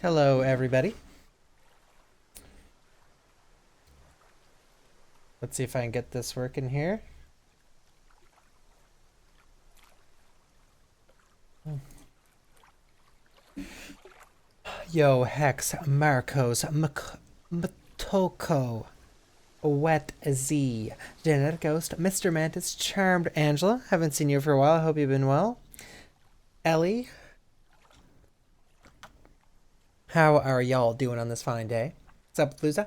Hello, everybody. Let's see if I can get this working here. Yo, Hex, Marcos, Matoko, Wet Z, Genetic Ghost, Mr. Mantis, Charmed Angela. Haven't seen you for a while. Hope you've been well. Ellie, how are y'all doing on this fine day? What's up, Luza?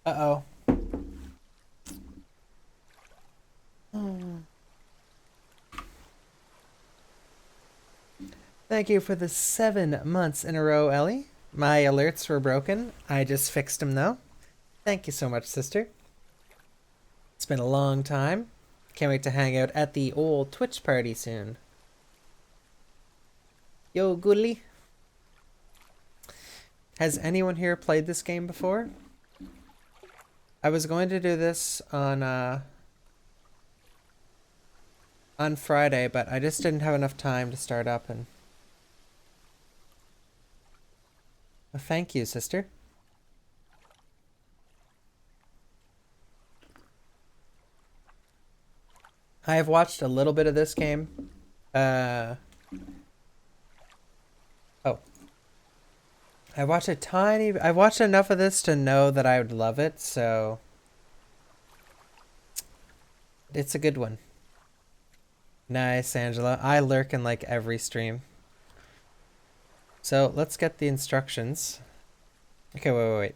Uh-oh. Thank you for the 7 months in a row, Ellie. My alerts were broken. I just fixed them, though. Thank you so much, sister. It's been a long time. Can't wait to hang out at the old Twitch party soon. Yo, Goodly. Has anyone here played this game before? I was going to do this on Friday, but I just didn't have enough time to start up and... Well, thank you, sister. I have watched a little bit of this game. Oh. I watched enough of this to know that I would love it, so... It's a good one. Nice, Angela. I lurk in like every stream. So let's get the instructions. Okay, wait.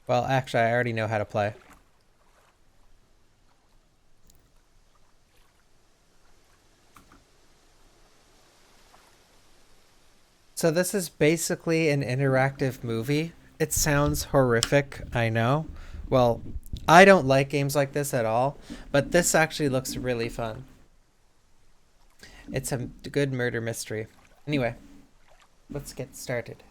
Well, actually, I already know how to play. So this is basically an interactive movie. It sounds horrific, I know. Well, I don't like games like this at all, but this actually looks really fun. It's a good murder mystery. Anyway, let's get started.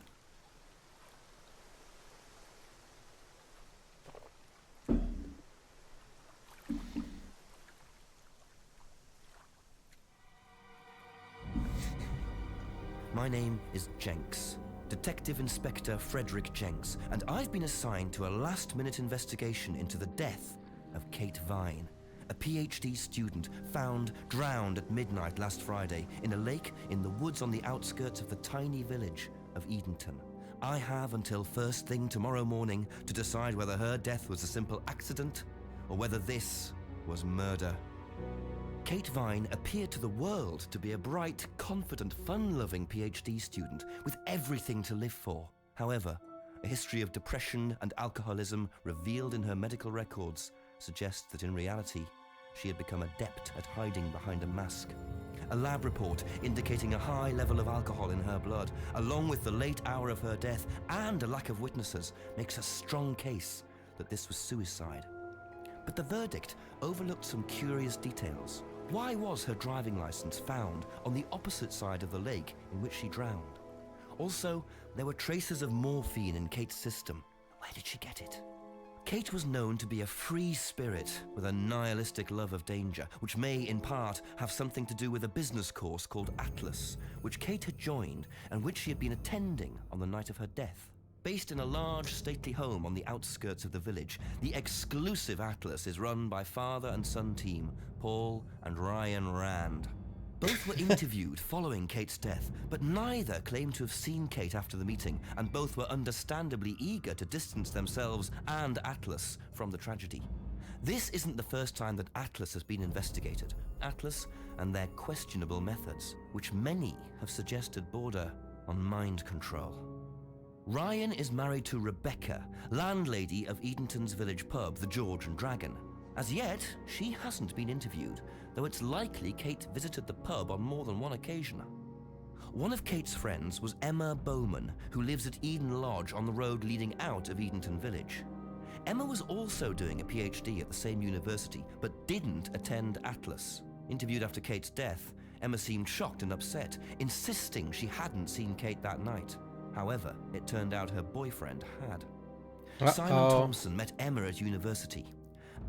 My name is Jenks, Detective Inspector Frederick Jenks, and I've been assigned to a last-minute investigation into the death of Kate Vine, a PhD student found drowned at midnight last Friday in a lake in the woods on the outskirts of the tiny village of Edenton. I have until first thing tomorrow morning to decide whether her death was a simple accident or whether this was murder. Kate Vine appeared to the world to be a bright, confident, fun-loving PhD student with everything to live for. However, a history of depression and alcoholism revealed in her medical records suggests that in reality, she had become adept at hiding behind a mask. A lab report indicating a high level of alcohol in her blood, along with the late hour of her death and a lack of witnesses, makes a strong case that this was suicide. But the verdict overlooked some curious details. Why was her driving license found on the opposite side of the lake in which she drowned? Also, there were traces of morphine in Kate's system. Where did she get it? Kate was known to be a free spirit with a nihilistic love of danger, which may, in part, have something to do with a business course called Atlas, which Kate had joined and which she had been attending on the night of her death. Based in a large, stately home on the outskirts of the village, the exclusive Atlas is run by father and son team, Paul and Ryan Rand. Both were interviewed following Kate's death, but neither claimed to have seen Kate after the meeting, and both were understandably eager to distance themselves and Atlas from the tragedy. This isn't the first time that Atlas has been investigated. Atlas and their questionable methods, which many have suggested border on mind control. Ryan is married to Rebecca, landlady of Edenton's village pub, the George and Dragon. As yet, she hasn't been interviewed, though it's likely Kate visited the pub on more than one occasion. One of Kate's friends was Emma Bowman, who lives at Eden Lodge on the road leading out of Edenton village. Emma was also doing a PhD at the same university, but didn't attend Atlas. Interviewed after Kate's death, Emma seemed shocked and upset, insisting she hadn't seen Kate that night. However, it turned out her boyfriend had. Simon Thompson met Emma at university.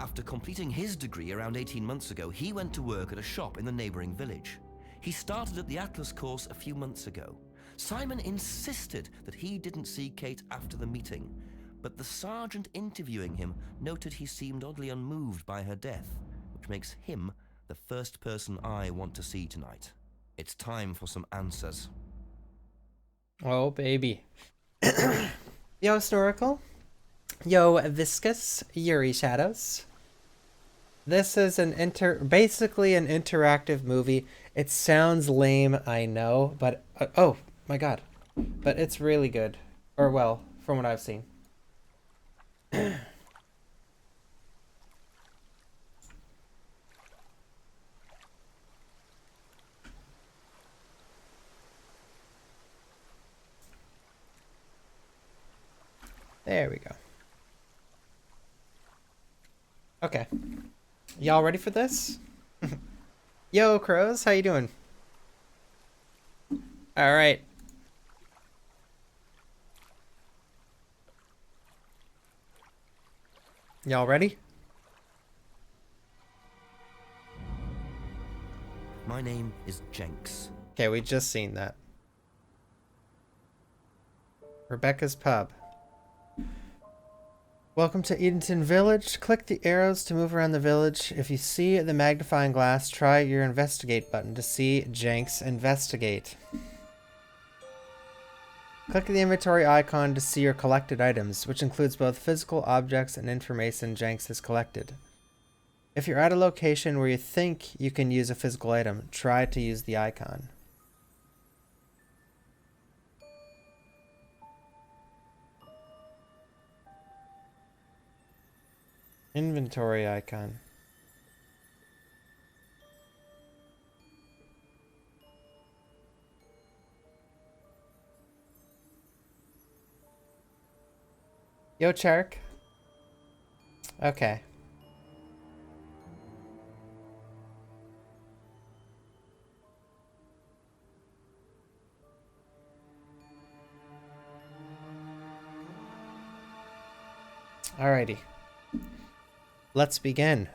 After completing his degree around 18 months ago, he went to work at a shop in the neighboring village. He started at the Atlas course a few months ago. Simon insisted that he didn't see Kate after the meeting, but the sergeant interviewing him noted he seemed oddly unmoved by her death, which makes him the first person I want to see tonight. It's time for some answers. Oh, baby. Yo, Snorkel. Yo, Viscous. Yuri Shadows. This is basically an interactive movie. It sounds lame, I know, but oh my god. But it's really good. Or well, from what I've seen. There we go. Okay. Y'all ready for this? Yo, crows, how you doing? All right. Y'all ready? My name is Jenks. Okay, we just seen that. Rebecca's Pub. Welcome to Edenton Village. Click the arrows to move around the village. If you see the magnifying glass, try your investigate button to see Jenks investigate. Click the inventory icon to see your collected items, which includes both physical objects and information Jenks has collected. If you're at a location where you think you can use a physical item, try to use the icon. Inventory icon. Yo, Chark. Okay. Alrighty. Let's begin.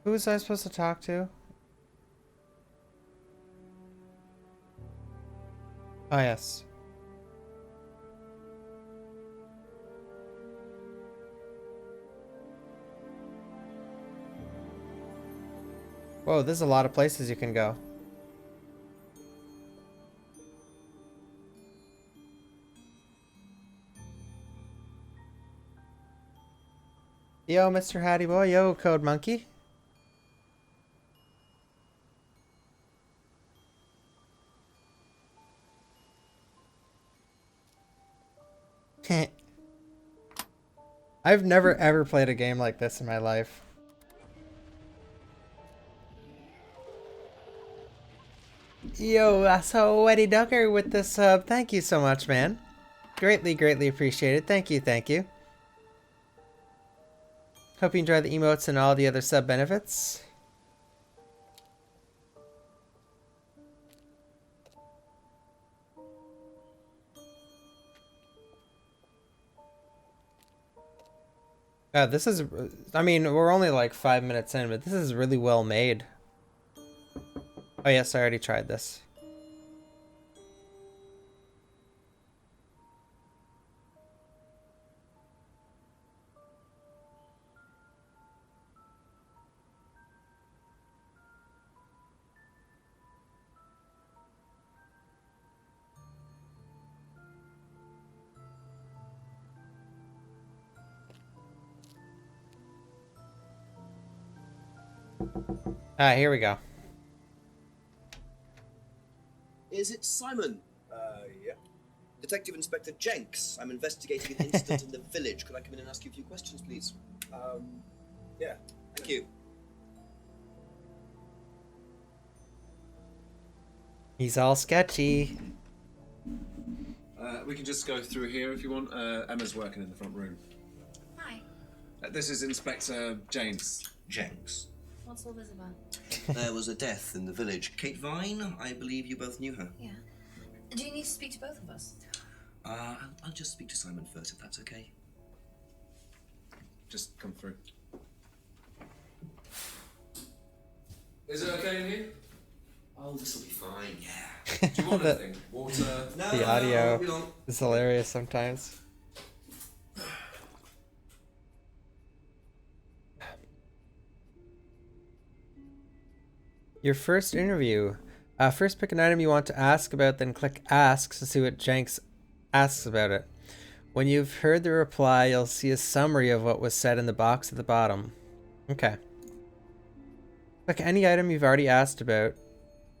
Who was I supposed to talk to? Oh, yes. Whoa, there's a lot of places you can go. Yo, Mr. Hattie Boy. Yo, Code Monkey. I've never ever played a game like this in my life. Yo, Sweaty Ducker with the sub. Thank you so much, man. Greatly, greatly appreciated. Thank you, thank you. Hope you enjoy the emotes and all the other sub benefits. This is, I mean, we're only like 5 minutes in, but this is really well made. Oh yes, I already tried this. Here we go. Is it Simon? Yeah. Detective Inspector Jenks. I'm investigating an incident in the village. Could I come in and ask you a few questions, please? Yeah. Thank you. He's all sketchy. We can just go through here if you want. Emma's working in the front room. Hi. This is Inspector James. Jenks. What's all this about? There was a death in the village. Kate Vine, I believe you both knew her. Yeah. Do you need to speak to both of us? I'll just speak to Simon first, if that's okay. Just come through. Is it okay in here? Oh, this will be fine, yeah. Do you want anything? Water? No, The no, audio we don't. is hilarious sometimes. Your first interview. First pick an item you want to ask about, then click Ask to see what Jenks asks about it. When you've heard the reply, you'll see a summary of what was said in the box at the bottom. Okay. Click any item you've already asked about.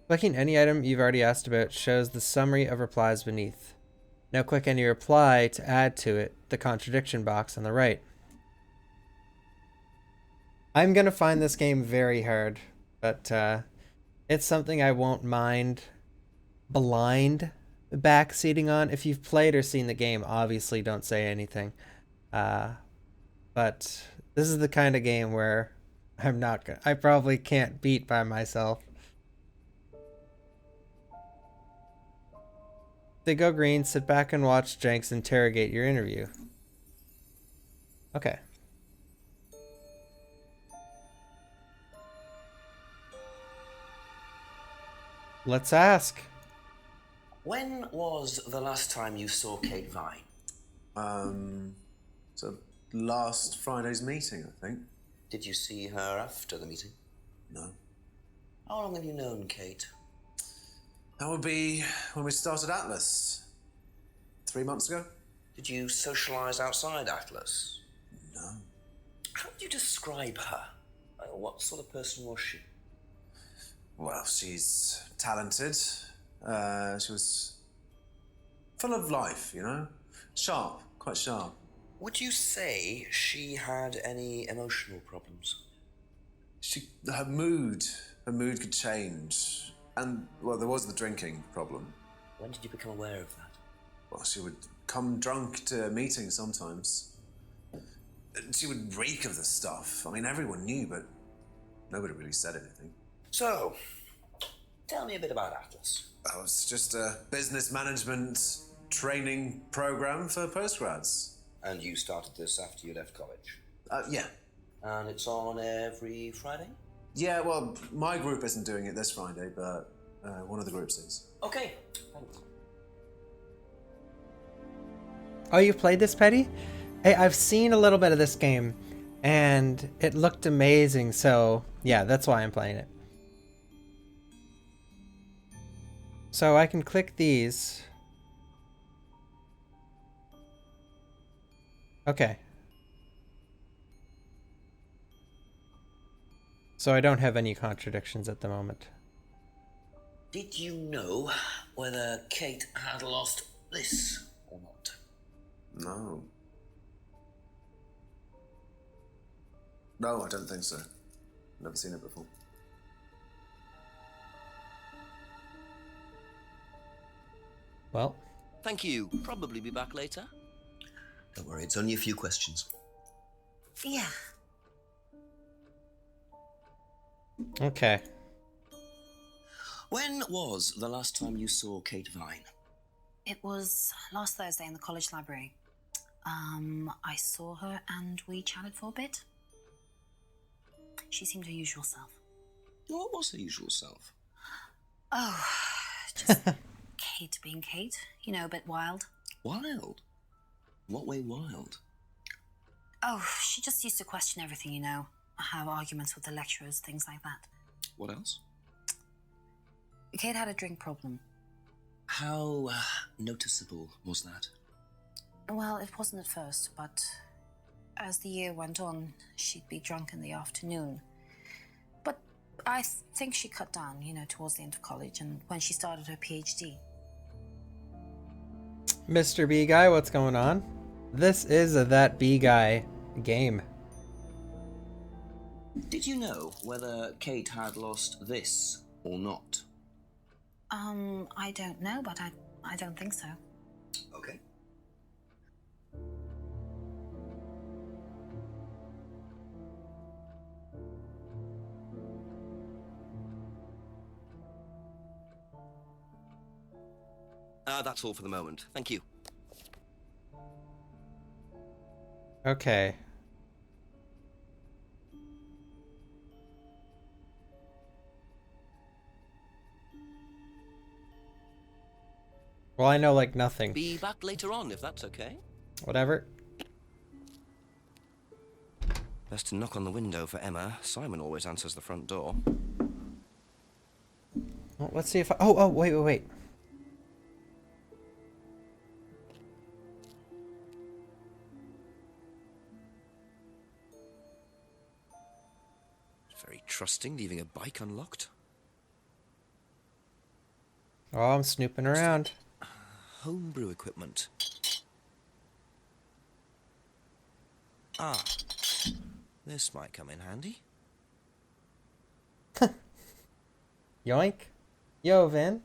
Clicking any item you've already asked about shows the summary of replies beneath. Now click any reply to add to it, the contradiction box on the right. I'm gonna find this game very hard, but it's something I won't mind blind backseating on. If you've played or seen the game, obviously don't say anything. But this is the kind of game where I probably can't beat by myself. They go green, sit back and watch Jenks interrogate your interview. Okay. Let's ask. When was the last time you saw Kate Vine? So last Friday's meeting, I think. Did you see her after the meeting? No. How long have you known Kate? That would be when we started Atlas. 3 months ago? Did you socialise outside Atlas? No. How would you describe her? What sort of person was she? Well, she's talented. She was full of life, you know? Sharp, quite sharp. Would you say she had any emotional problems? Her mood could change. And, well, there was the drinking problem. When did you become aware of that? Well, she would come drunk to meetings sometimes. She would reek of the stuff. I mean, everyone knew, but nobody really said anything. So, tell me a bit about Atlas. That was just a business management training program for postgrads. And you started this after you left college? Yeah. And it's on every Friday? Yeah, well, my group isn't doing it this Friday, but one of the groups is. Okay, thanks. Oh, you've played this, Petty? Hey, I've seen a little bit of this game, and it looked amazing, so yeah, that's why I'm playing it. So I can click these. Okay. So I don't have any contradictions at the moment. Did you know whether Kate had lost this or not? No. No, I don't think so. Never seen it before. Well, Thank you. Probably be back later. Don't worry, it's only a few questions. Yeah. okay. When was the last time you saw Kate Vine? It was last Thursday in the college library. I saw her and we chatted for a bit. She seemed her usual self. What was her usual self? Oh, just Kate being Kate. You know, a bit wild. Wild? What way wild? Oh, she just used to question everything, you know. Have arguments with the lecturers, things like that. What else? Kate had a drink problem. How noticeable was that? Well, it wasn't at first, but as the year went on, she'd be drunk in the afternoon. But I think she cut down, you know, towards the end of college and when she started her PhD. Mr. B Guy, what's going on? This is a That B Guy game. Did you know whether Kate had lost this or not? I don't know, but I don't think so. Okay. That's all for the moment. Thank you. Okay. Well, I know, like, nothing. Be back later on, if that's okay. Whatever. Best to knock on the window for Emma. Simon always answers the front door. Well, let's see if I... Oh, wait. Very trusting, leaving a bike unlocked. Oh, I'm snooping around. Homebrew equipment. Ah, this might come in handy. Yoink. Yo, Vin.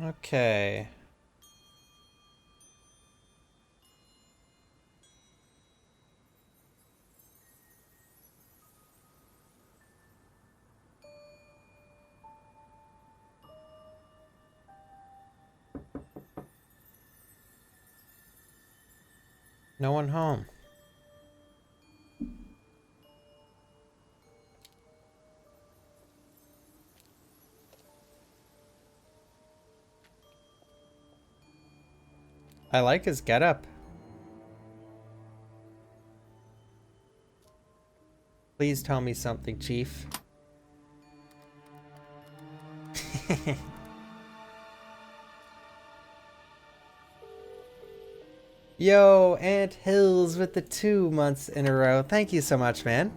Okay. No one home. I like his getup. Please tell me something, Chief. Yo, Ant Hills with the 2 months in a row. Thank you so much, man.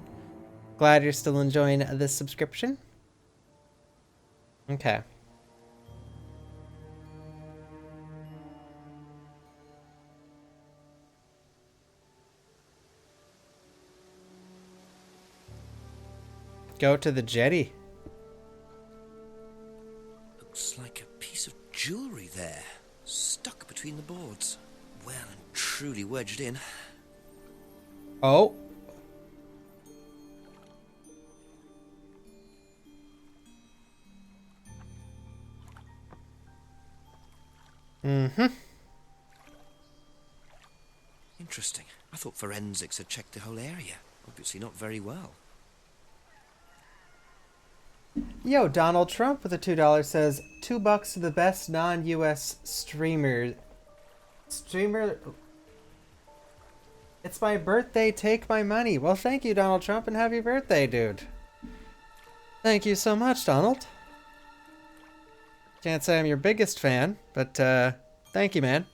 Glad you're still enjoying this subscription. Okay. Go to the jetty. Looks like a piece of jewellery there, stuck between the boards. Well and truly wedged in. Oh. Mm-hmm. Interesting. I thought forensics had checked the whole area. Obviously not very well. Yo, Donald Trump with a $2 says, $2 to the best non-US streamer. It's my birthday, take my money. Well, thank you, Donald Trump, and happy birthday, dude. Thank you so much, Donald. Can't say I'm your biggest fan, but thank you, man.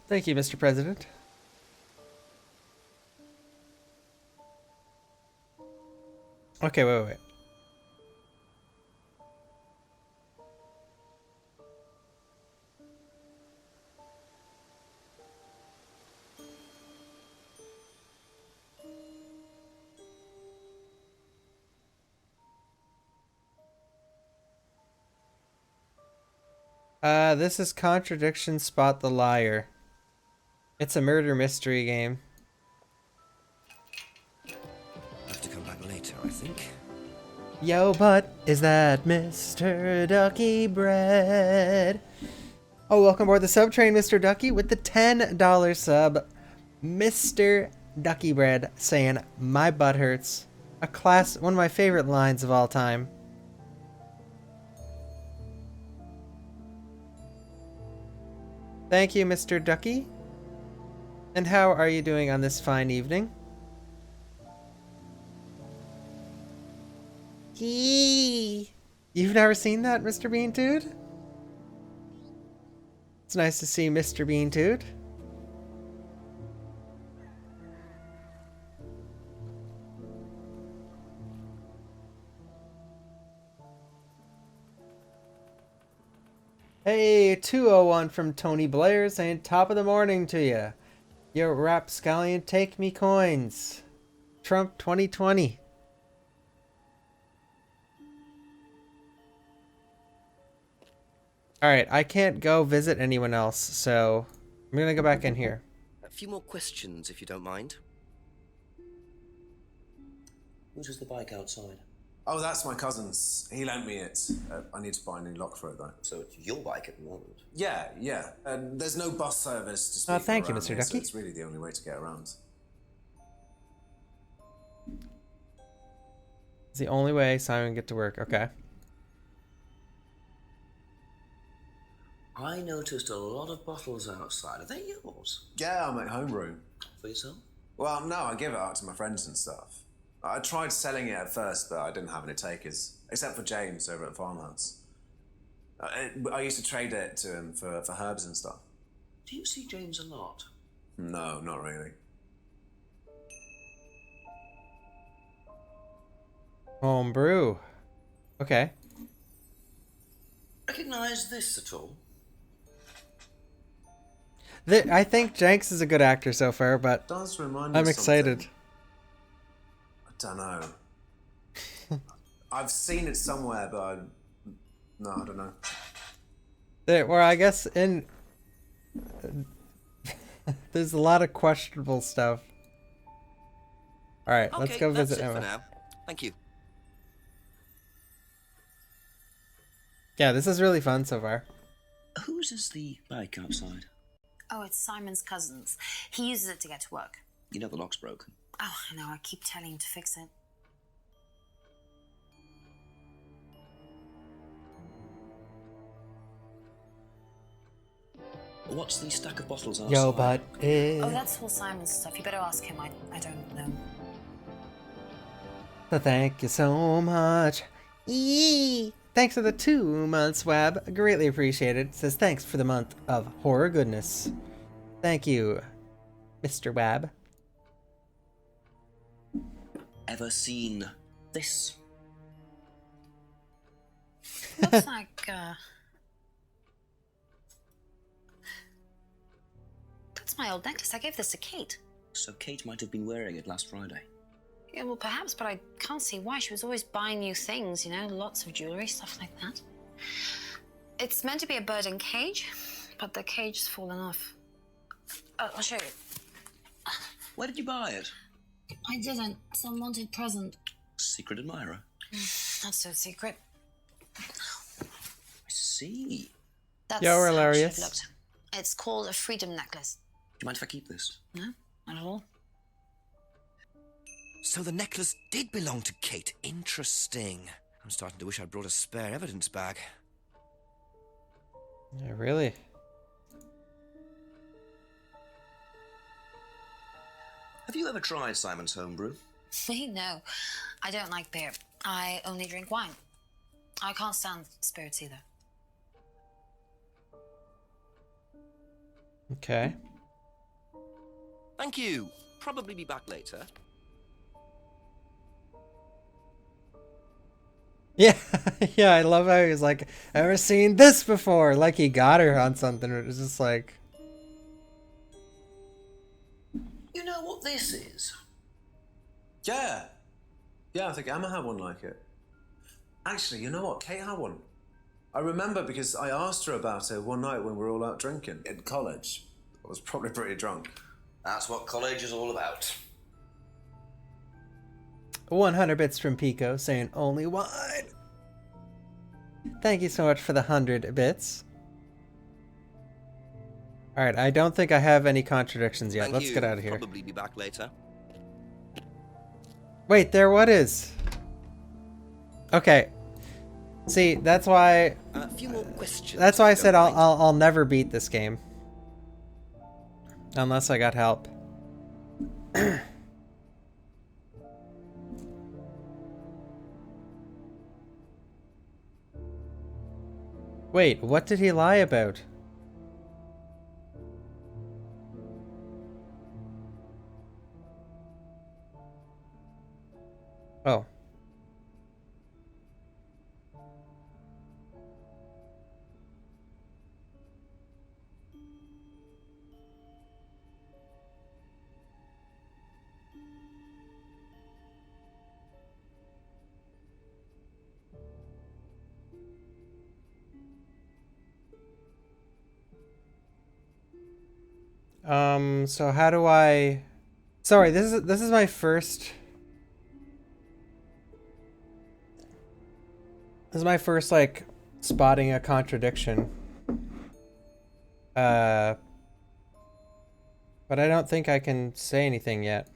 Thank you, Mr. President. Okay, wait. This is Contradiction, Spot the Liar. It's a murder mystery game. Have to come back later, I think. Yo, but is that Mr. Ducky Bread? Oh, welcome aboard the sub train, Mr. Ducky, with the $10 sub. Mr. Ducky Bread saying, "My butt hurts." One of my favorite lines of all time. Thank you, Mr. Ducky. And how are you doing on this fine evening? You've never seen that, Mr. Bean Dude? It's nice to see Mr. Bean Dude. Hey, 201 from Tony Blair saying top of the morning to you. Yo, rapscallion, take me coins. Trump 2020. Alright, I can't go visit anyone else, so I'm gonna go back in here. A few more questions, if you don't mind. Whose is the bike outside? Oh, that's my cousin's. He lent me it. I need to buy a new lock for it, though. So it's your bike at the moment? Yeah. There's no bus service to speak Thank you, around Mr. here, Ducky. so it's really the only way to get around. It's the only way Simon can get to work. Okay. I noticed a lot of bottles outside. Are they yours? Yeah, I make homebrew. For yourself? Well, no, I give it out to my friends and stuff. I tried selling it at first, but I didn't have any takers, except for James over at Farmhouse. I used to trade it to him for herbs and stuff. Do you see James a lot? No, not really. Homebrew. Okay. Recognize this at all? I think Jenks is a good actor so far, but Does remind me I'm of excited. something. I don't know. I've seen it somewhere, but I don't know. Well, I guess in there's a lot of questionable stuff. All right, let's go visit that's it Emma. for now. Thank you. Yeah, this is really fun so far. Whose is the bike outside? Oh, it's Simon's cousin's. He uses it to get to work. You know the lock's broken. Oh, I know. I keep telling him to fix it. What's the stack of bottles outside? Yo, but Oh, that's all Simon's stuff. You better ask him. I don't know. thank you so much. Yee! Thanks for the 2 months, Wab. Greatly appreciated. Says thanks for the month of horror goodness. Thank you, Mr. Wab. Ever seen this? Looks like, That's my old necklace. I gave this to Kate. So Kate might have been wearing it last Friday. Yeah, well, perhaps, but I can't see why. She was always buying new things, you know, lots of jewelry, stuff like that. It's meant to be a bird in cage, but the cage's fallen off. I'll show you. Where did you buy it? I didn't. Some wanted present. Secret admirer. Not so secret. I see. That's You're how it should hilarious. have looked. It's called a freedom necklace. Do you mind if I keep this? No, not at all. So the necklace did belong to Kate. Interesting. I'm starting to wish I'd brought a spare evidence bag. Yeah, really? Have you ever tried Simon's homebrew? Me? No. I don't like beer. I only drink wine. I can't stand spirits either. Okay. Thank you. Probably be back later. Yeah, yeah, I love how he's like, ever seen this before? Like he got her on something. It was just like, You know what this is? Yeah, I think Emma had one like it. Actually, you know what? Kate had one. I remember because I asked her about it one night when we were all out drinking in college. I was probably pretty drunk. That's what college is all about. 100 bits from Pico saying only wine. Thank you so much for the 100 bits. All right, I don't think I have any contradictions yet. Thank Let's you. get out of here. Probably be back later. Wait, there what is? Okay. See, that's why A few more questions. that's why I if you said don't mind. I'll never beat this game. Unless I got help. Wait, what did he lie about? Oh. So how do I... Sorry, this is my first... This is my first, like, spotting a contradiction. But I don't think I can say anything yet.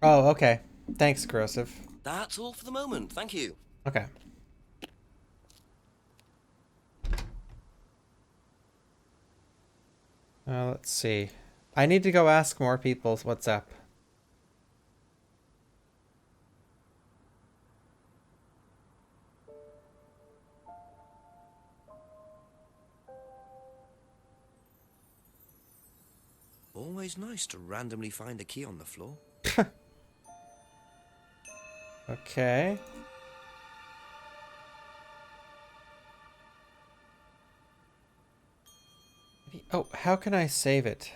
Oh, okay. Thanks, Corrosive. That's all for the moment, thank you. Okay. Let's see. I need to go ask more people what's up. Always nice to randomly find a key on the floor. Okay. Oh, how can I save it?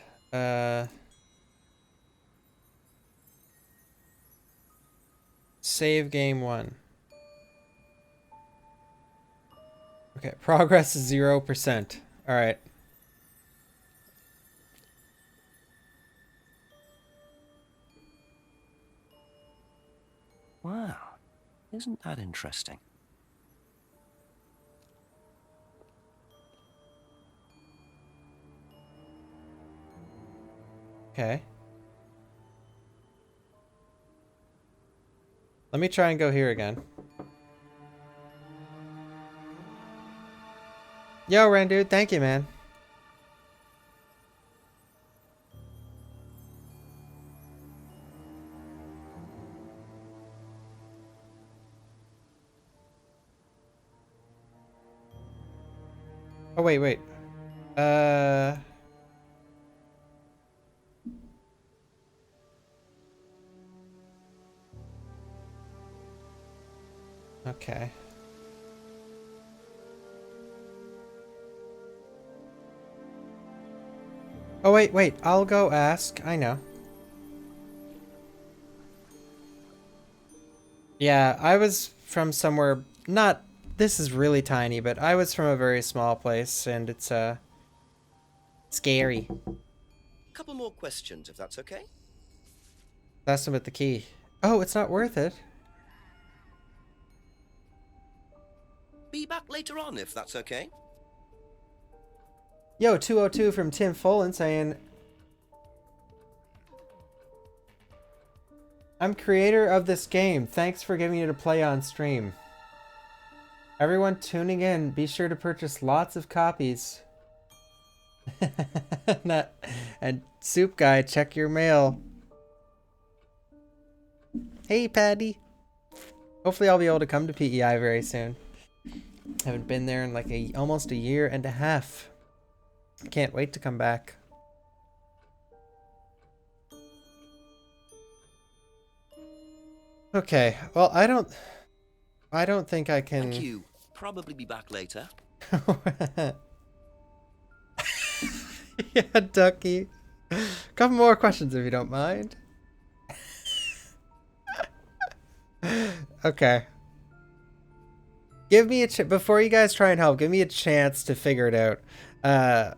Save game 1. Okay, progress is 0%. All right. Wow, isn't that interesting? Okay. Let me try and go here again. Yo, Ren dude, thank you, man. Oh, wait. Okay. Oh, wait. I'll go ask. I know. Yeah, I was from somewhere not... This is really tiny, but I was from a very small place, and it's, scary. Couple more questions, if that's okay. That's about the key. Oh, it's not worth it. Be back later on, if that's okay. Yo, 202 from Tim Follin saying... I'm creator of this game. Thanks for giving it a play on stream. Everyone tuning in, be sure to purchase lots of copies. And Soup Guy, check your mail. Hey, Patty. Hopefully I'll be able to come to PEI very soon. Haven't been there in like almost a year and a half. Can't wait to come back. Okay, well, I don't think I can... Thank you. Probably be back later. Yeah, Ducky. Couple more questions if you don't mind. Okay. Give me a before you guys try and help, give me a chance to figure it out.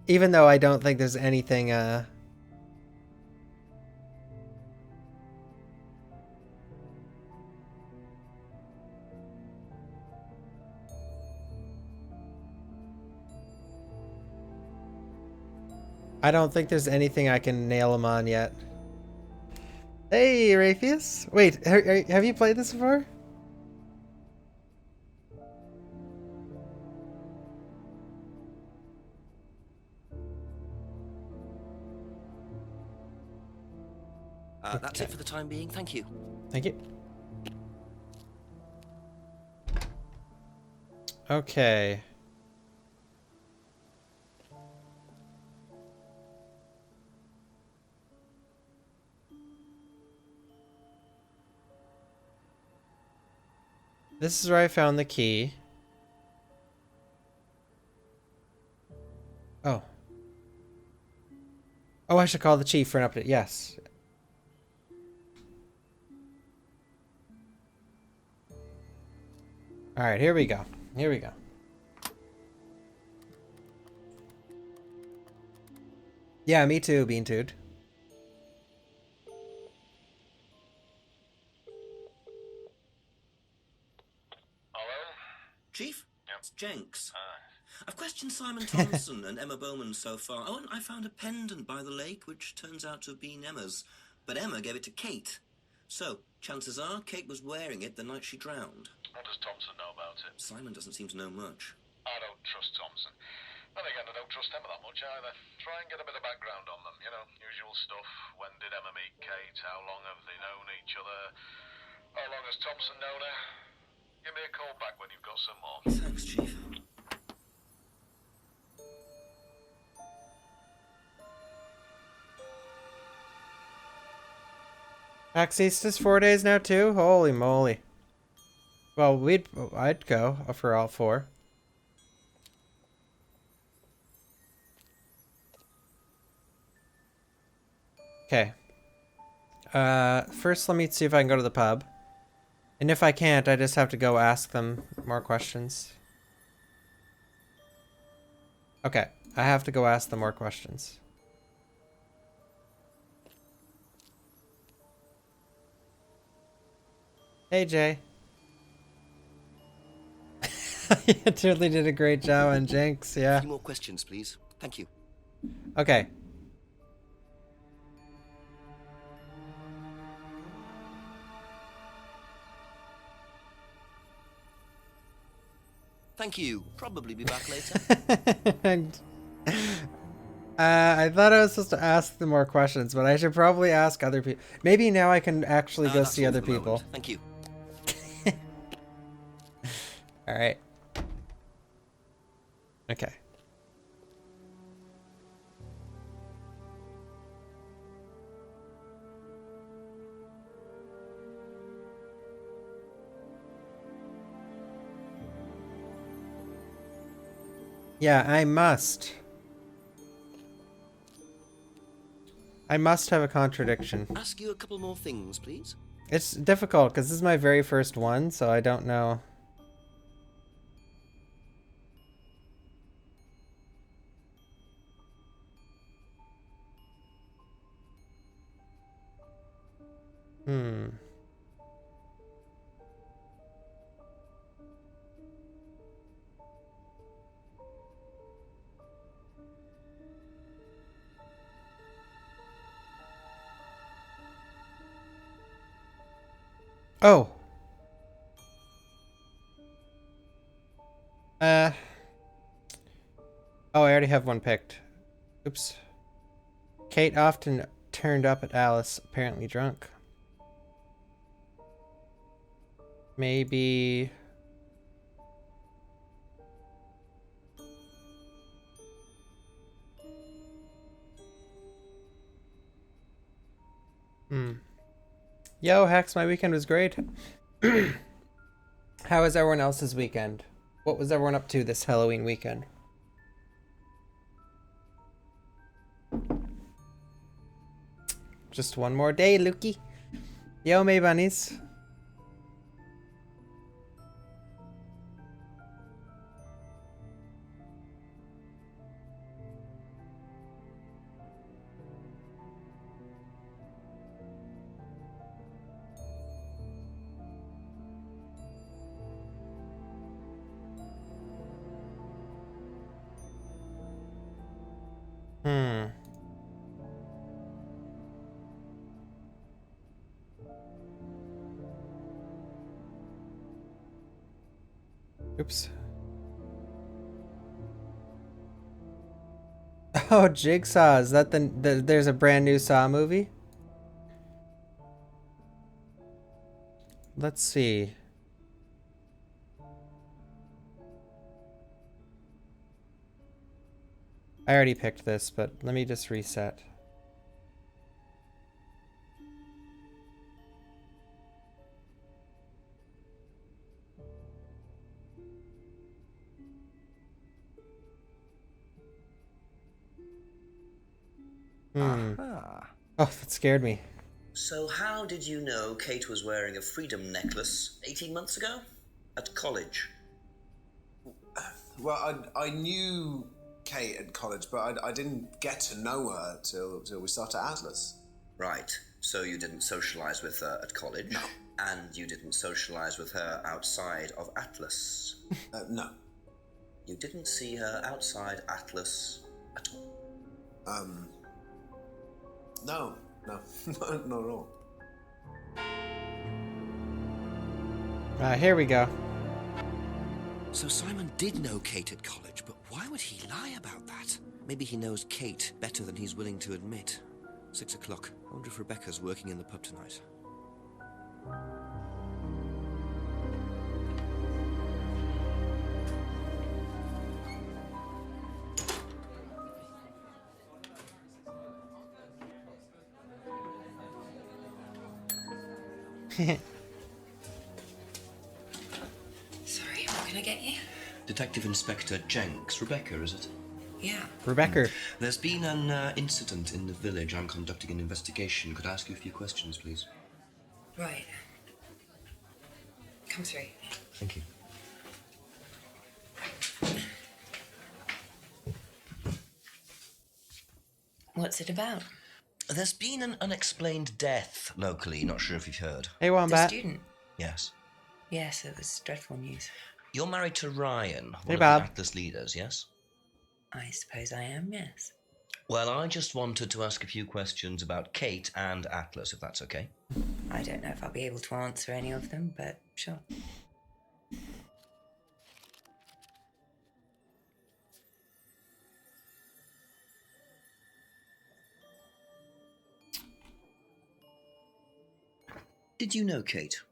Even though I don't think there's anything, I don't think there's anything I can nail him on yet. Hey, Rapheus. Wait, have you played this before? That's it for the time being, thank you. Thank you. Okay. This is where I found the key. Oh. Oh, I should call the chief for an update. Yes. All right, here we go. Here we go. Yeah, me too, Beantoot. Chief? It's Jenks. I've questioned Simon Thompson and Emma Bowman so far. Oh, and I found a pendant by the lake, which turns out to have been Emma's. But Emma gave it to Kate. So, chances are, Kate was wearing it the night she drowned. What does Thompson know about it? Simon doesn't seem to know much. I don't trust Thompson. Then again, I don't trust Emma that much either. Try and get a bit of background on them, you know, usual stuff. When did Emma meet Kate? How long have they known each other? How long has Thompson known her? Give me a call back when you've got some more. Thanks, Chief. PAX East is 4 days now too? Holy moly. Well, I'd go for all 4. Okay. First let me see if I can go to the pub. And if I can't, I just have to go ask them more questions. Okay, I have to go ask them more questions. Hey, Jay. You totally did a great job on Jenks, A yeah. few more questions, please. Thank you. Okay. Thank you. Probably be back later. And, I thought I was supposed to ask them more questions, but I should probably ask other people. Maybe now I can actually go That's see all other for the people. moment. Thank you. All right. Okay. Yeah, I must. I must have a contradiction. Ask you a couple more things, please. It's difficult because this is my very first one, so I don't know. Oh. Oh, I already have one picked. Oops. Kate often turned up at Alice, apparently drunk. Maybe... Yo, Hex, my weekend was great. How was everyone else's weekend? What was everyone up to this Halloween weekend? Just one more day, Lukey. Yo, May Bunnies. Oops. Oh, Jigsaw. Is that there's a brand new Saw movie? Let's see. I already picked this, but let me just reset. Oh, that scared me. So how did you know Kate was wearing a freedom necklace 18 months ago? At college? Well, I knew Kate at college, but I didn't get to know her till we started Atlas. Right, so you didn't socialise with her at college? No. And you didn't socialise with her outside of Atlas? No. You didn't see her outside Atlas at all? No, not at all. Here we go. So Simon did know Kate at college, but why would he lie about that? Maybe he knows Kate better than he's willing to admit. 6 o'clock. I wonder if Rebecca's working in the pub tonight. Sorry, what can I get you? Detective Inspector Jenks. Rebecca, is it? Yeah. Rebecca. There's been an incident in the village. I'm conducting an investigation. Could I ask you a few questions, please? Right. Come through. Thank you. What's it about? There's been an unexplained death locally. Not sure if you've heard. Hey, The Wombat. student? Yes. Yes, it was dreadful news. You're married to Ryan, one Hey, of Bob. the Atlas leaders, yes? I suppose I am, yes. Well, I just wanted to ask a few questions about Kate and Atlas, if that's okay. I don't know if I'll be able to answer any of them, but sure. Did you know Kate?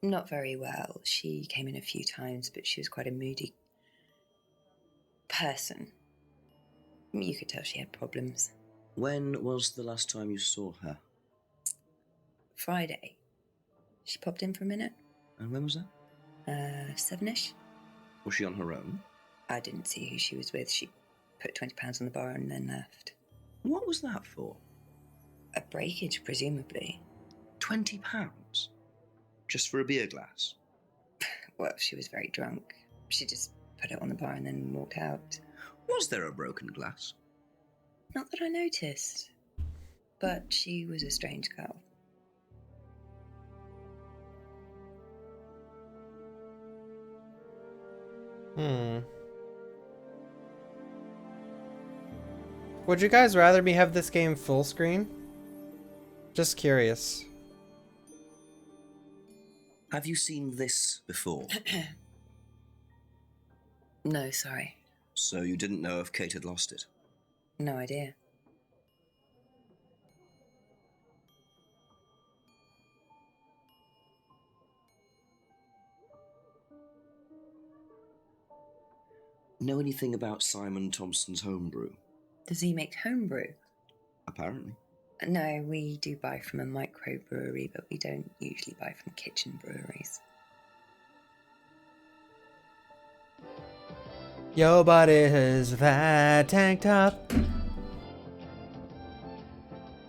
Not very well. She came in a few times, but she was quite a moody person. You could tell she had problems. When was the last time you saw her? Friday. She popped in for a minute. And when was that? 7-ish. Was she on her own? I didn't see who she was with. She put £20 on the bar and then left. What was that for? A breakage, presumably. £20? Just for a beer glass? Well, she was very drunk. She just put it on the bar and then walked out. Was there a broken glass? Not that I noticed. But she was a strange girl. Would you guys rather me have this game full screen? Just curious. Have you seen this before? No, sorry. So you didn't know if Kate had lost it? No idea. Know anything about Simon Thompson's homebrew? Does he make homebrew? Apparently. No, we do buy from a microbrewery, but we don't usually buy from kitchen breweries. Yo, buddies, that tank top.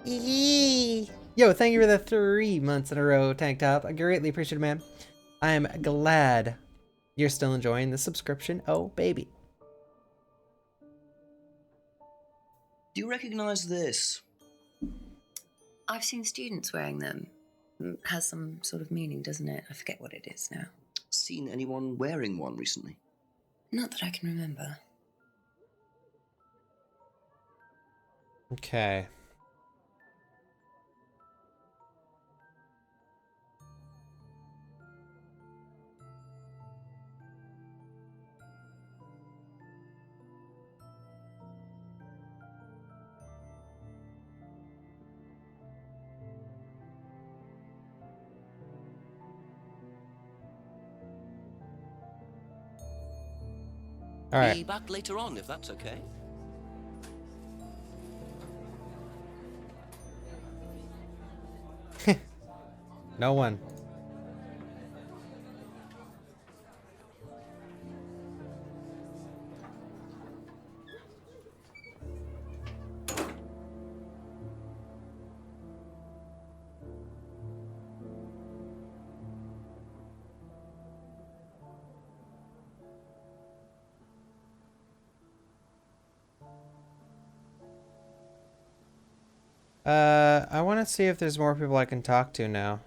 Eee. Yo, thank you for the 3 months in a row, tank top. I greatly appreciate it, man. I'm glad you're still enjoying the subscription. Oh, baby. Do you recognize this? I've seen students wearing them. Has some sort of meaning, doesn't it? I forget what it is now. Seen anyone wearing one recently? Not that I can remember. Okay. All right. Be back later on, if that's okay. No one. I want to see if there's more people I can talk to now.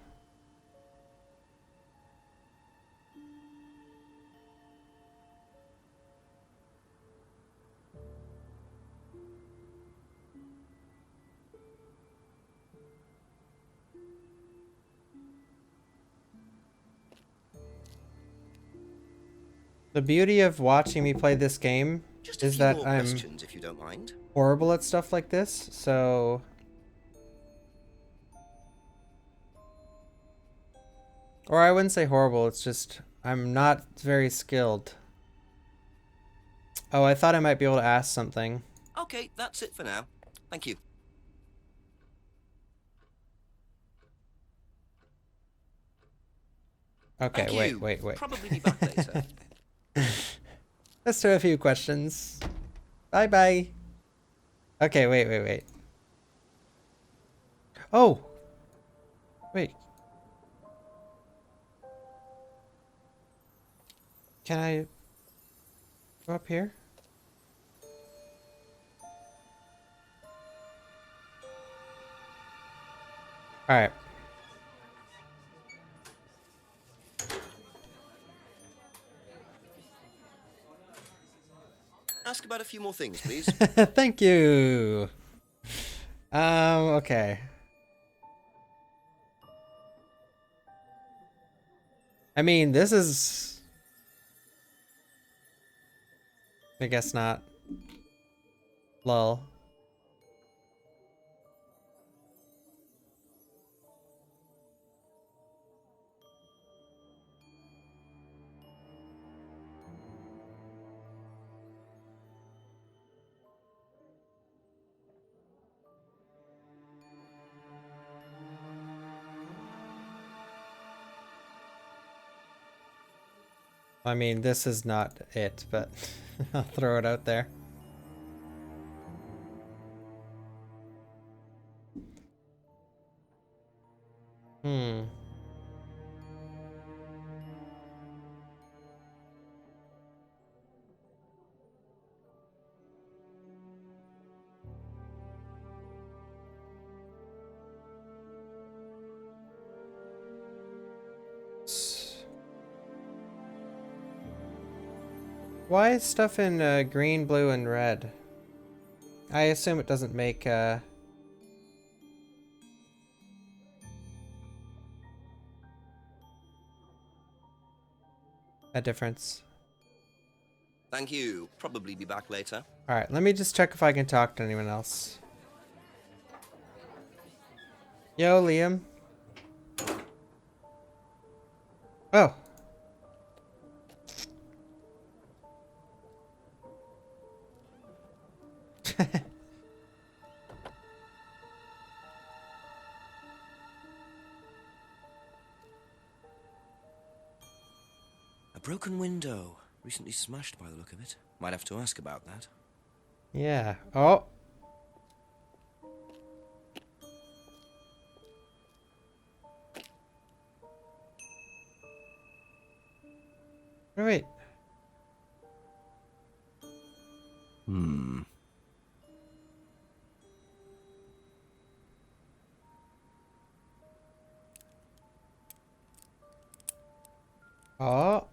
The beauty of watching me play this game Just a is few that more I'm questions, if you don't mind. horrible at stuff like this, so... Or I wouldn't say horrible, it's just I'm not very skilled. Oh, I thought I might be able to ask something. Okay, that's it for now. Thank you. Okay, Thank you. wait. Probably be back later. Let's do a few questions. Bye. Okay, wait. Oh! Wait. Can I go up here? Alright. Ask about a few more things, please. Thank you. Okay. I mean, this is... I guess not. Lol. I mean, this is not it, but I'll throw it out there. Hmm. Why is stuff in green, blue, and red? I assume it doesn't make a difference. Thank you. Probably be back later. Alright, let me just check if I can talk to anyone else. Yo, Liam. Oh. A broken window. Recently smashed by the look of it. Might have to ask about that. Yeah. Oh. Wait. Oh.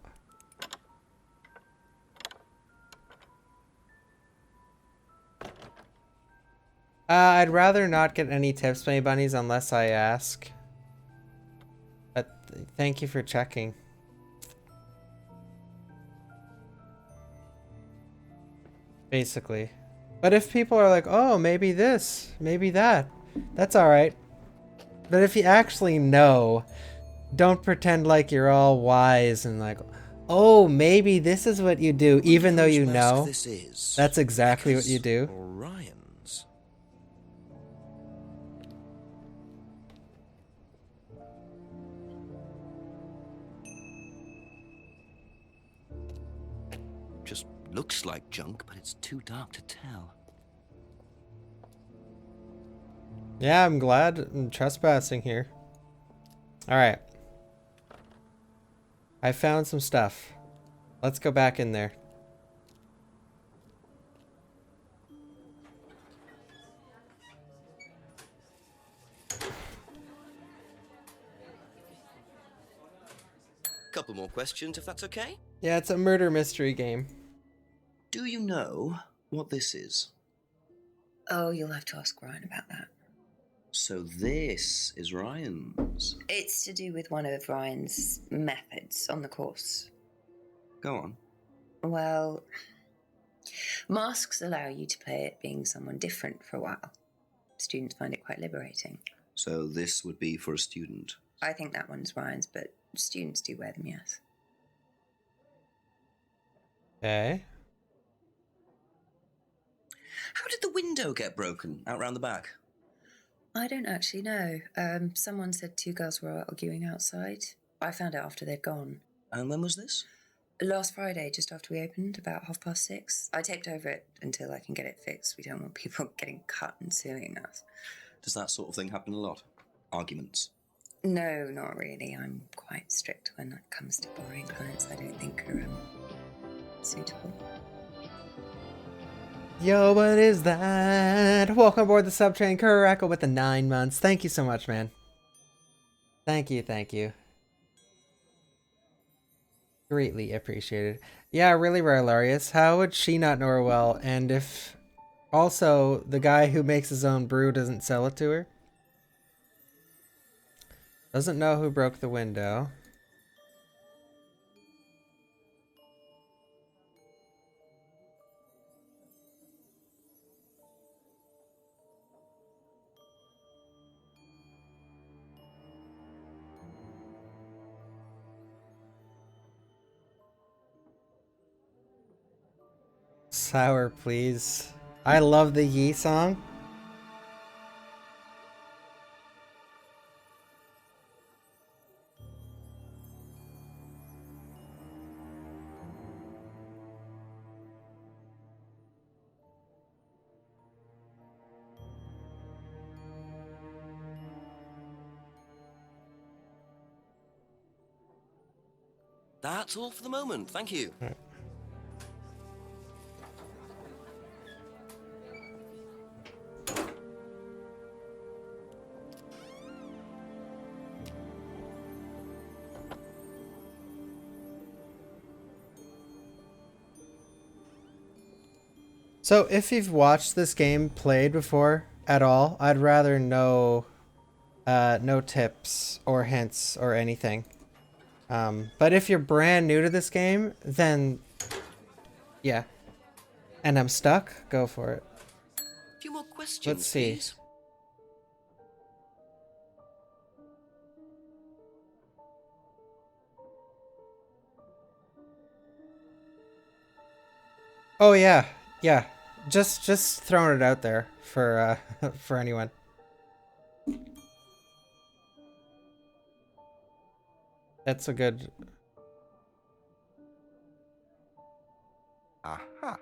I'd rather not get any tips, my bunnies, unless I ask. But thank you for checking. Basically. But if people are like, oh, maybe this, maybe that, that's alright. But if you actually know, don't pretend like you're all wise and like, oh, maybe this is what you do, even though you know. This is That's exactly what you do. Orion's. Just looks like junk, but it's too dark to tell. Yeah, I'm glad I'm trespassing here. Alright. I found some stuff. Let's go back in there. Couple more questions, if that's okay. Yeah, it's a murder mystery game. Do you know what this is? Oh, you'll have to ask Ryan about that. So this is Ryan's. It's to do with one of Ryan's methods on the course. Go on. Well, masks allow you to play it being someone different for a while. Students find it quite liberating. So this would be for a student. I think that one's Ryan's, but students do wear them, yes. Okay. How did the window get broken out round the back? I don't actually know. Someone said two girls were arguing outside. I found out after they'd gone. And when was this? Last Friday, just after we opened, about 6:30. I taped over it until I can get it fixed. We don't want people getting cut and suing us. Does that sort of thing happen a lot? Arguments? No, not really. I'm quite strict when it comes to boring clients I don't think are suitable. Yo, what is that? Welcome aboard the subtrain, Crackle with the 9 months. Thank you so much, man. Thank you, thank you. Greatly appreciated. Yeah, really rare, Larius. How would she not know her well? And if also the guy who makes his own brew doesn't sell it to her? Doesn't know who broke the window. Sour, please. I love the Yee song. That's all for the moment, thank you. So if you've watched this game played before at all, I'd rather know no tips or hints or anything. But if you're brand new to this game, then yeah. And I'm stuck, go for it. A few more questions, Let's see. please. Oh yeah, yeah. Just throwing it out there for for anyone. That's a good. Aha.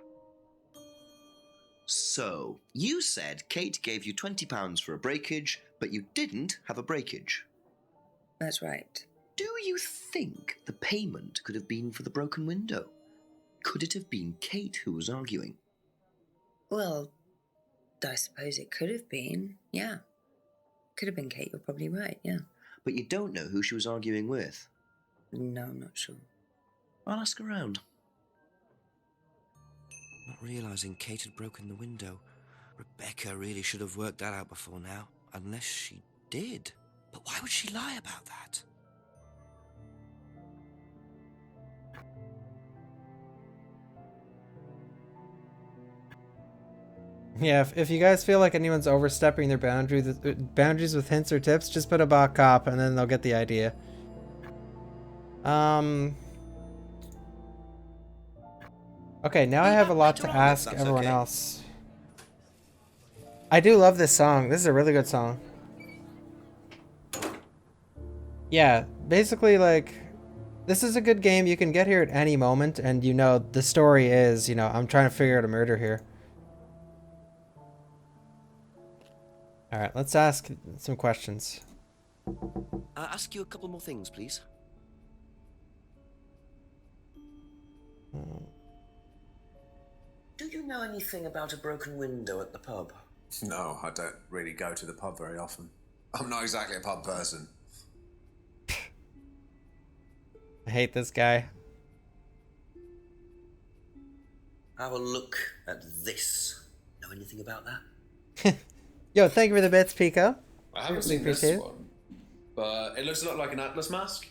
So, you said Kate gave you £20 for a breakage, but you didn't have a breakage. That's right. Do you think the payment could have been for the broken window? Could it have been Kate who was arguing? Well, I suppose it could have been, yeah. Could have been Kate, you're probably right, yeah. But you don't know who she was arguing with. No, I'm not sure. I'll ask around. Not realising Kate had broken the window. Rebecca really should have worked that out before now. Unless she did. But why would she lie about that? Yeah, if you guys feel like anyone's overstepping their boundaries with hints or tips, just put a bawk cop and then they'll get the idea. Okay, now I have a lot to ask everyone else. I do love this song. This is a really good song. Yeah, basically, like, this is a good game. You can get here at any moment, and you know, the story is, you know, I'm trying to figure out a murder here. Alright, let's ask some questions. I'll ask you a couple more things, please. Do you know anything about a broken window at the pub? No, I don't really go to the pub very often. I'm not exactly a pub person. I hate this guy. Have a look at this. Know anything about that? Yo, thank you for the bits, Pico. I haven't Certainly seen this appreciate it. one, but it looks a lot like an Atlas mask.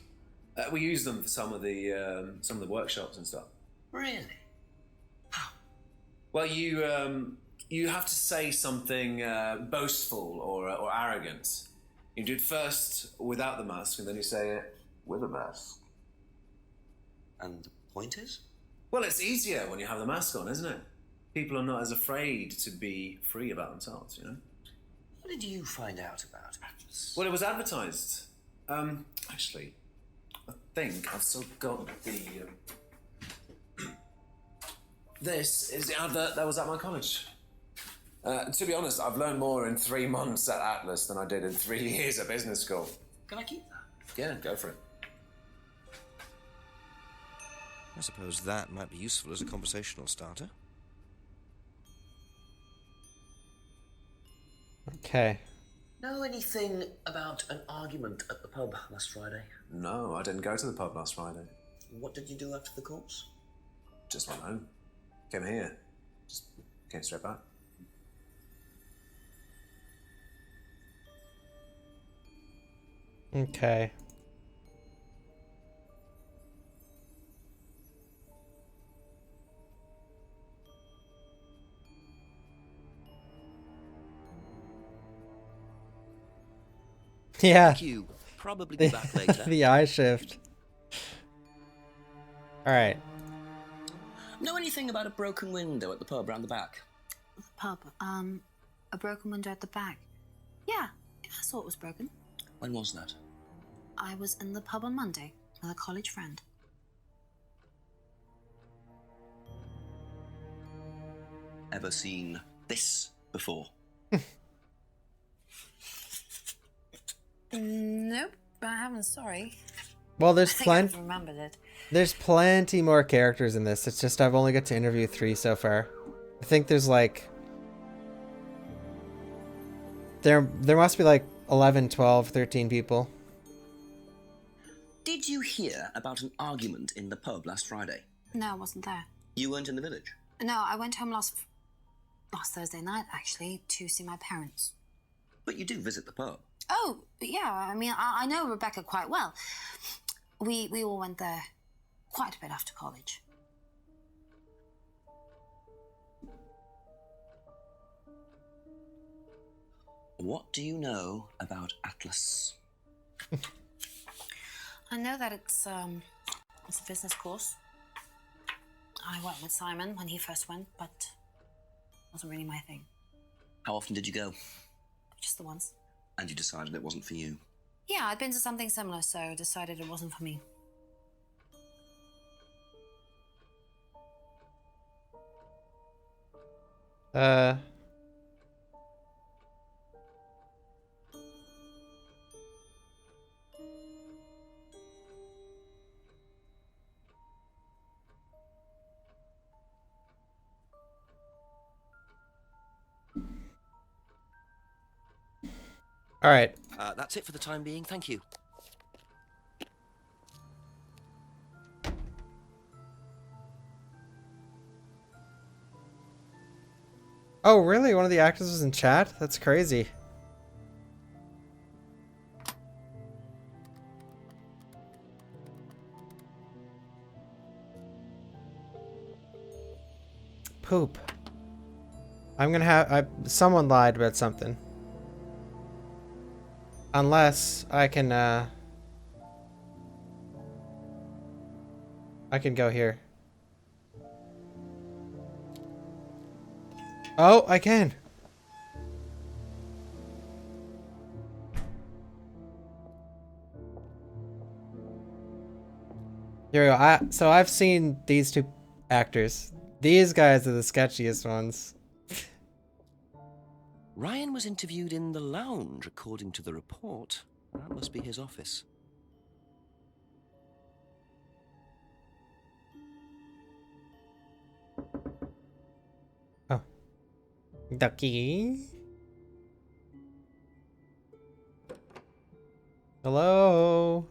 We use them for some of the workshops and stuff. Really? Well, you have to say something boastful or arrogant. You do it first without the mask, and then you say it with a mask. And the point is? Well, it's easier when you have the mask on, isn't it? People are not as afraid to be free about themselves, you know? What did you find out about Atlas? Well, it was advertised. Actually, I think I've still got the... This is the advert that was at my college. To be honest, I've learned more in 3 months at Atlas than I did in 3 years at business school. Can I keep that? Yeah, go for it. I suppose that might be useful as a conversational starter. Okay. Know anything about an argument at the pub last Friday? No, I didn't go to the pub last Friday. What did you do after the course? Just went home. Came here. Just came straight back. Okay. Yeah. Thank you. Probably be back later. The eye shift. Alright. Know anything about a broken window at the pub round the back? The pub, a broken window at the back. Yeah, I saw it was broken. When was that? I was in the pub on Monday with a college friend. Ever seen this before? Nope, I haven't, sorry. Well, I there's think plenty. I've remembered it. There's plenty more characters in this. It's just I've only got to interview 3 so far. I think there's like... There must be like 11, 12, 13 people. Did you hear about an argument in the pub last Friday? No, I wasn't there. You weren't in the village? No, I went home last Thursday night, actually, to see my parents. But you do visit the pub. Oh, yeah, I mean, I know Rebecca quite well. We all went there quite a bit after college. What do you know about Atlas? I know that it's a business course. I went with Simon when he first went, but it wasn't really my thing. How often did you go? Just the once. And you decided it wasn't for you? Yeah, I'd been to something similar, so decided it wasn't for me. All right. That's it for the time being. Thank you. Oh, really? One of the actors was in chat? That's crazy. Poop. I'm gonna have... someone lied about something. Unless I can go here. Oh, I can. Here we go. So I've seen these 2 actors. These guys are the sketchiest ones. Ryan was interviewed in the lounge, according to the report. That must be his office. Oh. Ducky. Hello.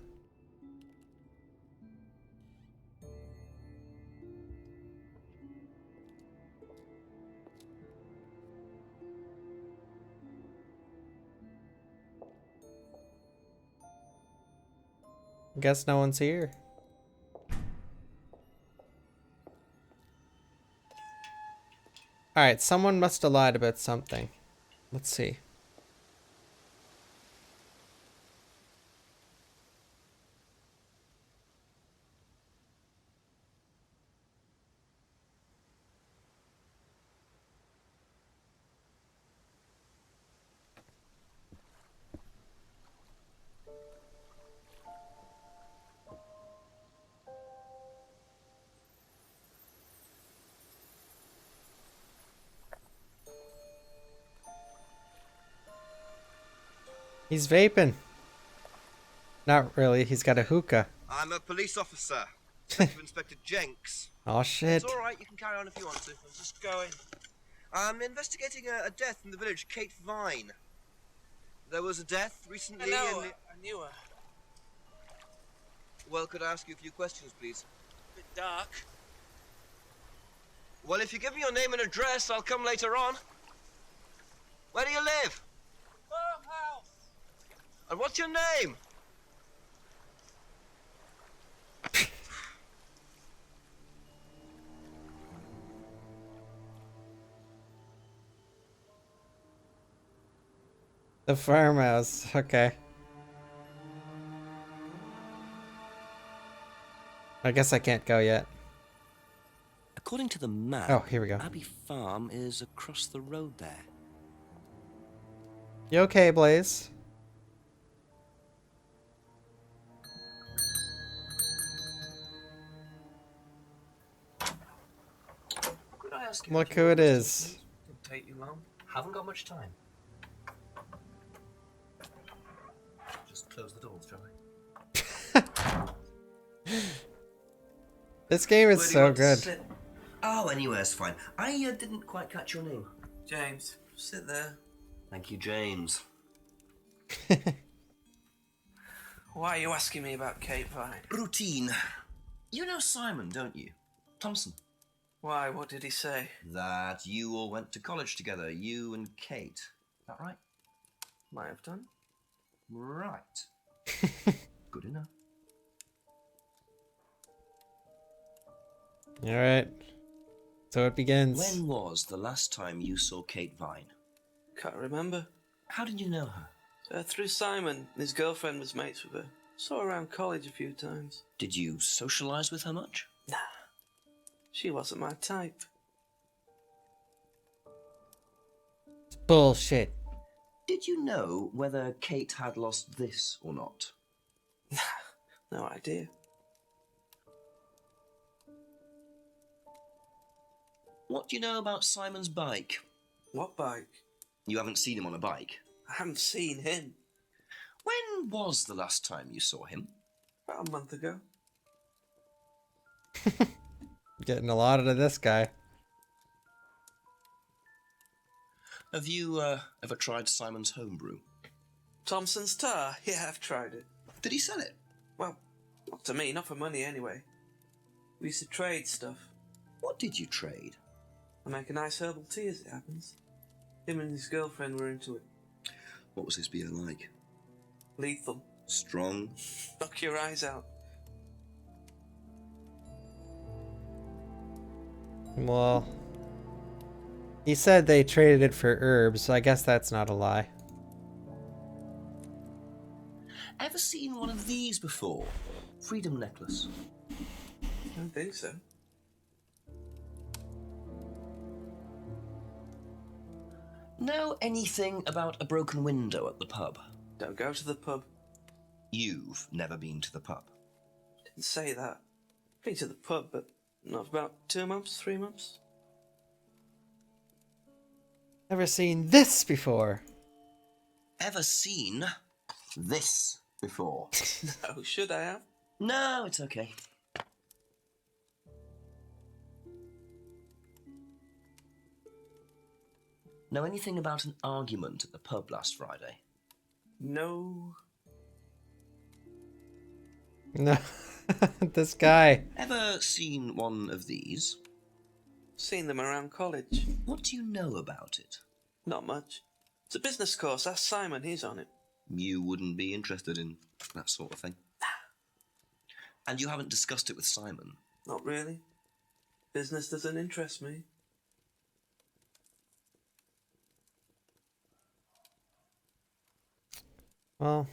Guess no one's here. Alright, someone must have lied about something. Let's see. He's vaping. Not really, he's got a hookah. I'm a police officer, Detective Inspector Jenks. Oh shit. It's all right, you can carry on if you want to. I'm just going. I'm investigating a death in the village, Kate Vine. There was a death recently I knew her. Well, could I ask you a few questions, please? Bit dark. Well, if you give me your name and address, I'll come later on. Where do you live? Farmhouse. And what's your name? The farmhouse. Okay. I guess I can't go yet. According to the map, Oh, here we go. Abbey Farm is across the road there. You okay, Blaze? Could I ask you Look who it is. Didn't take you long. Haven't got much time. Just close the doors, shall I? This game is Where do you so want to good. sit? Oh, anywhere's fine. I didn't quite catch your name. James, sit there. Thank you, James. Why are you asking me about Kate Vine? Routine. You know Simon, don't you? Thompson. Why, what did he say? That you all went to college together, you and Kate. Is that right? Might have done. Right. Good enough. Alright. So it begins. When was the last time you saw Kate Vine? Can't remember. How did you know her? Through Simon. His girlfriend was mates with her. Saw her around college a few times. Did you socialise with her much? Nah. She wasn't my type. Bullshit. Did you know whether Kate had lost this or not? No idea. What do you know about Simon's bike? What bike? You haven't seen him on a bike. I haven't seen him. When was the last time you saw him? About a month ago. Getting a lot out of this guy. Have you ever tried Simon's homebrew? Thompson's tar? Yeah, I've tried it. Did he sell it? Well, not to me, not for money anyway. We used to trade stuff. What did you trade? I make a nice herbal tea as it happens. Him and his girlfriend were into it. What was his beer like? Lethal. Strong? Knock your eyes out. Well, he said they traded it for herbs, so I guess that's not a lie. Ever seen one of these before? Freedom necklace. I don't think so. Know anything about a broken window at the pub? Don't go to the pub. You've never been to the pub. Didn't say that. Been to the pub, but not for about 2 months, 3 months. Never seen this before. Ever seen this before? No, should I have? No, it's okay. Know anything about an argument at the pub last Friday? No. No. This guy. Ever seen one of these? Seen them around college. What do you know about it? Not much. It's a business course. Ask Simon, he's on it. You wouldn't be interested in that sort of thing. And you haven't discussed it with Simon? Not really. Business doesn't interest me. Well,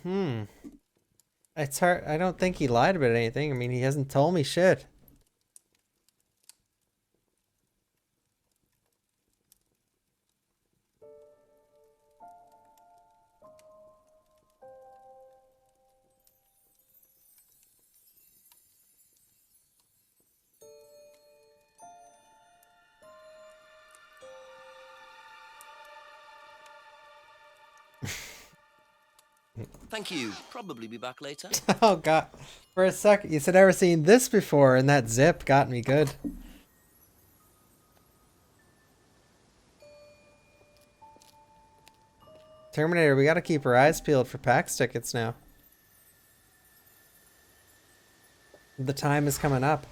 it's hard. I don't think he lied about anything. I mean, he hasn't told me shit. Thank you. Probably be back later. Oh god. For a second, you said never seen this before, and that zip got me good. Terminator, we gotta keep our eyes peeled for PAX tickets now. The time is coming up.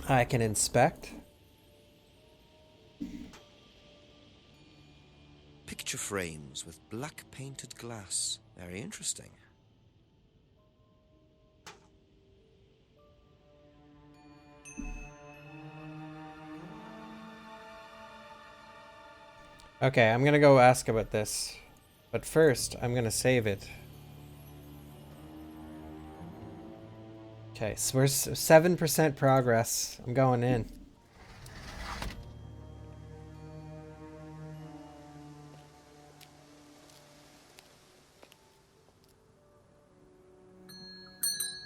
I can inspect. Picture frames with black painted glass. Very interesting. Okay, I'm gonna go ask about this. But first, I'm gonna save it. Okay, so we're 7% progress. I'm going in.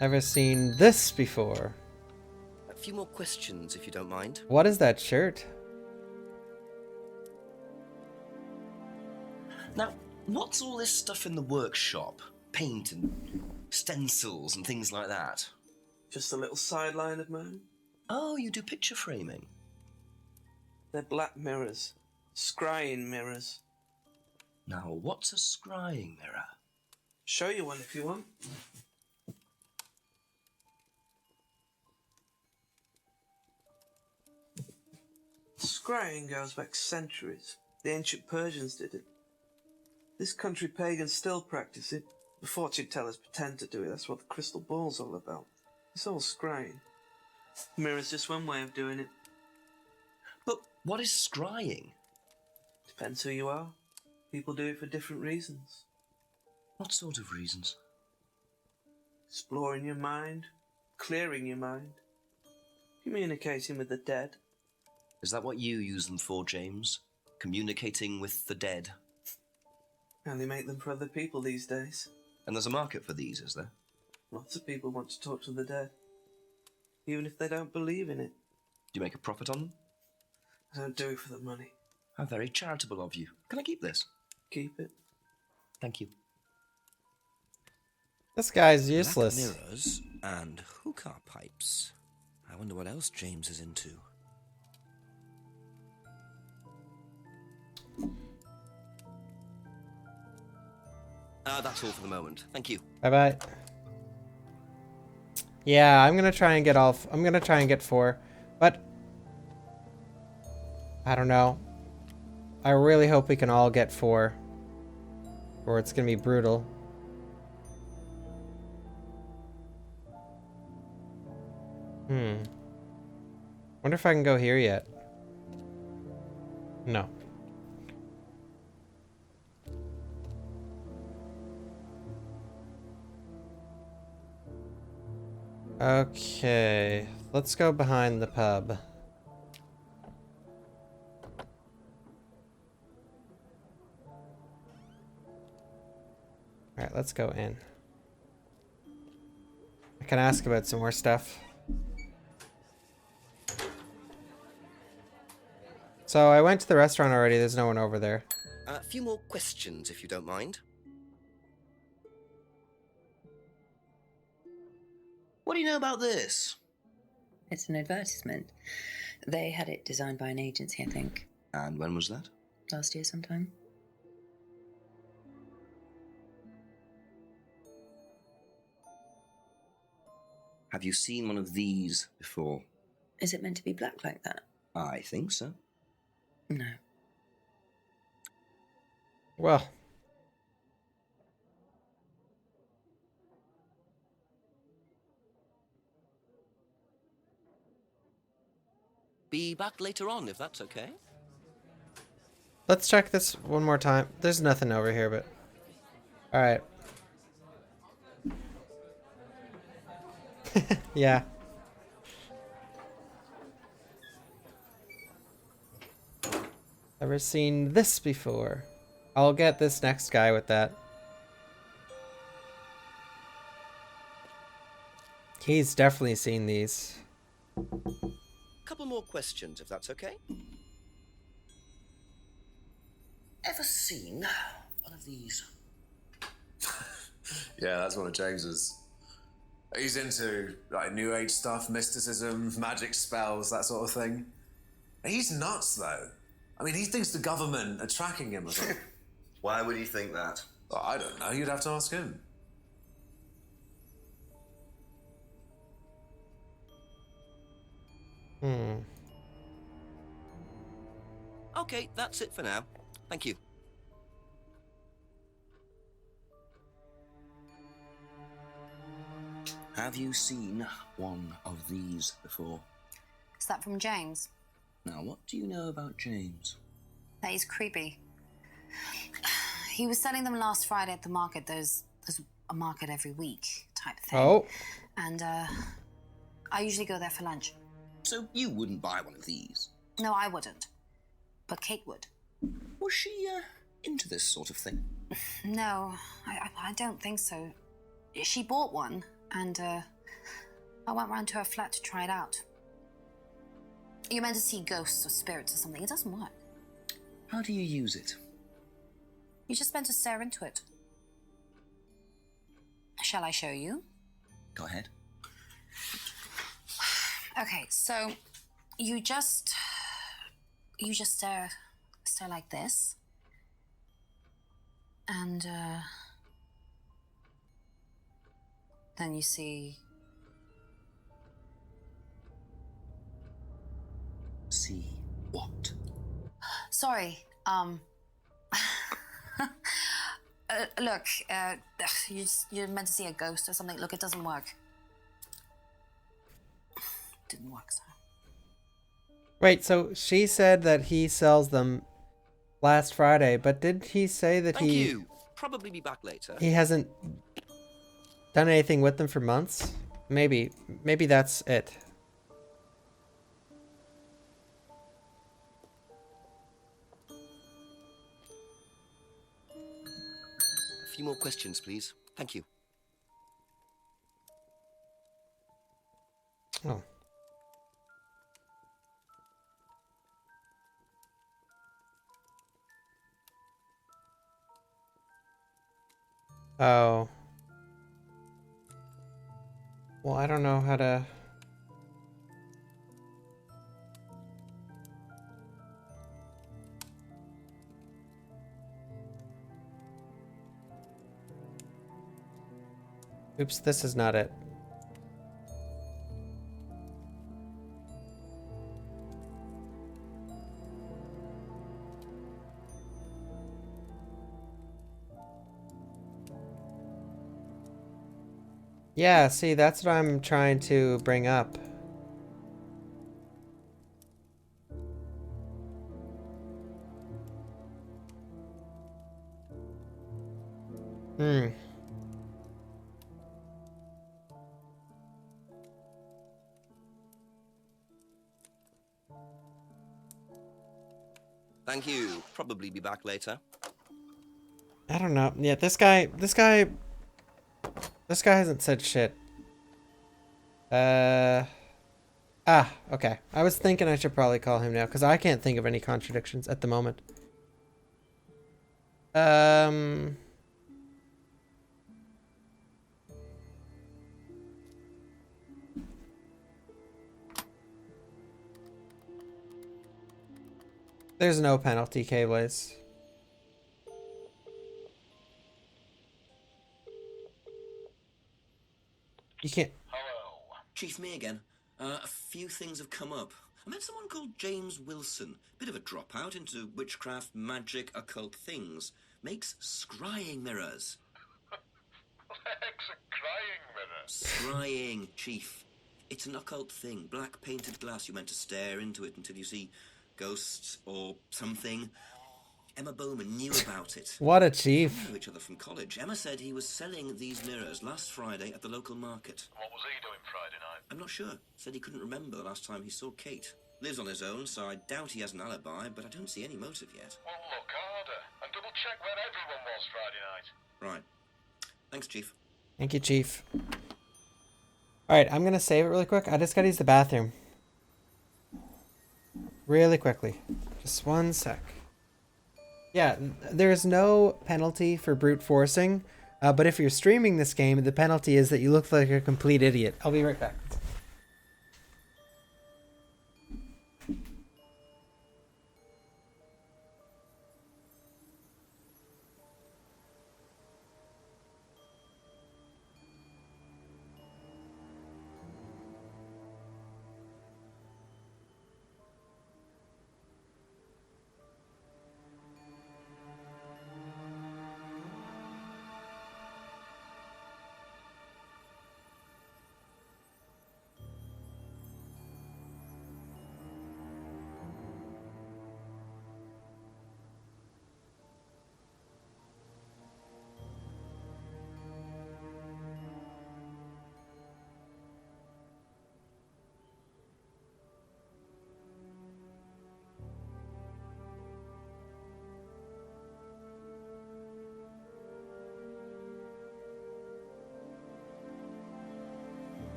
Never seen this before. A few more questions, if you don't mind. What is that shirt? Now, what's all this stuff in the workshop? Paint and stencils and things like that? Just a little sideline of mine. Oh, you do picture framing? They're black mirrors. Scrying mirrors. Now, what's a scrying mirror? Show you one if you want. Scrying goes back centuries. The ancient Persians did it. This country pagans still practice it. The fortune tellers pretend to do it. That's what the crystal ball's all about. It's all scrying. Mirror's just one way of doing it. But what is scrying? Depends who you are. People do it for different reasons. What sort of reasons? Exploring your mind, clearing your mind, communicating with the dead. Is that what you use them for, James? Communicating with the dead? And they make them for other people these days. And there's a market for these, is there? Lots of people want to talk to the dead, even if they don't believe in it. Do you make a profit on them? I don't do it for the money. How very charitable of you. Can I keep this? Keep it. Thank you. This guy's Black useless. mirrors and hookah pipes. I wonder what else James is into. That's all for the moment. Thank you. Bye-bye. Yeah, I'm gonna try and get off. I'm gonna try and get 4. But I don't know. I really hope we can all get 4. Or it's gonna be brutal. Wonder if I can go here yet. No. Okay, let's go behind the pub. Alright, let's go in. I can ask about some more stuff. So I went to the restaurant already, there's no one over there. A few more questions, if you don't mind. What do you know about this? It's an advertisement. They had it designed by an agency, I think. And when was that? Last year sometime. Have you seen one of these before? Is it meant to be black like that? I think so. No. Well, Be back later on, if that's okay. Let's check this one more time. There's nothing over here, but... Alright. Yeah. Never seen this before. I'll get this next guy with that. He's definitely seen these. Couple more questions, if that's okay. Ever seen one of these? Yeah, that's one of James's. He's into like New Age stuff, mysticism, magic spells, that sort of thing. He's nuts, though. I mean, he thinks the government are tracking him or something. Why would he think that? Well, I don't know. You'd have to ask him. Okay, that's it for now. Thank you. Have you seen one of these before? Is that from James? Now, what do you know about James? That he's creepy. He was selling them last Friday at the market. There's a market every week type thing. Oh. And I usually go there for lunch. So you wouldn't buy one of these? No, I wouldn't. But Kate would. Was she, into this sort of thing? No, I don't think so. She bought one, and I went round to her flat to try it out. You're meant to see ghosts or spirits or something. It doesn't work. How do you use it? You're just meant to stare into it. Shall I show you? Go ahead. Okay, so you just stare like this, and then you see. See what? Sorry. Look, you're meant to see a ghost or something. Look, it doesn't work. Didn't work, so. Wait, so she said that he sells them last Friday, but did he say that Thank you. Probably be back later. he hasn't done anything with them for months? Maybe that's it. A few more questions, please. Thank you. Oh. Oh. Well, I don't know how to... Oops, this is not it. Yeah, see, that's what I'm trying to bring up. Thank you. Probably be back later. I don't know. Yeah, this guy hasn't said shit. Okay. I was thinking I should probably call him now, because I can't think of any contradictions at the moment. There's no penalty, K-Blaze. You can't... Hello. Chief, me again. A few things have come up. I met someone called James Wilson. Bit of a dropout into witchcraft, magic, occult things. Makes scrying mirrors. Legs and crying mirrors. Scrying, Chief. It's an occult thing. Black painted glass. You're meant to stare into it until you see ghosts or something. Emma Bowman knew about it. What a We chief. know each other from college. Emma said he was selling these mirrors last Friday at the local market. What was he doing Friday night? I'm not sure. Said he couldn't remember the last time he saw Kate. Lives on his own, so I doubt he has an alibi, but I don't see any motive yet. Well, look harder and double check where everyone was Friday night. Right. Thanks, Chief. Thank you, Chief. Alright, I'm gonna save it really quick. I just gotta use the bathroom. Really quickly. Just one sec. Yeah, there's no penalty for brute forcing, but if you're streaming this game, the penalty is that you look like a complete idiot. I'll be right back.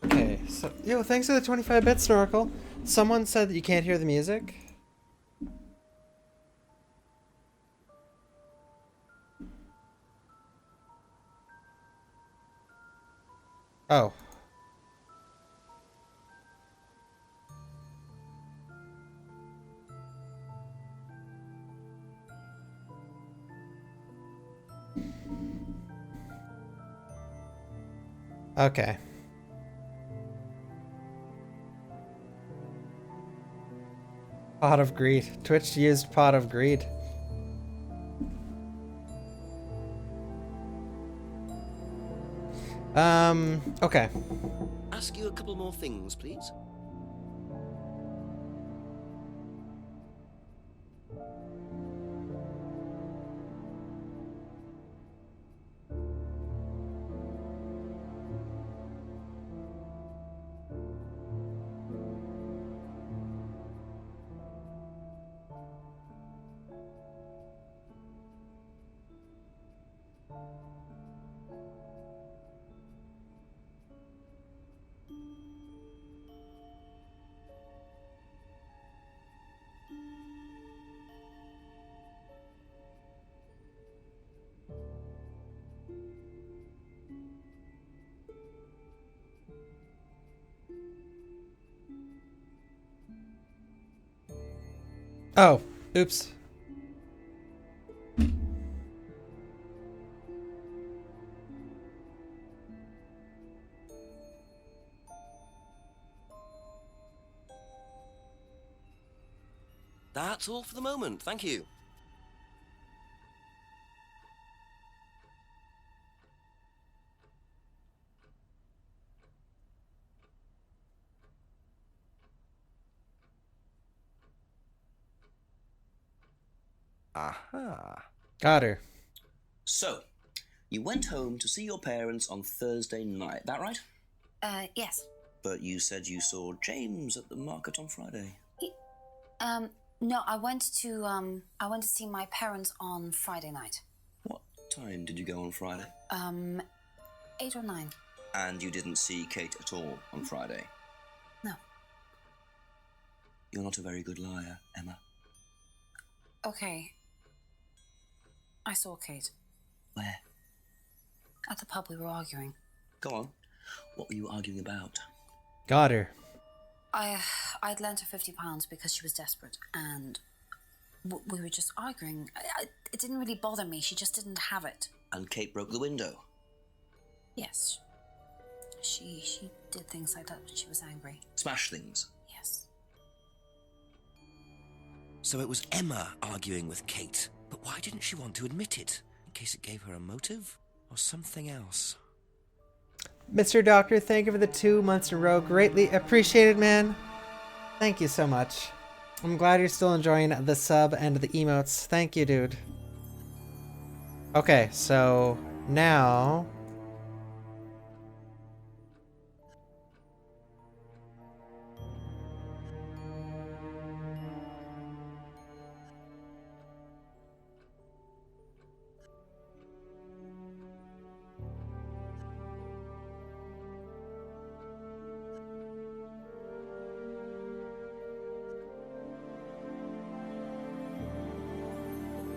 Okay, so, yo, thanks for the 25-bit snorkel. Someone said that you can't hear the music. Oh. Okay. Pot of Greed. Twitch used Pot of Greed. Okay. Ask you a couple more things, please. Oh, oops. That's all for the moment. Thank you. Aha. Got her. So, You went home to see your parents on Thursday night, that right? Yes. But you said you saw James at the market on Friday. No, I went to see my parents on Friday night. What time did you go on Friday? 8 or 9. And you didn't see Kate at all on Friday? No. You're not a very good liar, Emma. Okay. I saw Kate. Where? At the pub we were arguing. Go on. What were you arguing about? Got her. I'd lent her £50 because she was desperate, and we were just arguing. It didn't really bother me. She just didn't have it. And Kate broke the window? Yes. She did things like that when she was angry. Smash things? Yes. So it was Emma arguing with Kate. But why didn't she want to admit it? In case it gave her a motive? Or something else? Mr. Doctor, thank you for the 2 months in a row. Greatly appreciated, man. Thank you so much. I'm glad you're still enjoying the sub and the emotes. Thank you, dude. Okay, so now...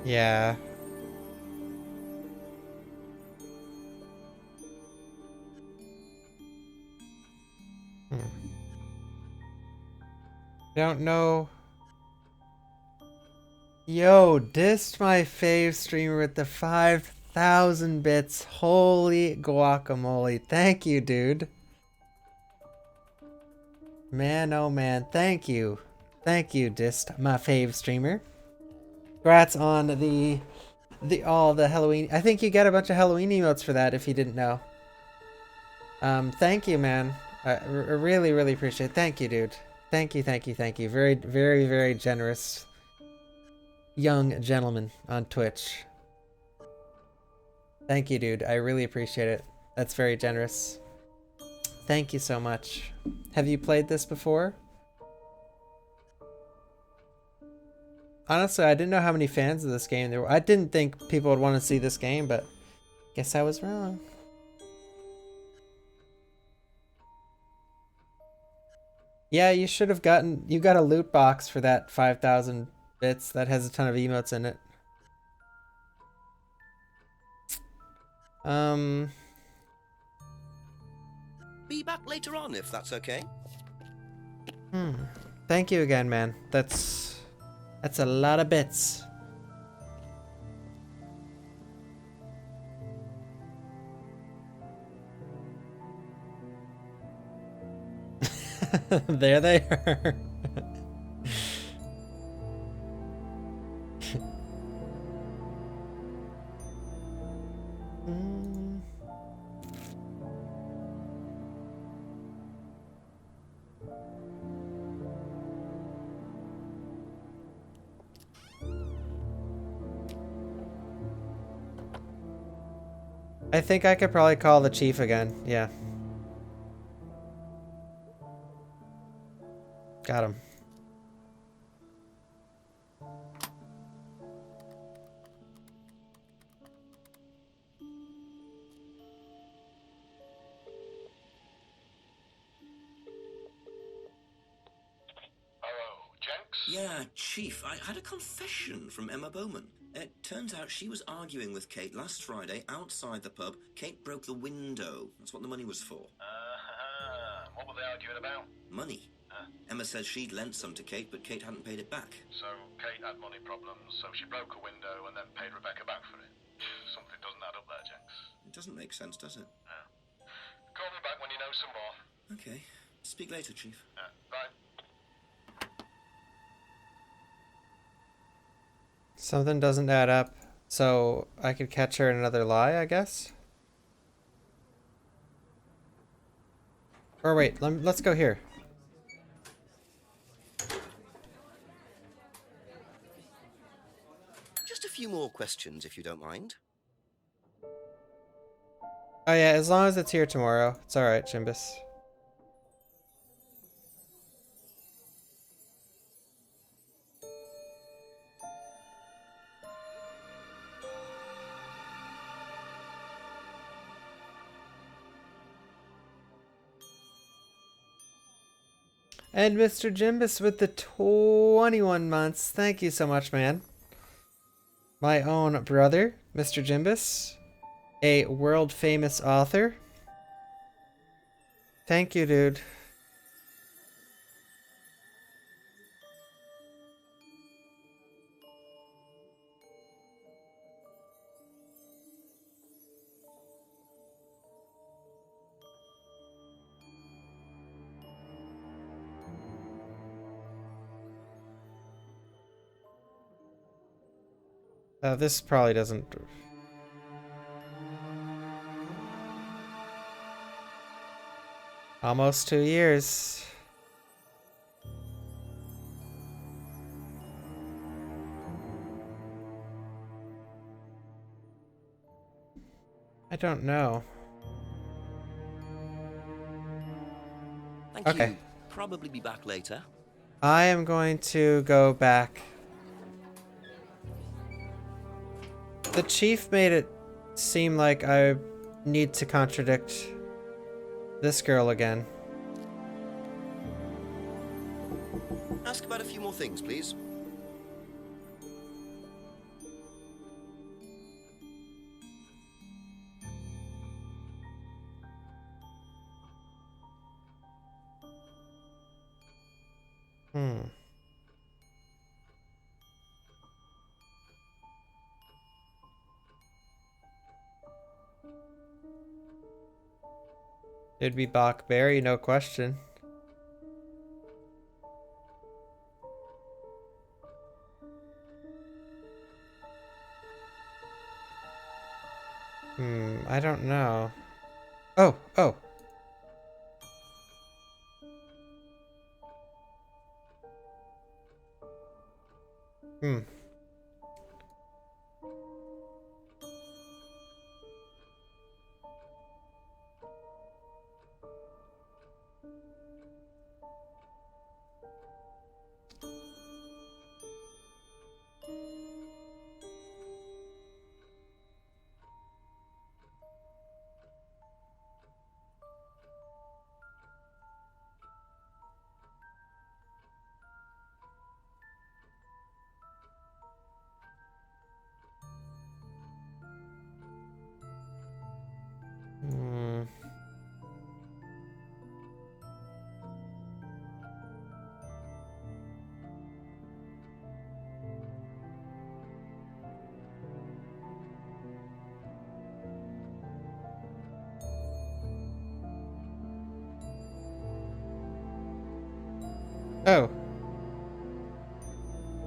Yeah. Don't know. Yo, dissed my fave streamer with the 5,000 bits. Holy guacamole. Thank you, dude. Man, oh man. Thank you. Thank you, dissed my fave streamer. Congrats on all the Halloween. I think you get a bunch of Halloween emotes for that if you didn't know. Thank you, man. I really, really appreciate it. Thank you, dude. Thank you, thank you, thank you. Very, very, very generous young gentleman on Twitch. Thank you, dude. I really appreciate it. That's very generous. Thank you so much. Have you played this before? Honestly, I didn't know how many fans of this game there were. I didn't think people would want to see this game, but guess I was wrong. Yeah, you should have you got a loot box for that 5,000 bits that has a ton of emotes in it. Be back later on if that's okay. Thank you again, man. That's a lot of bits. There they are. I think I could probably call the chief again. Yeah. Got him. Yeah, Chief, I had a confession from Emma Bowman. It turns out she was arguing with Kate last Friday outside the pub. Kate broke the window. That's what the money was for. What were they arguing about? Money. Emma says she'd lent some to Kate, but Kate hadn't paid it back. So Kate had money problems, so she broke a window and then paid Rebecca back for it. Something doesn't add up there, Jenks. It doesn't make sense, does it? No. Call me back when you know some more. Okay. Speak later, Chief. Bye. Something doesn't add up. So I could catch her in another lie, I guess? Or wait, let's go here. Just a few more questions, if you don't mind. Oh yeah, as long as it's here tomorrow. It's alright, Chimbus. And Mr. Jimbus with the 21 months. Thank you so much, man. My own brother, Mr. Jimbus. A world famous author. Thank you, dude. This probably doesn't... Almost 2 years. I don't know. Thank Okay. you. Probably be back later. I am going to go back. The chief made it seem like I need to contradict this girl again. Ask about a few more things, please. It'd be Bawkberry, no question. I don't know. Oh. Oh.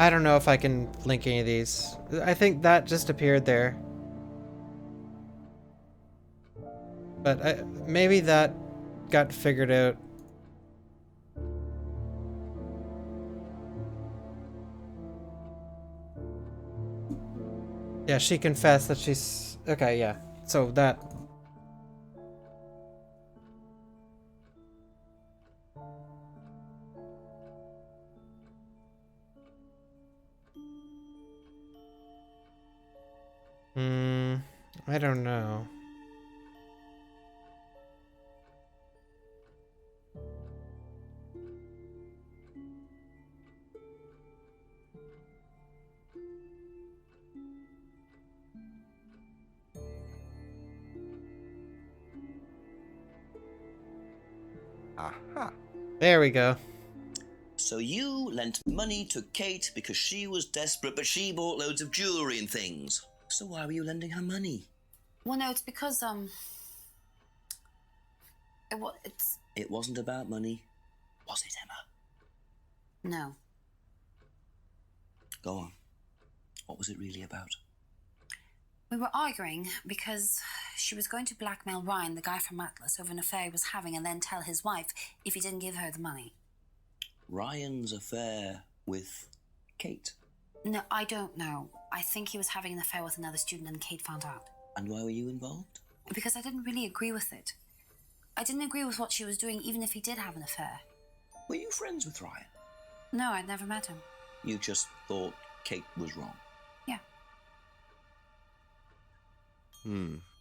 I don't know if I can link any of these. I think that just appeared there. But maybe that got figured out. Yeah, she confessed that she's... Okay, yeah. So that... I don't know. Aha. There we go. So you lent money to Kate because she was desperate, but she bought loads of jewellery and things. So why were you lending her money? Well, no, it's because, It wasn't about money, was it, Emma? No. Go on. What was it really about? We were arguing because she was going to blackmail Ryan, the guy from Atlas, over an affair he was having and then tell his wife if he didn't give her the money. Ryan's affair with Kate? No, I don't know. I think he was having an affair with another student and Kate found out. And why were you involved? because I didn't really agree with it. I didn't agree with what she was doing, even if he did have an affair. Were you friends with Ryan? No, I'd never met him. You just thought Kate was wrong. Yeah.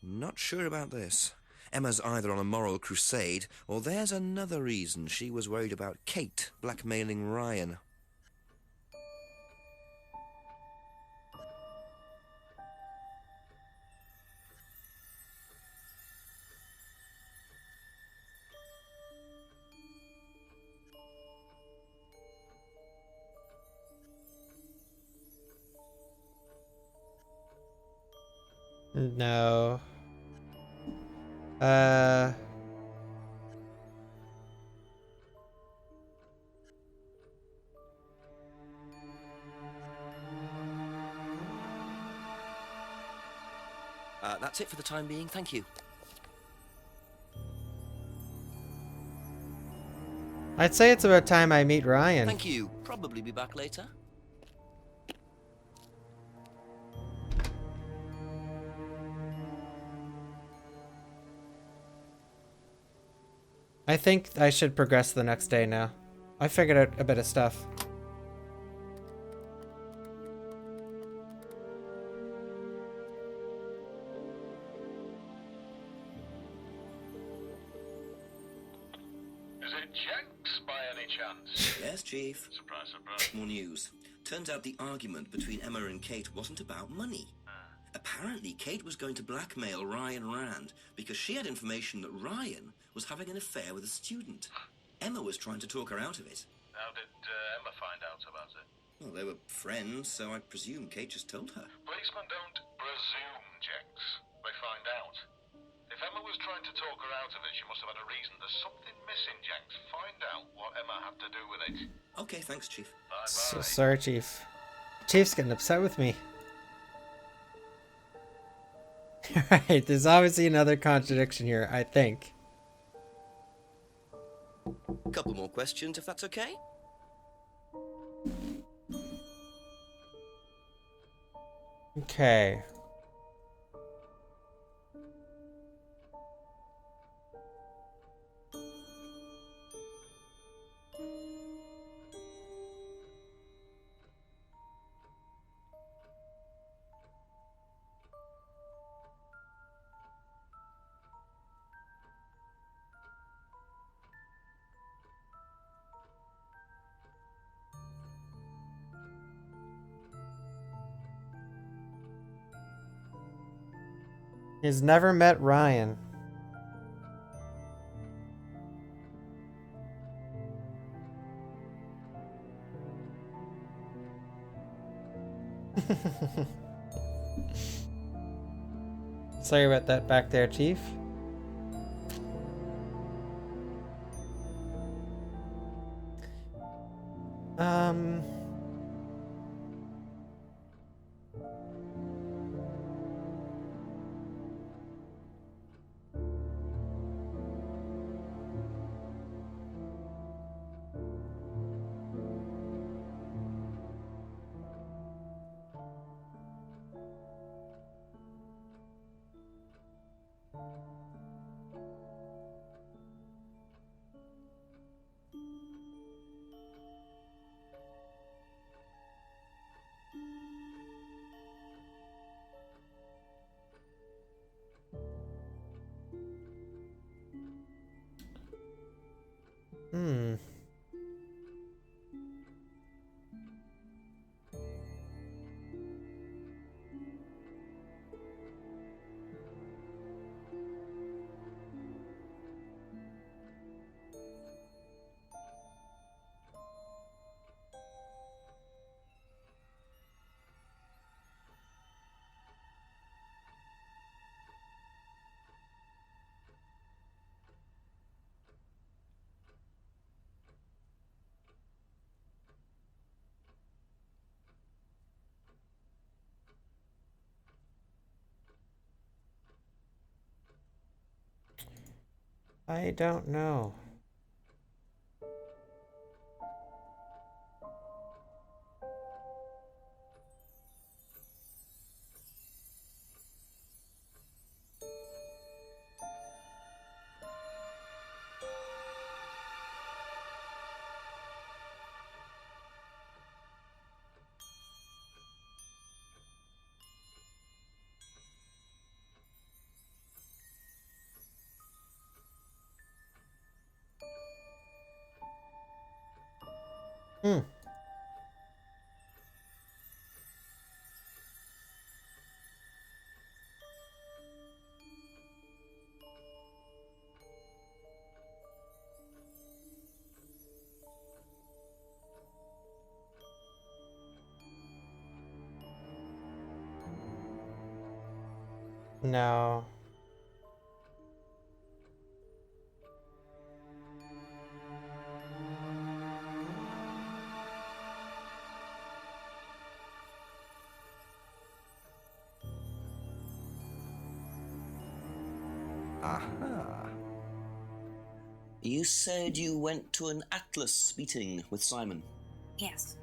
Not sure about this. Emma's either on a moral crusade, or there's another reason she was worried about Kate blackmailing Ryan. No. That's it for the time being, thank you. I'd say it's about time I meet Ryan. Thank you. Probably be back later. I think I should progress the next day now. I figured out a bit of stuff. Is it Jenks by any chance? Yes, Chief. Surprise, surprise. More news. Turns out the argument between Emma and Kate wasn't about money. Apparently, Kate was going to blackmail Ryan Rand because she had information that Ryan was having an affair with a student. Emma was trying to talk her out of it. How did Emma find out about it? Well, they were friends, so I presume Kate just told her. Policemen don't presume, Jenks. They find out. If Emma was trying to talk her out of it, she must have had a reason. There's something missing, Jenks. Find out what Emma had to do with it. Okay, thanks, Chief. Bye-bye. So sorry, Chief. Chief's getting upset with me. Right, there's obviously another contradiction here, I think. Couple more questions, if that's okay? Okay. He's never met Ryan. Sorry about that back there, Chief. Hmm. I don't know. Hmm. No. Aha. You said you went to an Atlas meeting with Simon. Yes.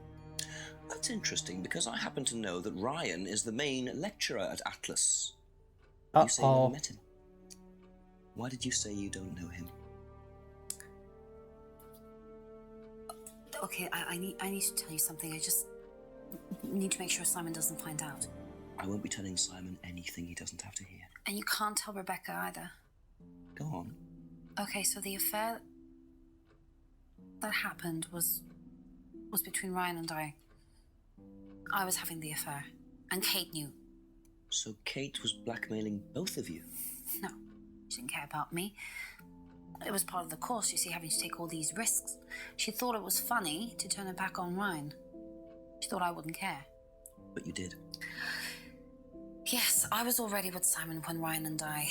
That's interesting because I happen to know that Ryan is the main lecturer at Atlas. You say you never met him. Why did you say you don't know him? Okay, I need to tell you something. I just need to make sure Simon doesn't find out. I won't be telling Simon anything he doesn't have to hear. And you can't tell Rebecca either. Go on. Okay, so the affair that happened was between Ryan and I. I was having the affair, and Kate knew. So Kate was blackmailing both of you? No, she didn't care about me. It was part of the course, you see, having to take all these risks. She thought it was funny to turn her back on Ryan. She thought I wouldn't care. But you did. Yes, I was already with Simon when Ryan and I,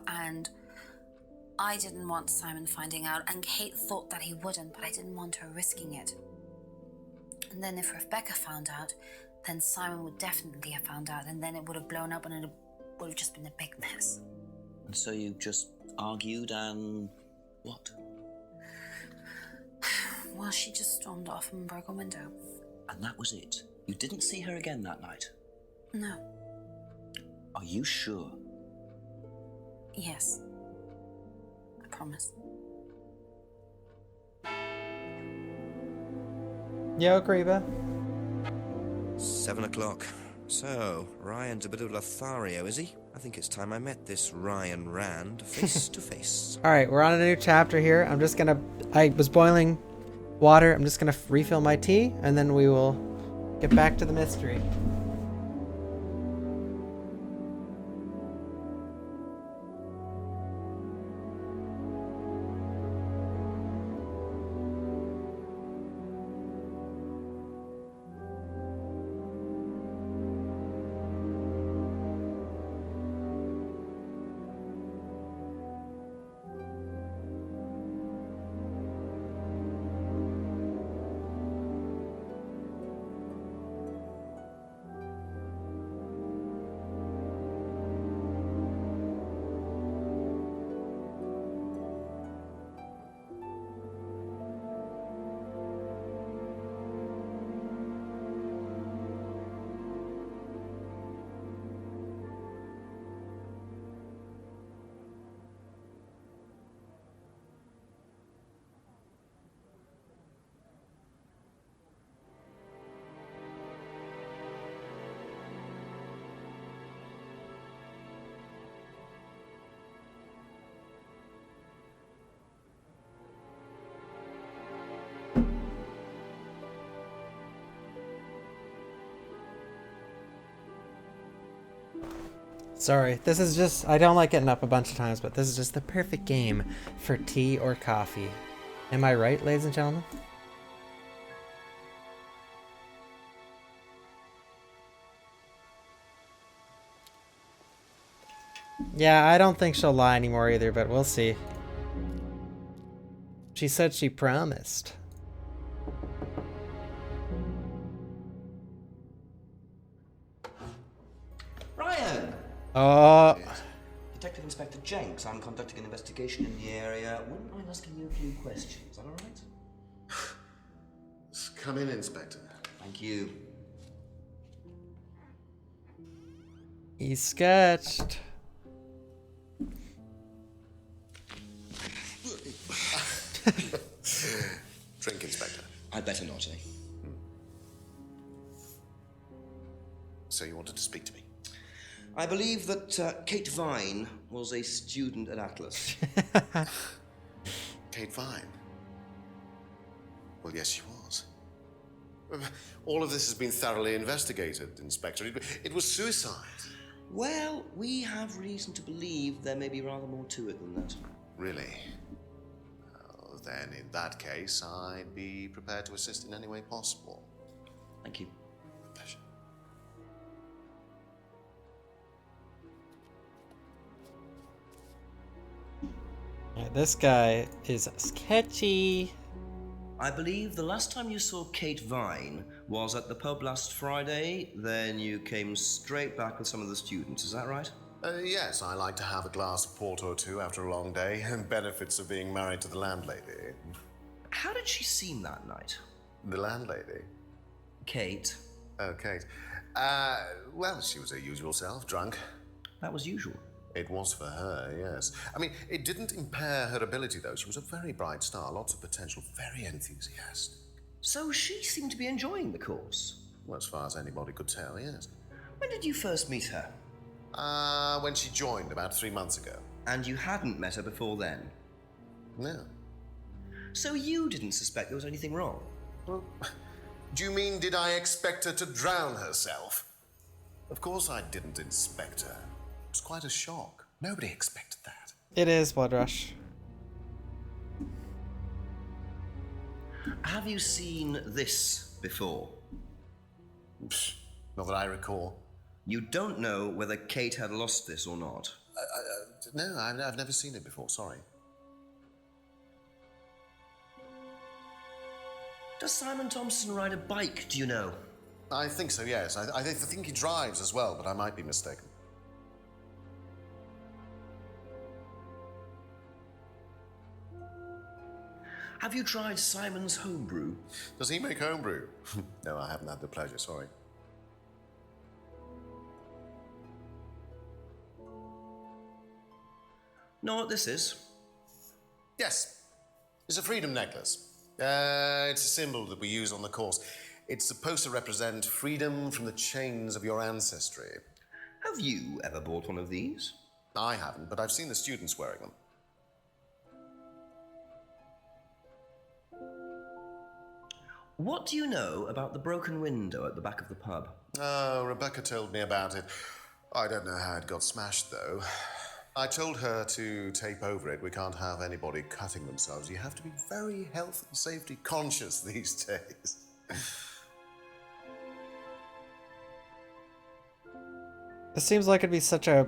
and I didn't want Simon finding out, and Kate thought that he wouldn't, but I didn't want her risking it. And then if Rebecca found out, then Simon would definitely have found out, and then it would have blown up, and it would have just been a big mess. And so you just argued and what? Well, she just stormed off and broke a window. And that was it? You didn't see her again that night? No. Are you sure? Yes. I promise. Yo, Greba. 7 o'clock. So, Ryan's a bit of Lothario, is he? I think it's time I met this Ryan Rand face to face. Alright, we're on a new chapter here. I was boiling water. I'm just gonna refill my tea, and then we will get back to the mystery. Sorry, this is just, I don't like getting up a bunch of times, but this is just the perfect game for tea or coffee. Am I right, ladies and gentlemen? Yeah, I don't think she'll lie anymore either, but we'll see. She said she promised. Ryan! Oh. Detective Inspector Jenks, I'm conducting an investigation in the area. Wouldn't mind asking you a few questions, is that alright? Come in, Inspector. Thank you. He's sketched. Drink, Inspector. I'd better not, eh? So you wanted to speak to me? I believe that Kate Vine was a student at Atlas. Kate Vine? Well, yes, she was. All of this has been thoroughly investigated, Inspector. It was suicide. Well, we have reason to believe there may be rather more to it than that. Really? Well, then, in that case, I'd be prepared to assist in any way possible. Thank you. Pleasure. Yeah, this guy is sketchy. I believe the last time you saw Kate Vine was at the pub last Friday, then you came straight back with some of the students, is that right? Yes, I like to have a glass of port or two after a long day, and benefits of being married to the landlady. How did she seem that night? The landlady? Kate. Oh, Kate. Well, she was her usual self, drunk. That was usual. It was for her, yes. I mean, it didn't impair her ability, though. She was a very bright star, lots of potential, very enthusiastic. So she seemed to be enjoying the course? Well, as far as anybody could tell, yes. When did you first meet her? When she joined, about 3 months ago. And you hadn't met her before then? No. So you didn't suspect there was anything wrong? Well, do you mean, did I expect her to drown herself? Of course I didn't, Inspector. It was quite a shock. Nobody expected that. It is Blood Rush. Have you seen this before? Psh, not that I recall. You don't know whether Kate had lost this or not? No, I've never seen it before, sorry. Does Simon Thompson ride a bike, do you know? I think so, yes. I think he drives as well, but I might be mistaken. Have you tried Simon's homebrew? Does he make homebrew? No, I haven't had the pleasure, sorry. Know what this is? Yes. It's a freedom necklace. It's a symbol that we use on the course. It's supposed to represent freedom from the chains of your ancestry. Have you ever bought one of these? I haven't, but I've seen the students wearing them. What do you know about the broken window at the back of the pub? Oh, Rebecca told me about it. I don't know how it got smashed, though. I told her to tape over it. We can't have anybody cutting themselves. You have to be very health and safety conscious these days. This seems like it'd be such a...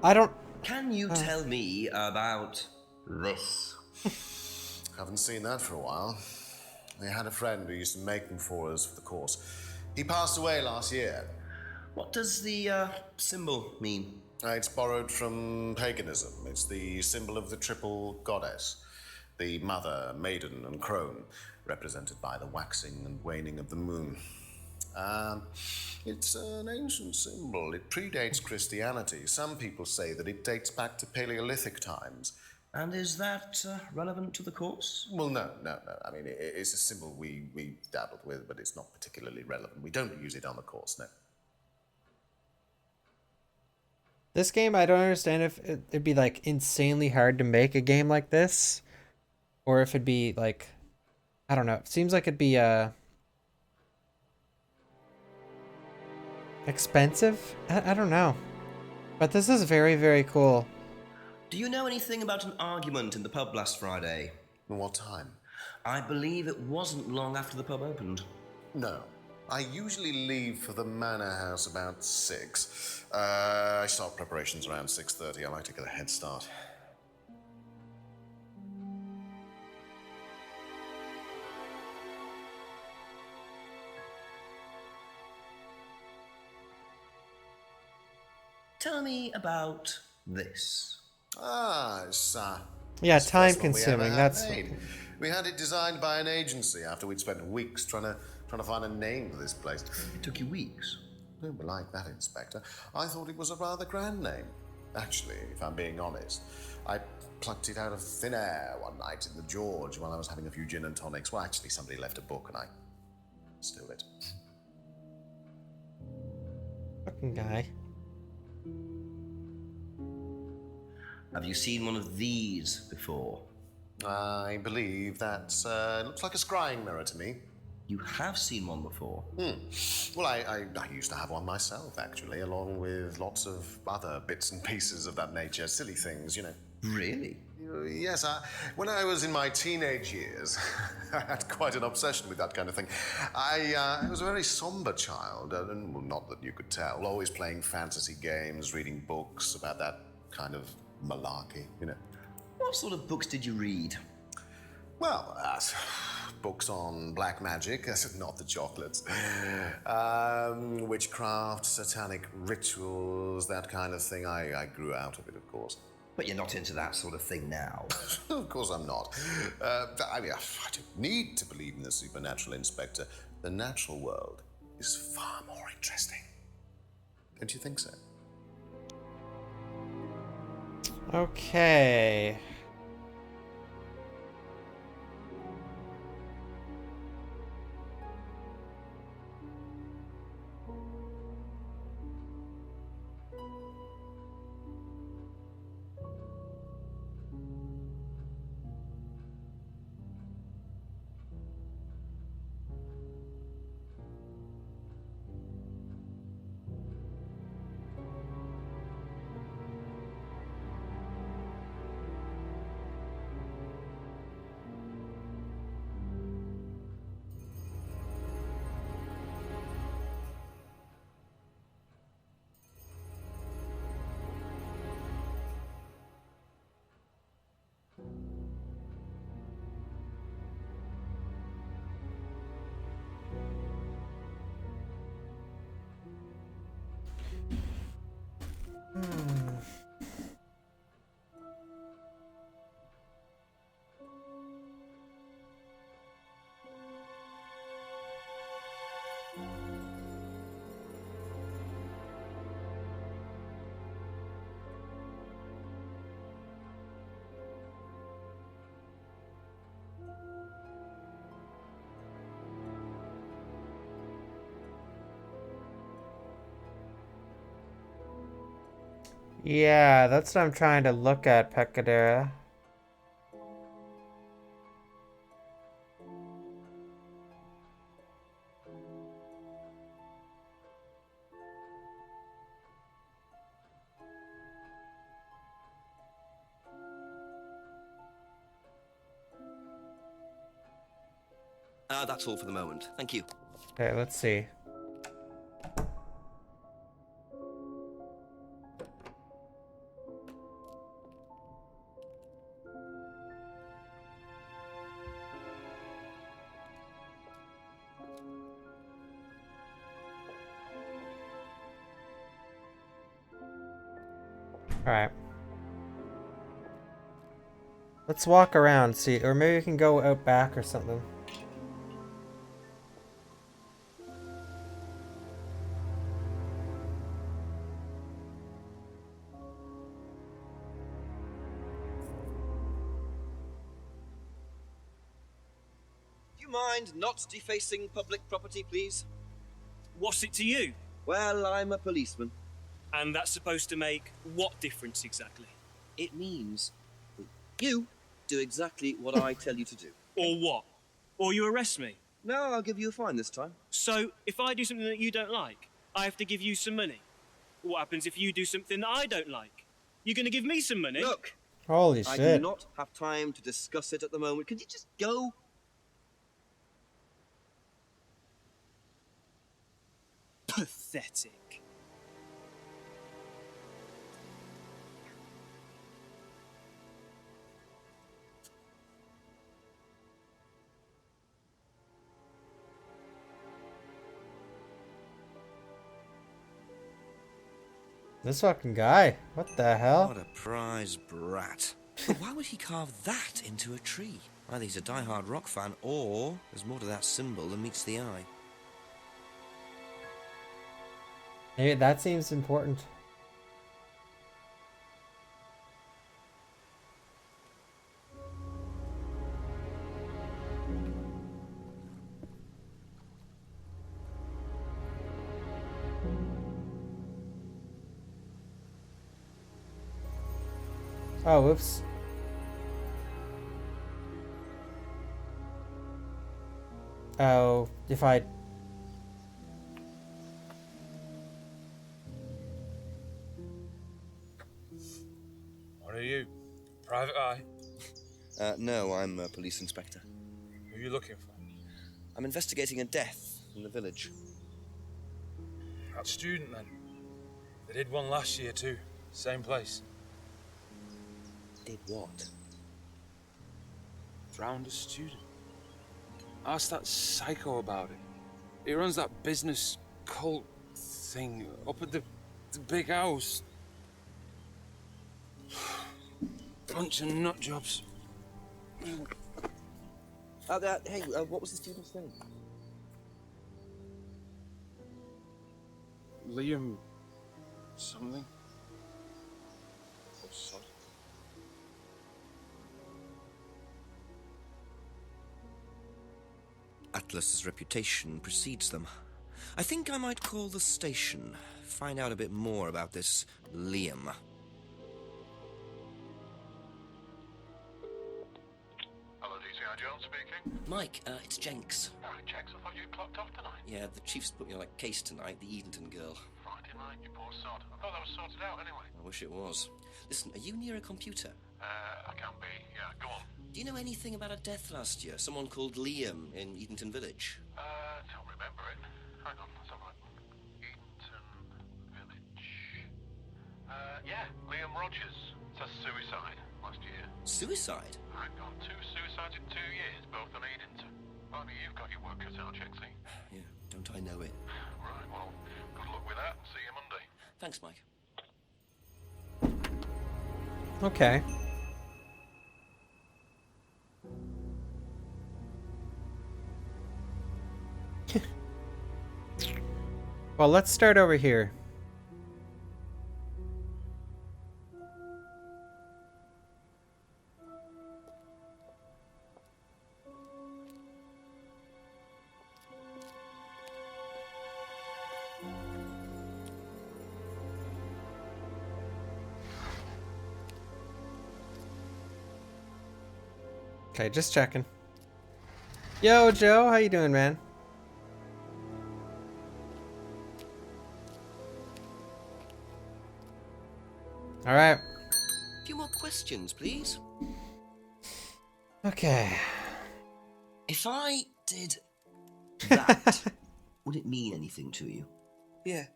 I don't... Can you tell me about this? Haven't seen that for a while. We had a friend who used to make them for us for the course. He passed away last year. What does the symbol mean? It's borrowed from paganism. It's the symbol of the triple goddess. The mother, maiden, and crone, represented by the waxing and waning of the moon. It's an ancient symbol. It predates Christianity. Some people say that it dates back to Paleolithic times. And is that relevant to the course? Well, no. I mean, it's a symbol we dabbled with, but it's not particularly relevant. We don't use it on the course, no. This game, I don't understand if it'd be, like, insanely hard to make a game like this. Or if it'd be, like... I don't know. It seems like it'd be, expensive? I don't know. But this is very, very cool. Do you know anything about an argument in the pub last Friday? What time? I believe it wasn't long after the pub opened. No. I usually leave for the manor house about 6. I start preparations around 6:30. I like to get a head start. Tell me about this. It's Yeah, it's the time first one we ever consuming. had That's... made. We had it designed by an agency after we'd spent weeks trying to find a name for this place. It took you weeks. Don't be like that, Inspector. I thought it was a rather grand name. Actually, if I'm being honest, I plucked it out of thin air one night in the George while I was having a few gin and tonics. Well, actually, somebody left a book and I stole it. Fucking guy. Have you seen one of these before? I believe that looks like a scrying mirror to me. You have seen one before? Well, I used to have one myself, actually, along with lots of other bits and pieces of that nature. Silly things, you know. Really? Yes, when I was in my teenage years, I had quite an obsession with that kind of thing. I was a very somber child, and well, not that you could tell, always playing fantasy games, reading books about that kind of malarkey, you know. What sort of books did you read? Well, books on black magic, not the chocolates. Witchcraft, satanic rituals, that kind of thing. I grew out of it, of course. But you're not into that sort of thing now. Of course I'm not. I mean, I don't need to believe in the supernatural, Inspector. The natural world is far more interesting. Don't you think so? Okay. Yeah, that's what I'm trying to look at, Pecadera. That's all for the moment. Thank you. Okay, let's see. Alright. Let's walk around, see, or maybe we can go out back or something. Do you mind not defacing public property, please? What's it to you? Well, I'm a policeman. And that's supposed to make what difference exactly? It means that you do exactly what I tell you to do. Or what? Or you arrest me? No, I'll give you a fine this time. So, if I do something that you don't like, I have to give you some money? What happens if you do something that I don't like? You're going to give me some money? Look! Holy I shit. do not have time to discuss it at the moment. Could you just go? Pathetic. This fucking guy. What the hell? What a prize brat. But why would he carve that into a tree? Either he's a die-hard rock fan, or there's more to that symbol than meets the eye. Maybe that seems important. Oh, whoops. Oh, if I... What are you? Private eye? No, I'm a police inspector. Who are you looking for? I'm investigating a death in the village. That student, then. They did one last year, too. Same place. Did what? Drowned a student. Ask that psycho about it. He runs that business cult thing up at the big house. Bunch of nut jobs. Hey, what was the student's name? Liam... something? Oh, sod. Atlas's reputation precedes them. I think I might call the station, find out a bit more about this Liam. Hello, DCI Jones speaking. Mike, it's Jenks. Oh, Jenks, I thought you clocked off tonight. Yeah, the chief's put me on a case tonight, the Edenton girl. Friday night, you poor sod. I thought that was sorted out anyway. I wish it was. Listen, are you near a computer? I can be. Yeah, go on. Do you know anything about a death last year? Someone called Liam in Edenton Village? Don't remember it. Hang on, let's have a look. Edenton Village. Yeah, Liam Rogers. Says suicide last year. Suicide? Hang on, 2 suicides in 2 years, both on Edenton. Blimey, you've got your work cut out, Jenksy. Yeah, don't I know it? Right, well, good luck with that. See you Monday. Thanks, Mike. Okay. Well, let's start over here. Okay, just checking. Yo, Joe, how you doing, man? All right. A few more questions, please. Okay. If I did that, would it mean anything to you? Yeah.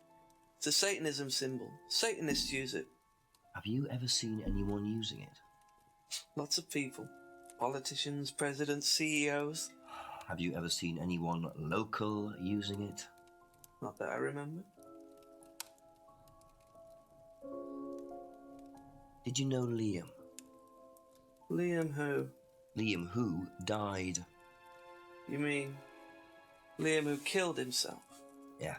It's a Satanism symbol. Satanists use it. Have you ever seen anyone using it? Lots of people. Politicians, presidents, CEOs. Have you ever seen anyone local using it? Not that I remember. Did you know Liam? Liam who? Liam who died. You mean Liam who killed himself? Yeah.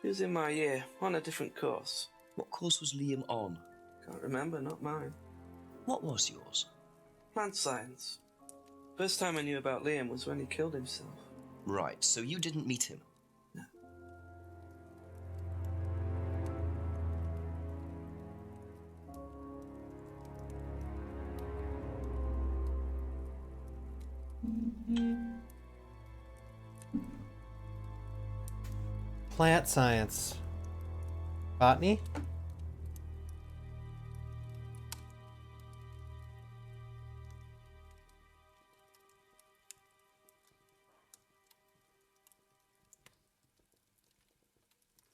He was in my year, on a different course. What course was Liam on? Can't remember, not mine. What was yours? Plant science. First time I knew about Liam was when he killed himself. Right, so you didn't meet him? No. Plant science. Botany?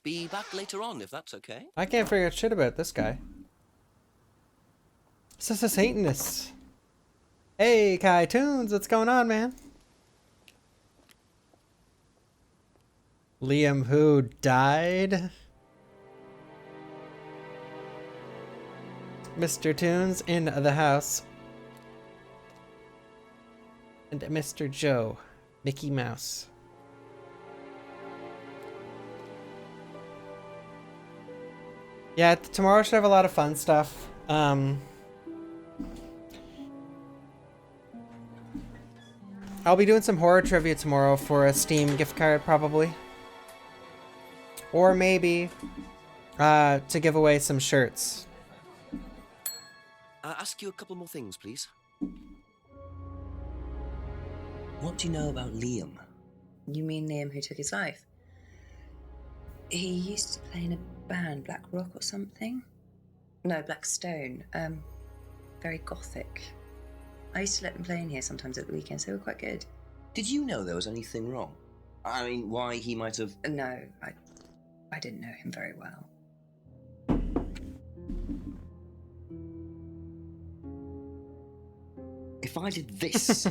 Be back later on, if that's okay. I can't figure out shit about this guy. This is a Satanist. Hey, Kai Toons, what's going on, man? Liam who died? Mr. Toons in the house. And Mr. Joe, Mickey Mouse. Yeah, tomorrow should have a lot of fun stuff. I'll be doing some horror trivia tomorrow for a Steam gift card, probably. Or maybe to give away some shirts. Ask you a couple more things, please. What do you know about Liam? You mean Liam who took his life? He used to play in a band, Black Rock or something? No, Black Stone. Very gothic. I used to let them play in here sometimes at the weekends. They were quite good. Did you know there was anything wrong? I mean, why he might have... No, I didn't know him very well. If I did this,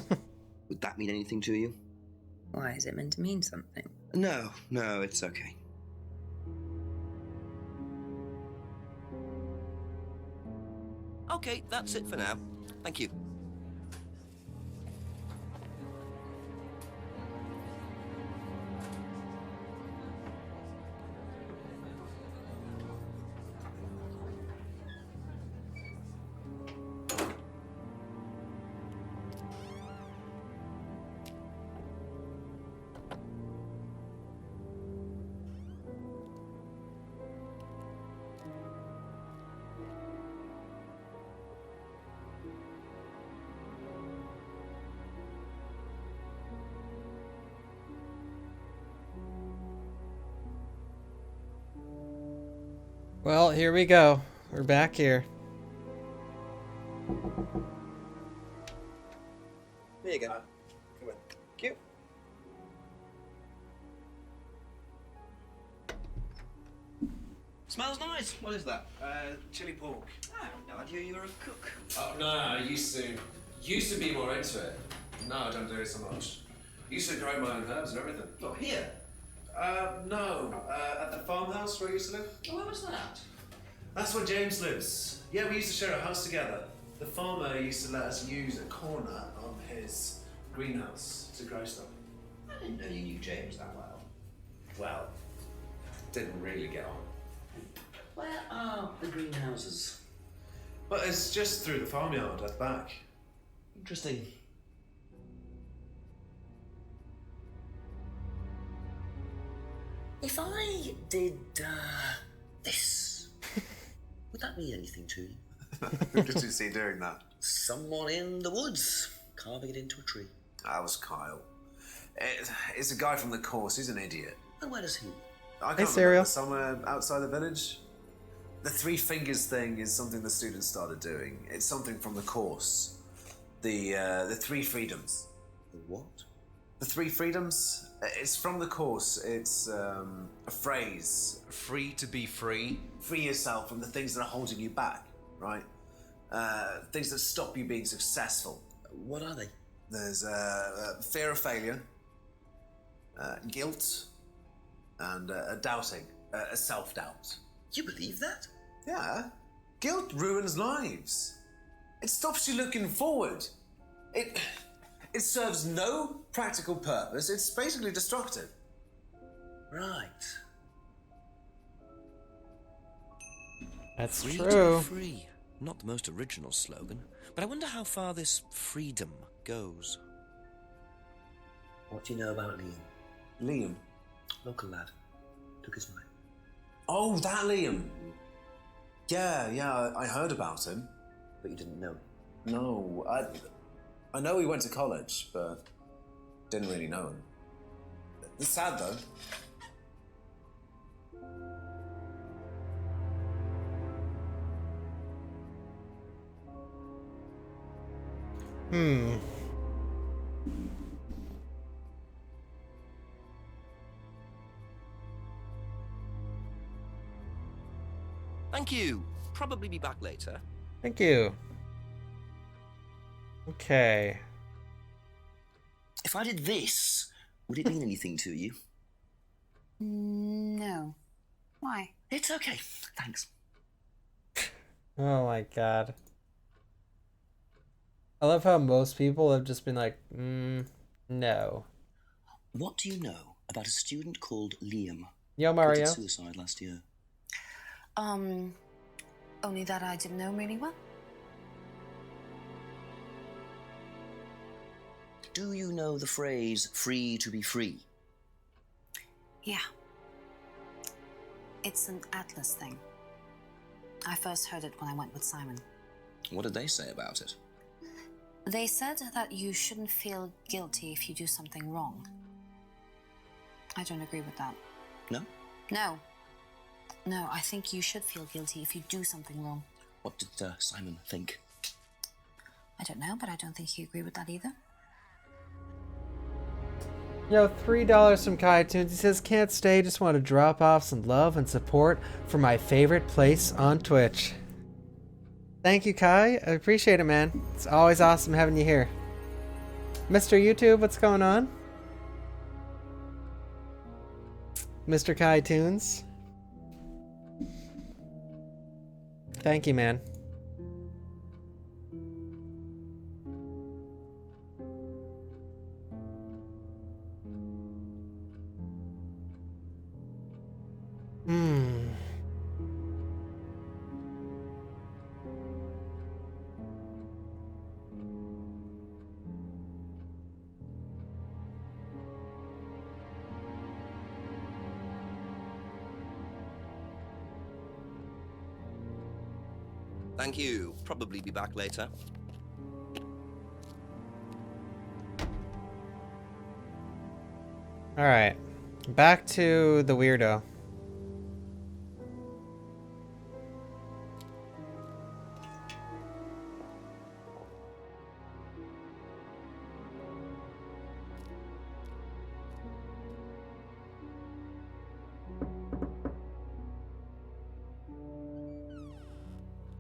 would that mean anything to you? Why, is it meant to mean something? No, it's okay. Okay, that's it for now. Thank you. Well, here we go. We're back here. There you go. Come on. Cute. Smells nice. What is that? Chili pork. I had no idea you were a cook. Oh, no, I used to be more into it. No, I don't do it so much. Used to grow my own herbs and everything. Not here. No. At the farmhouse where I used to live. Where was that? That's where James lives. Yeah, we used to share a house together. The farmer used to let us use a corner of his greenhouse to grow stuff. I didn't know you knew James that well. Well, didn't really get on. Where are the greenhouses? But it's just through the farmyard at the back. Interesting. If I did this, would that mean anything to you? Who did you see doing that? Someone in the woods, carving it into a tree. That was Kyle. It's a guy from the course. He's an idiot. And where does he? I Hey, can't Serial. remember, somewhere outside the village. The three fingers thing is something the students started doing. It's something from the course. The three freedoms. The what? The three freedoms? It's from the course. It's a phrase. Free to be free. Free yourself from the things that are holding you back, right? Things that stop you being successful. What are they? There's fear of failure, guilt, and doubting, a self-doubt. You believe that? Yeah. Guilt ruins lives. It stops you looking forward. It serves no practical purpose. It's basically destructive. Right. That's Free true. to be free. Not the most original slogan, but I wonder how far this freedom goes. What do you know about Liam? Liam? Local lad. Took his life. Oh, that Liam. Yeah, I heard about him. But you didn't know him? No, I know he went to college, but didn't really know him. It's sad, though. Thank you. Probably be back later. Thank you. Okay. If I did this, would it mean anything to you? No. Why? It's okay. Thanks. Oh my god. I love how most people have just been like, no. What do you know about a student called Liam? Yo, Mario. Committed suicide last year. Only that I didn't know him really well. Do you know the phrase, free to be free? Yeah. It's an Atlas thing. I first heard it when I went with Simon. What did they say about it? They said that you shouldn't feel guilty if you do something wrong. I don't agree with that. No? No. No, I think you should feel guilty if you do something wrong. What did Simon think? I don't know, but I don't think he agreed with that either. Yo, $3 from Kai Tunes. He says, can't stay, just want to drop off some love and support for my favorite place on Twitch. Thank you, Kai. I appreciate it, man. It's always awesome having you here. Mr. YouTube, what's going on? Mr. Kai Tunes. Thank you, man. Thank you. Probably be back later. Alright. Back to the weirdo.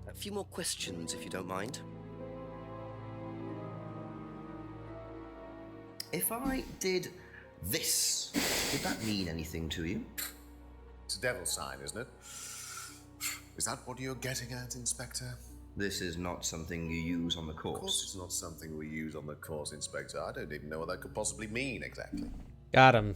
A few more questions, if you don't mind. If I did this, would that mean anything to you? It's a devil sign, isn't it? Is that what you're getting at, Inspector? This is not something you use on the course. Of course it's not something we use on the course, Inspector. I don't even know what that could possibly mean, exactly. Got him.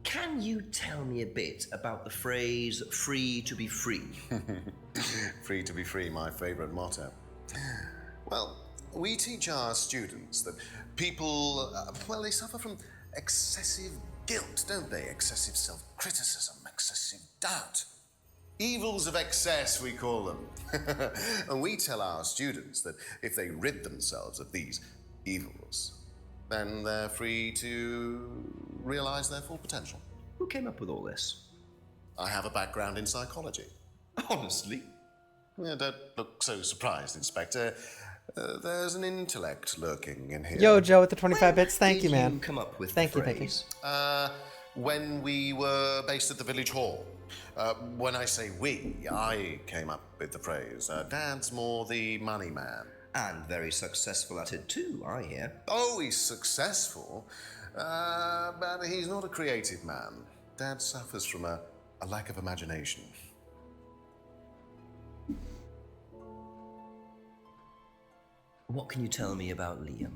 Can you tell me a bit about the phrase free to be free? Free to be free, my favorite motto. Well, we teach our students that people, well, they suffer from excessive guilt, don't they? Excessive self-criticism, excessive doubt. Evils of excess, we call them. And we tell our students that if they rid themselves of these evils, then they're free to realize their full potential. Who came up with all this? I have a background in psychology. Honestly? Yeah, don't look so surprised, Inspector. There's an intellect lurking in here. Yo, Joe with the 25 bits. Thank you, man. Did you come up with Thank the you, thank you. phrase? When we were based at the village hall. When I say we, I came up with the phrase. Dad's more the money man. And very successful at it too, I hear. Oh, he's successful, but he's not a creative man. Dad suffers from a lack of imagination. What can you tell me about Liam?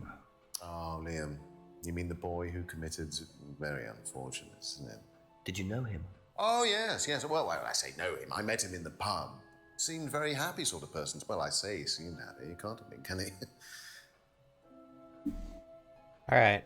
Oh, Liam. You mean the boy who committed very unfortunate, isn't it? Did you know him? Oh, yes. Well, I say know him. I met him in the pub. Seemed very happy sort of person. Well, I say he seemed happy. You can't admit, can he? All right.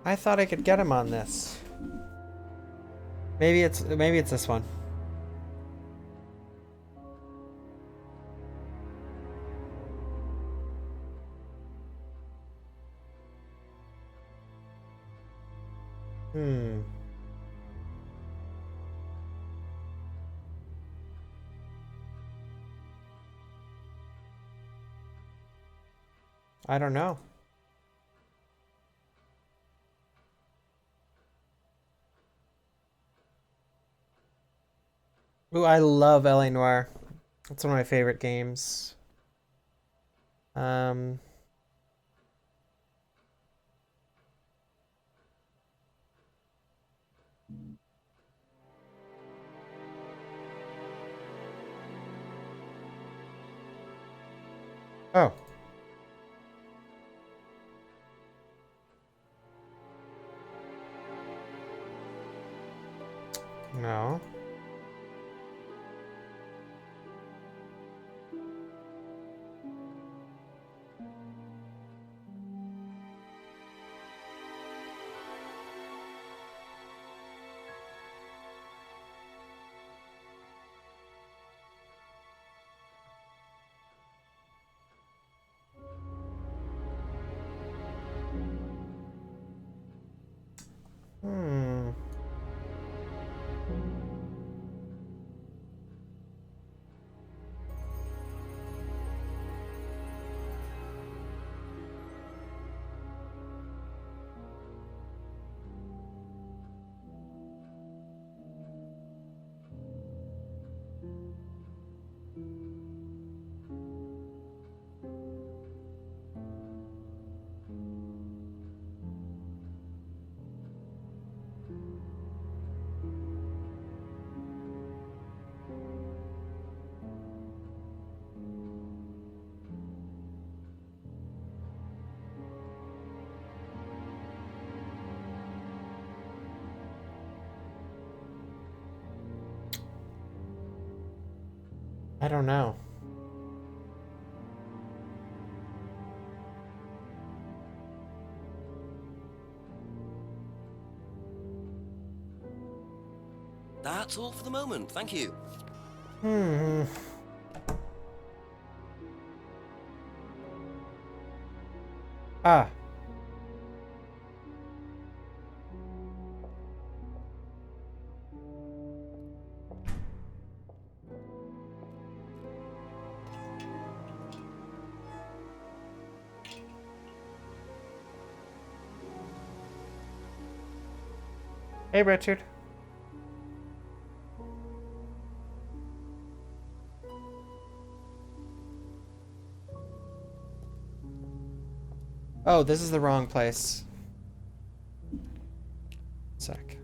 I thought I could get him on this. Maybe it's this one. I don't know. Ooh, I love LA Noire. It's one of my favorite games. Oh. No. Hmm. I don't know. That's all for the moment, thank you. Hmm. Ah. Hey, Richard. Oh, this is the wrong place. Sec.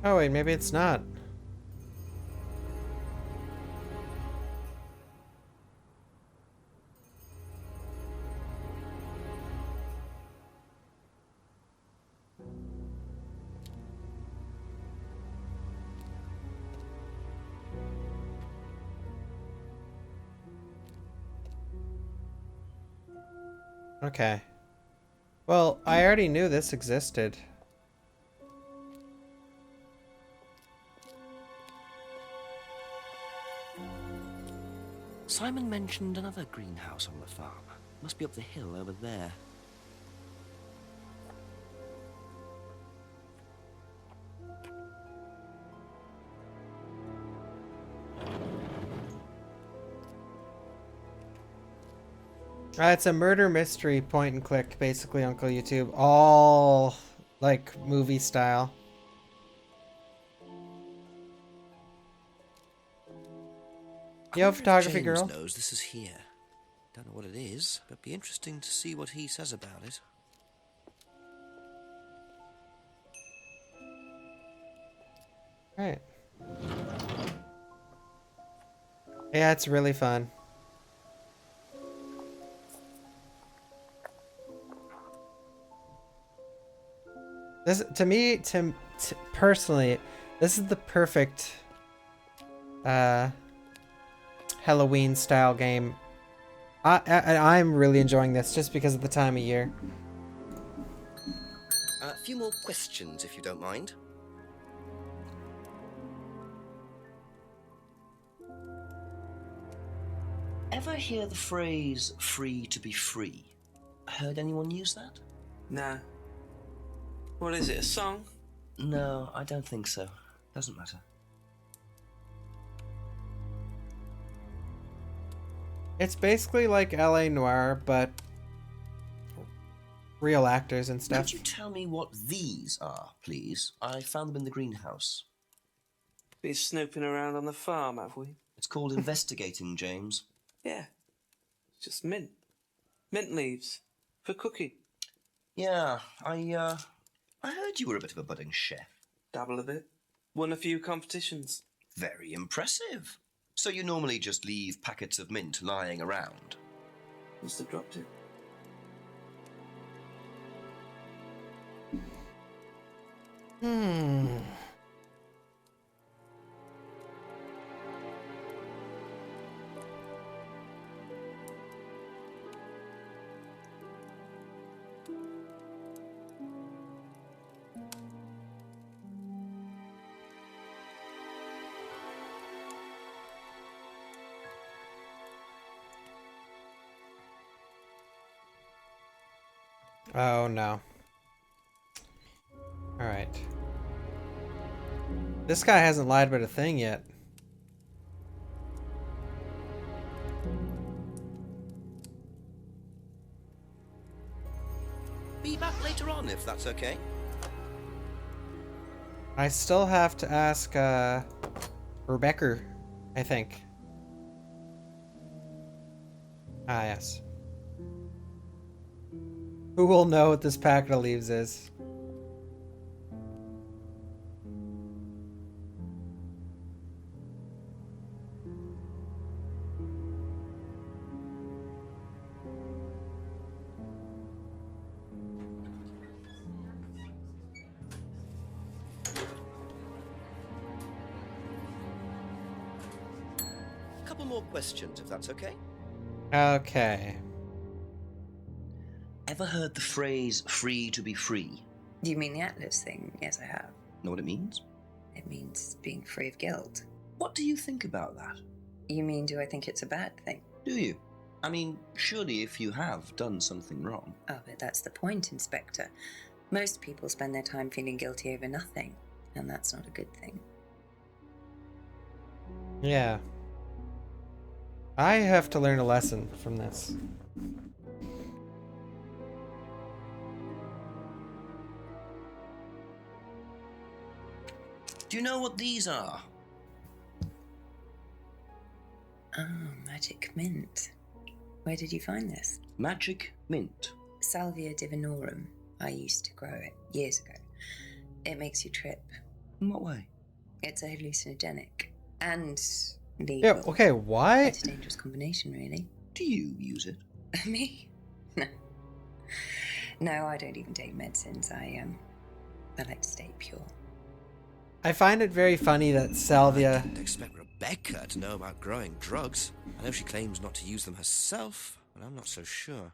Oh, wait, maybe it's not. Okay. Well, I already knew this existed. Simon mentioned another greenhouse on the farm. Must be up the hill over there. It's a murder mystery point and click, basically, Uncle YouTube. All, like, movie style. Yo, photography James girl. knows this is here. Don't know what it is, but be interesting to see what he says about it. Right. Yeah, it's really fun. This, to me, personally, this is the perfect Halloween style game. I'm really enjoying this just because of the time of year. A few more questions, if you don't mind. Ever hear the phrase free to be free? Heard anyone use that? Nah. What is it, a song? No, I don't think so. Doesn't matter. It's basically like LA Noire, but real actors and stuff. Could you tell me what these are, please? I found them in the greenhouse. Been snooping around on the farm, have we? It's called investigating, James. Yeah. It's just mint. Mint leaves. For cooking. Yeah, I heard you were a bit of a budding chef. Dabble a bit. Won a few competitions. Very impressive. So you normally just leave packets of mint lying around? Must have dropped it. Oh no. Alright. This guy hasn't lied about a thing yet. Be back later on, if that's okay. I still have to ask, Rebecca, I think. Ah, yes. Who will know what this packet of leaves is? A couple more questions, if that's okay. Okay. Ever heard the phrase free to be free? Do you mean the Atlas thing? Yes, I have. Know what it means? It means being free of guilt. What do you think about that? You mean, do I think it's a bad thing? Do you? I mean, surely if you have done something wrong. Oh, but that's the point, Inspector. Most people spend their time feeling guilty over nothing, and that's not a good thing. Yeah. I have to learn a lesson from this. Do you know what these are? Oh, magic mint. Where did you find this? Magic mint. Salvia divinorum. I used to grow it years ago. It makes you trip. In what way? It's a hallucinogenic. And legal. Yeah, okay, why? It's a dangerous combination, really. Do you use it? Me? No. No, I don't even take medicines. I like to stay pure. I find it very funny that Salvia... I didn't expect Rebecca to know about growing drugs. I know she claims not to use them herself, but I'm not so sure.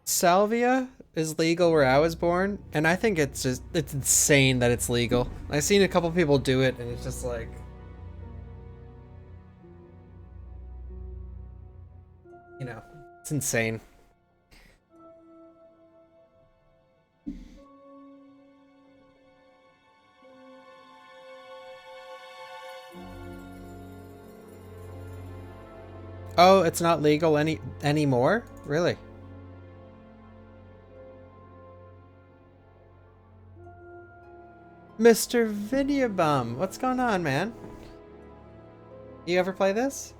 Salvia is legal where I was born, and I think it's insane that it's legal. I've seen a couple people do it, and it's just like... You know, it's insane. Oh, it's not legal anymore? Really? Mr. Videobum, what's going on, man? You ever play this?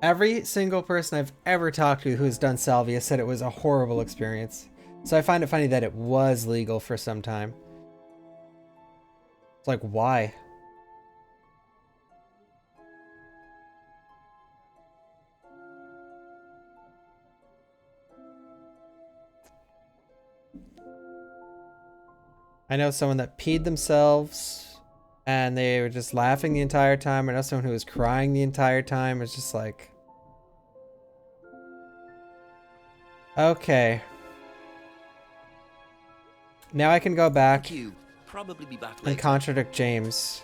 Every single person I've ever talked to who's done Salvia said it was a horrible experience. So I find it funny that it was legal for some time. It's like, why? I know someone that peed themselves and they were just laughing the entire time. I know someone who was crying the entire time. It's just like... Okay. Now I can go back Probably be back and later. contradict James.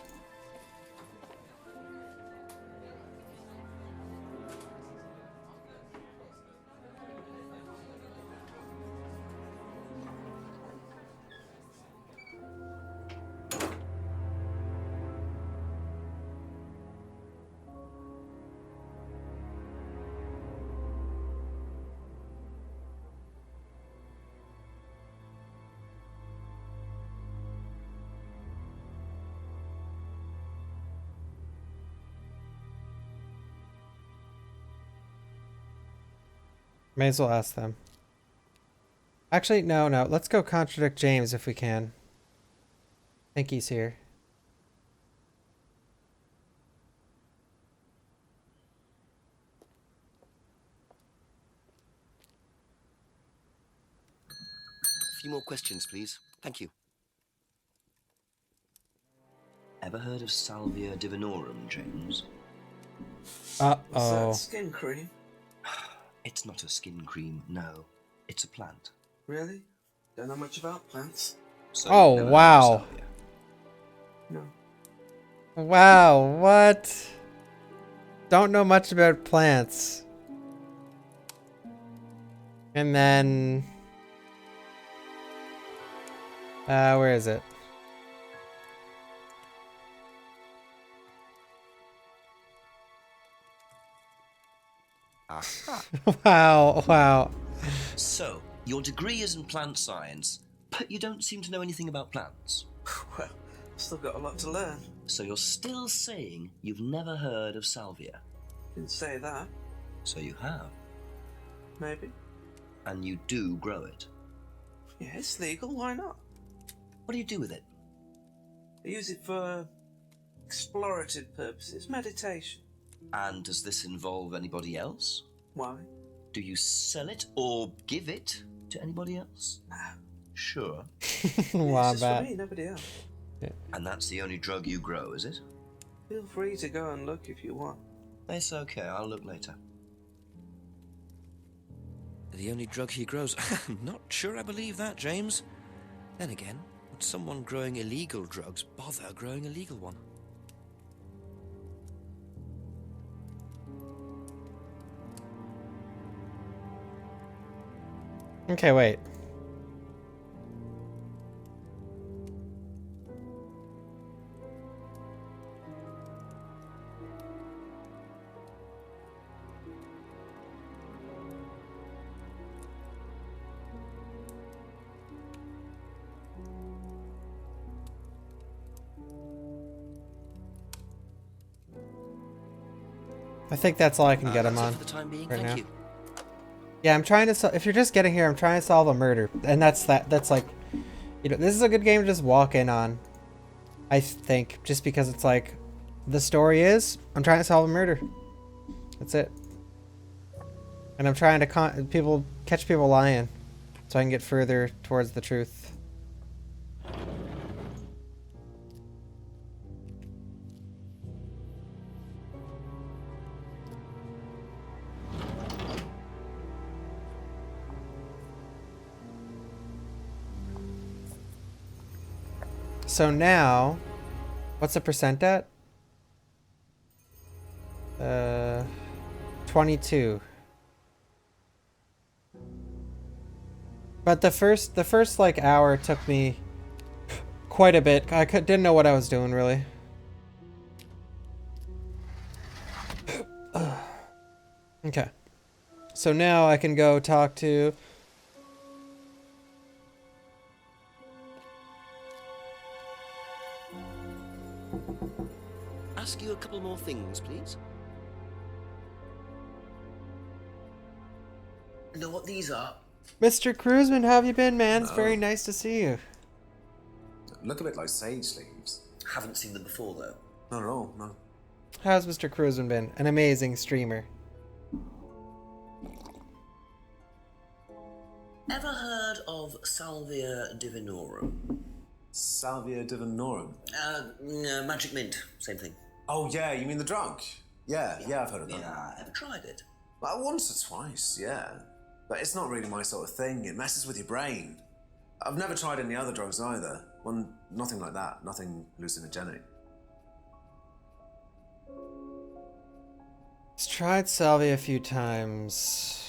May as well ask them. Actually, no. Let's go contradict James if we can. I think he's here. A few more questions, please. Thank you. Ever heard of Salvia divinorum, James? What's that, Uh-oh. skin cream? It's not a skin cream, no. It's a plant. Really? Don't know much about plants. So Oh, you've never heard of wow. Salvia? No. Wow, what? Don't know much about plants. And then... where is it? Aha. Wow. So, your degree is in plant science, but you don't seem to know anything about plants. Well, still got a lot to learn. So you're still saying you've never heard of Salvia? Didn't say that. So you have. Maybe. And you do grow it. Yeah, it's legal. Why not? What do you do with it? I use it for explorative purposes, meditation. And does this involve anybody else? Why? Do you sell it or give it to anybody else? No. Sure. It's just for me, nobody else. And that's the only drug you grow, is it? Feel free to go and look if you want. It's okay, I'll look later. The only drug he grows? Not sure I believe that, James. Then again, would someone growing illegal drugs bother growing a legal one? Okay, wait. I think that's all I can get him on For the time being, right thank now. you. Yeah, I'm trying to. If you're just getting here, I'm trying to solve a murder, and that's like, you know, this is a good game to just walk in on. I think just because it's like, the story is I'm trying to solve a murder. That's it. And I'm trying to catch people lying, so I can get further towards the truth. So now, what's the percent at? 22. But the first like hour took me quite a bit. I didn't know what I was doing really. Okay. So now I can go talk to Ask you a couple more things, please. Know what these are? Mr. Cruiseman, how have you been, man? It's very nice to see you. Look a bit like sage leaves. Haven't seen them before, though. Not at all, no. How's Mr. Cruiseman been? An amazing streamer. Ever heard of Salvia divinorum? Salvia divinorum? Magic mint, same thing. Oh, yeah, you mean the drug? Yeah, I've heard of that. Yeah, ever tried it? Well, once or twice, yeah. But it's not really my sort of thing. It messes with your brain. I've never tried any other drugs either. Well, nothing like that. Nothing hallucinogenic. He's tried salvia a few times.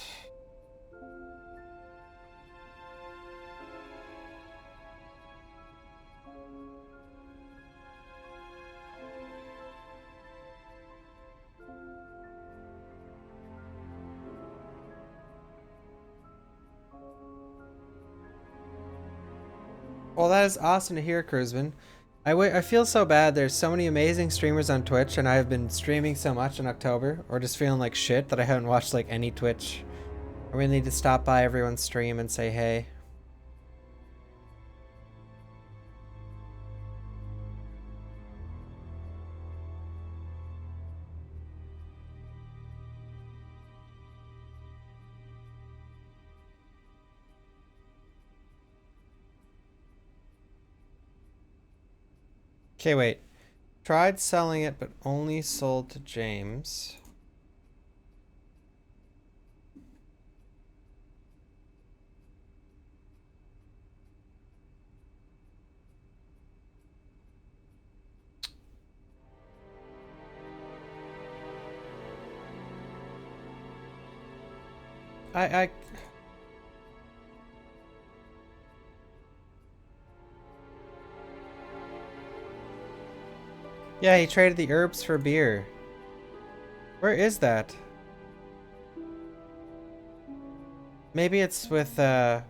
Well, that is awesome to hear, Cruiseman. I feel so bad. There's so many amazing streamers on Twitch, and I've been streaming so much in October, or just feeling like shit that I haven't watched like any Twitch Or we need to stop by everyone's stream and say hey. Okay, wait. Tried selling it, but only sold to James. I Yeah, he traded the herbs for beer. Where is that? Maybe it's with, Oh!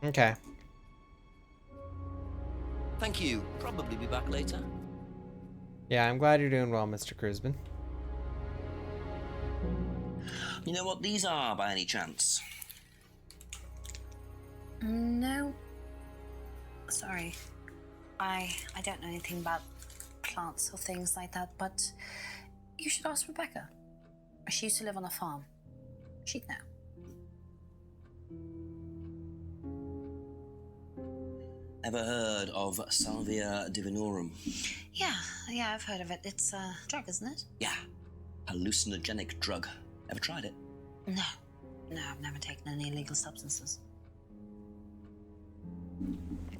Okay. Thank you. Probably be back later. Yeah, I'm glad you're doing well, Mr. Cruzman. You know what these are, by any chance? No. Sorry. I don't know anything about plants or things like that, but you should ask Rebecca. She used to live on a farm. She'd know. Ever heard of Salvia divinorum? Yeah, I've heard of it. It's a drug, isn't it? Yeah. Hallucinogenic drug. Ever tried it? No, I've never taken any illegal substances.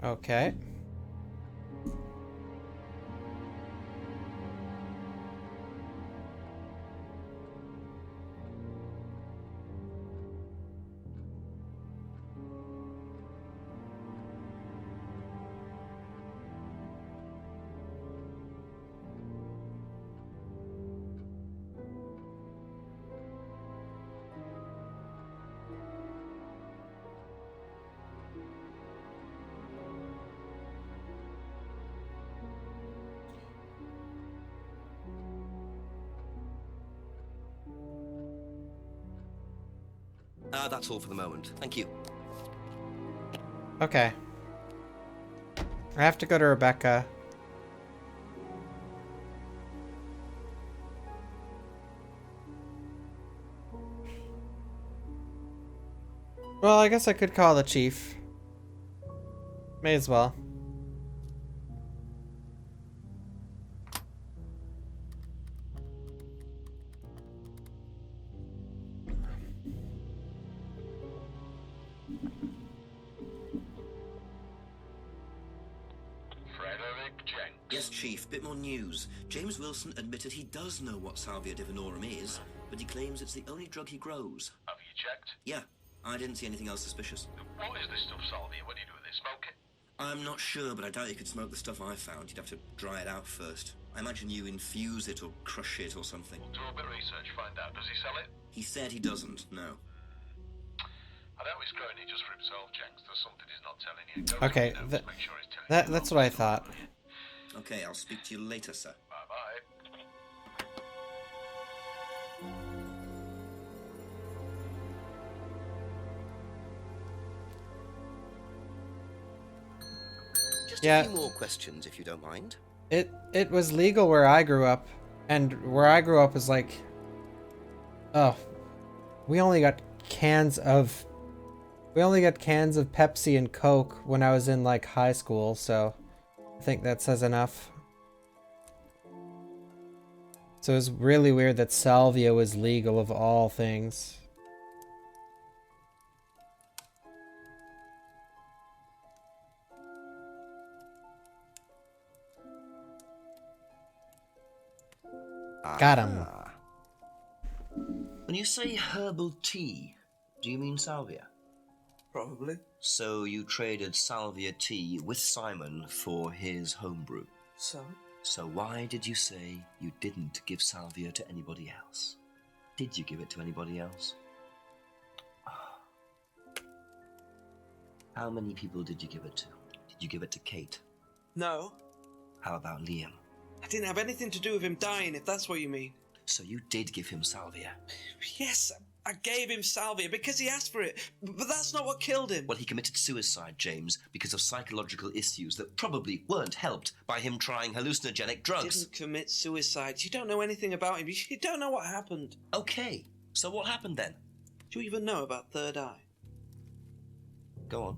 Okay. That's all for the moment. Thank you. Okay. I have to go to Rebecca. Well, I guess I could call the chief. May as well. Yes, Chief, bit more news. James Wilson admitted he does know what Salvia divinorum is, but he claims it's the only drug he grows. Have you checked? Yeah, I didn't see anything else suspicious. What is this stuff, Salvia? What do you do with it? Smoke it? I'm not sure, but I doubt you could smoke the stuff I found. You'd have to dry it out first. I imagine you infuse it or crush it or something. We'll do a bit of research, find out. Does he sell it? He said he doesn't, no. I know he's growing it just for himself, Jenks. There's something he's not telling you. Go Okay, to the notes, make sure he's telling you. that's what I thought. Okay, I'll speak to you later, sir. Bye-bye. Just Yeah. a few more questions, if you don't mind. It was legal where I grew up, and where I grew up was like, oh, we only got cans of Pepsi and Coke when I was in like high school, so I think that says enough. So it was really weird that salvia was legal of all things. Got him. When you say herbal tea, do you mean salvia? Probably. So you traded salvia tea with Simon for his homebrew. So why did you say you didn't give salvia to anybody else? Did you give it to anybody else? How many people did you give it to? Did you give it to Kate? No. How about Liam? I didn't have anything to do with him dying, if that's what you mean. So you did give him salvia? Yes, I gave him salvia because he asked for it, but that's not what killed him. Well, he committed suicide, James, because of psychological issues that probably weren't helped by him trying hallucinogenic drugs. He didn't commit suicide. You don't know anything about him. You don't know what happened. Okay, so what happened then? Do you even know about Third Eye? Go on.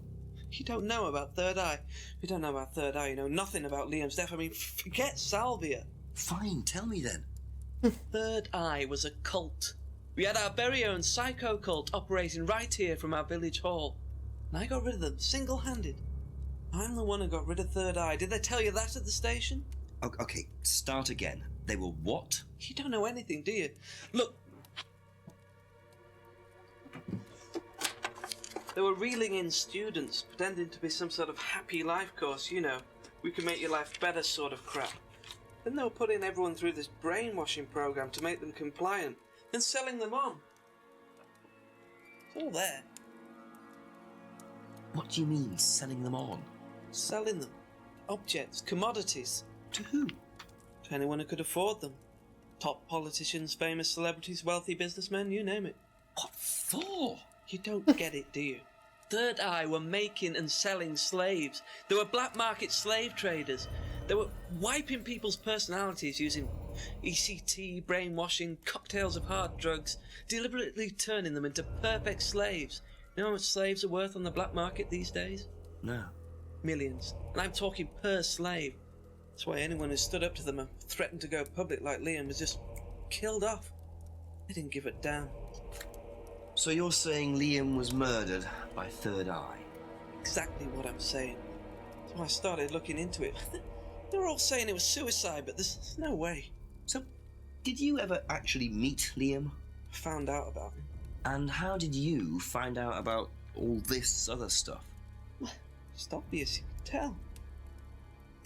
You don't know about Third Eye. You don't know about Third Eye. You know nothing about Liam's death. I mean, forget salvia. Fine, tell me then. Third Eye was a cult. We had our very own psycho cult operating right here from our village hall. And I got rid of them, single-handed. I'm the one who got rid of Third Eye. Did they tell you that at the station? Okay, start again. They were what? You don't know anything, do you? Look. They were reeling in students, pretending to be some sort of happy life course, you know. We can make your life better sort of crap. Then they were putting everyone through this brainwashing program to make them compliant, and selling them on. It's all there. What do you mean, selling them on? Selling them. Objects, commodities. To who? To anyone who could afford them. Top politicians, famous celebrities, wealthy businessmen, you name it. What for? You don't get it, do you? Third Eye were making and selling slaves. They were black market slave traders. They were wiping people's personalities using ECT, brainwashing, cocktails of hard drugs, deliberately turning them into perfect slaves. You know how much slaves are worth on the black market these days? No. Millions. And I'm talking per slave. That's why anyone who stood up to them and threatened to go public like Liam was just killed off. They didn't give a damn. So you're saying Liam was murdered by Third Eye? Exactly what I'm saying. So I started looking into it. They were all saying it was suicide, but there's no way. So, did you ever actually meet Liam? I found out about him. And how did you find out about all this other stuff? Well, it's obvious, you could tell.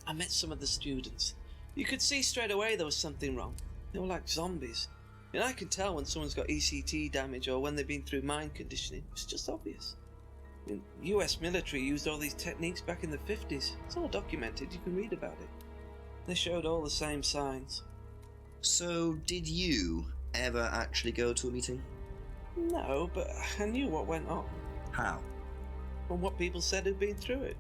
I met some of the students. You could see straight away there was something wrong. They were like zombies. And I can tell when someone's got ECT damage or when they've been through mind conditioning. It's just obvious. The US military used all these techniques back in the 50s. It's all documented, you can read about it. They showed all the same signs. So, did you ever actually go to a meeting? No, but I knew what went on. How? From what people said who'd been through it.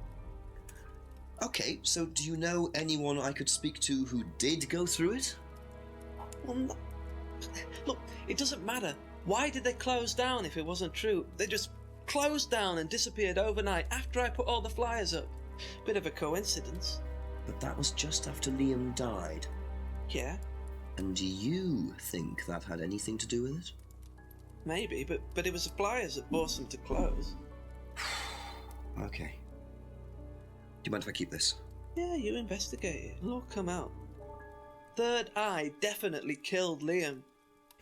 Okay, so do you know anyone I could speak to who did go through it? Well, no. Look, it doesn't matter. Why did they close down if it wasn't true? They just closed down and disappeared overnight after I put all the flyers up. Bit of a coincidence. But that was just after Liam died. Yeah. And do you think that had anything to do with it? Maybe, but it was the flyers that forced them to close. Okay. Do you mind if I keep this? Yeah, you investigate it. It'll all come out. Third Eye definitely killed Liam.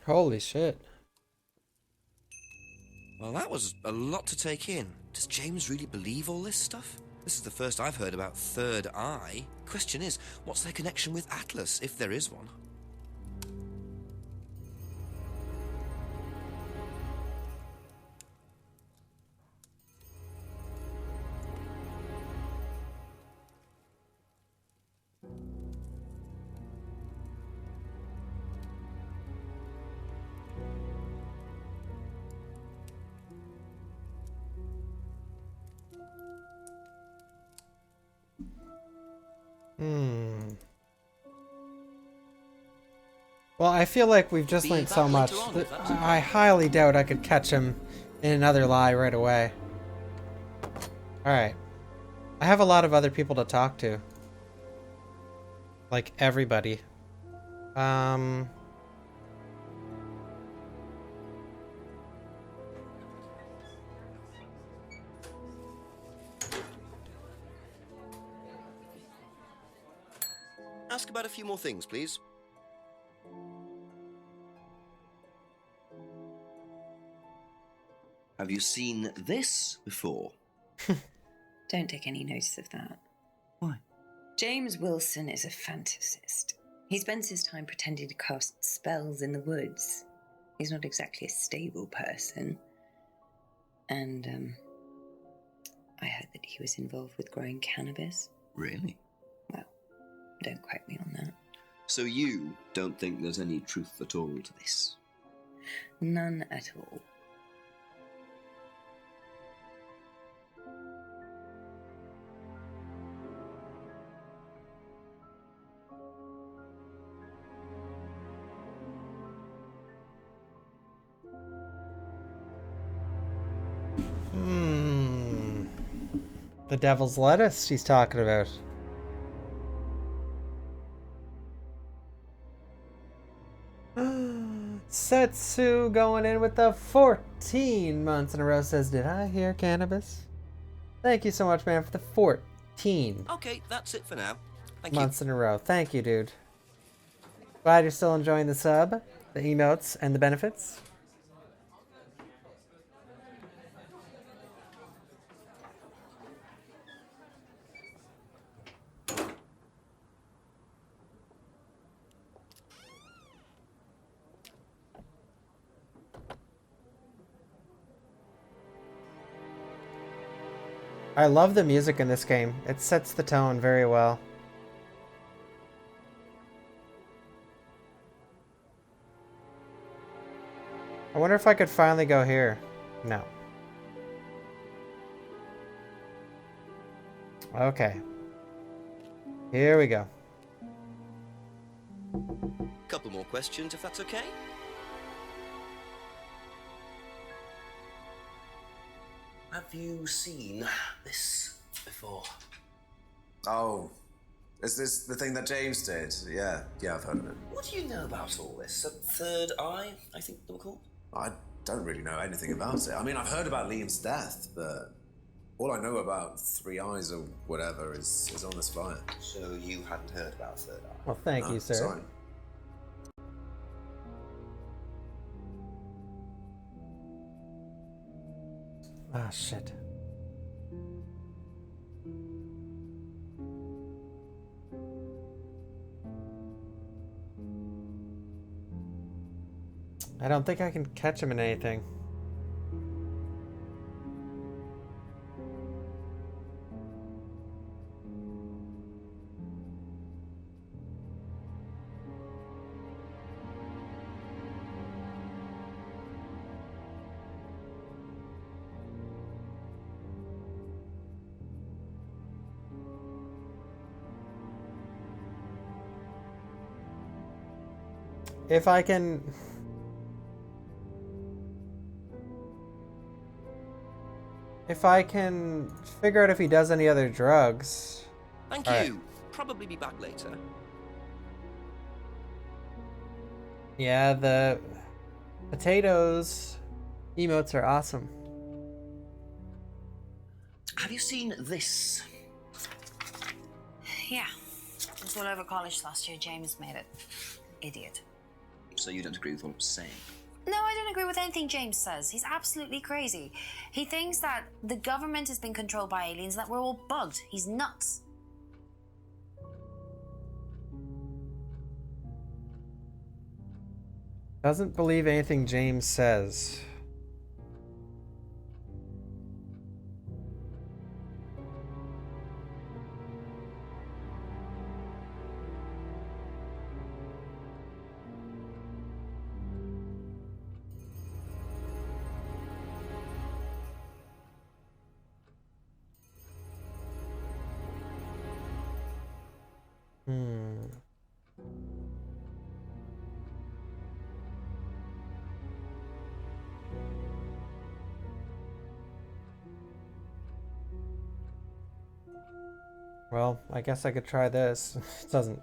Holy shit. Well, that was a lot to take in. Does James really believe all this stuff? This is the first I've heard about Third Eye. Question is, what's their connection with Atlas, if there is one? Well, I feel like we've just learned so much that I highly doubt I could catch him in another lie right away. Alright. I have a lot of other people to talk to. Like everybody. Ask about a few more things, please. Have you seen this before? Don't take any notice of that. Why? James Wilson is a fantasist. He spends his time pretending to cast spells in the woods. He's not exactly a stable person. And, I heard that he was involved with growing cannabis. Really? Well, don't quote me on that. So you don't think there's any truth at all to this? None at all. The devil's lettuce he's talking about. Setsu going in with the 14 months in a row says, did I hear cannabis? Thank you so much, man, for the 14 Okay, that's it for now. Thank months in a row. Thank you, dude. Glad you're still enjoying the sub, the emotes, and the benefits. I love the music in this game. It sets the tone very well. I wonder if I could finally go here. No. Okay. Here we go. Couple more questions, if that's okay? Have you seen this before? Oh, is this the thing that James did? Yeah, I've heard of it. What do you know about all this? A third eye, I think they were called? I don't really know anything about it. I mean, I've heard about Liam's death, but all I know about Three Eyes or whatever is on this flyer. So you hadn't heard about third eye? Well, thank you, sir. Sorry. Ah, shit. I don't think I can catch him in anything. If I can... If I can figure out if he does any other drugs. Thank All you. right. Probably be back later. Yeah, the potatoes emotes are awesome. Have you seen this? Yeah. It was all over college last year. James made it. Idiot. So you don't agree with what I'm saying? No, I don't agree with anything James says. He's absolutely crazy. He thinks that the government has been controlled by aliens and that we're all bugged. He's nuts. Doesn't believe anything James says. Well, I guess I could try this. It doesn't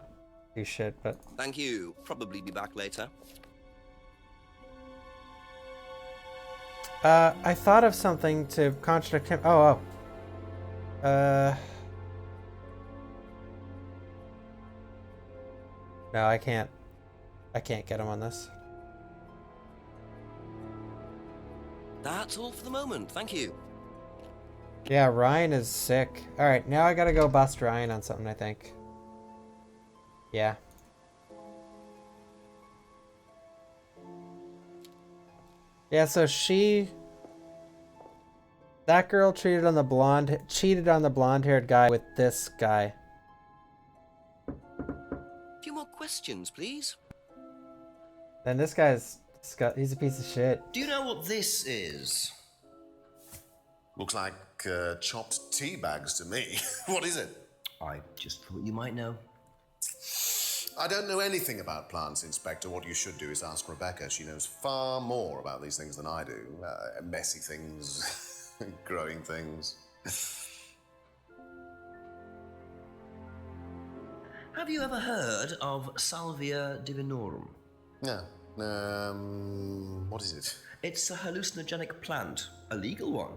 do shit, but... Thank you. Probably be back later. I thought of something to contradict him. Oh. No, I can't. I can't get him on this. That's all for the moment. Thank you. Yeah, Ryan is sick. Alright, now I gotta go bust Ryan on something, I think. Yeah. Yeah, so she That girl cheated on the blonde-haired guy with this guy. A few more questions, please. And this he's a piece of shit. Do you know what this is? Looks like chopped tea bags to me. What is it? I just thought you might know. I don't know anything about plants, Inspector. What you should do is ask Rebecca. She knows far more about these things than I do. Messy things, growing things. Have you ever heard of Salvia divinorum? No. What is it? It's a hallucinogenic plant, a legal one,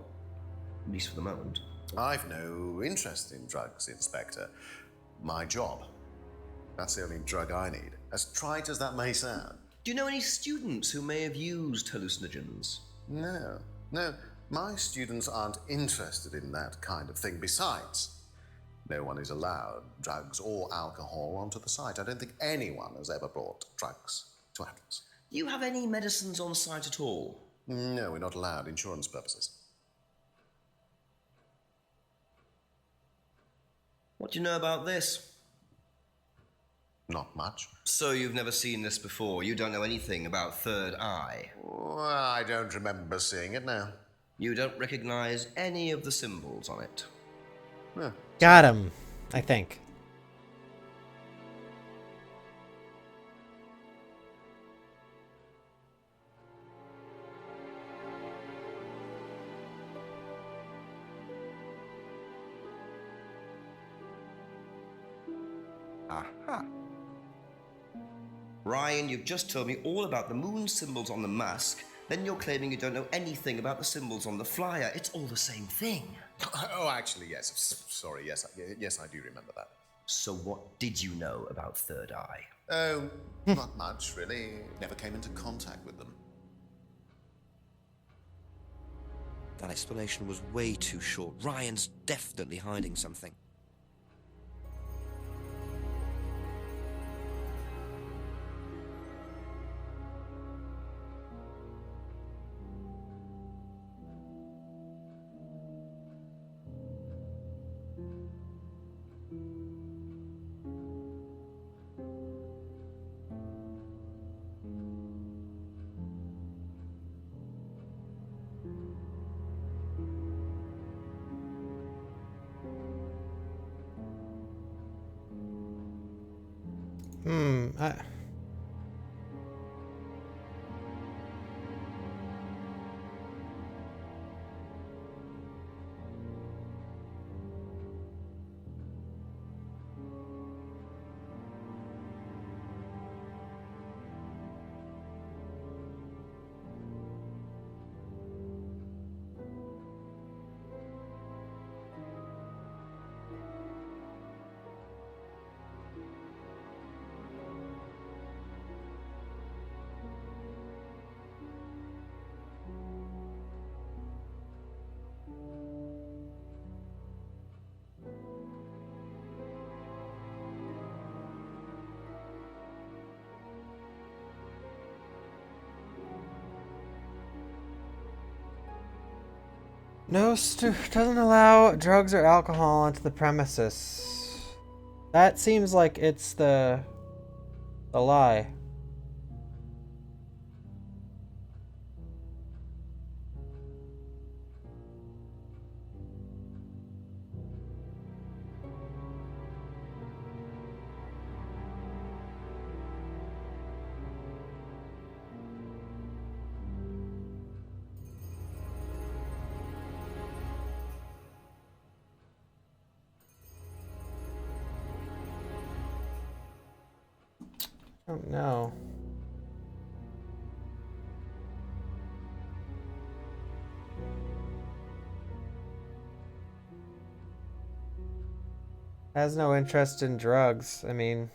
at least for the moment. I've no interest in drugs, Inspector. My job. That's the only drug I need. As trite as that may sound. Do you know any students who may have used hallucinogens? No. My students aren't interested in that kind of thing. Besides, no one is allowed drugs or alcohol onto the site. I don't think anyone has ever brought drugs to Atlas. Do you have any medicines on site at all? No, we're not allowed. Insurance purposes. What do you know about this? Not much. So you've never seen this before? You don't know anything about Third Eye? Well, I don't remember seeing it now. You don't recognize any of the symbols on it? Yeah. Got him, I think. Aha. Ryan, you've just told me all about the moon symbols on the mask, then you're claiming you don't know anything about the symbols on the flyer. It's all the same thing. Oh, actually, yes. Sorry, yes, I do remember that. So what did you know about Third Eye? Oh, not much, really. Never came into contact with them. That explanation was way too short. Ryan's definitely hiding something. No, doesn't allow drugs or alcohol onto the premises. That seems like it's the lie. Oh no. Has no interest in drugs. I mean,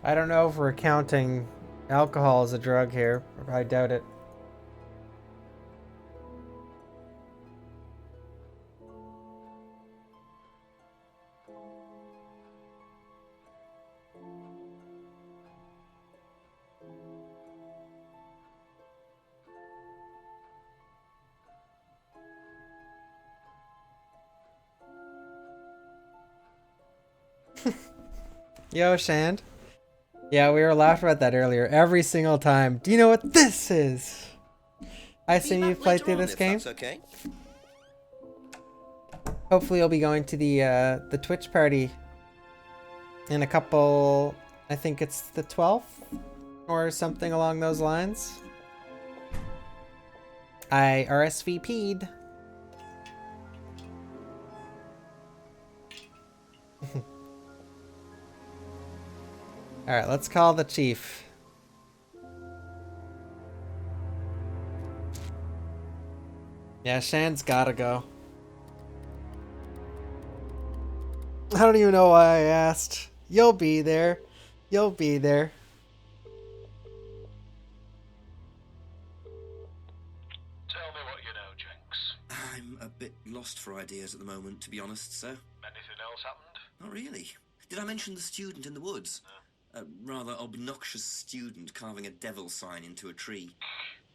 I don't know if we're counting Alcohol is a drug here. I doubt it. Yo, Shand. Yeah, we were laughing about that earlier. Every single time. Do you know what this is? I assume you've played through this game. Okay. Hopefully you'll be going to the Twitch party in a couple, I think it's the 12th or something along those lines. I RSVP'd. Alright, let's call the chief. Yeah, Shan's gotta go. I don't even know why I asked. You'll be there. You'll be there. Tell me what you know, Jenks. I'm a bit lost for ideas at the moment, to be honest, sir. Anything else happened? Not really. Did I mention the student in the woods? No. A rather obnoxious student carving a devil sign into a tree.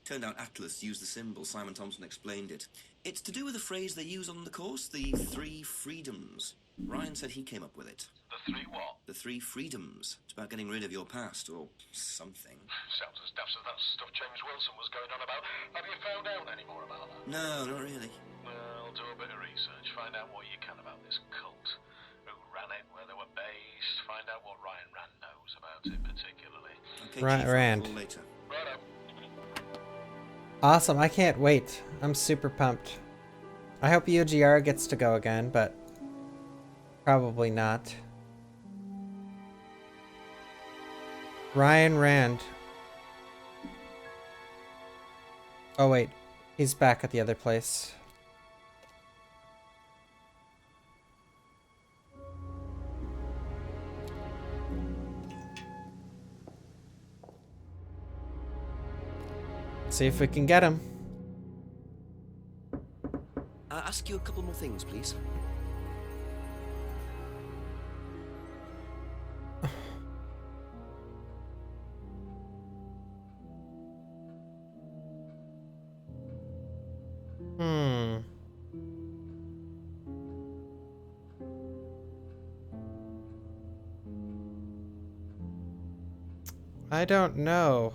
Turned out Atlas used the symbol. Simon Thompson explained it. It's to do with a phrase they use on the course, the 3 freedoms. Ryan said he came up with it. The 3 what? The 3 freedoms. It's about getting rid of your past, or something. Sounds as daft as that stuff James Wilson was going on about. Have you found out any more about that? No, not really. Well, do a bit of research. Find out what you can about this cult. Who ran it, where they were based. Find out what Ryan Rand knows about it particularly. Okay, Rand. Chief, I'll call later. Righto. Awesome, I can't wait. I'm super pumped. I hope UGR gets to go again, but probably not. Ryan Rand. Oh wait, he's back at the other place. See if we can get him. I'll ask you a couple more things, please. I don't know.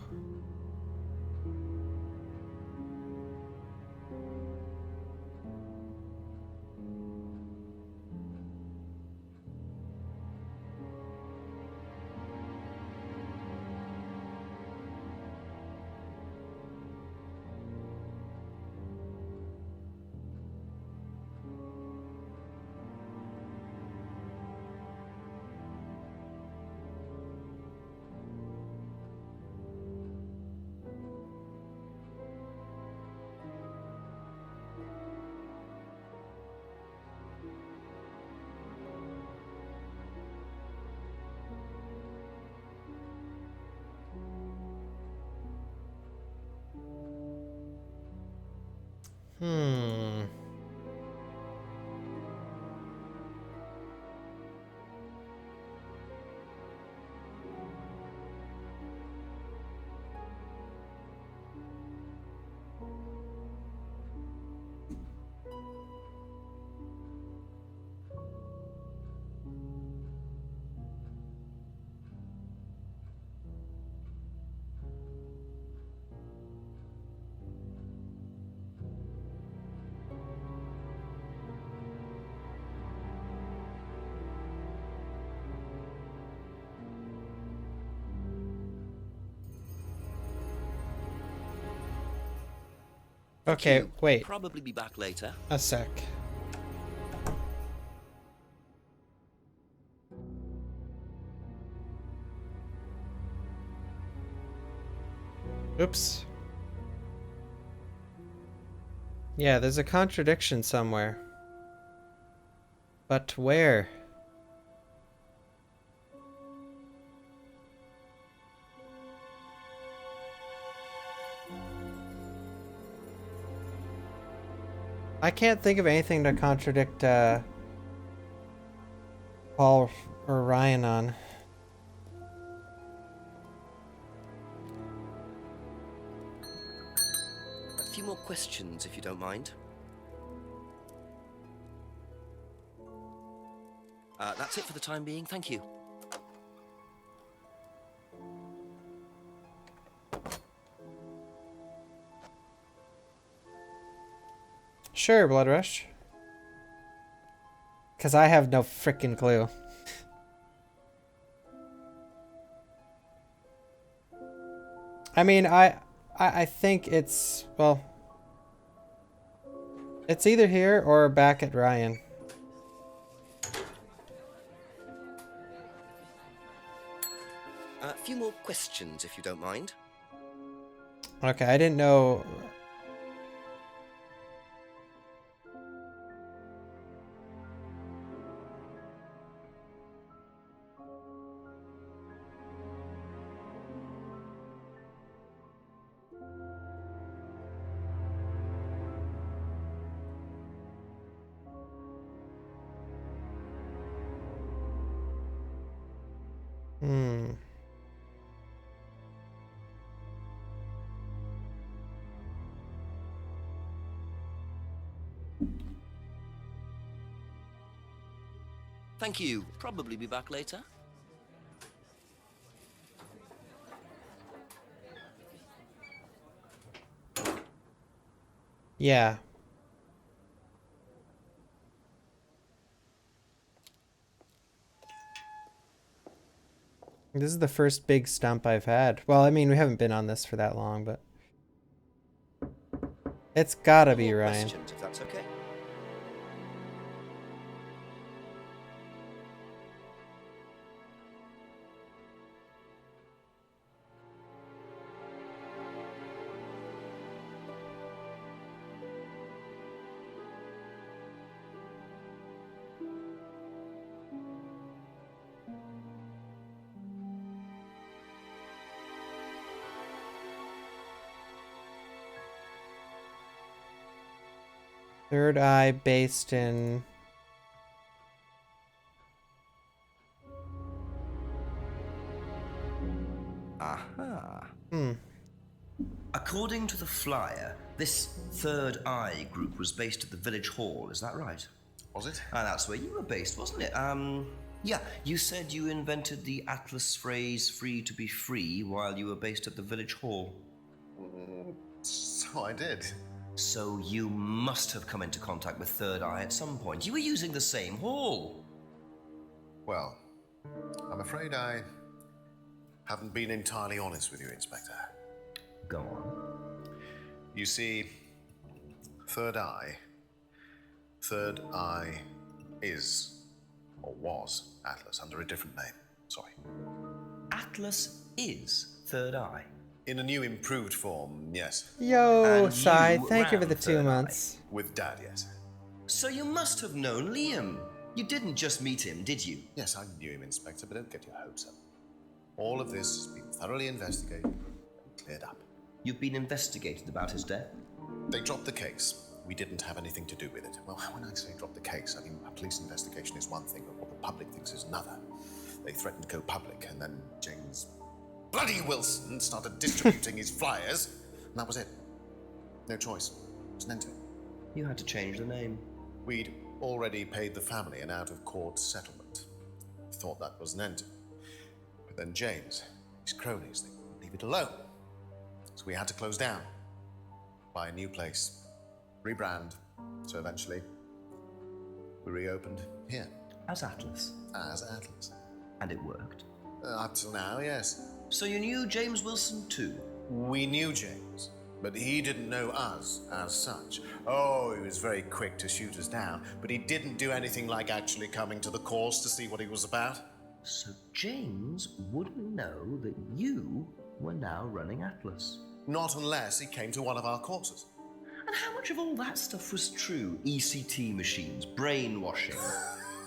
Okay, wait. Probably be back later. A sec. Oops. Yeah, there's a contradiction somewhere. But where? I can't think of anything to contradict Paul or Ryan on. A few more questions, if you don't mind. That's it for the time being. Thank you. Sure, Blood Rush. Because I have no frickin' clue. I mean, I think it's, well, it's either here or back at Ryan. A few more questions, if you don't mind. Okay, I didn't know. Thank you. Probably be back later. Yeah. This is the first big stump I've had. Well, I mean, we haven't been on this for that long, but it's gotta be Ryan. Questions, if that's okay. Third Eye based in... Aha. Hmm. According to the flyer, this Third Eye group was based at the village hall, is that right? Was it? That's where you were based, wasn't it? Yeah, you said you invented the Atlas phrase free to be free while you were based at the village hall. So I did. So you must have come into contact with Third Eye at some point. You were using the same hall. Well, I'm afraid I haven't been entirely honest with you, Inspector. Go on. You see, Third Eye is, or was, Atlas under a different name. Sorry. Atlas is Third Eye. In a new improved form, yes. Yo, Sai, thank you for the 2 months. With Dad, yes. So you must have known Liam. You didn't just meet him, did you? Yes, I knew him, Inspector, but don't get your hopes up. All of this has been thoroughly investigated and cleared up. You've been investigated about his death? They dropped the case. We didn't have anything to do with it. Well, when I say drop the case, I mean a police investigation is one thing, but what the public thinks is another. They threatened to go public, and then James bloody Wilson started distributing his flyers, and that was it. No choice. It was an end to it. You had to change the name. We'd already paid the family an out-of-court settlement. Thought that was an end to it. But then James, his cronies, they wouldn't leave it alone. So we had to close down, buy a new place, rebrand. So eventually, we reopened here. As Atlas? As Atlas. And it worked? Up till now, yes. So you knew James Wilson too? We knew James, but he didn't know us as such. Oh, he was very quick to shoot us down, but he didn't do anything like actually coming to the course to see what he was about. So James wouldn't know that you were now running Atlas? Not unless he came to one of our courses. And how much of all that stuff was true? ECT machines, brainwashing?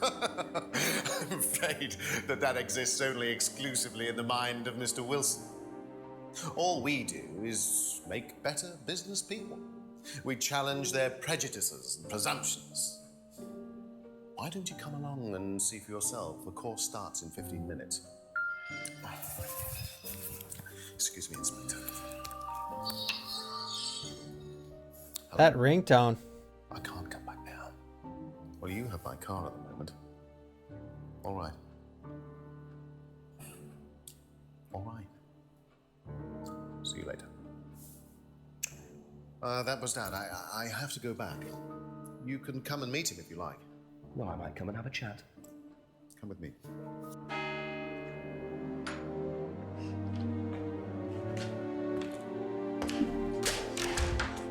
I'm afraid that exists only exclusively in the mind of Mr. Wilson. All we do is make better business people. We challenge their prejudices and presumptions. Why don't you come along and see for yourself? The course starts in 15 minutes. Excuse me, Inspector. That ringtone. I can't come back now. Well, you have my car at the moment. All right. All right. See you later. That was Dad. I have to go back. You can come and meet him if you like. Well, I might come and have a chat. Come with me.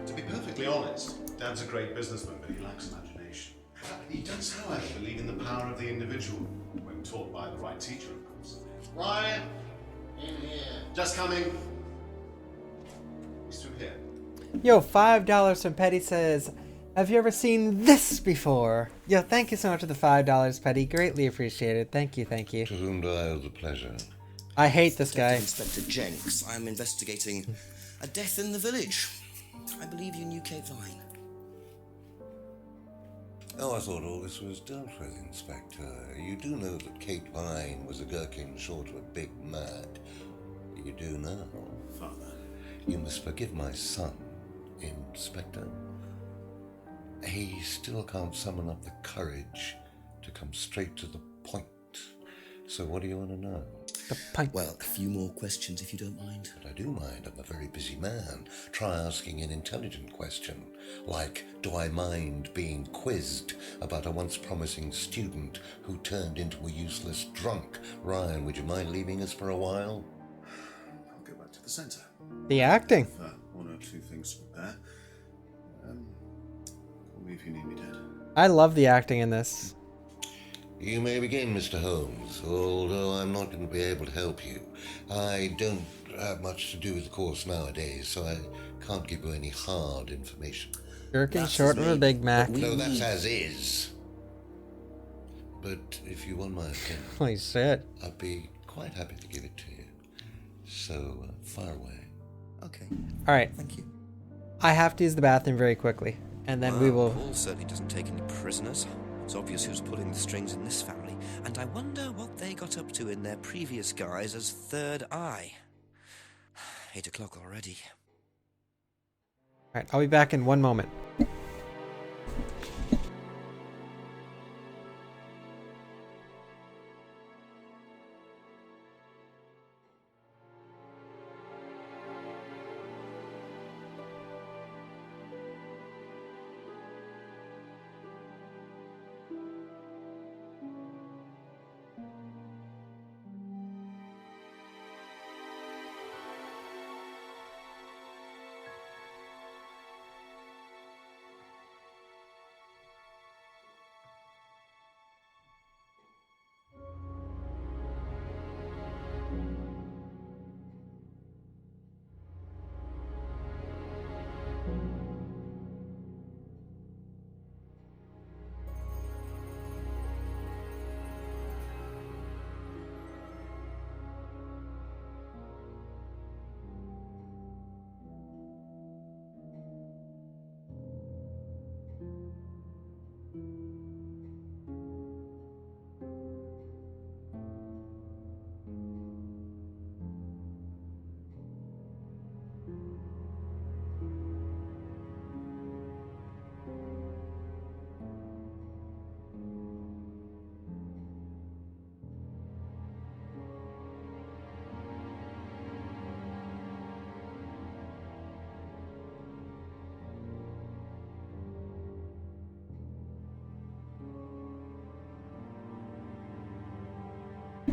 To be perfectly honest, Dad's a great businessman, but he lacks imagination. He does, however, believe in the power of the individual, when taught by the right teacher, of course. Ryan! In here. Just coming. He's through here. Yo, $5 from Petty says, have you ever seen this before? Yo, thank you so much for the $5, Petty. Greatly appreciated. Thank you, thank you. To whom do I owe the pleasure? I hate this guy. Inspector Jenks. I'm investigating a death in the village. I believe you knew Kate Vine. Oh, I thought all this was dealt with, Inspector. You do know that Kate Vine was a gherkin short of a big mad. You do now. Father. You must forgive my son, Inspector. He still can't summon up the courage to come straight to the point. So what do you want to know? The point. Well, a few more questions if you don't mind. But I do mind. I'm a very busy man. Try asking an intelligent question, like, do I mind being quizzed about a once promising student who turned into a useless drunk? Ryan, would you mind leaving us for a while? I'll go back to the centre. The acting. One or two things to prepare. Call me if you need me, Dad. I love the acting in this. You may begin, Mr. Holmes, although I'm not going to be able to help you. I don't have much to do with the course nowadays, so I can't give you any hard information. Gherkin short of a Big Mac. No, that's as is. But if you want my opinion, Holy shit. I'd be quite happy to give it to you. So, fire away. Okay. All right. Thank you. I have to use the bathroom very quickly, and then we will... Paul certainly doesn't take any prisoners. It's obvious who's pulling the strings in this family, and I wonder what they got up to in their previous guise as Third Eye. 8 o'clock already. All right, I'll be back in 1 moment.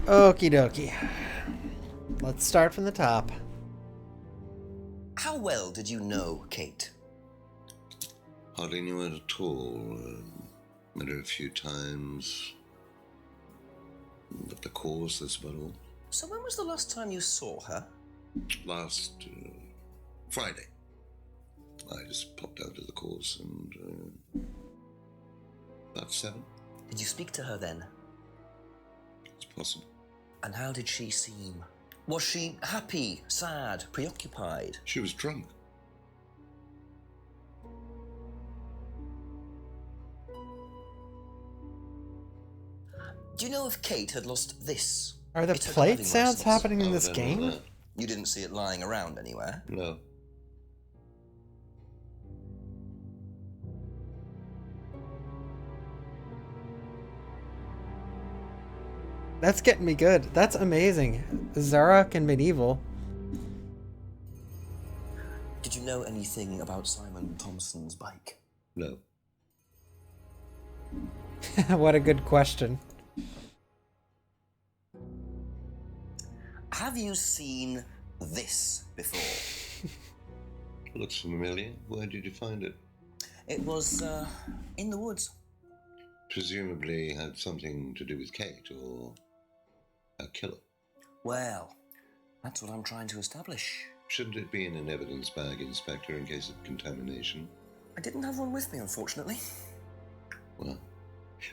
Okie dokie. Let's start from the top. How well did you know Kate? Hardly knew it at all. Met her a few times. At the course, that's about all. So when was the last time you saw her? Last Friday. I just popped out to the course and about 7. Did you speak to her then? It's possible. And how did she seem? Was she happy, sad, preoccupied? She was drunk. Do you know if Kate had lost this? Are the It's her plate driving sounds license. happening in Oh, this I don't know game? that. You didn't see it lying around anywhere? No. That's getting me good. That's amazing. Zarok and Medieval. Did you know anything about Simon Thompson's bike? No. What a good question. Have you seen this before? Looks familiar. Where did you find it? It was, in the woods. Presumably had something to do with Kate or a killer. Well, that's what I'm trying to establish. Shouldn't it be in an evidence bag, Inspector, in case of contamination? I didn't have one with me, unfortunately. Well,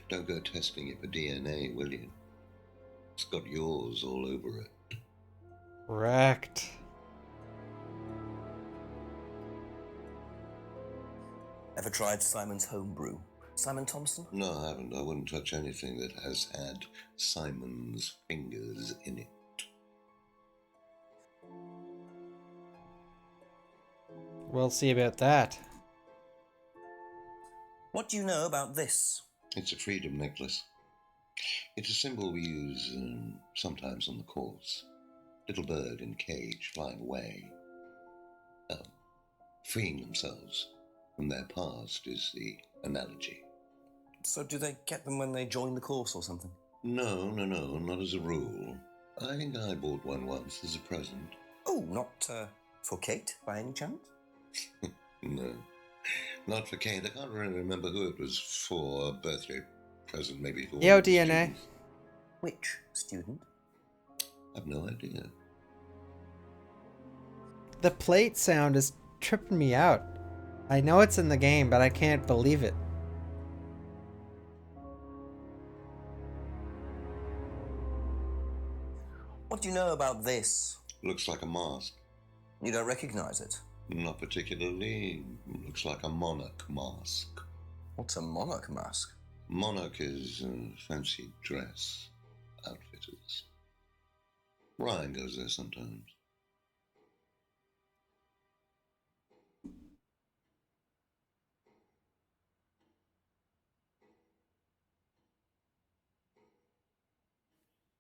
don't go testing it for DNA, will you? It's got yours all over it. Correct. Ever tried Simon's homebrew? Simon Thompson? No, I haven't. I wouldn't touch anything that has had Simon's fingers in it. We'll see about that. What do you know about this? It's a freedom necklace. It's a symbol we use sometimes on the course. Little bird in cage flying away. Freeing themselves from their past is the analogy. So do they get them when they join the course or something? No, not as a rule. I think I bought one once as a present. Oh, not for Kate, by any chance? No, not for Kate. I can't really remember who it was for. A birthday present, maybe for Yo, DNA. students. Which student? I've no idea. The plate sound is tripping me out. I know it's in the game, but I can't believe it. What do you know about this? Looks like a mask. You don't recognize it? Not particularly. Looks like a monarch mask. What's a monarch mask? Monarch is fancy dress outfitters. Ryan goes there sometimes.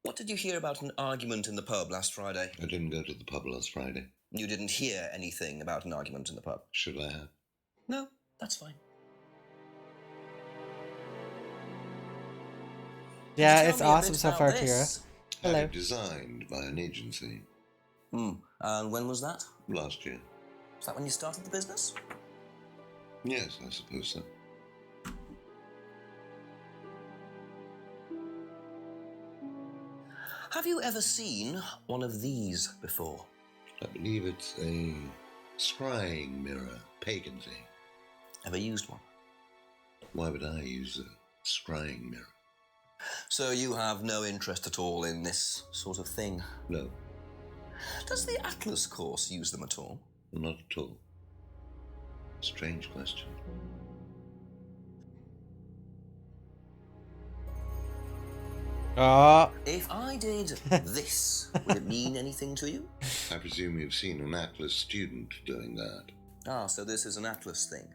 What did you hear about an argument in the pub last Friday? I didn't go to the pub last Friday. You didn't hear anything about an argument in the pub? Should I have? No, that's fine. Yeah, Tell it's me a awesome bit so about far, this. Tira. Had Hello. it designed by an agency And when was that? last year. Is that when you started the business? Yes, I suppose so. Have you ever seen one of these before? I believe it's a scrying mirror, pagan thing. Ever used one? Why would I use a scrying mirror? So you have no interest at all in this sort of thing? No, Does the Atlas course use them at all? not at all. Strange question. If I did this, would it mean anything to you? I presume you've seen an Atlas student doing that. Ah, so this is an Atlas thing.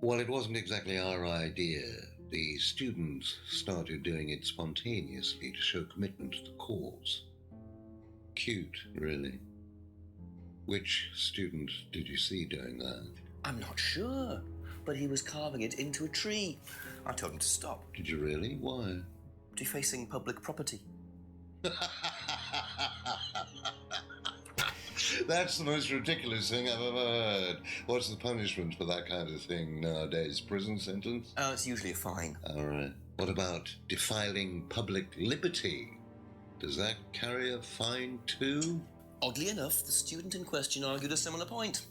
Well, it wasn't exactly our idea. The students started doing it spontaneously to show commitment to the cause. Cute, really. Which student did you see doing that? I'm not sure, but he was carving it into a tree. I told him to stop. Did you really? Why? Defacing public property. That's the most ridiculous thing I've ever heard. What's the punishment for that kind of thing nowadays? Prison sentence? It's usually a fine. All right. What about defiling public liberty? Does that carry a fine too? Oddly enough, the student in question argued a similar point.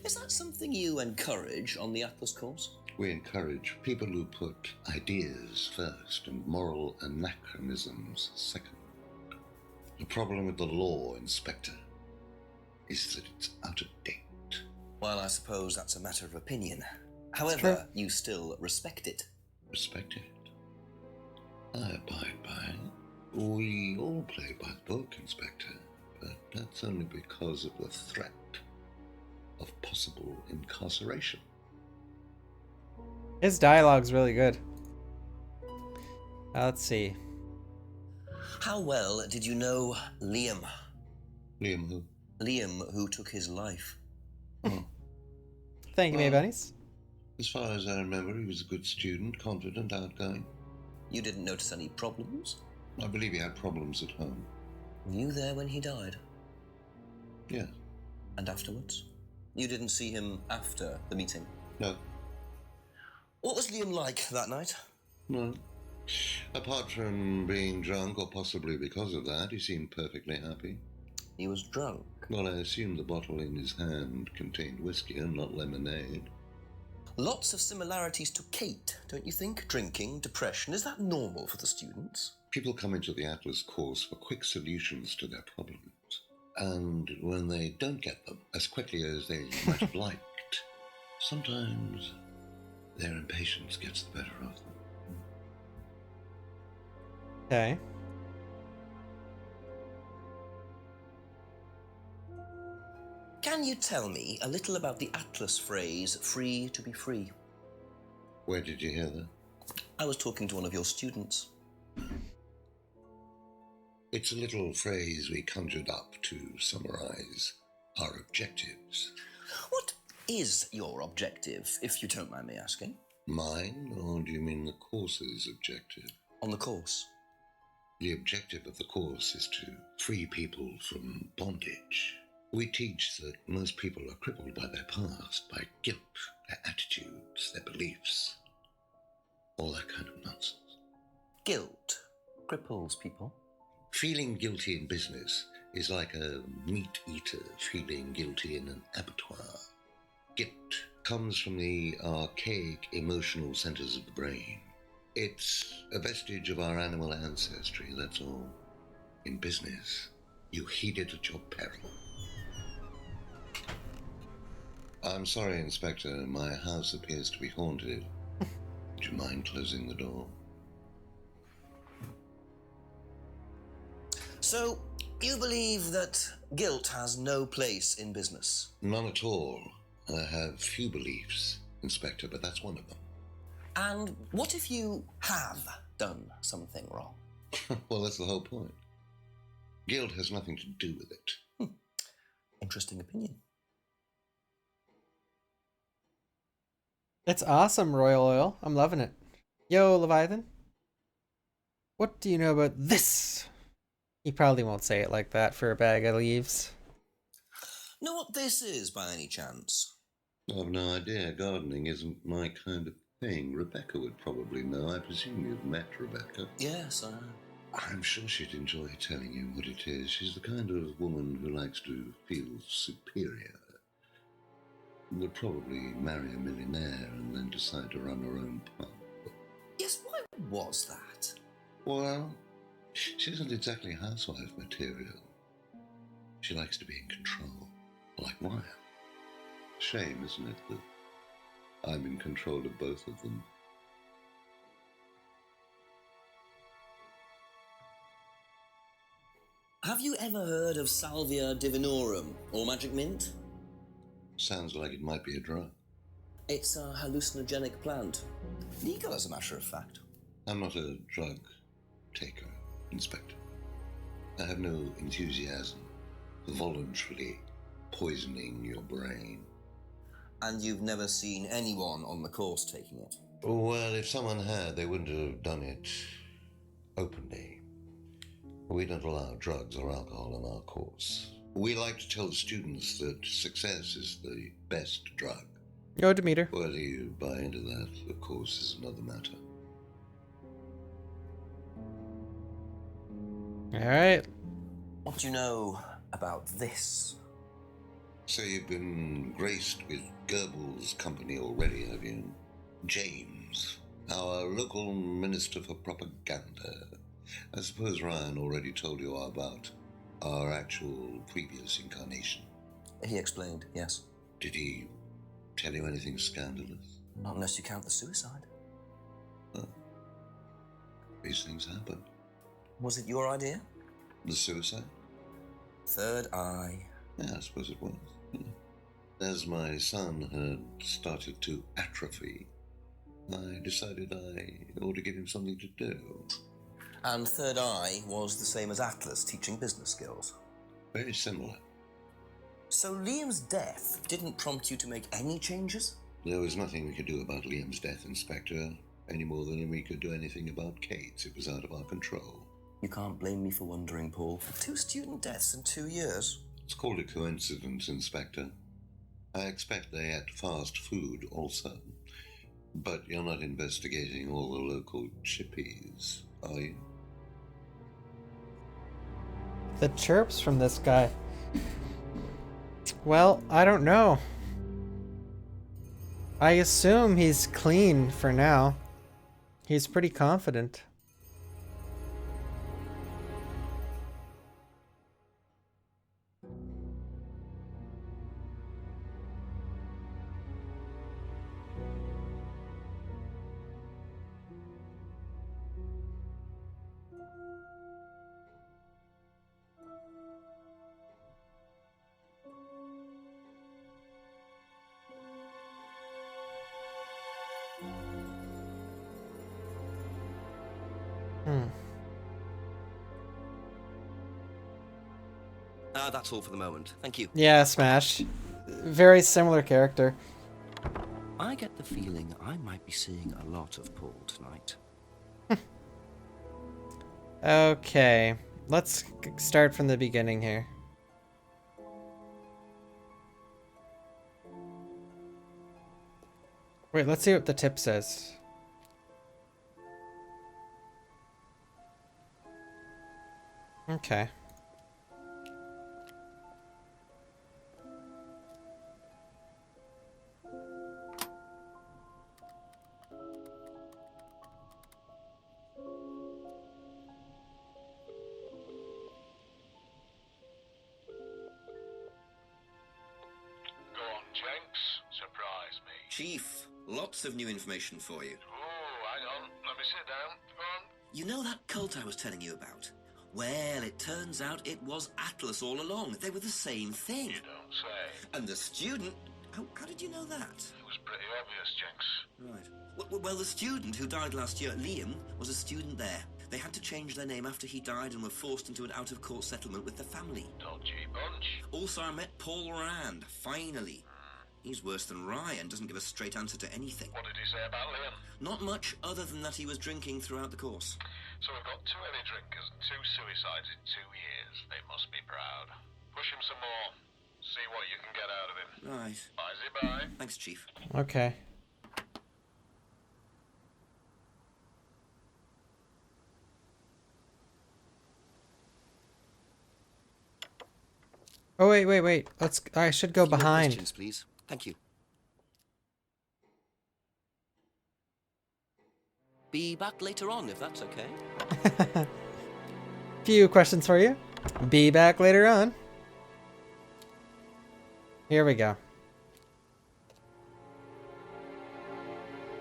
Is that something you encourage on the Atlas course? We encourage people who put ideas first and moral anachronisms second. The problem with the law, Inspector, is that it's out of date. Well, I suppose that's a matter of opinion. However, you still respect it. Respect it. I abide by We all play by the book, Inspector, but that's only because of the threat of possible incarceration. His dialogue's really good. Let's see. How well did you know Liam? Liam who? Liam, who took his life. Oh. Thank you, May Bunnies. As far as I remember, he was a good student, confident, outgoing. You didn't notice any problems? I believe he had problems at home. Were you there when he died? Yes. And afterwards? You didn't see him after the meeting? No. What was Liam like that night? No. Apart from being drunk, or possibly because of that, he seemed perfectly happy. He was drunk? Well, I assume the bottle in his hand contained whiskey and not lemonade. Lots of similarities to Kate, don't you think? Drinking, depression, is that normal for the students? People come into the Atlas course for quick solutions to their problems. And when they don't get them as quickly as they might have liked, sometimes their impatience gets the better of them. Okay. Can you tell me a little about the Atlas phrase, free to be free? Where did you hear that? I was talking to one of your students. It's a little phrase we conjured up to summarize our objectives. What is your objective, if you don't mind me asking? Mine, or do you mean the course's objective? On the course. The objective of the course is to free people from bondage. We teach that most people are crippled by their past, by guilt, their attitudes, their beliefs, all that kind of nonsense. Guilt cripples people? Feeling guilty in business is like a meat eater feeling guilty in an abattoir. Guilt comes from the archaic emotional centers of the brain. It's a vestige of our animal ancestry, that's all. In business, you heed it at your peril. I'm sorry, Inspector, my house appears to be haunted. Would you mind closing the door? So, you believe that guilt has no place in business? None at all. I have few beliefs, Inspector, but that's one of them. And what if you have done something wrong? Well, that's the whole point. Guilt has nothing to do with it. Interesting opinion. It's awesome, Royal Oil. I'm loving it. Yo, Leviathan. What do you know about this? He probably won't say it like that for a bag of leaves. Know what this is, by any chance? I've no idea. Gardening isn't my kind of thing. Rebecca would probably know. I presume you've met Rebecca. Yes, I'm sure she'd enjoy telling you what it is. She's the kind of woman who likes to feel superior. Would probably marry a millionaire and then decide to run her own pub. Yes, why was that? Well, she isn't exactly housewife material. She likes to be in control, like Wyatt. Shame, isn't it, that I'm in control of both of them? Have you ever heard of Salvia divinorum, or magic mint? Sounds like it might be a drug. It's a hallucinogenic plant. Legal, as a matter of fact. I'm not a drug taker, Inspector. I have no enthusiasm for voluntarily poisoning your brain. And you've never seen anyone on the course taking it? Well, if someone had, they wouldn't have done it openly. We don't allow drugs or alcohol on our course. We like to tell the students that success is the best drug. Yo, Demeter. Whether you buy into that, of course, is another matter. Alright. What do you know about this? So you've been graced with Goebbels' company already, have you? James, our local minister for propaganda. I suppose Ryan already told you about our actual previous incarnation. He explained, yes. Did he tell you anything scandalous? Not unless you count the suicide. Oh. These things happen. Was it your idea? The suicide? Third eye. Yeah, I suppose it was. As my son had started to atrophy, I decided I ought to give him something to do. And Third Eye was the same as Atlas, teaching business skills. Very similar. So Liam's death didn't prompt you to make any changes? There was nothing we could do about Liam's death, Inspector, any more than we could do anything about Kate's. It was out of our control. You can't blame me for wondering, Paul. 2 student deaths in 2 years? It's called a coincidence, Inspector. I expect they ate fast food also. But you're not investigating all the local chippies, are you? The chirps from this guy. Well, I don't know. I assume he's clean for now. He's pretty confident. That's all for the moment. Thank you. Yeah, Smash. Very similar character. I get the feeling I might be seeing a lot of Paul tonight. Okay, let's start from the beginning here. Wait, let's see what the tip says. Okay. Chief, lots of new information for you. Oh, hang on. Let me sit down. Go on. You know that cult I was telling you about? Well, it turns out it was Atlas all along. They were the same thing. You don't say. And the student... How did you know that? It was pretty obvious, Jenks. Right. Well, the student who died last year, Liam, was a student there. They had to change their name after he died and were forced into an out-of-court settlement with the family. Dodgy bunch. Also, I met Paul Rand, finally. He's worse than Ryan, doesn't give a straight answer to anything. What did he say about Liam? Not much, other than that he was drinking throughout the course. So we've got 2 heavy drinkers and 2 suicides in 2 years. They must be proud. Push him some more. See what you can get out of him. Right. Bye. Thanks, Chief. Okay. Oh, wait. I should go behind. Questions, please. Thank you. Be back later on, if that's okay. Few questions for you. Be back later on. Here we go.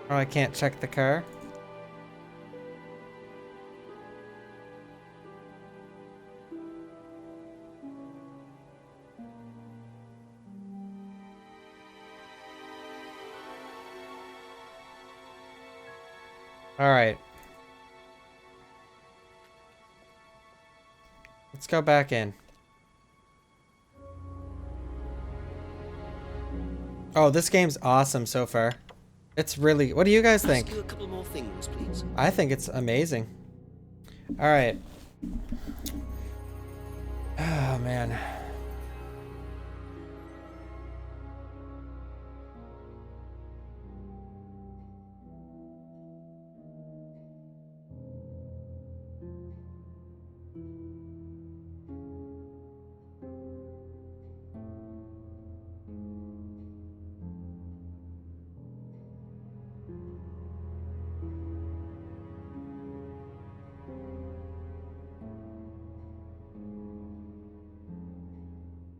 Oh, I can't check the car. All right. Let's go back in. Oh, this game's awesome so far. It's really... What do you guys think? Ask you a couple more things, please. I think it's amazing. All right. Oh, man.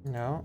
No.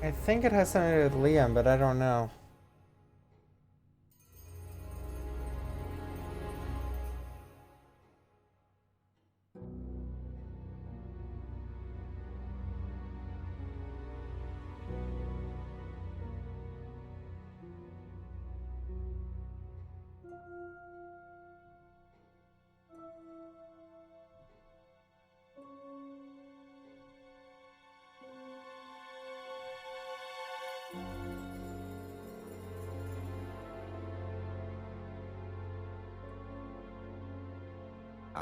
I think it has something to do with Liam, but I don't know.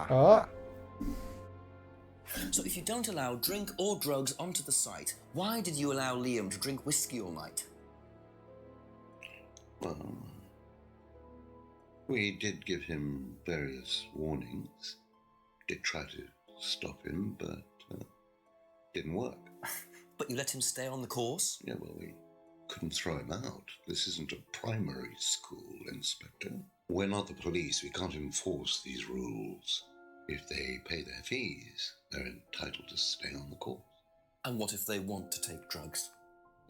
Oh. So if you don't allow drink or drugs onto the site, why did you allow Liam to drink whiskey all night? Well, we did give him various warnings. Did try to stop him, but didn't work. But you let him stay on the course? Yeah, well, we couldn't throw him out. This isn't a primary school, Inspector. We're not the police. We can't enforce these rules. If they pay their fees, they're entitled to stay on the course. And what if they want to take drugs?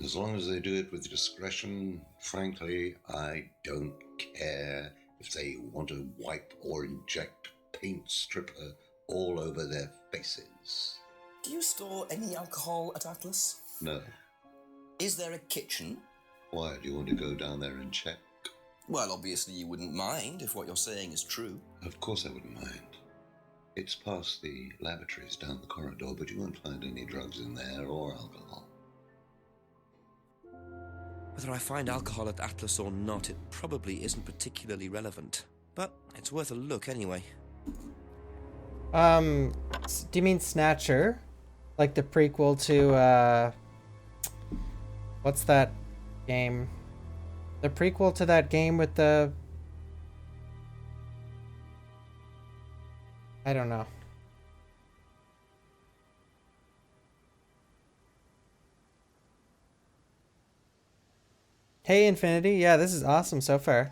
As long as they do it with discretion, frankly, I don't care if they want to wipe or inject paint stripper all over their faces. Do you store any alcohol at Atlas? No. Is there a kitchen? Why, do you want to go down there and check? Well, obviously you wouldn't mind if what you're saying is true. Of course I wouldn't mind. It's past the lavatories down the corridor, but you won't find any drugs in there or alcohol. Whether I find alcohol at Atlas or not, it probably isn't particularly relevant. But it's worth a look anyway. Do you mean Snatcher? Like the prequel to, what's that game? The prequel to that game with the... I don't know. Hey, Infinity. Yeah, this is awesome so far.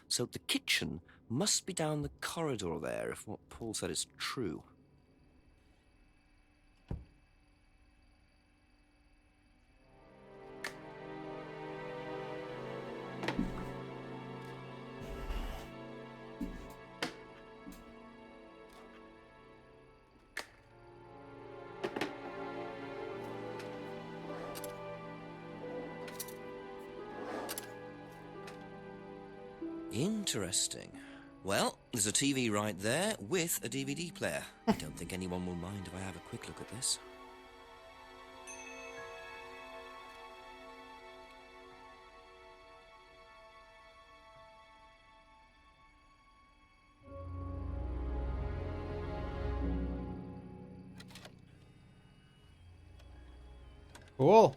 So the kitchen must be down the corridor there, if what Paul said is true. Interesting. Well, there's a TV right there with a DVD player. I don't think anyone will mind if I have a quick look at this. Cool.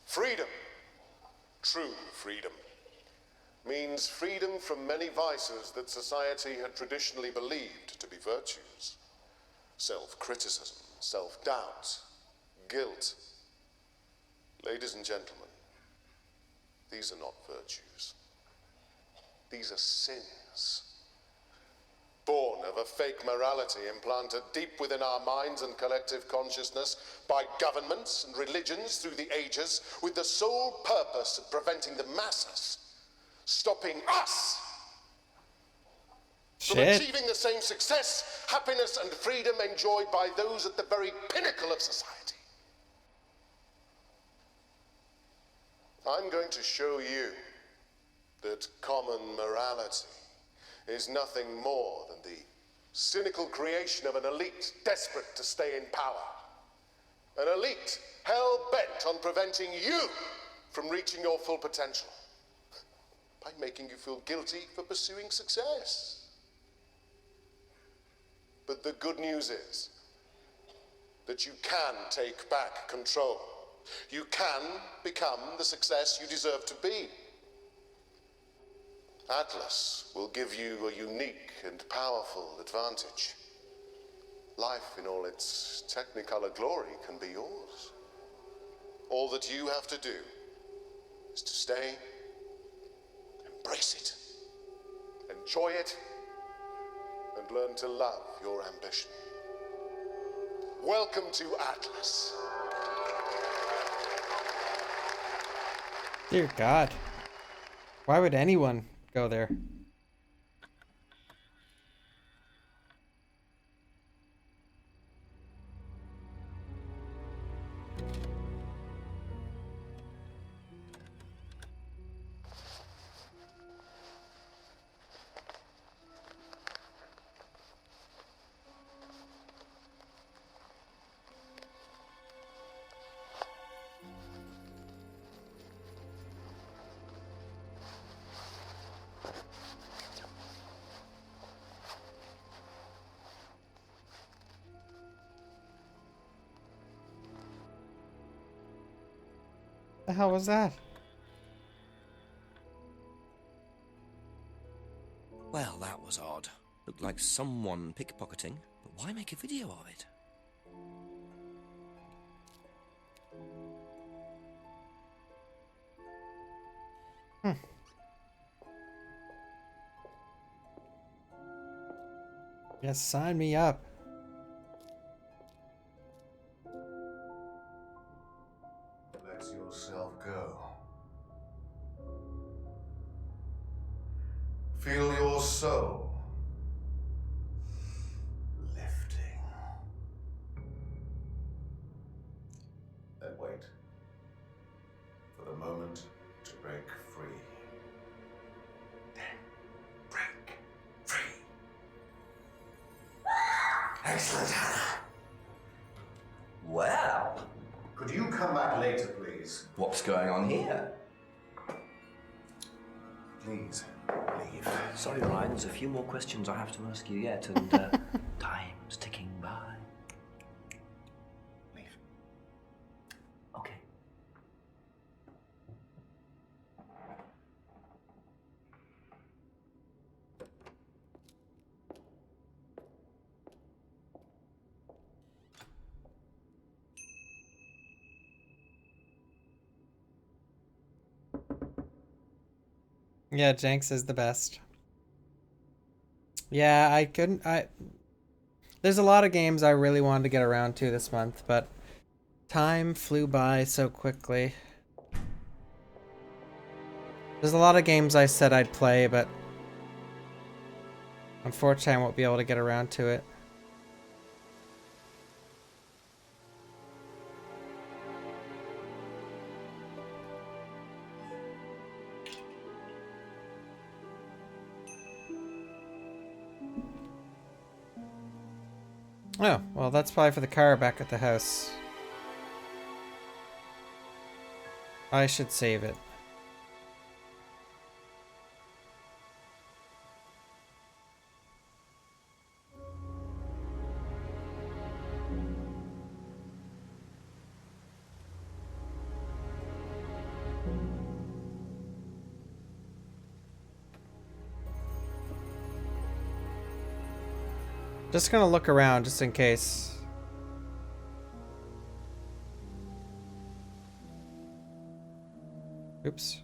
Freedom, true freedom, means freedom from many vices that society had traditionally believed to be virtues. Self-criticism, self-doubt, guilt. Ladies and gentlemen, these are not virtues. These are sins. Born of a fake morality implanted deep within our minds and collective consciousness by governments and religions through the ages, with the sole purpose of preventing the masses, stopping us from achieving the same success, happiness, and freedom enjoyed by those at the very pinnacle of society. I'm going to show you that common morality is nothing more than the cynical creation of an elite desperate to stay in power. An elite hell-bent on preventing you from reaching your full potential by making you feel guilty for pursuing success. But the good news is that you can take back control. You can become the success you deserve to be. Atlas will give you a unique and powerful advantage. life in all its technicolor glory can be yours. All that you have to do is to stay, embrace it, enjoy it, and learn to love your ambition. Welcome to Atlas. Dear God. Why would anyone go there? The hell was that? Well, that was odd. Looked like someone pickpocketing, but why make a video of it? Yes, sign me up. Let yourself go. Feel your soul lifting. Then wait for the moment to break free. Then break free. Excellent, Hannah. Well, Could you come back later, please? what's going on here? Please, leave. Sorry, Ryan, there's a few more questions I have to ask you yet, and time's ticking by. Leave. Okay. Yeah, Jenks is the best. Yeah, there's a lot of games I really wanted to get around to this month, but time flew by so quickly. There's a lot of games I said I'd play, but unfortunately I won't be able to get around to it. Oh, well, that's probably for the car back at the house. I should save it. Just gonna look around just in case. Oops.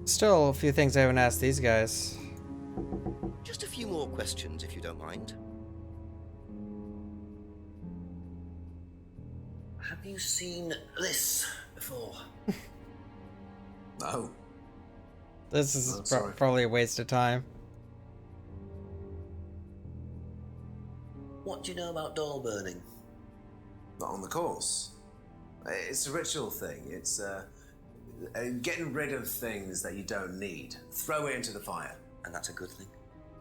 Still a few things I haven't asked these guys. Just a few more questions, if you don't mind. Have you seen this before? No. This is sorry. probably a waste of time. What do you know about doll burning? Not on the course. It's a ritual thing. It's getting rid of things that you don't need. Throw it into the fire. And that's a good thing.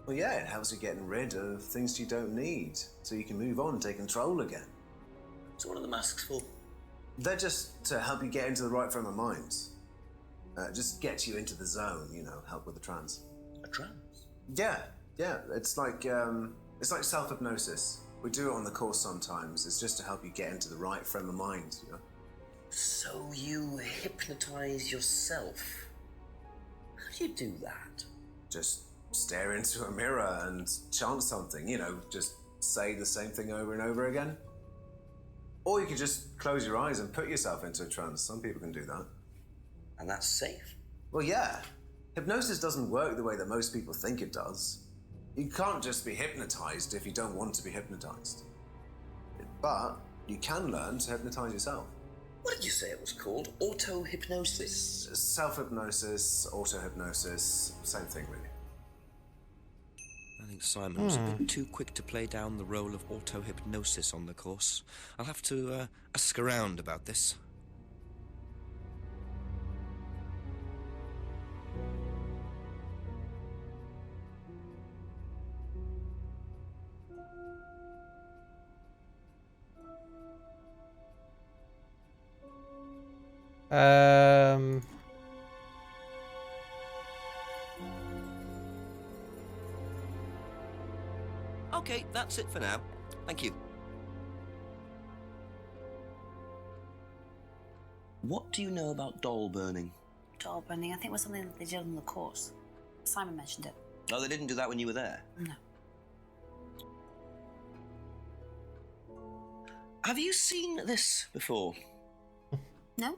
Well, yeah, it helps you getting rid of things you don't need, so you can move on and take control again. So what are the masks for? They're just to help you get into the right frame of mind. Just get you into the zone, you know, help with the trance. A trance? Yeah. It's like self-hypnosis. We do it on the course sometimes. It's just to help you get into the right frame of mind, you know. So you hypnotize yourself? How do you do that? Just stare into a mirror and chant something, just say the same thing over and over again. Or you could just close your eyes and put yourself into a trance. Some people can do that. And that's safe? Well, yeah. Hypnosis doesn't work the way that most people think it does. You can't just be hypnotized if you don't want to be hypnotized. But you can learn to hypnotize yourself. What did you say it was called? Auto-hypnosis? Self-hypnosis, auto-hypnosis, same thing, really. I think Simon was a bit too quick to play down the role of auto-hypnosis on the course. I'll have to ask around about this. Okay, that's it for now. Thank you. What do you know about doll burning? Doll burning, I think, was something that they did on the course. Simon mentioned it. Oh, they didn't do that when you were there? No. Have you seen this before? No?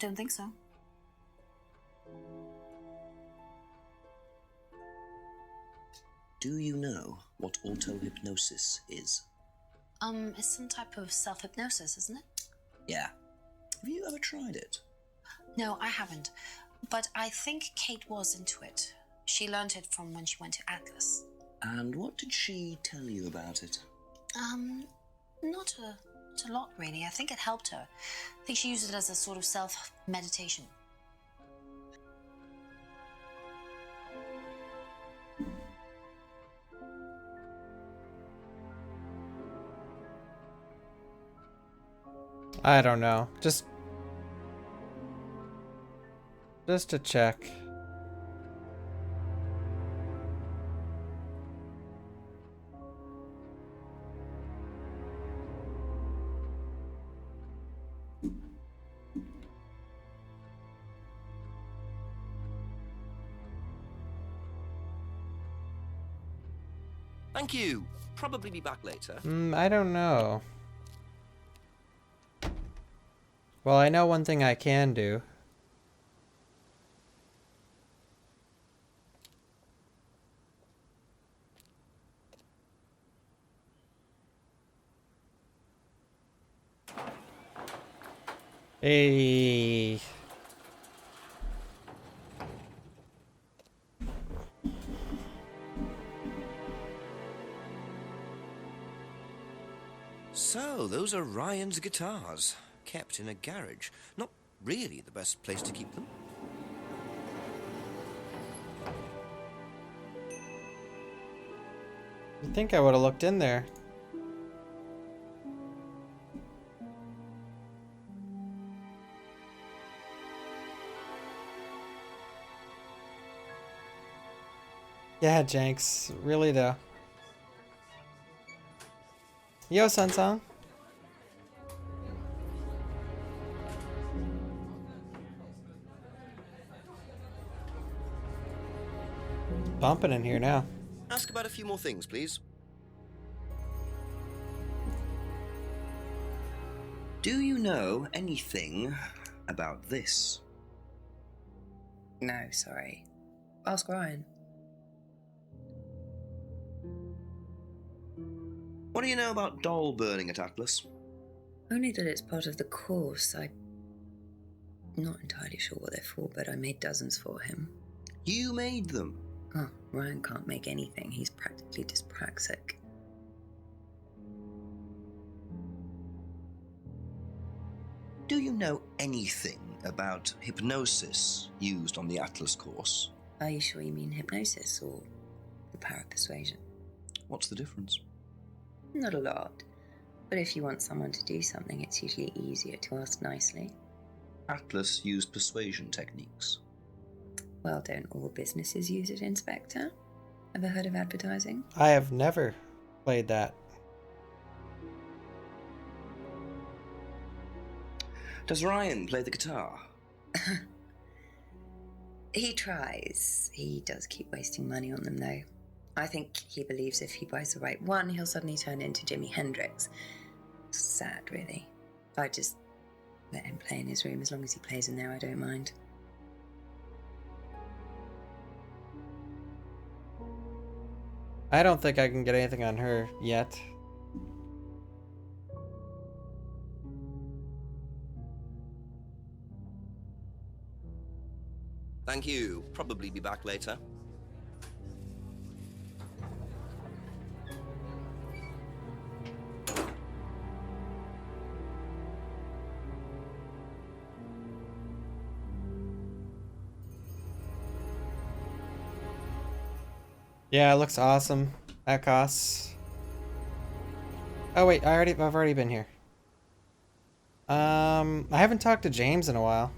Don't think so. Do you know what auto-hypnosis is? It's some type of self-hypnosis, isn't it? Yeah. Have you ever tried it? No, I haven't. But I think Kate was into it. She learned it from when she went to Atlas. And what did she tell you about it? Not a lot, really. I think it helped her. I think she used it as a sort of self-meditation. I don't know. Just to check. Thank you. Probably be back later. I don't know. Well, I know one thing I can do. Hey. So, those are Ryan's guitars, kept in a garage. Not really the best place to keep them. I think I would have looked in there. Yeah, Jenks. Really though. Yo, Sunsong. Bumping in here now. Ask about a few more things, please. Do you know anything about this? No, sorry. Ask Ryan. What do you know about doll burning at Atlas? Only that it's part of the course. I'm not entirely sure what they're for, but I made dozens for him. You made them? Oh, Ryan can't make anything. He's practically dyspraxic. Do you know anything about hypnosis used on the Atlas course? Are you sure you mean hypnosis or the power of persuasion? What's the difference? Not a lot. But if you want someone to do something, it's usually easier to ask nicely. Atlas used persuasion techniques. Well, don't all businesses use it, Inspector? Ever heard of advertising? I have never played that. Does Ryan play the guitar? He tries. He does keep wasting money on them, though. I think he believes if he buys the right one, he'll suddenly turn into Jimi Hendrix. Sad, really. I just let him play in his room. As long as he plays in there, I don't mind. I don't think I can get anything on her yet. Thank you. Probably be back later. Yeah, it looks awesome. That costs. Oh wait, I've already been here. I haven't talked to James in a while.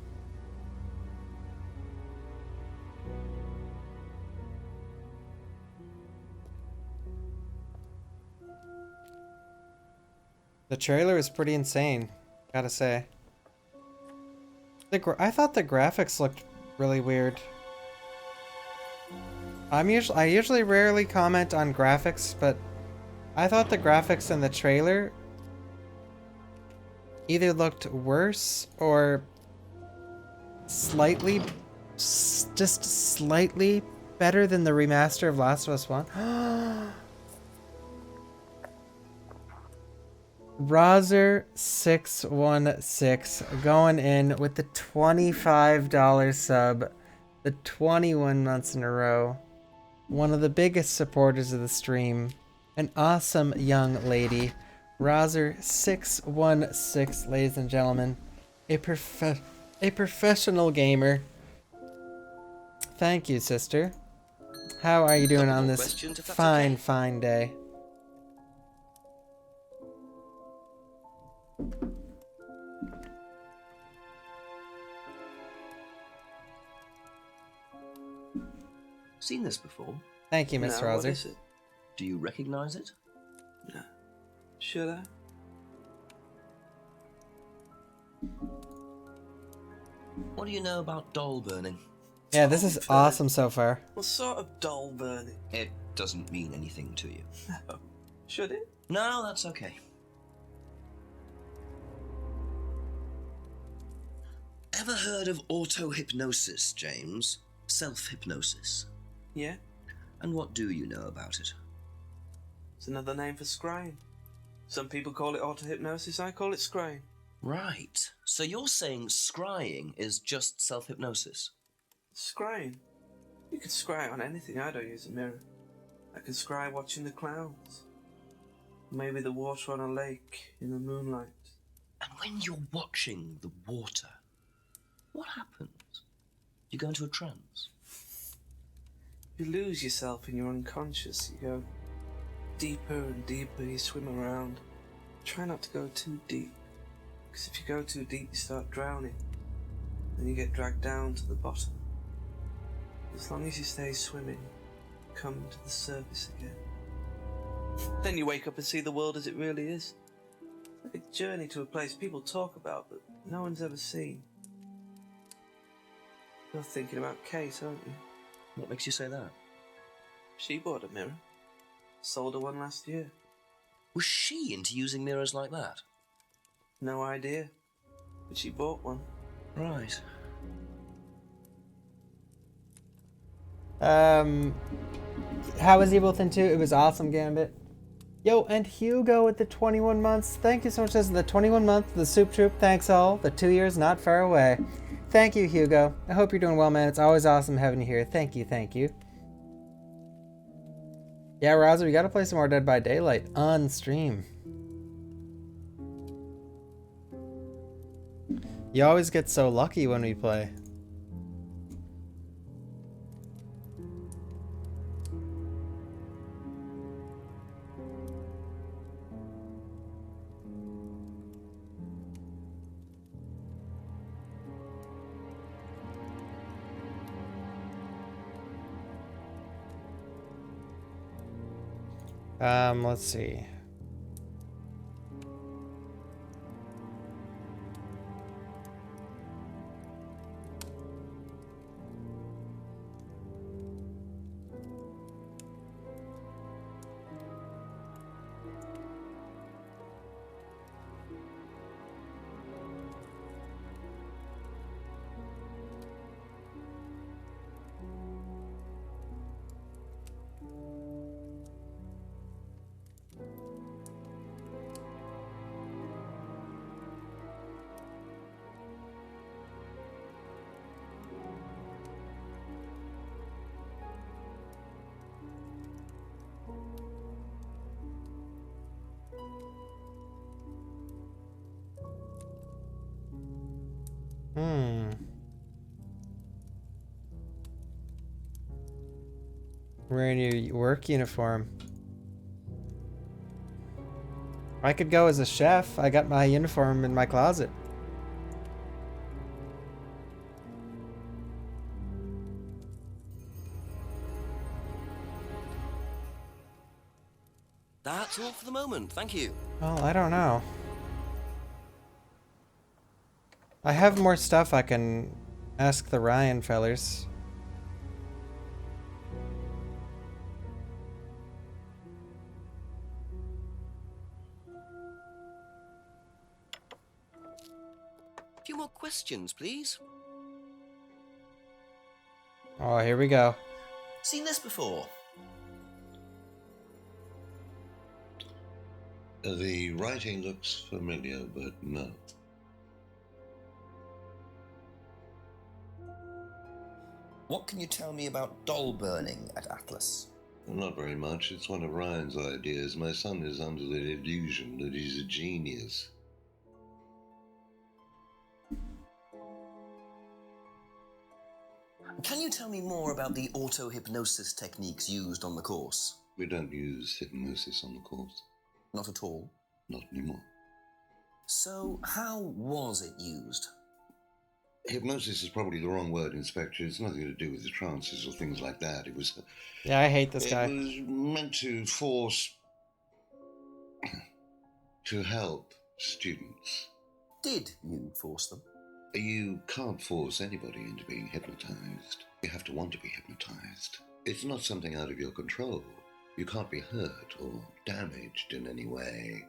The trailer is pretty insane, gotta say. I thought the graphics looked really weird. I usually rarely comment on graphics, but I thought the graphics in the trailer either looked worse or just slightly better than the remaster of Last of Us 1. Rozer616 going in with the $25 sub, the 21 months in a row. One of the biggest supporters of the stream. An awesome young lady. Rozer616, ladies and gentlemen. A professional gamer. Thank you, sister. How are you doing on this fine day? Seen this before? Thank you, Mr. No, what Rozer. is it? Do you recognize it? No. Should I? What do you know about doll burning? Yeah, this is awesome so far. What sort of doll burning? It doesn't mean anything to you. No. Should it? No, that's okay. Ever heard of auto-hypnosis, James? Self-hypnosis? Yeah. And what do you know about it? It's another name for scrying. Some people call it auto-hypnosis, I call it scrying. Right. So you're saying scrying is just self-hypnosis? Scrying? You can scry on anything. I don't use a mirror. I can scry watching the clouds. Maybe the water on a lake in the moonlight. And when you're watching the water, what happens? You go into a trance? You lose yourself in your unconscious. You go deeper and deeper. You swim around. Try not to go too deep. Because if you go too deep, you start drowning. Then you get dragged down to the bottom. As long as you stay swimming, come to the surface again. Then you wake up and see the world as it really is. Like a journey to a place people talk about but no one's ever seen. You're thinking about Kate, aren't you? What makes you say that? She bought a mirror. Sold her one last year. Was she into using mirrors like that? No idea. But she bought one. Right. How was Ableton 2? It was awesome, Gambit. Yo, and Hugo with the 21 months. Thank you so much. This is the 21 month, the Soup Troop. Thanks all. The 2 years not far away. Thank you, Hugo. I hope you're doing well, man. It's always awesome having you here. Thank you, thank you. Yeah, Rozer, we gotta play some more Dead by Daylight on stream. You always get so lucky when we play. Let's see. Wearing your work uniform. I could go as a chef. I got my uniform in my closet. That's all for the moment, thank you. Well, I don't know. I have more stuff I can ask the Ryan fellers. A few more questions, please. Oh, here we go. Seen this before? The writing looks familiar, but no. What can you tell me about doll burning at Atlas? Not very much. It's one of Ryan's ideas. My son is under the illusion that he's a genius. Can you tell me more about the auto-hypnosis techniques used on the course? We don't use hypnosis on the course. Not at all? Not anymore. So, how was it used? Hypnosis is probably the wrong word, Inspector. It's nothing to do with the trances or things like that. It was... Yeah, I hate this guy. It was meant to force... to help students. Did you force them? You can't force anybody into being hypnotized. You have to want to be hypnotized. It's not something out of your control. You can't be hurt or damaged in any way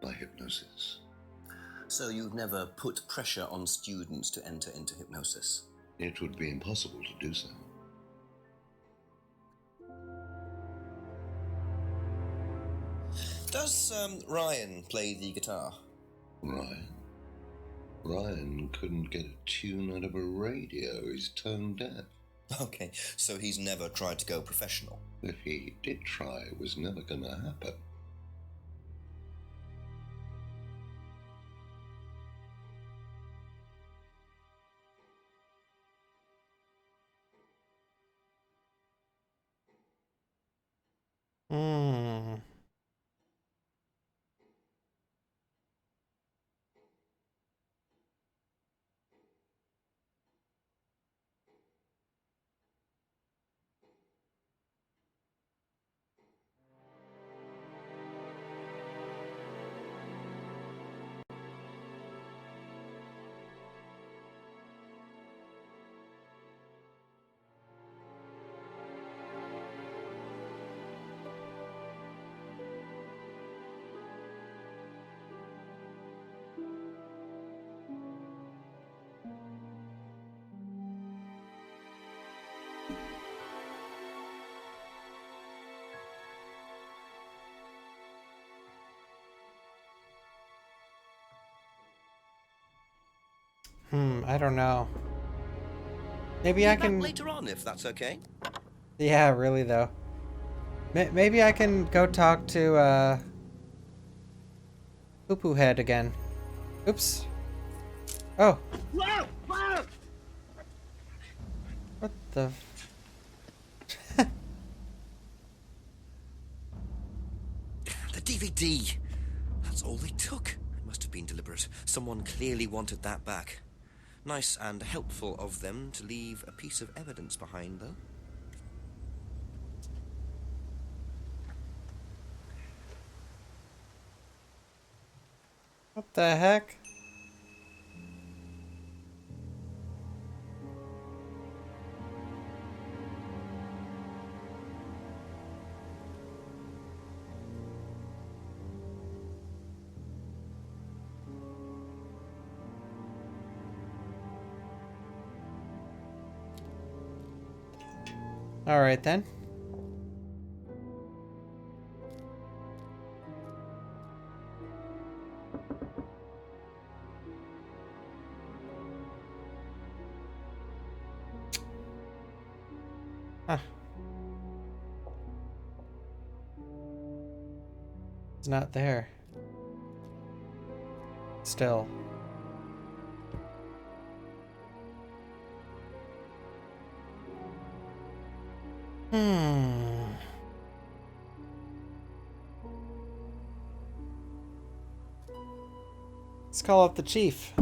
by hypnosis. So you've never put pressure on students to enter into hypnosis? It would be impossible to do so. Does Ryan play the guitar? Ryan? Ryan couldn't get a tune out of a radio. He's tone deaf. Okay, so he's never tried to go professional? If he did try, it was never gonna happen. I don't know. Maybe I can... later on, if that's okay. Yeah, really though. Maybe I can go talk to, Poo-Poo Head again. Oops. Oh. What the... The DVD! That's all they took. It must have been deliberate. Someone clearly wanted that back. Nice and helpful of them to leave a piece of evidence behind, though. What the heck? All right then. Huh. It's not there. Still. Let's call up the chief.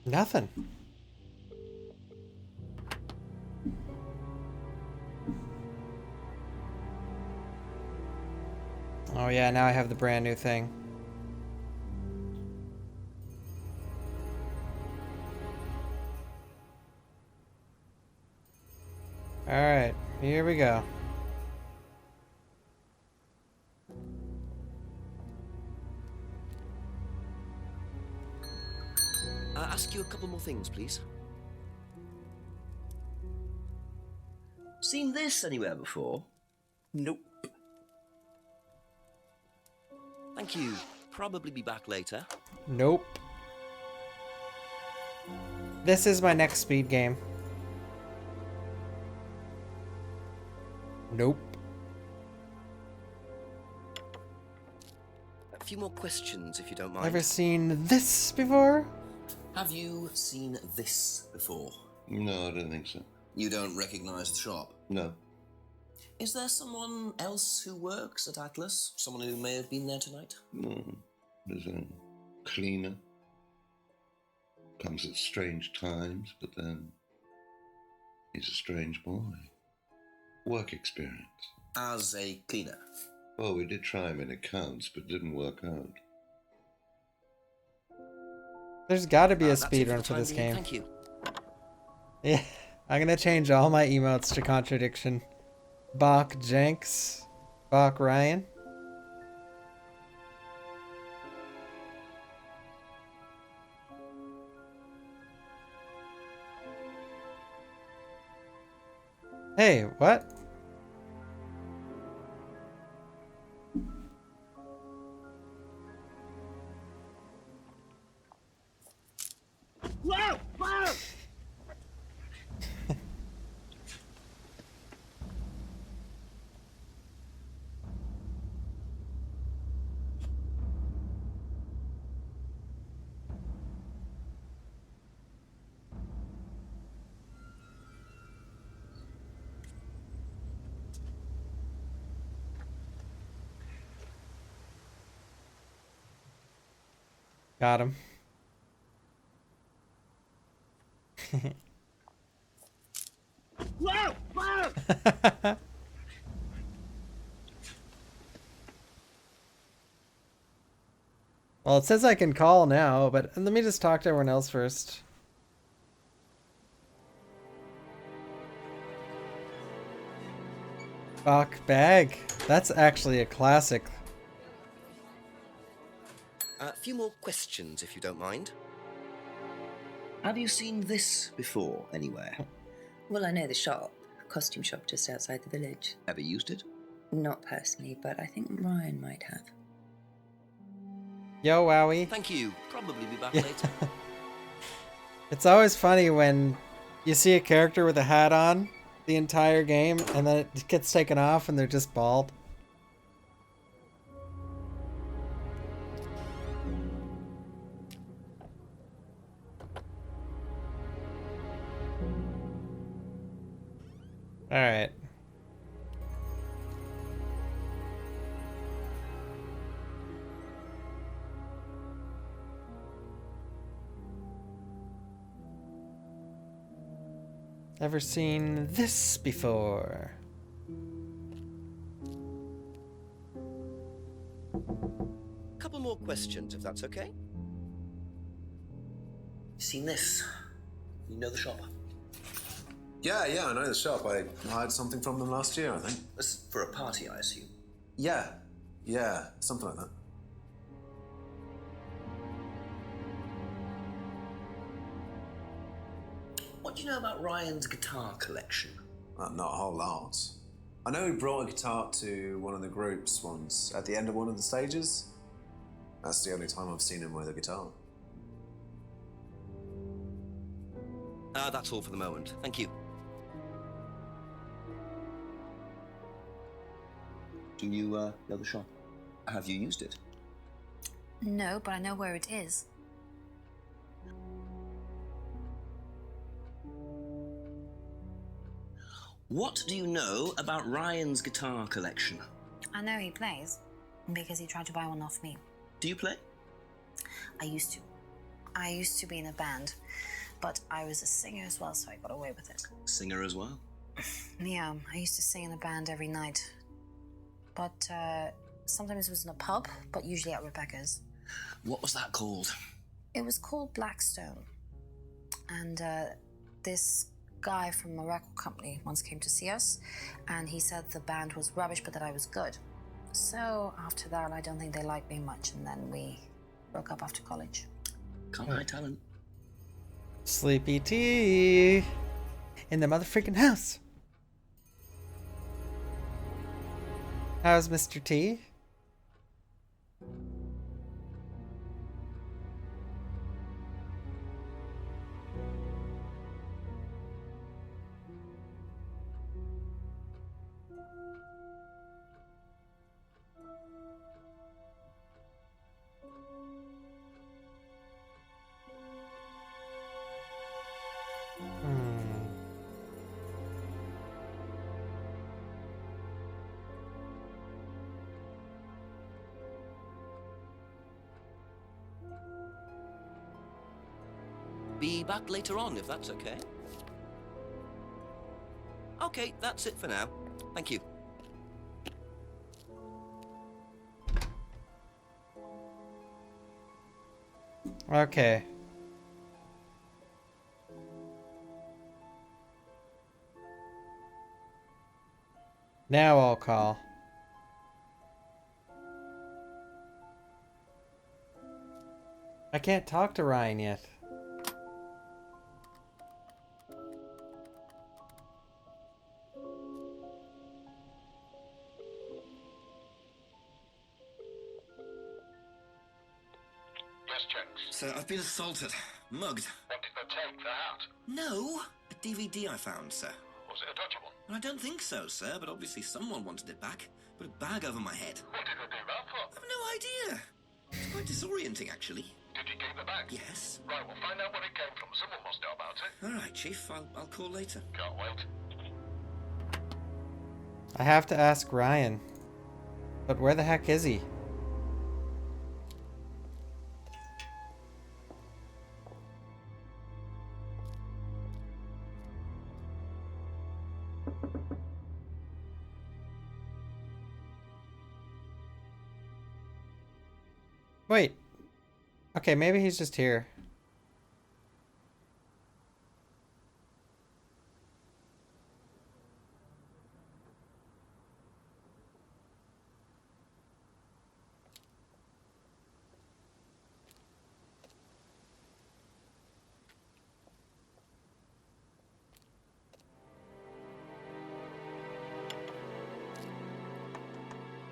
Nothing. Oh yeah, now I have the brand new thing. Alright, here we go. Ask you a couple more things, please. Seen this anywhere before? Nope. Thank you. Probably be back later. Nope. This is my next speed game. Nope. A few more questions, if you don't mind. Ever seen this before? Have you seen this before? No, I don't think so. You don't recognize the shop? No. Is there someone else who works at Atlas? Someone who may have been there tonight? No. There's a cleaner. Comes at strange times, but then he's a strange boy. Work experience. As a cleaner? Oh, we did try him in accounts, but didn't work out. There's gotta be a That's it speedrun the for time this being. game. Thank you. Yeah, I'm gonna change all my emotes to Contradiction. Bawk Jenks. Bawk Ryan. Hey, what? Whoa! Whoa! Got him. Whoa! Whoa! Well, it says I can call now, but let me just talk to everyone else first. Bawk Bag. That's actually a classic. A few more questions, if you don't mind. Have you seen this before anywhere? Well, I know the shop, a costume shop just outside the village. Ever used it? Not personally, but I think Ryan might have. Yo, Wowie. Thank you. Probably be back Yeah. later. It's always funny when you see a character with a hat on the entire game and then it gets taken off and they're just bald. All right. Ever seen this before? Couple more questions, if that's okay. Seen this? You know the shop? Yeah, I know the shop. I hired something from them last year, I think. This for a party, I assume. Yeah, something like that. What do you know about Ryan's guitar collection? Not a whole lot. I know he brought a guitar to one of the groups once, at the end of one of the stages. That's the only time I've seen him with a guitar. That's all for the moment. Thank you. Do you know the shop? Have you used it? No, but I know where it is. What do you know about Ryan's guitar collection? I know he plays because he tried to buy one off me. Do you play? I used to. I used to be in a band, but I was a singer as well, so I got away with it. Singer as well? Yeah, I used to sing in a band every night. But sometimes it was in a pub, but usually at Rebecca's. What was that called? It was called Blackstone. And this guy from a record company once came to see us, and he said the band was rubbish, but that I was good. So after that, I don't think they liked me much, and then we broke up after college. Can't hide talent. Sleepy Tea in the motherfucking house. How's Mr. T? Be back later on, if that's okay. Okay, that's it for now. Thank you. Okay. Now I'll call. I can't talk to Ryan yet. Yes, Jenks. Sir, I've been assaulted. Mugged. What did they take? The hat? No! A DVD I found, sir. Was it a dodgy one? Well, I don't think so, sir, but obviously someone wanted it back. Put a bag over my head. What did they do that for? I've no idea. It's quite disorienting, actually. Did you keep the bag? Yes. Right, we'll find out where it came from. Someone must know about it. All right, Chief. I'll call later. Can't wait. I have to ask Ryan. But where the heck is he? Wait. Okay, maybe he's just here.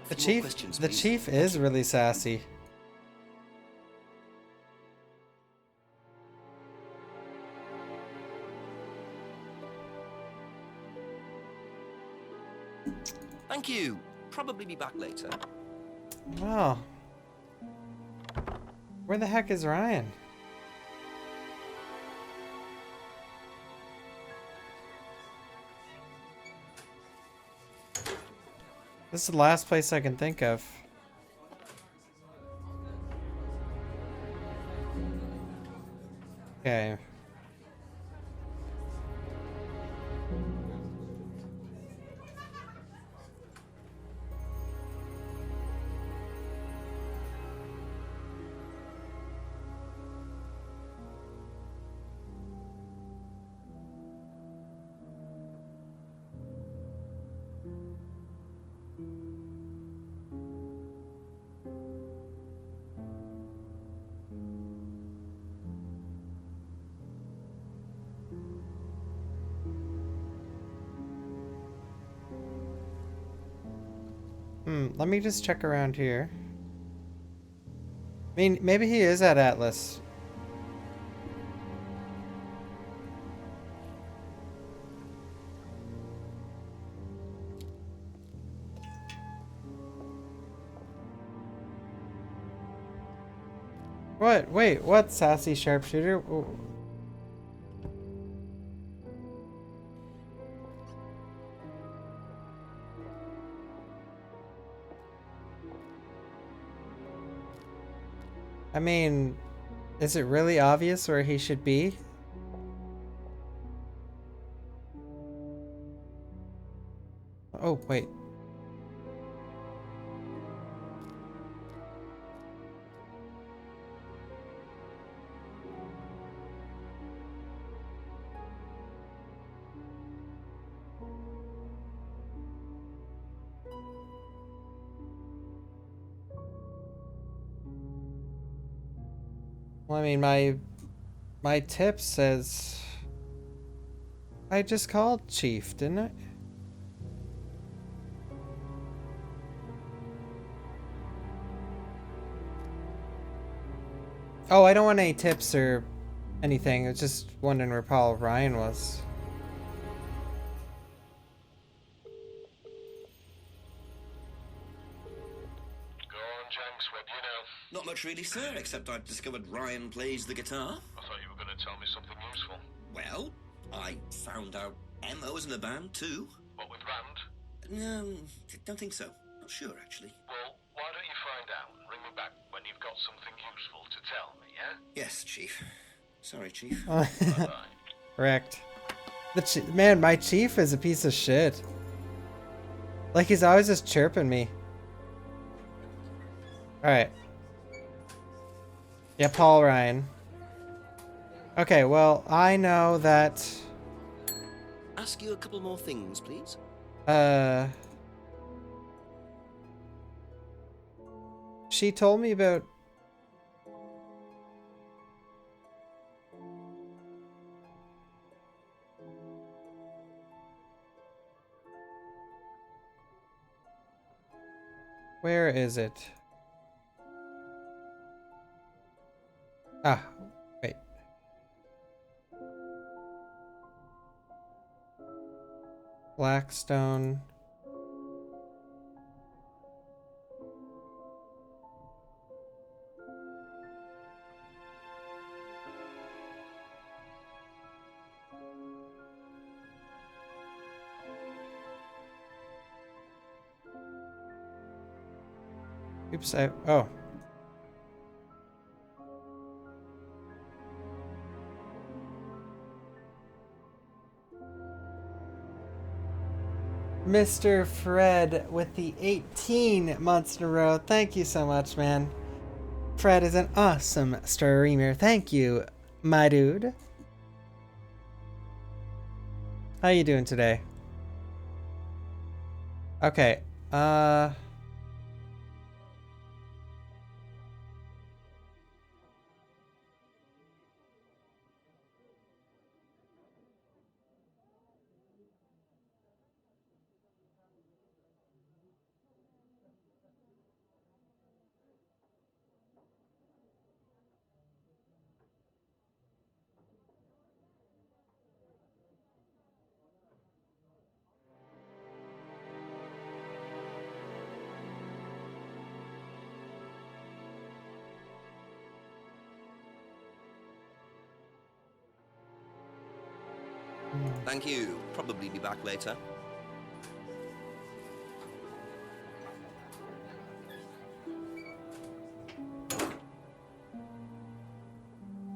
The chief is really sassy. Thank you. Probably be back later. Wow. Where the heck is Ryan? This is the last place I can think of. Okay. Let me just check around here. I mean, maybe he is at Atlas. What? Wait, what, sassy sharpshooter? I mean, is it really obvious where he should be? Oh, wait. Well, I mean, my tip says I just called Chief, didn't I? Oh, I don't want any tips or anything. I was just wondering where Paul Ryan was. Go on, Jenks, what do you know? Not much really, sir, except I've discovered Ryan plays the guitar. I thought you were going to tell me something useful. Well, I found out Emma was in the band too. What with Rand? No, don't think so. Not sure, actually. Well, why don't you find out and ring me back when you've got something useful to tell me, yeah? Yes, Chief. Sorry, Chief. Bye-bye. Correct. Man, my chief is a piece of shit. Like, he's always just chirping me. Alright. Yeah, Paul Ryan. Okay, well, I know that... Ask you a couple more things, please. She told me about... Where is it? Ah, wait. Blackstone. Oops, oh. Mr. Fred with the 18 months in a row. Thank you so much, man. Fred is an awesome streamer. Thank you, my dude. How you doing today? Okay, Thank you. Probably be back later.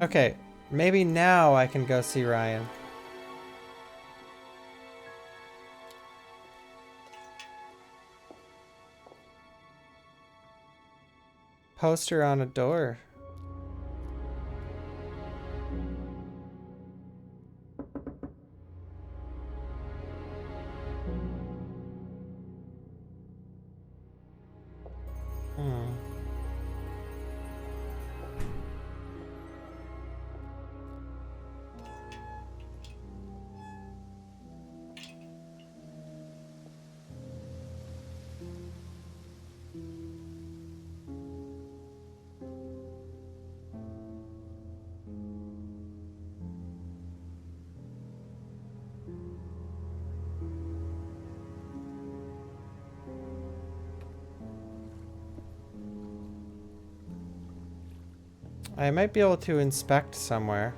okay. Maybe now I can go see Ryan. Poster on a door. I might be able to inspect somewhere.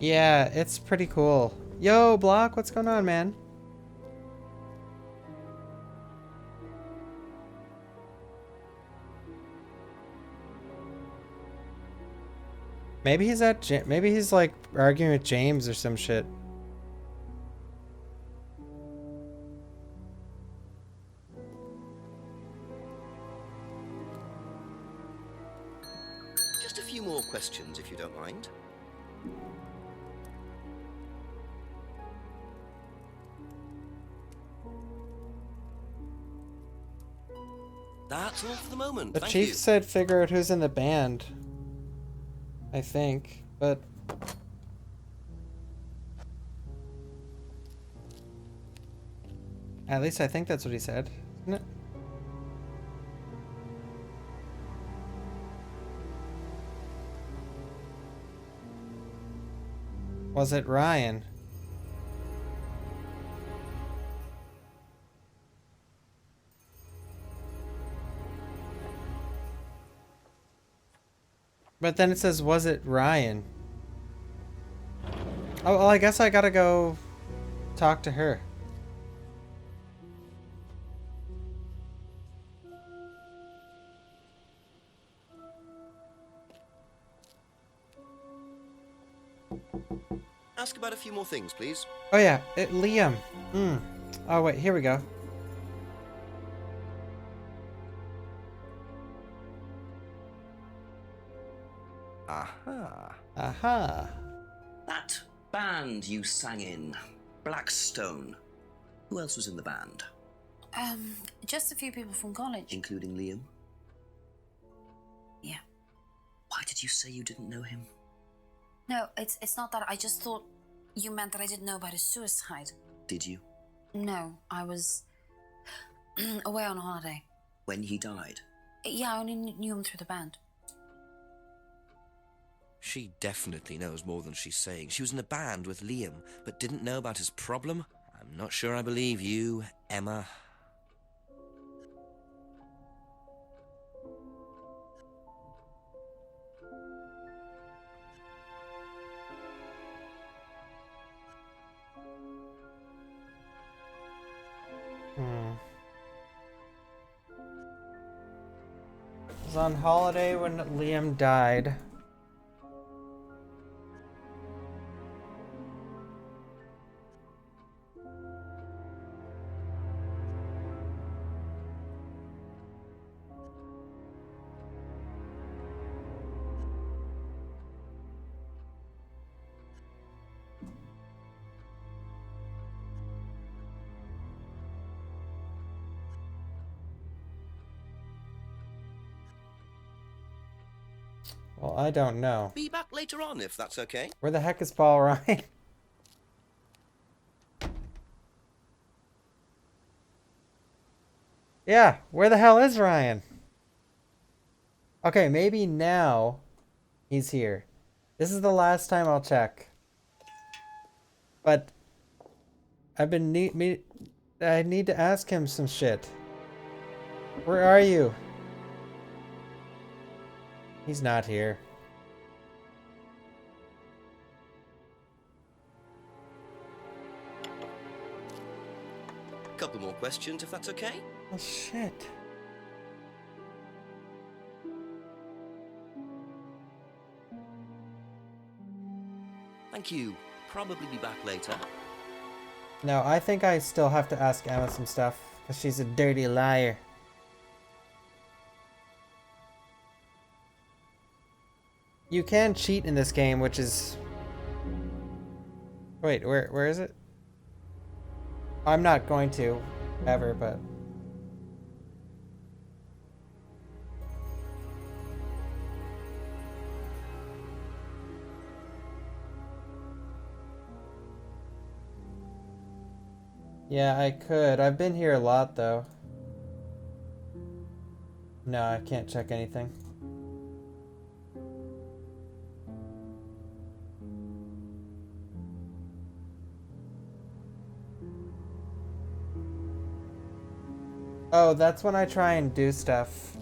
Yeah, it's pretty cool. Yo, Block, what's going on, man? Maybe he's maybe he's like arguing with James or some shit. Just a few more questions, if you don't mind. That's all for the moment. The Thank chief you. said figure out who's in the band. I think, but at least I think that's what he said, isn't it? Was it Ryan? But then it says, was it Ryan? Oh, well, I guess I gotta go talk to her. Ask about a few more things, please. Oh yeah, Liam. Oh wait, here we go. Aha. Aha. That band you sang in, Blackstone. Who else was in the band? Just a few people from college. Including Liam? Yeah. Why did you say you didn't know him? No, it's not that. I just thought you meant that I didn't know about his suicide. Did you? No, I was away on holiday. When he died? Yeah, I only knew him through the band. She definitely knows more than she's saying. She was in a band with Liam, but didn't know about his problem? I'm not sure I believe you, Emma. I was on holiday when Liam died. Well, I don't know. Be back later on, if that's okay. Where the heck is Paul Ryan? Yeah, where the hell is Ryan? Okay, maybe now he's here. This is the last time I'll check. But I've been I need to ask him some shit. Where are you? He's not here. Couple more questions, if that's okay. Oh, shit. Thank you. Probably be back later. No, I think I still have to ask Emma some stuff, because she's a dirty liar. You can cheat in this game, which is... Wait, where is it? I'm not going to, ever, but... Yeah, I could. I've been here a lot, though. No, I can't check anything. Oh, that's when I try and do stuff.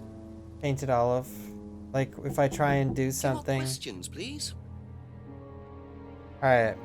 Painted olive. Like, if I try and do something... Questions, please. Alright.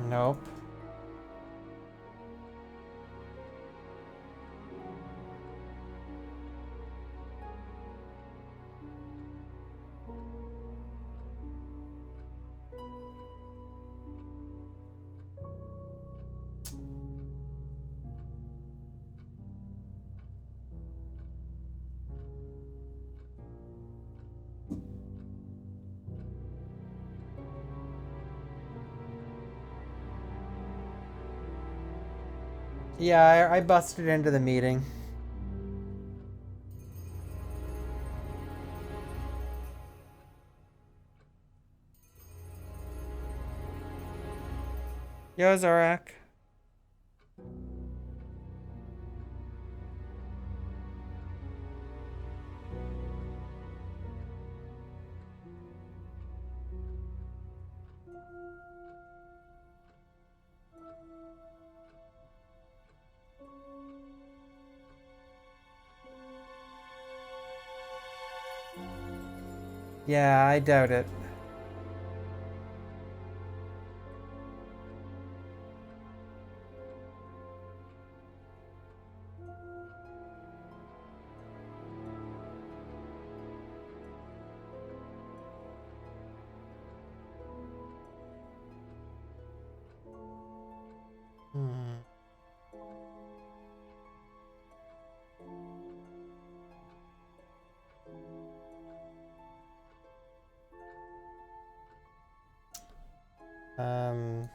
Nope. Yeah, I busted into the meeting. Yo, Zorak. Yeah, I doubt it. Hmm. Um...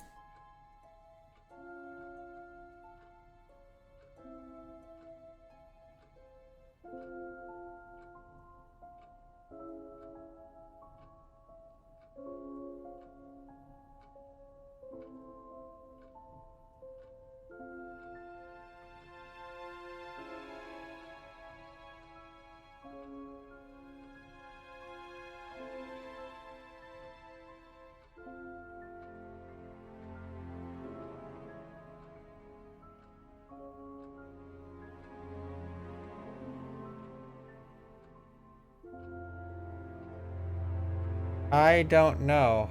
I don't know.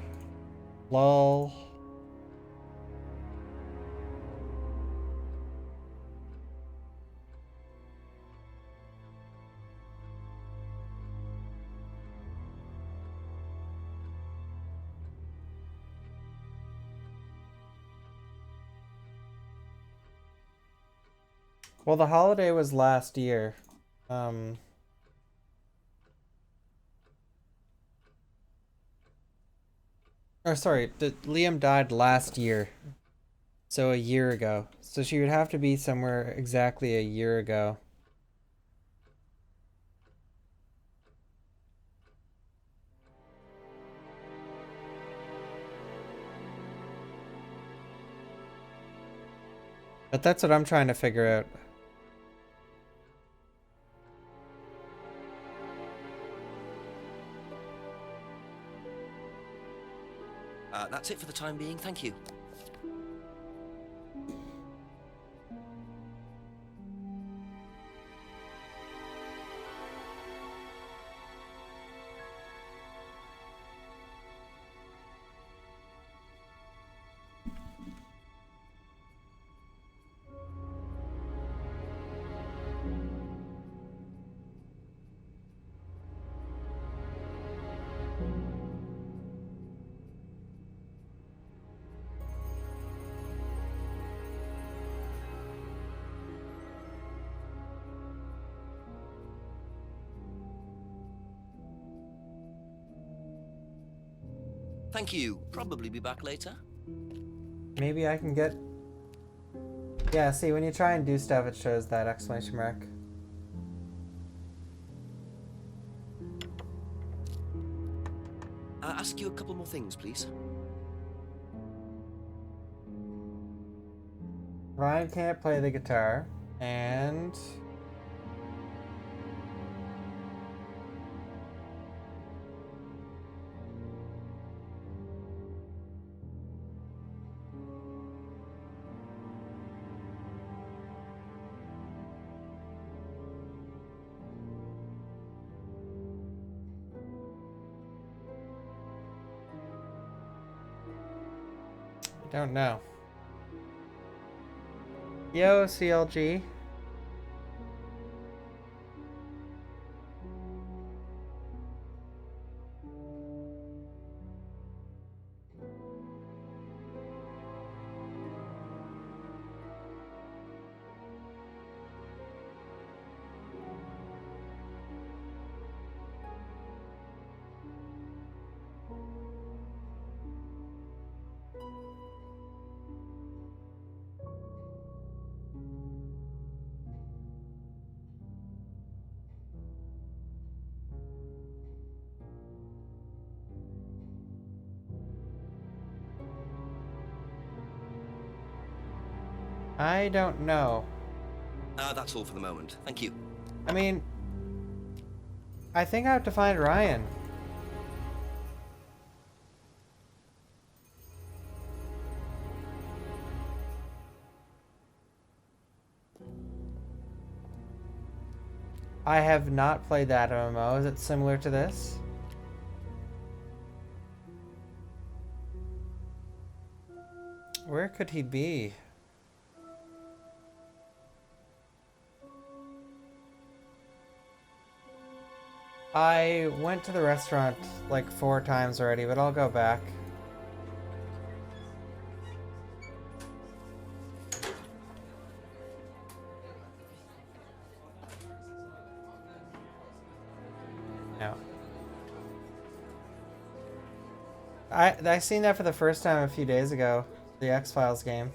Lol. Well, the holiday was last year. Or sorry, Liam died last year. So a year ago. So she would have to be somewhere exactly a year ago. But that's what I'm trying to figure out. That's it for the time being. Thank you. Thank you. Probably be back later. Maybe I can get Yeah, see, when you try and do stuff, it shows that exclamation mark. Ask you a couple more things, please. Ryan can't play the guitar, and... I don't know. Yo, CLG. I don't know. That's all for the moment. Thank you. I mean, I think I have to find Ryan. I have not played that MMO. Is it similar to this? Where could he be? I went to the restaurant like 4 times already, but I'll go back. No. I seen that for the first time a few days ago, the X-Files game.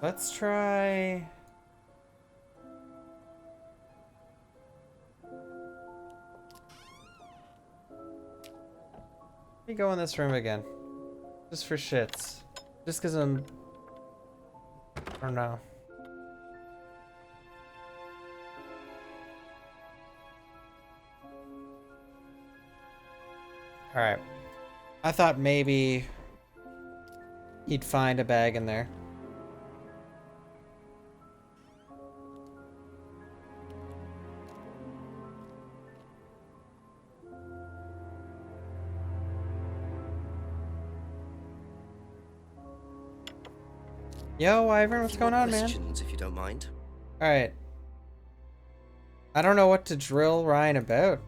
Let's try... Let me go in this room again. Just for shits. Just because I don't know. Alright. I thought maybe he'd find a bag in there. Yo, Wyvern, what's going on, man? Questions, if you don't mind. Alright. I don't know what to drill Ryan about.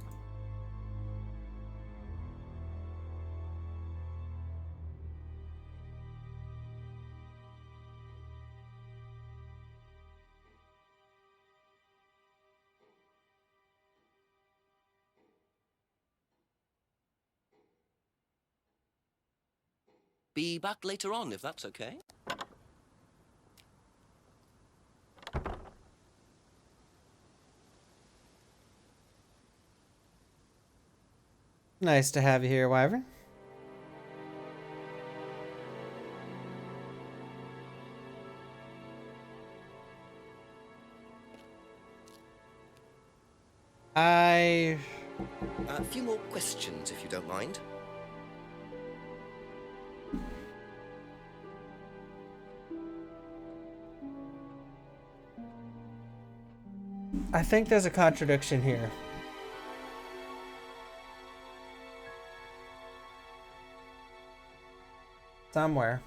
Be back later on, if that's okay. Nice to have you here, Wyvern. A few more questions, if you don't mind. I think there's a contradiction here. Somewhere.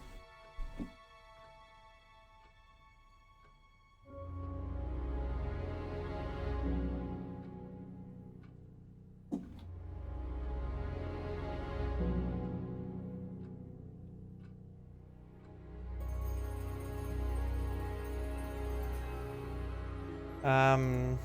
Um.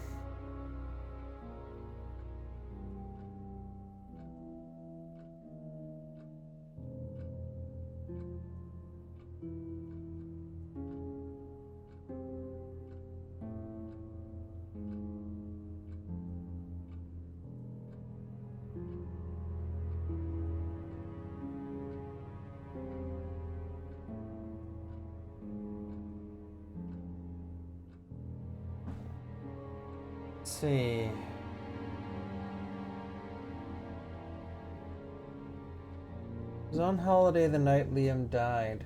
Let's see. It was on holiday the night Liam died.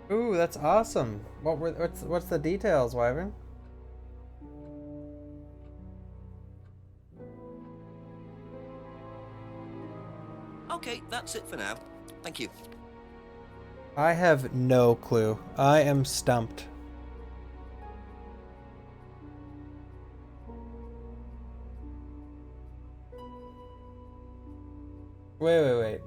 Ooh, that's awesome. What's the details, Wyvern? Okay, that's it for now. Thank you. I have no clue. I am stumped. Wait.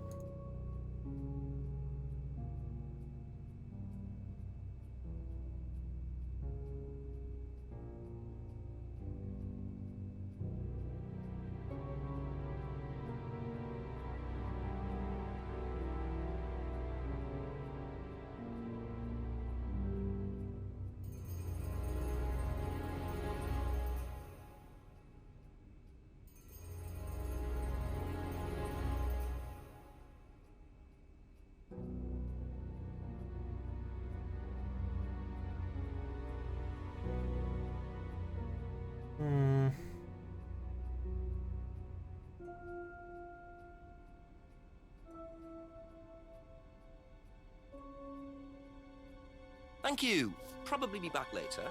Hmm. Thank you. Probably be back later.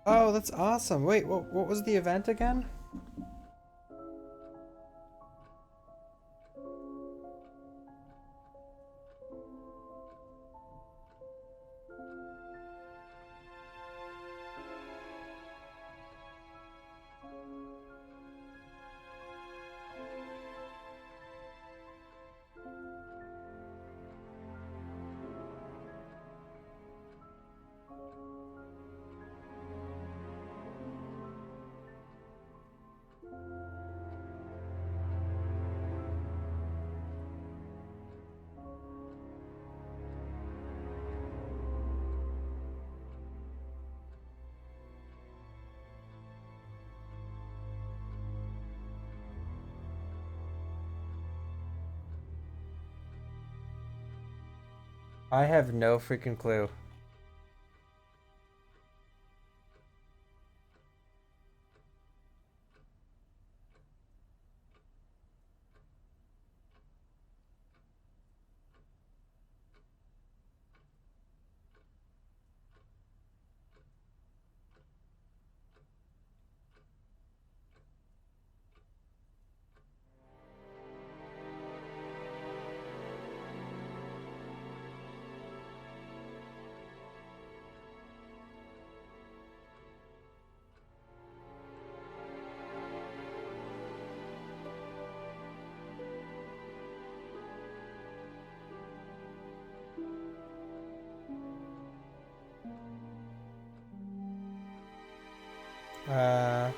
Oh, that's awesome. Wait, what was the event again? I have no freaking clue. Uh,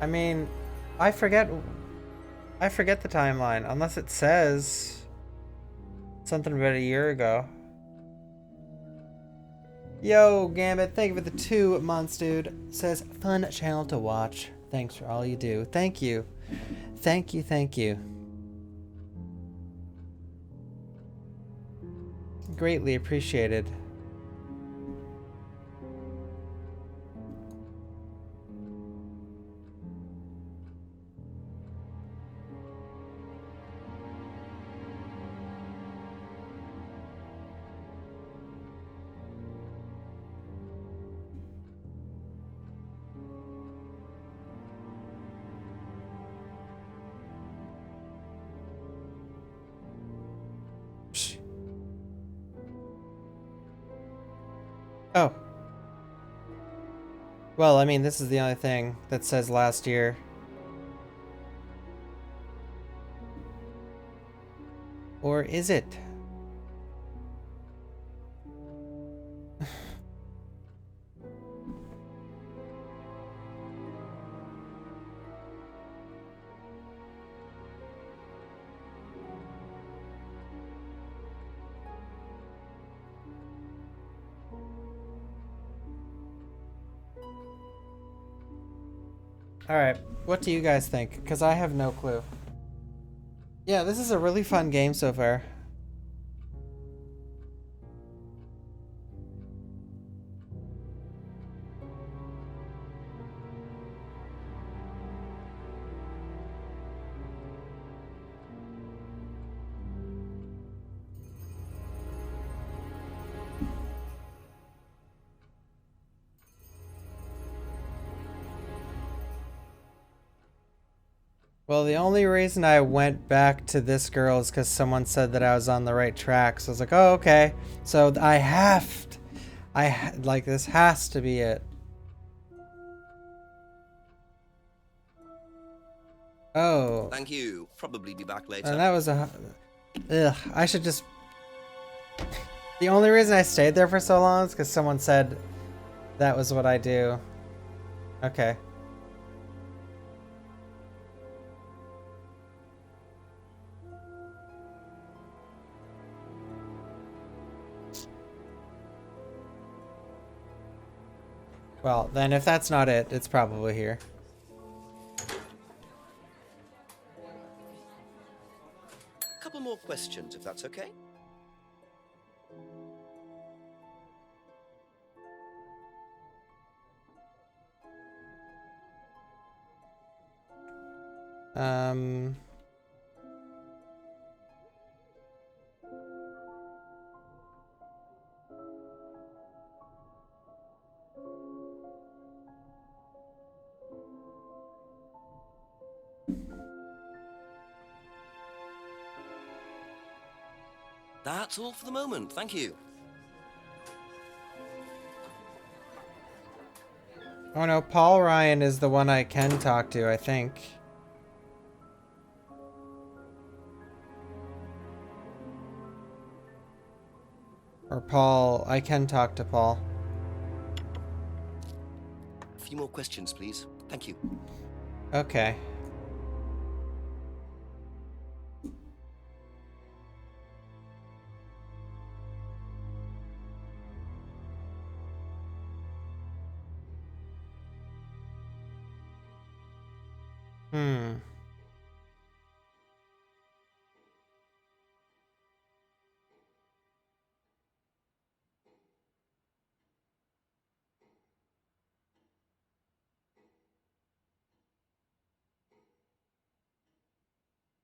I mean, I forget the timeline, unless it says something about a year ago. Yo, Gambit, thank you for the 2 months, dude. Says, fun channel to watch. Thanks for all you do. Thank you. Thank you, thank you. Greatly appreciated. Oh. Well, I mean, this is the only thing that says last year. Or is it? Alright, what do you guys think? Because I have no clue. Yeah, this is a really fun game so far. Well, the only reason I went back to this girl is because someone said that I was on the right track. So I was like, oh, okay. So like, this has to be it. Oh. Thank you. Probably be back later. And that was a... Ugh, I should just... The only reason I stayed there for so long is because someone said that was what I do. Okay. Well, then if that's not it, it's probably here. Couple more questions, if that's okay. That's all for the moment. Thank you. Oh no, Paul Ryan is the one I can talk to, I think. Or Paul, I can talk to Paul. A few more questions, please. Thank you. Okay.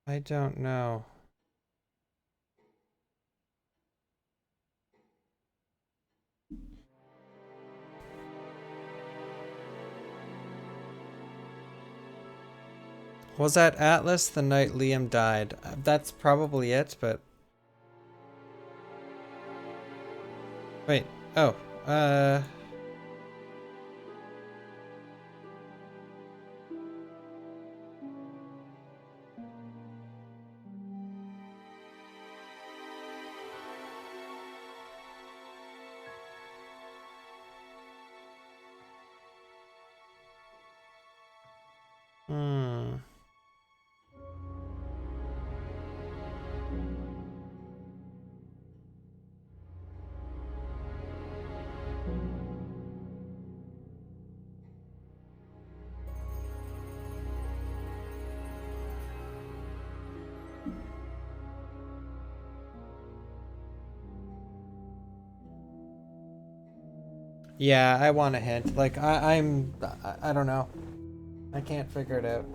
I don't know. Was that Atlas the night Liam died? That's probably it, but... Wait, oh, Yeah, I want a hint. Like, I don't know. I can't figure it out.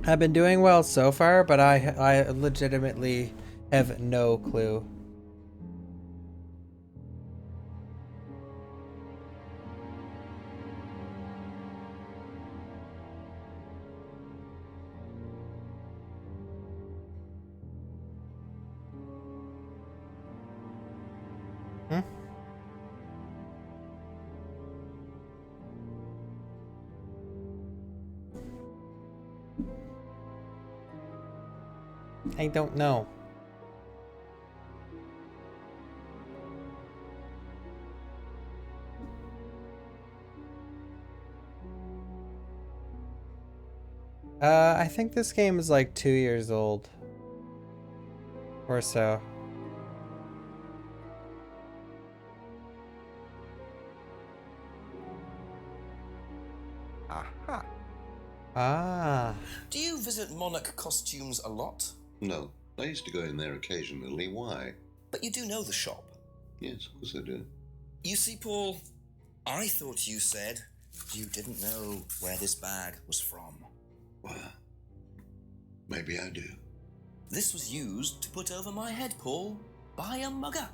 I've been doing well so far, but I legitimately have no clue. Hmm? I don't know. I think this game is like 2 years old. Or so. Aha. Ah. Do you visit Monarch Costumes a lot? No, I used to go in there occasionally. Why? But you do know the shop. Yes, of course I do. You see, Paul, I thought you said you didn't know where this bag was from. Well, maybe I do. This was used to put over my head, Paul, by a mugger.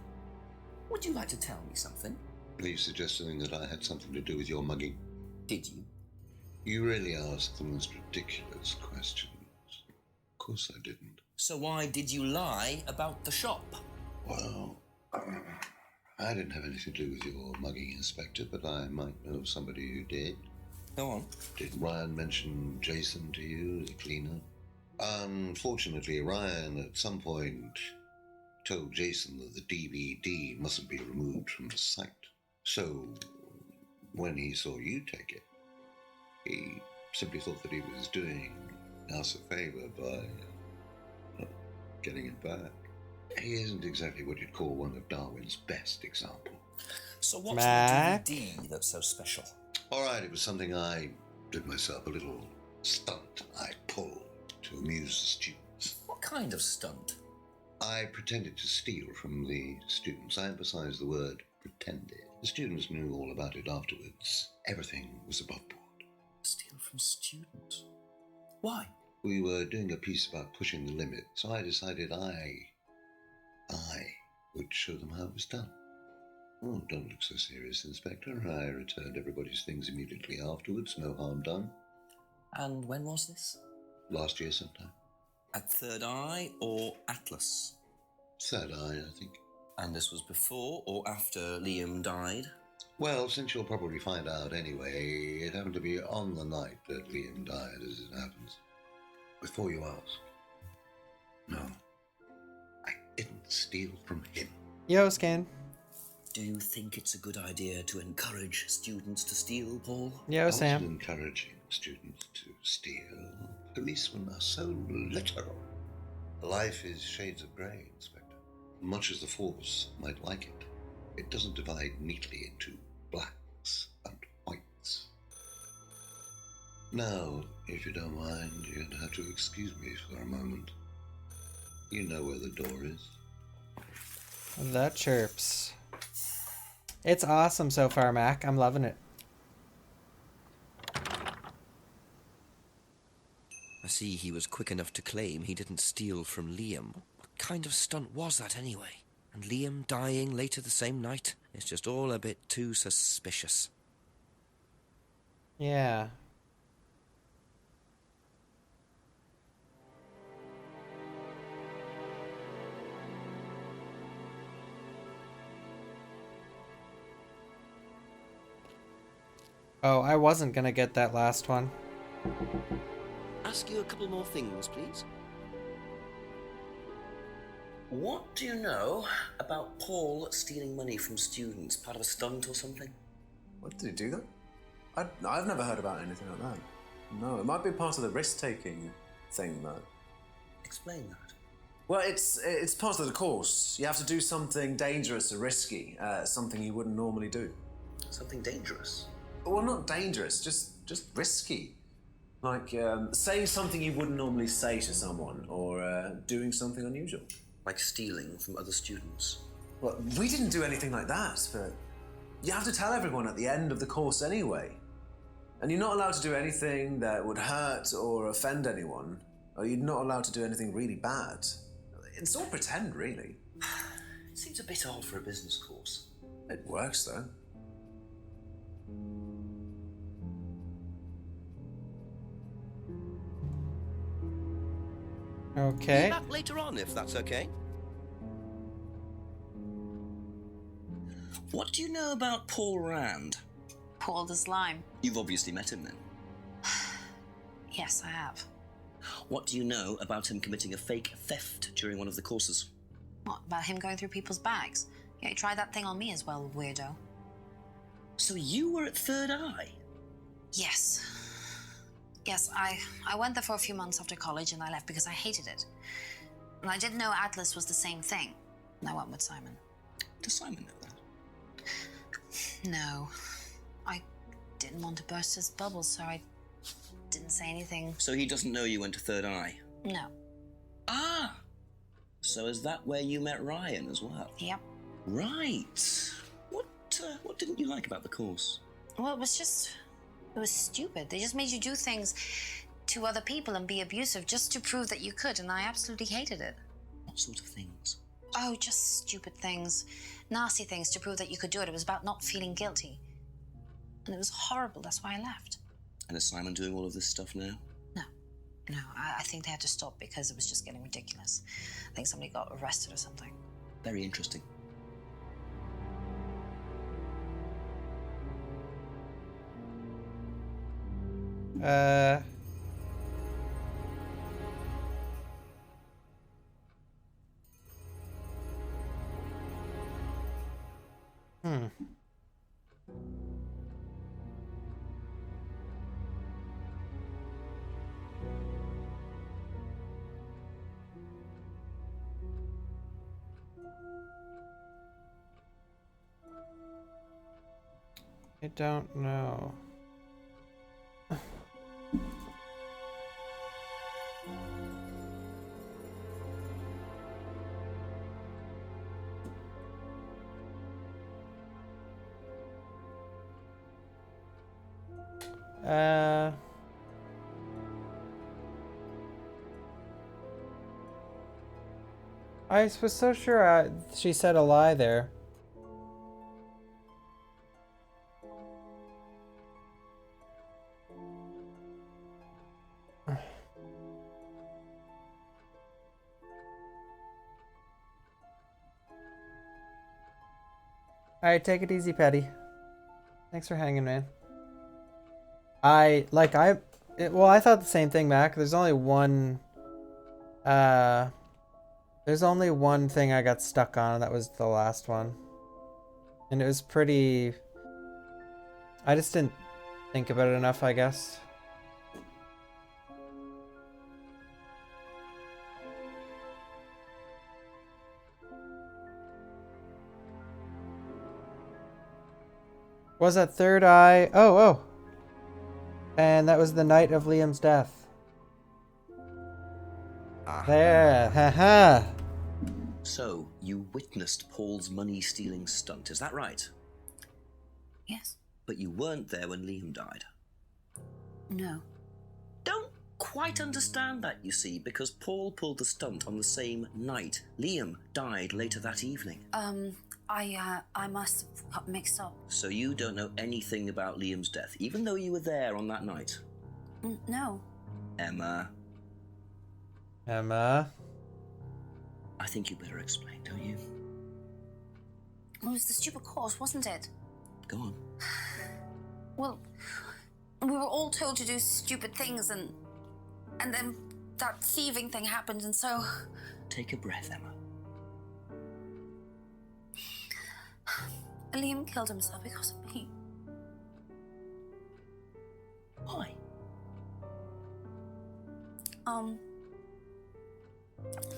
Would you like to tell me something? Are you suggesting that I had something to do with your mugging? Did you? You really asked the most ridiculous questions. Of course I didn't. So why did you lie about the shop? Well, I didn't have anything to do with your mugging, Inspector, but I might know somebody who did. Go on. Did Ryan mention Jason to you as a cleaner? Unfortunately, Ryan at some point told Jason that the DVD mustn't be removed from the site. So, when he saw you take it, he simply thought that he was doing us a favor by getting it back. He isn't exactly what you'd call one of Darwin's best examples. So what's Mac? the DVD that's so special? All right, it was something I did myself, a little stunt I pulled to amuse the students. What kind of stunt? I pretended to steal from the students. I emphasize the word pretended. The students knew all about it afterwards. Everything was above board. Steal from students? Why? We were doing a piece about pushing the limit, so I decided I would show them how it was done. Oh, don't look so serious, Inspector. I returned everybody's things immediately afterwards. No harm done. And when was this? Last year sometime. At Third Eye or Atlas? Third Eye, I think. And this was before or after Liam died? Well, since you'll probably find out anyway, it happened to be on the night that Liam died, as it happens. Before you ask. No. I didn't steal from him. Yo, Scan. Do you think it's a good idea to encourage students to steal, Paul? Yo, Sam. I wasn't encouraging students to steal. Policemen are so literal. Life is shades of grey, Inspector. Much as the Force might like it, it doesn't divide neatly into blacks and whites. Now, if you don't mind, you're going to have to excuse me for a moment. You know where the door is. The chirps. It's awesome so far, Mac. I'm loving it. I see he was quick enough to claim he didn't steal from Liam. What kind of stunt was that anyway? And Liam dying later the same night? It's just all a bit too suspicious. Yeah. Oh, I wasn't gonna get that last one. Ask you a couple more things, please. What do you know about Paul stealing money from students? Part of a stunt or something? What, did he do that? I've never heard about anything like that. No, it might be part of the risk-taking thing, though. Explain that. Well, it's part of the course. You have to do something dangerous or risky, something you wouldn't normally do. Something dangerous? Well, not dangerous, just risky. Like saying something you wouldn't normally say to someone, or doing something unusual. Like stealing from other students. Well, we didn't do anything like that, but you have to tell everyone at the end of the course anyway. And you're not allowed to do anything that would hurt or offend anyone, or you're not allowed to do anything really bad. It's all pretend, really. It seems a bit odd for a business course. It works, though. Okay. Be back later on, if that's okay. What do you know about Paul Rand? Paul the Slime. You've obviously met him then. Yes, I have. What do you know about him committing a fake theft during one of the courses? What, about him going through people's bags? Yeah, he tried that thing on me as well, weirdo. So you were at Third Eye? Yes. Yes, I went there for a few months after college and I left because I hated it. And I didn't know Atlas was the same thing. And I went with Simon. Does Simon know that? No. I didn't want to burst his bubble, so I didn't say anything. So he doesn't know you went to Third Eye? No. Ah! So is that where you met Ryan as well? Yep. Right. What didn't you like about the course? Well, it was stupid. They just made you do things to other people and be abusive just to prove that you could, and I absolutely hated it. What sort of things? Oh, just stupid things. Nasty things to prove that you could do it. It was about not feeling guilty. And it was horrible. That's why I left. And is Simon doing all of this stuff now? No, I think they had to stop because it was just getting ridiculous. I think somebody got arrested or something. Very interesting. I don't know. I was so sure she said a lie there. Alright, take it easy, Petty. Thanks for hanging, man. I thought the same thing, Mac. There's only one thing I got stuck on, and that was the last one. And it was pretty... I just didn't think about it enough, I guess. Was that Third Eye? Oh. And that was the night of Liam's death. There, haha. So, you witnessed Paul's money-stealing stunt, is that right? Yes. But you weren't there when Liam died. No. Don't quite understand that, you see, because Paul pulled the stunt on the same night. Liam died later that evening. I must have got mixed up. So you don't know anything about Liam's death, even though you were there on that night? No. Emma. I think you better explain, don't you? It was the stupid course, wasn't it? Go on. Well, we were all told to do stupid things, and then that thieving thing happened, and so... Take a breath, Emma. Liam killed himself because of me. Why?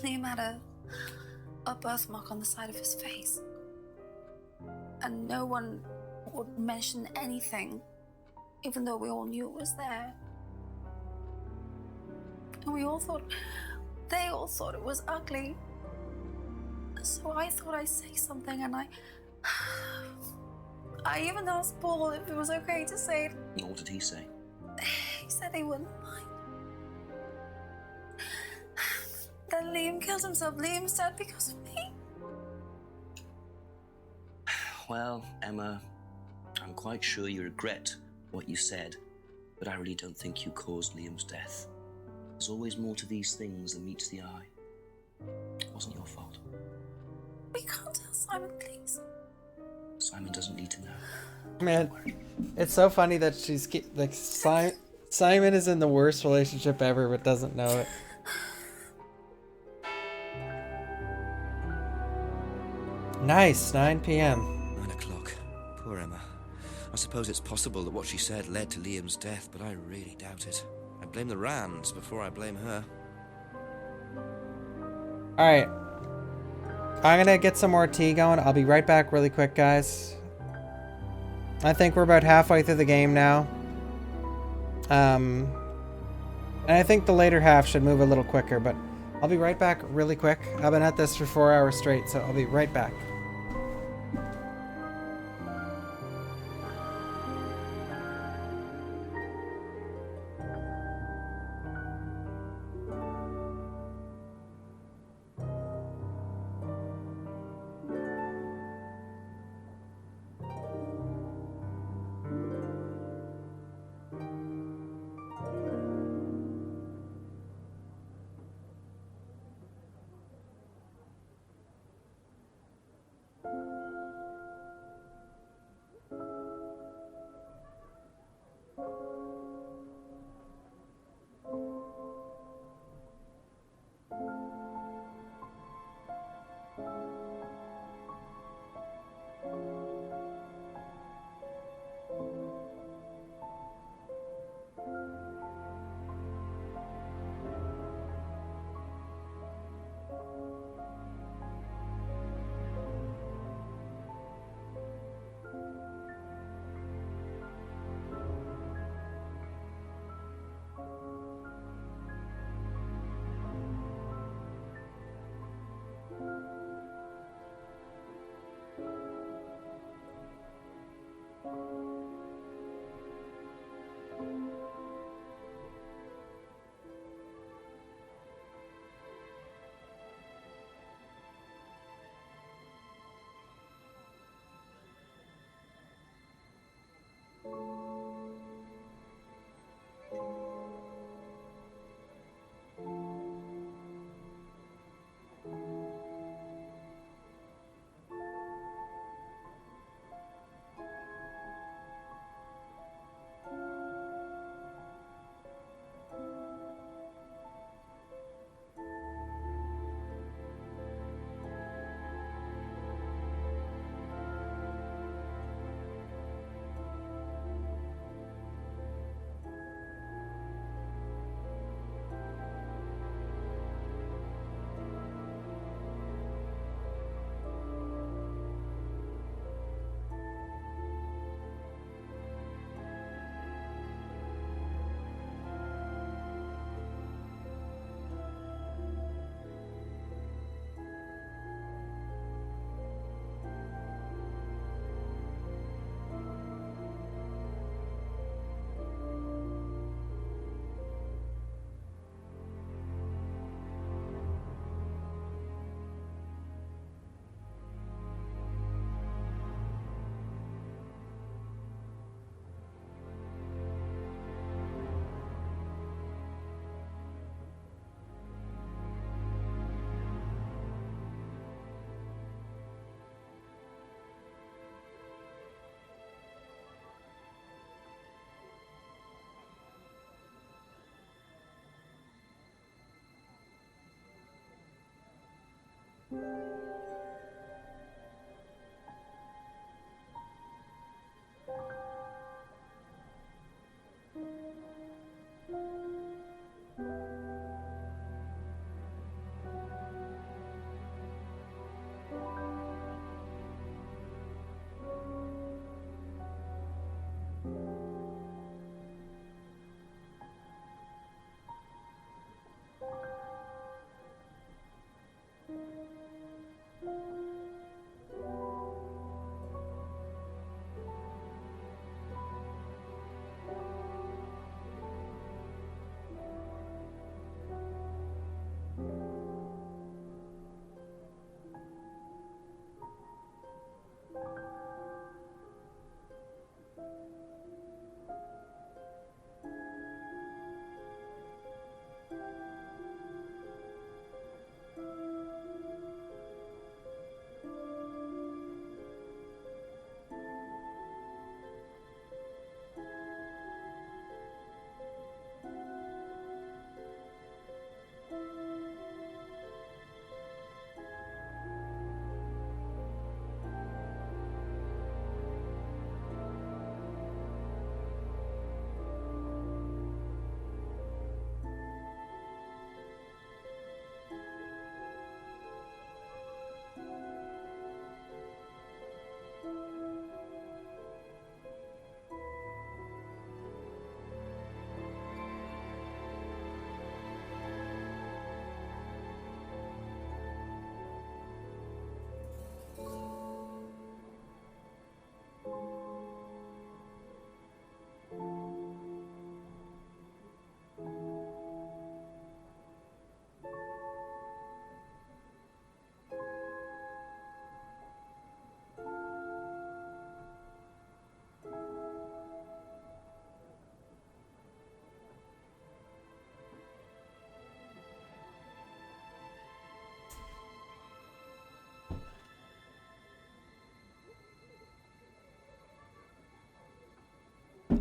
Liam had a birthmark on the side of his face. And no one would mention anything, even though we all knew it was there. And they all thought it was ugly. So I thought I'd say something, and I even asked Paul if it was okay to say it. What did he say? He said he wouldn't mind. Then Liam killed himself. Liam's dead because of me. Well, Emma, I'm quite sure you regret what you said, but I really don't think you caused Liam's death. There's always more to these things than meets the eye. It wasn't your fault. We can't tell Simon, please. Simon doesn't need to know. Man, it's so funny that she's like Simon is in the worst relationship ever, but doesn't know it. Nice, 9 p.m. 9 o'clock. Poor Emma. I suppose it's possible that what she said led to Liam's death, but I really doubt it. I blame the Rands before I blame her. Alright. I'm gonna get some more tea going. I'll be right back really quick, guys. I think we're about halfway through the game now. And I think the later half should move a little quicker, but I'll be right back really quick. I've been at this for 4 hours straight, so I'll be right back.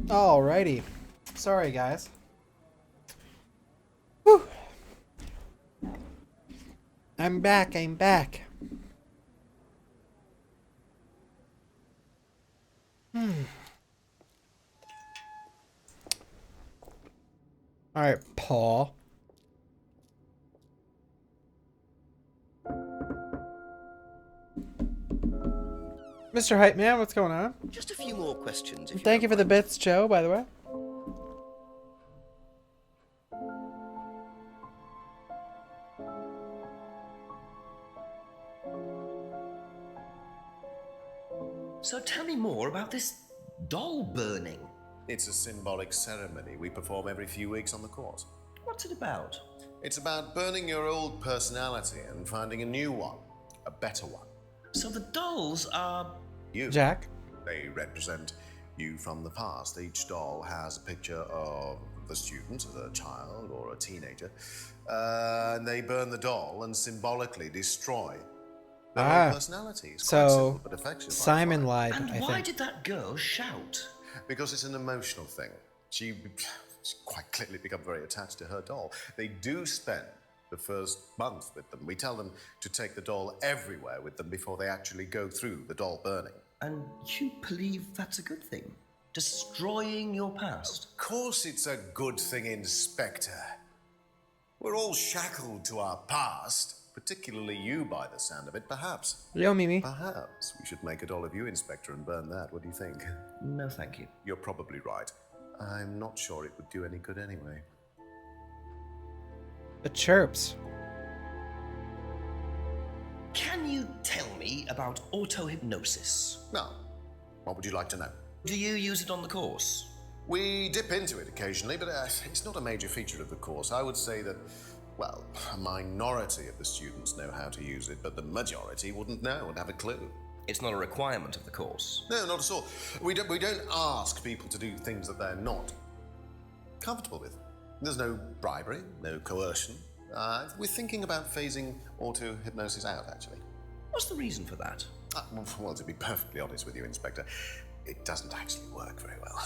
Alrighty. Sorry, guys. Whew. I'm back. I'm back. Alright, Paul. Mr. Hype Man, what's going on? Just a few more questions. If Thank you for the bits, Joe, by the way. So tell me more about this doll burning. It's a symbolic ceremony we perform every few weeks on the course. What's it about? It's about burning your old personality and finding a new one, a better one. So the dolls are... You. Jack. They represent you from the past. Each doll has a picture of the student as a child or a teenager. And they burn the doll and symbolically destroy their own personality. It's quite simple, but effective. Simon lied, And I why think. did that girl shout? Because it's an emotional thing. She's quite clearly become very attached to her doll. They do spend the first month with them. We tell them to take the doll everywhere with them before they actually go through the doll burning. And you believe that's a good thing? Destroying your past? Of course it's a good thing, Inspector. We're all shackled to our past, particularly you by the sound of it, perhaps. Yo, Mimi. Perhaps we should make a doll of you, Inspector, and burn that. What do you think? No, thank you. You're probably right. I'm not sure it would do any good anyway. The chirps. Can you tell me about auto-hypnosis? No. What would you like to know? Do you use it on the course? We dip into it occasionally, but it's not a major feature of the course. I would say that, well, a minority of the students know how to use it, but the majority wouldn't know and have a clue. It's not a requirement of the course. No, not at all. We don't ask people to do things that they're not comfortable with. There's no bribery, no coercion. We're thinking about phasing auto-hypnosis out, actually. What's the reason for that? Well, to be perfectly honest with you, Inspector, it doesn't actually work very well.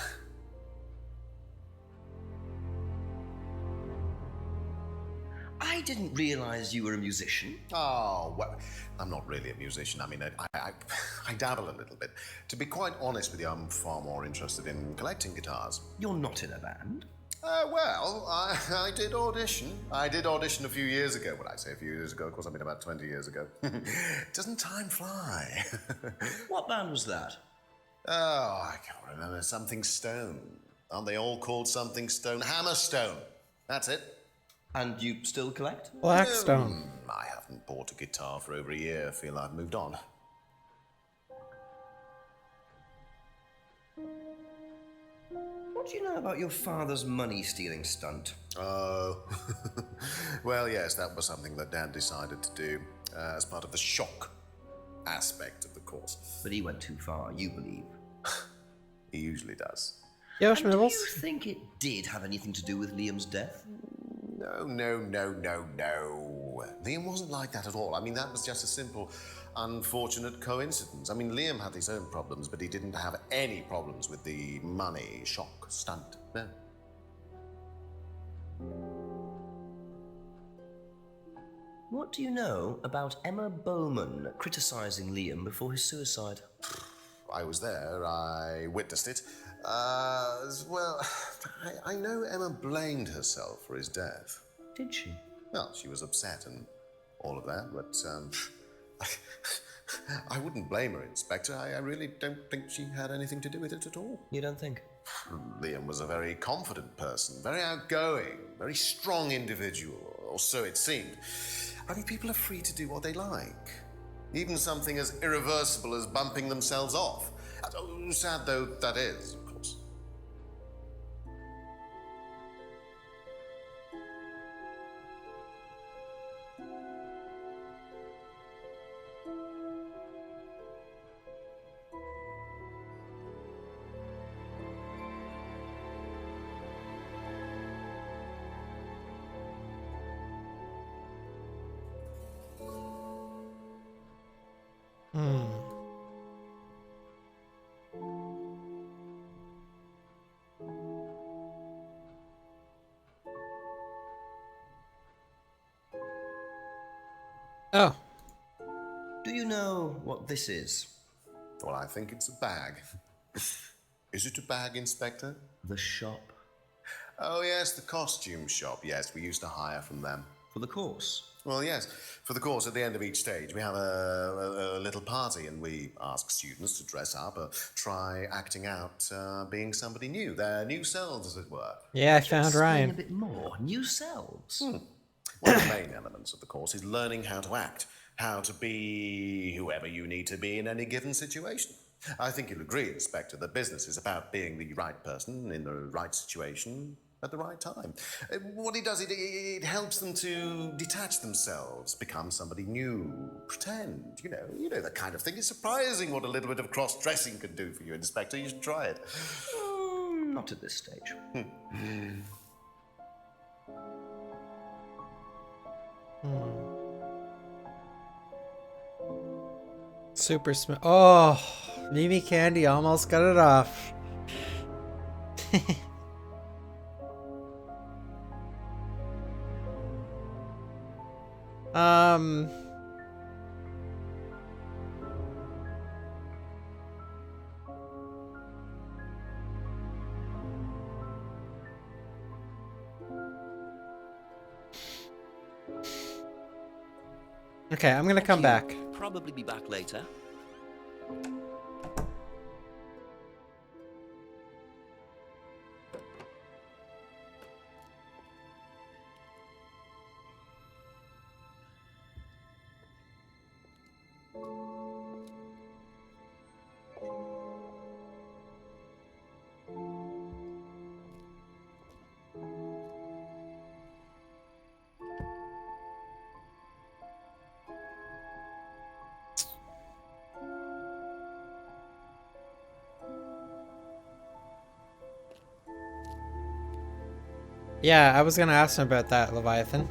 I didn't realize you were a musician. Oh, well, I'm not really a musician. I mean, I dabble a little bit. To be quite honest with you, I'm far more interested in collecting guitars. You're not in a band? Well, I did audition. I did audition a few years ago. When I say a few years ago, of course, I mean about 20 years ago. Doesn't time fly? What band was that? Oh, I can't remember. Something Stone. Aren't they all called Something Stone? Hammerstone. That's it. And you still collect? Blackstone. I haven't bought a guitar for over a year. I feel I've moved on. What do you know about your father's money-stealing stunt? Oh. Well, yes, that was something that Dad decided to do as part of the shock aspect of the course. But he went too far, you believe. He usually does. Yo, And do Schmibbles. you think it did have anything to do with Liam's death? No. Liam wasn't like that at all. I mean, that was just a simple, unfortunate coincidence. I mean, Liam had his own problems, but he didn't have any problems with the money shock stunt. No. What do you know about Emma Bowman criticizing Liam before his suicide? I was there. I witnessed it. Well, I know Emma blamed herself for his death. Did she? Well, she was upset and all of that, but I wouldn't blame her, Inspector. I really don't think she had anything to do with it at all. You don't think? Liam was a very confident person, very outgoing, very strong individual, or so it seemed. I mean, people are free to do what they like. Even something as irreversible as bumping themselves off. Sad though that is, of course. Oh. Do you know what this is? Well, I think it's a bag. Is it a bag, Inspector? The shop. Oh, yes, the costume shop. Yes, we used to hire from them. For the course? Well, yes. For the course, at the end of each stage, we have a little party, and we ask students to dress up or try acting out being somebody new, their new selves, as it were. Yeah, I found Ryan. A bit more. New selves. One of the main elements of the course is learning how to act, how to be whoever you need to be in any given situation. I think you'll agree, Inspector, that business is about being the right person in the right situation at the right time. What it does, it helps them to detach themselves, become somebody new, pretend, you know, that kind of thing. It's surprising what a little bit of cross-dressing can do for you, Inspector. You should try it. Not at this stage. Super smooth. Oh, Mimi Candy almost got it off. Okay, I'm gonna come back. Probably be back later. Yeah, I was gonna ask him about that, Leviathan.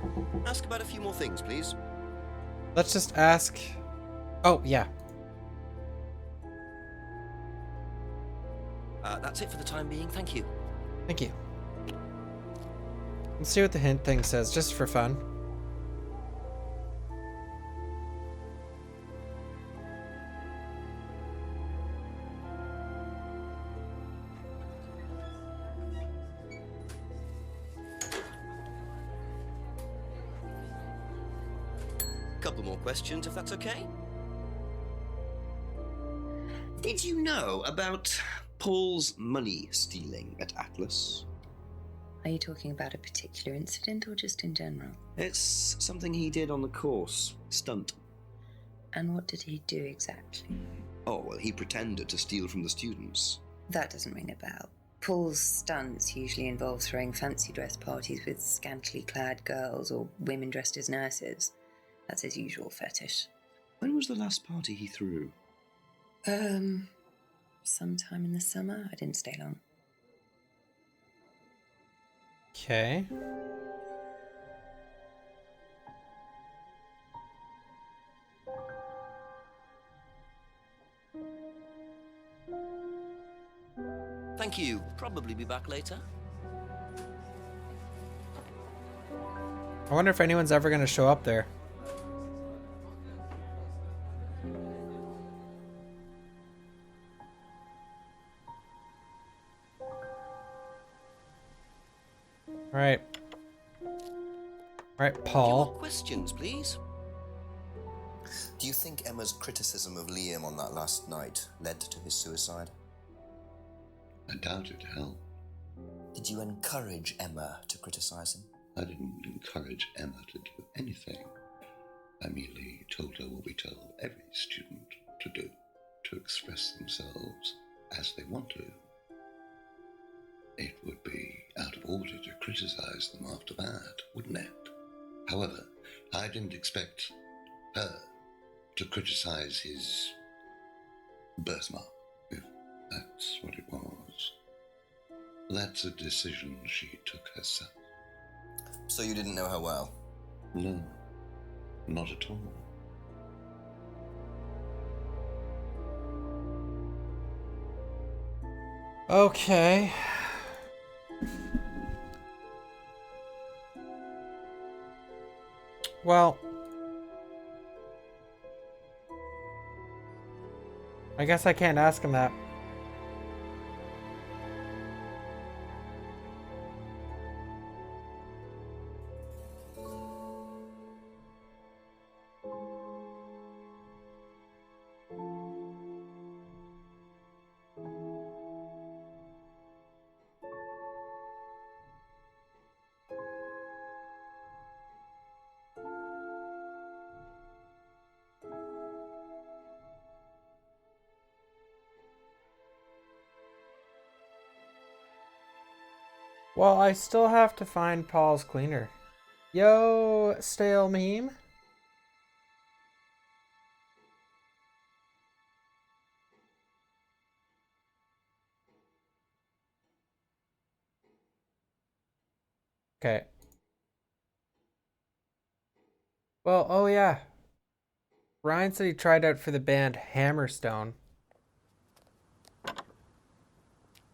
Ask about a few more things, please. Let's just ask... Oh, yeah. That's it for the time being. Thank you. Thank you. Let's see what the hint thing says, just for fun. Couple more questions, if that's okay. Did you know about Paul's money stealing at Atlas? Are you talking about a particular incident or just in general? It's something he did on the course. Stunt. And what did he do exactly? Oh, well, he pretended to steal from the students. That doesn't ring a bell. Paul's stunts usually involve throwing fancy dress parties with scantily clad girls or women dressed as nurses. That's his usual fetish. When was the last party he threw? Sometime in the summer. I didn't stay long. Okay. Thank you. Probably be back later. I wonder if anyone's ever gonna show up there. Alright. Alright, Paul. Questions, please. Do you think Emma's criticism of Liam on that last night led to his suicide? I doubt it, Hal. Did you encourage Emma to criticize him? I didn't encourage Emma to do anything. I merely told her what we tell every student to do, to express themselves as they want to. It would be out of order to criticize them after that, wouldn't it? However, I didn't expect her to criticize his birthmark, if that's what it was. That's a decision she took herself. So you didn't know her well? No, not at all. Okay. Well, I guess I can't ask him that. Well, I still have to find Paul's cleaner. Yo, stale meme. Okay. Well, oh yeah. Ryan said he tried out for the band Hammerstone.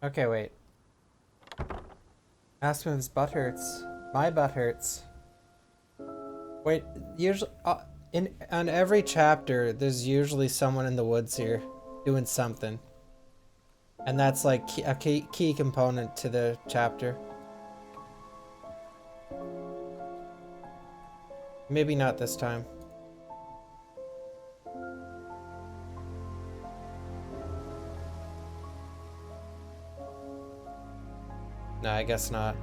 Okay, wait. Ask him if his butt hurts. My butt hurts. Wait, usually on every chapter, there's usually someone in the woods here doing something, and that's like a key component to the chapter. Maybe not this time. No, I guess not.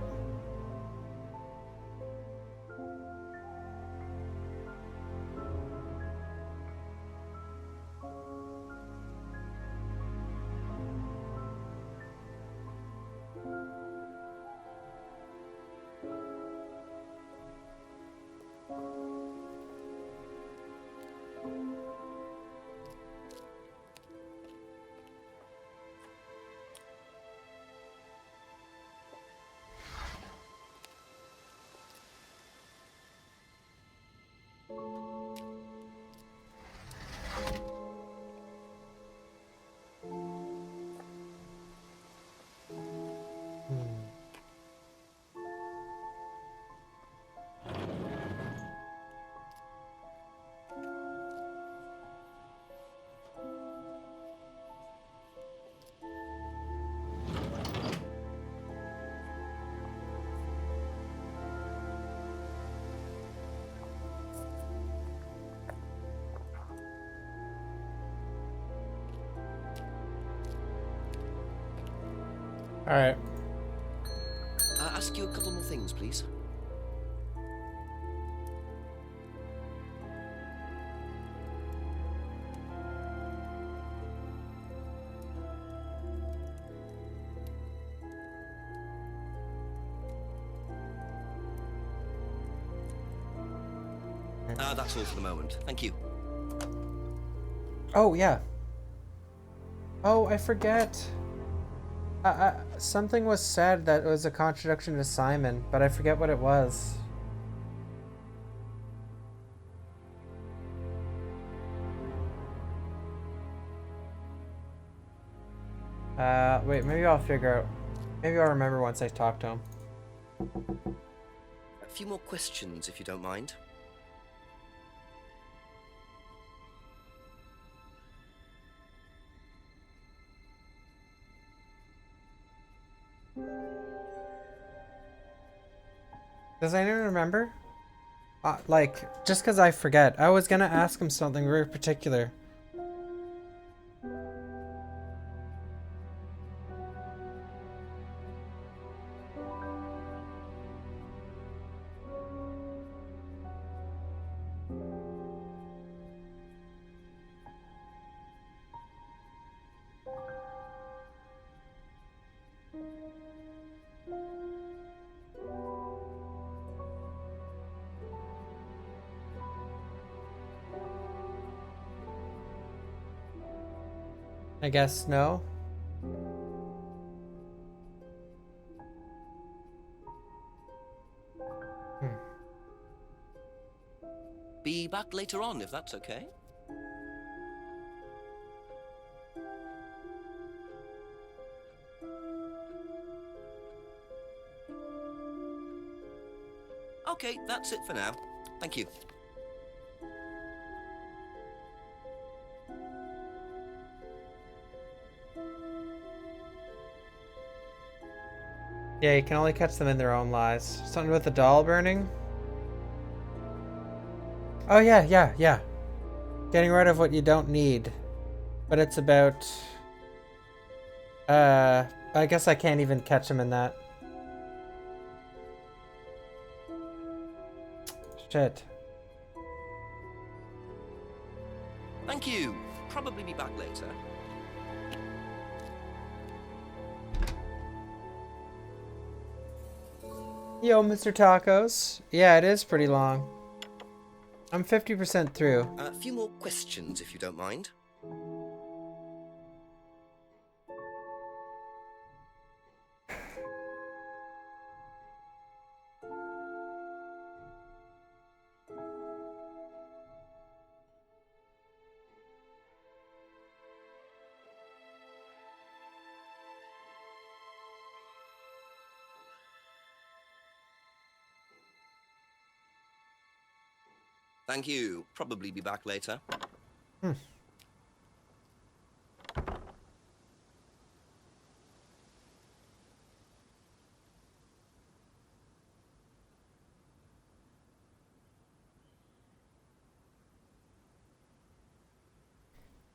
All right. Ask you a couple more things, please. That's all for the moment. Thank you. Oh, yeah. Oh, I forget. Something was said that was a contradiction to Simon, but I forget what it was. Wait, maybe I'll figure out. Maybe I'll remember once I talk to him. A few more questions, if you don't mind. Does anyone remember? Like, just because I forget. I was gonna ask him something very particular. I guess no. Be back later on, if that's okay. Okay, that's it for now. Thank you. Yeah, you can only catch them in their own lies. Something with the doll burning? Oh yeah. Getting rid of what you don't need. But it's about... I guess I can't even catch them in that. Shit. Thank you. Probably be back later. Yo, Mr. Tacos. Yeah, it is pretty long. I'm 50% through. A few more questions, if you don't mind. Thank you. Probably be back later.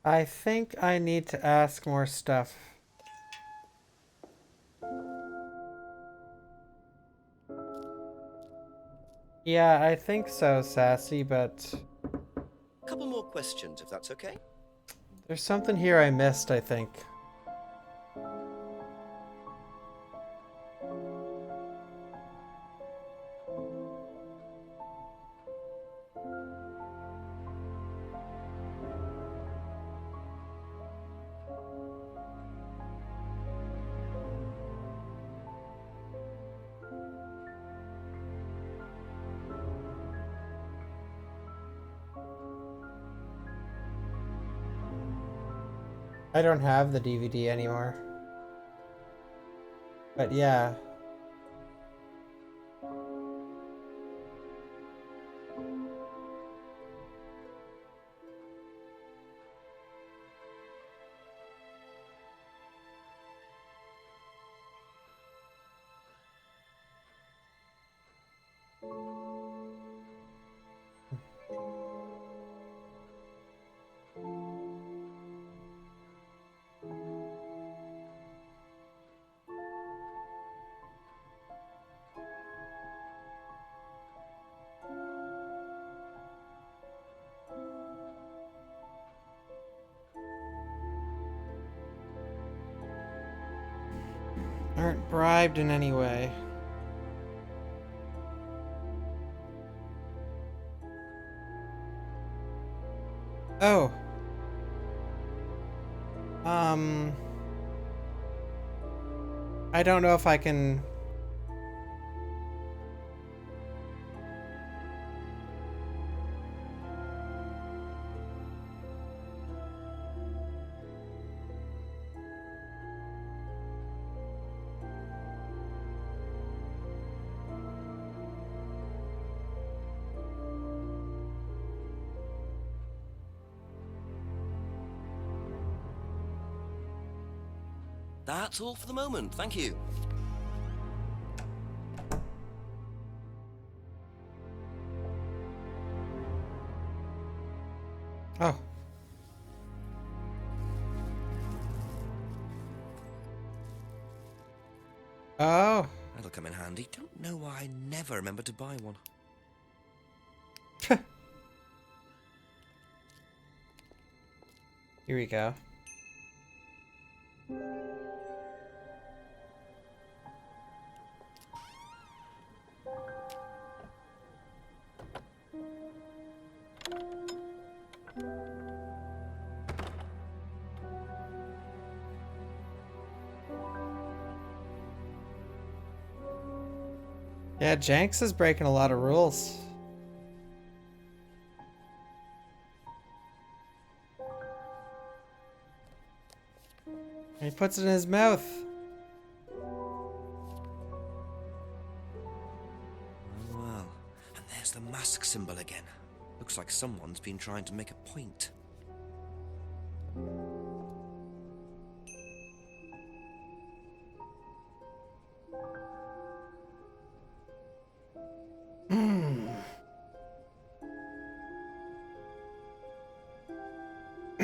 I think I need to ask more stuff. Yeah, I think so, Sassy, but... Couple more questions, if that's okay. There's something here I missed, I think. I don't have the DVD anymore. But yeah. Aren't bribed in any way. Oh. I don't know if I can... That's all for the moment. Thank you. Oh. Oh. That'll come in handy. Don't know why I never remember to buy one. Here we go. Yeah, Jenks is breaking a lot of rules. He puts it in his mouth. Oh well. And there's the mask symbol again. Looks like someone's been trying to make a point.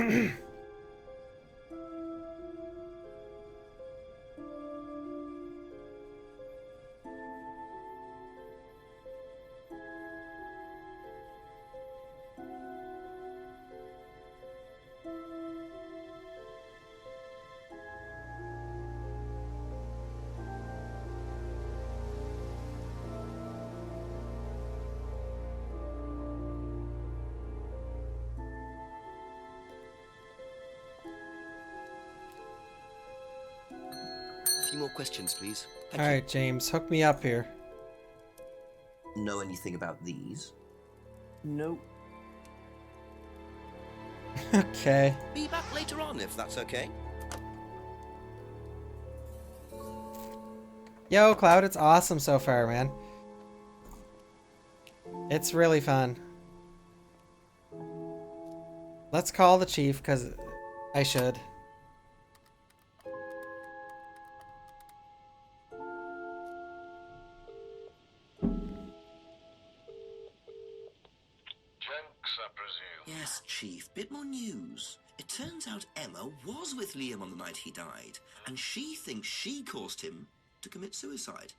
A few more questions, please. Thank All you. right, James, hook me up here. Know anything about these? No. Okay. Be back later on, if that's okay. Yo, Cloud, it's awesome so far, man. It's really fun. Let's call the chief, because I should. Jenks, I presume. Yes, Chief. Bit more news. It turns out Emma was with Liam on the night he died, and she thinks she caused him to commit suicide.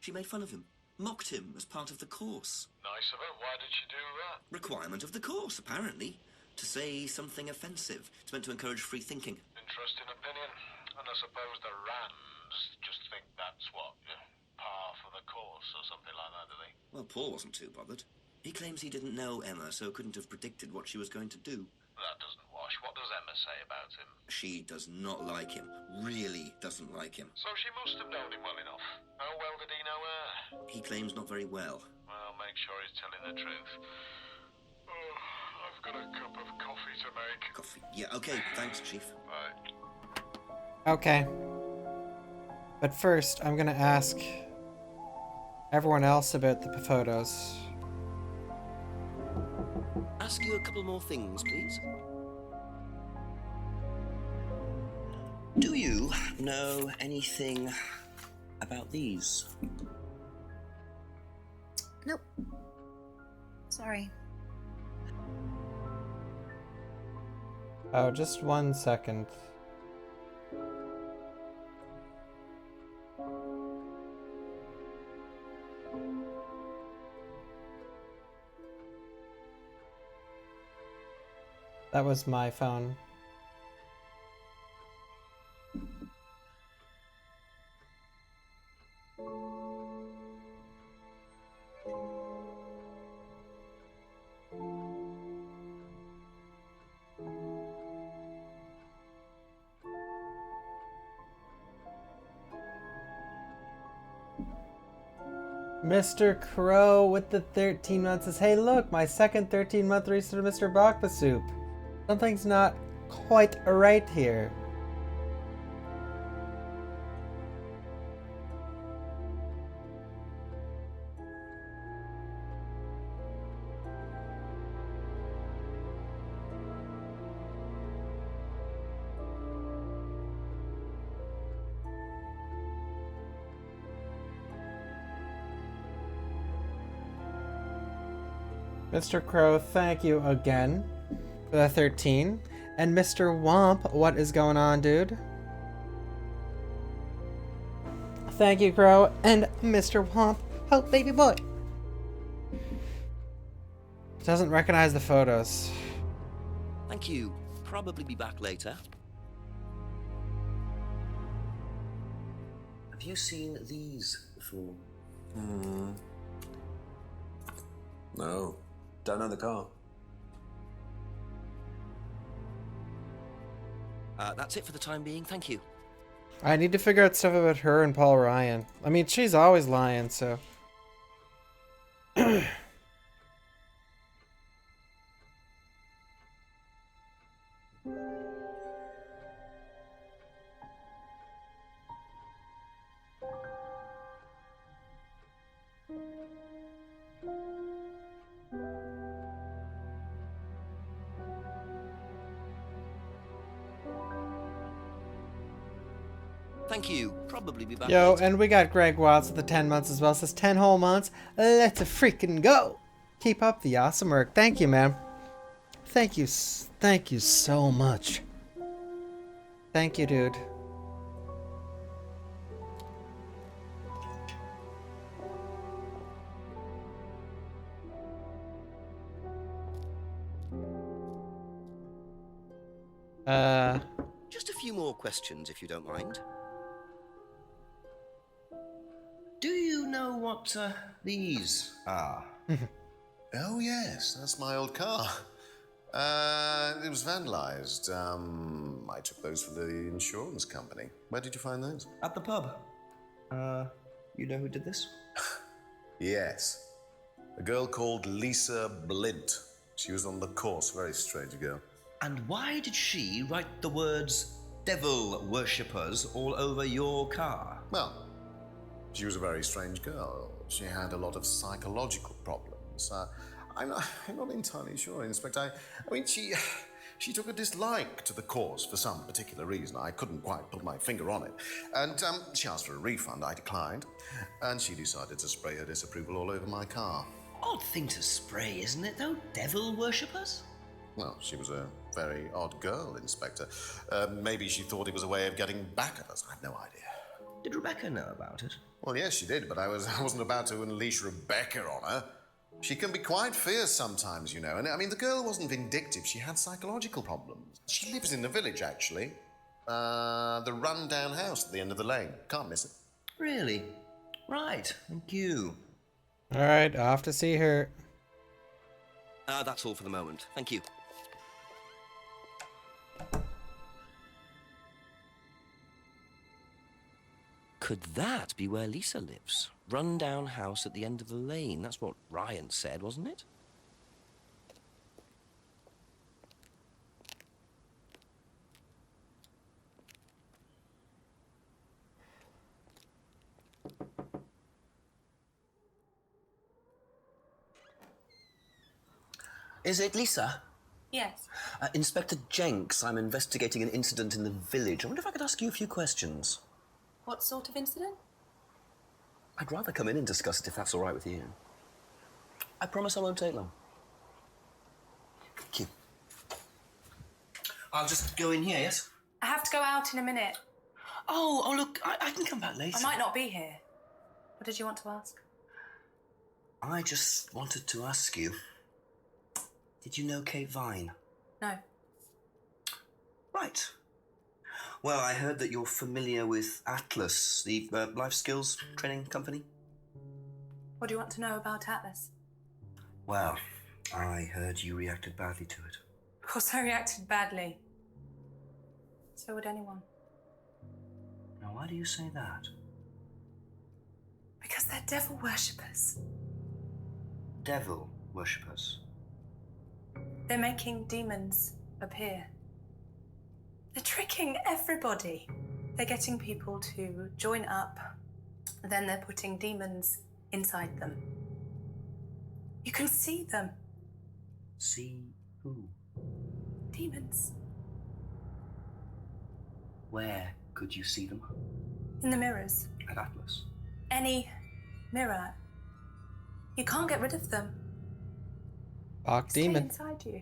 She made fun of him, mocked him as part of the course. Nice of her. Why did she do that? Requirement of the course, apparently. To say something offensive. It's meant to encourage free thinking. Interesting opinion. And I suppose the Rams just think that's what, par for the course or something like that, do they? Well, Paul wasn't too bothered. He claims he didn't know Emma, so couldn't have predicted what she was going to do. That doesn't wash. What does Emma say about him? She does not like him. Really doesn't like him. So she must have known him well enough. How well did he know her? He claims not very well. Well, make sure he's telling the truth. Oh, I've got a cup of coffee to make. Coffee? Yeah, okay. Thanks, Chief. Bye. Okay. But first, I'm gonna ask everyone else about the photos. Ask you a couple more things, please. Do you know anything about these? Nope. Sorry. Oh, just 1 second. That was my phone. Mr. Crow with the 13 months says, hey look, my second 13-month race to Mr. Bawkbasoup. Something's not quite right here. Mr. Crow, thank you again for the 13. And Mr. Womp, what is going on, dude? Thank you, Crow. And Mr. Womp, oh, baby boy. Doesn't recognize the photos. Thank you. Probably be back later. Have you seen these before? No. Don't know the car. That's it for the time being. Thank you. I need to figure out stuff about her and Paul Ryan. I mean, she's always lying, so. Thank you. Probably be back Yo, later. and we got Greg Watts with the 10 months as well. Says 10 whole months. Let's freaking go. Keep up the awesome work. Thank you, man. Thank you so much. Thank you, dude. Just a few more questions, if you don't mind. Do you know what these are? Oh, yes, that's my old car. It was vandalized. I took those for the insurance company. Where did you find those? At the pub. You know who did this? Yes. A girl called Lisa Blint. She was on the course, very strange girl. And why did she write the words devil worshippers all over your car? Well, she was a very strange girl. She had a lot of psychological problems. I'm not entirely sure, Inspector. I mean, she took a dislike to the course for some particular reason. I couldn't quite put my finger on it. And she asked for a refund. I declined. And she decided to spray her disapproval all over my car. Odd thing to spray, isn't it, though? Devil worshippers? Well, she was a very odd girl, Inspector. Maybe she thought it was a way of getting back at us. I have no idea. Did Rebecca know about it? Well, yes, she did, but I wasn't about to unleash Rebecca on her. She can be quite fierce sometimes, you know. And I mean, the girl wasn't vindictive. She had psychological problems. She lives in the village, actually. The run-down house at the end of the lane. Can't miss it. Really? Right. Thank you. All right, off to see her. That's all for the moment. Thank you. Could that be where Lisa lives? Run-down house at the end of the lane. That's what Ryan said, wasn't it? Is it Lisa? Yes. Inspector Jenks, I'm investigating an incident in the village. I wonder if I could ask you a few questions. What sort of incident? I'd rather come in and discuss it if that's all right with you. I promise I won't take long. Thank you. I'll just go in here, yes? I have to go out in a minute. Oh, look, I can come back later. I might not be here. What did you want to ask? I just wanted to ask you, did you know Kate Vine? No. Right. Well, I heard that you're familiar with Atlas, the life skills training company. What do you want to know about Atlas? Well, I heard you reacted badly to it. Of course I reacted badly. So would anyone. Now, why do you say that? Because they're devil worshippers. Devil worshippers? They're making demons appear. They're tricking everybody. They're getting people to join up, then they're putting demons inside them. You can see them. See who? Demons. Where could you see them? In the mirrors. At Atlas? Any mirror. You can't get rid of them. Bawk Stay demon. inside you.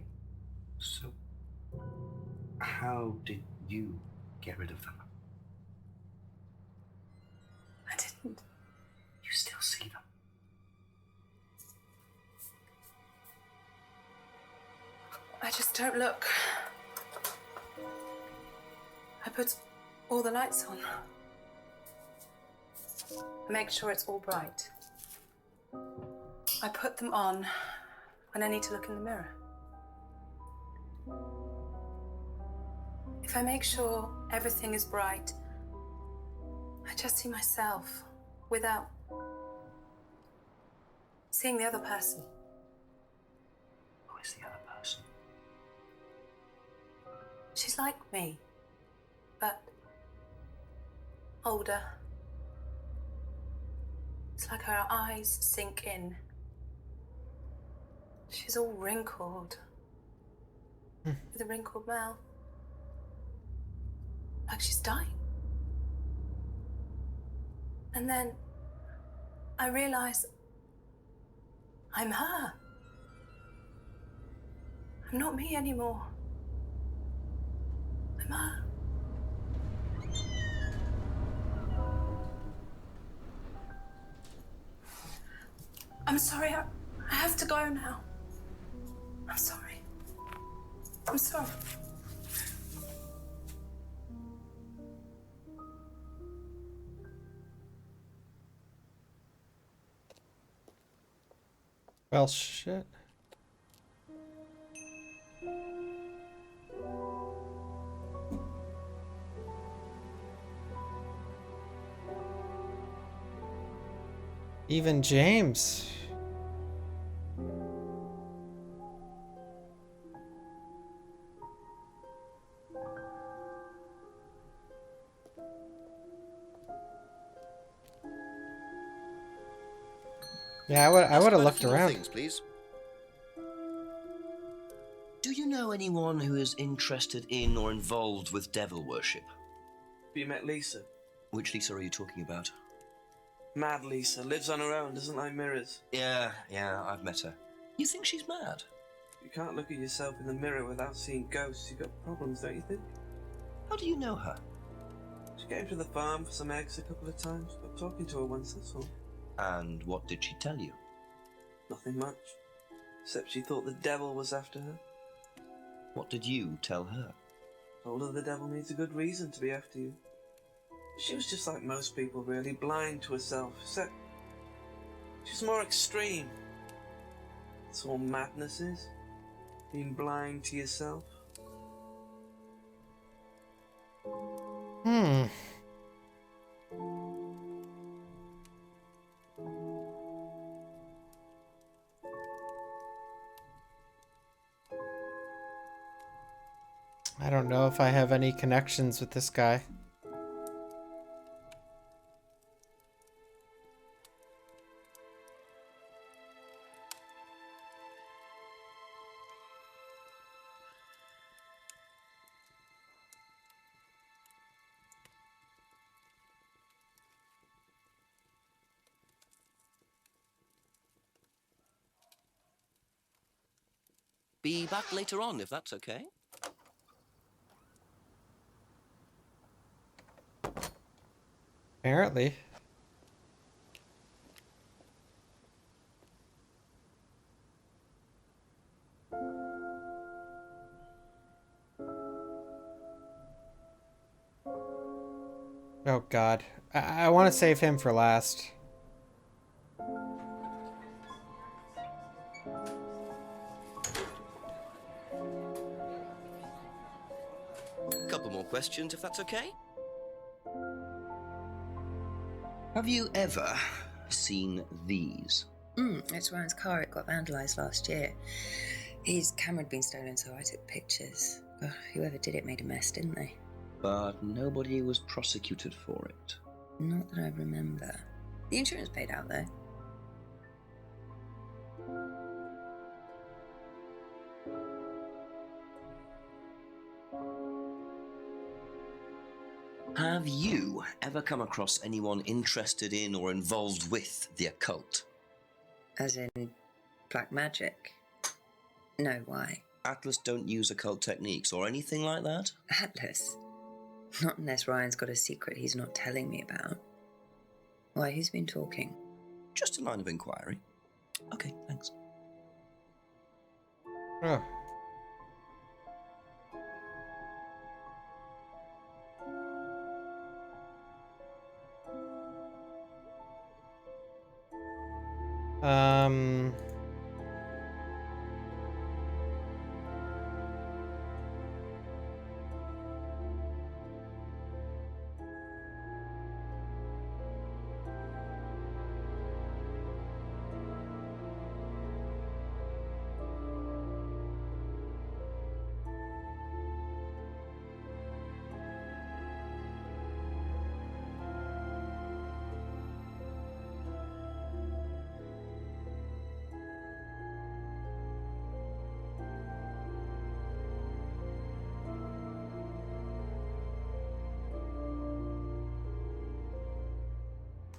So, how did you get rid of them? I didn't. You still see them? I just don't look. I put all the lights on. I make sure it's all bright. I put them on when I need to look in the mirror. If I make sure everything is bright, I just see myself without seeing the other person. Who is the other person? She's like me, but older. It's like her eyes sink in. She's all wrinkled, with a wrinkled mouth. Like she's dying. And then I realize I'm her. I'm not me anymore. I'm her. I'm sorry, I have to go now. I'm sorry. I'm sorry. Well, shit. Even James. Yeah, I would have looked around. Things, please. Do you know anyone who is interested in or involved with devil worship? Have you met Lisa? Which Lisa are you talking about? Mad Lisa. Lives on her own, doesn't like mirrors. Yeah, I've met her. You think she's mad? You can't look at yourself in the mirror without seeing ghosts. You've got problems, don't you think? How do you know her? She came to the farm for some eggs a couple of times. Got talking to her once, that's all. And what did she tell you? Nothing much. Except she thought the devil was after her. What did you tell her? Told her the devil needs a good reason to be after you. She was just like most people, really, blind to herself, except she's more extreme. That's all madness is. Being blind to yourself. I don't know if I have any connections with this guy. Be back later on, if that's okay. Apparently. Oh God. I want to save him for last. Couple more questions, if that's okay. Have you ever seen these? It's Ryan's car. It got vandalised last year. His camera had been stolen, so I took pictures. Whoever did it made a mess, didn't they? But nobody was prosecuted for it. Not that I remember. The insurance paid out, though. Have you ever come across anyone interested in or involved with the occult? As in black magic? No, why? Atlas don't use occult techniques or anything like that? Atlas? Not unless Ryan's got a secret he's not telling me about. Why, who's been talking? Just a line of inquiry. Okay, thanks. Oh.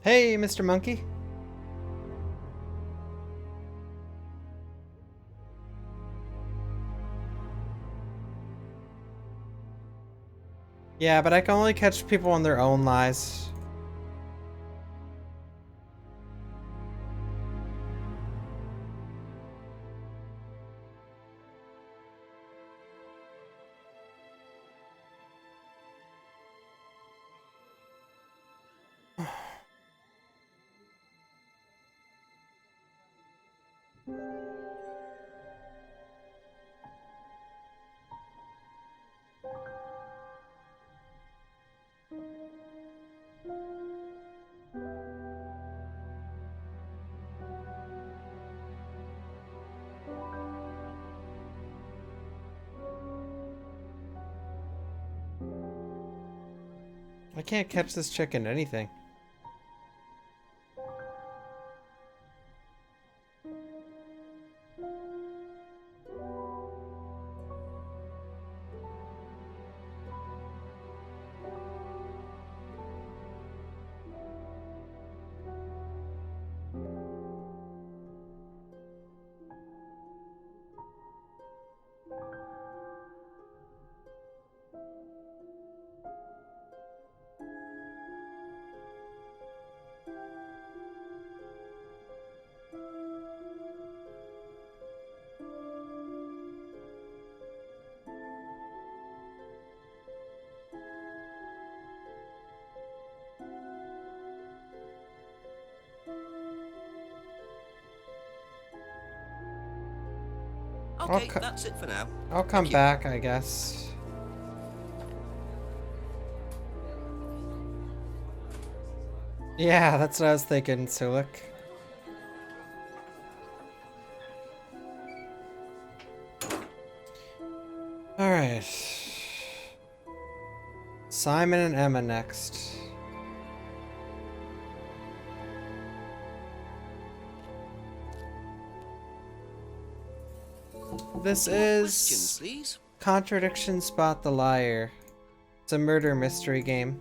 Hey, Mr. Monkey. Yeah, but I can only catch people on their own lies. I can't catch this chick in anything. Okay, that's it for now. I'll come back, I guess. Yeah, that's what I was thinking, Sulik. Alright. Simon and Emma next. This is Questions, please. Contradiction Spot the Liar. It's a murder mystery game.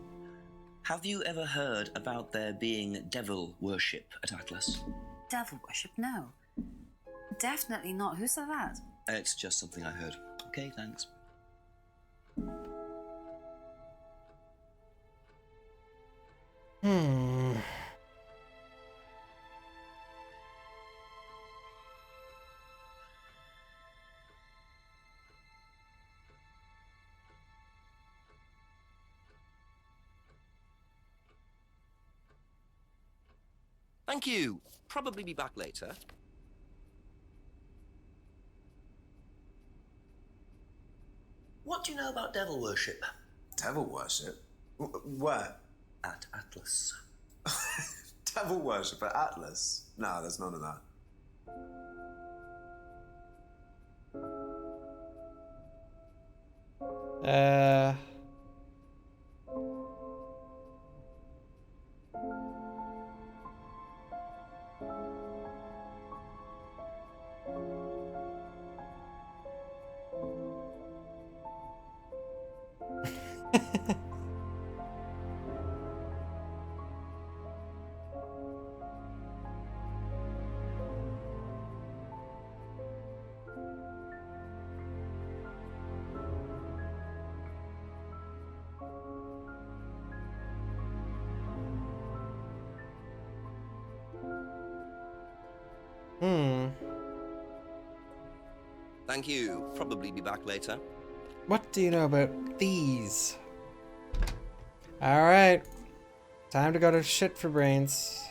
Have you ever heard about there being devil worship at Atlas? Devil worship? No. Definitely not. Who said that? It's just something I heard. Okay, thanks. Thank you. Probably be back later. What do you know about devil worship? Devil worship? Where? At Atlas. Devil worship at Atlas? No, there's none of that. Thank you. Probably be back later. What do you know about these? Alright. Time to go to shit for brains.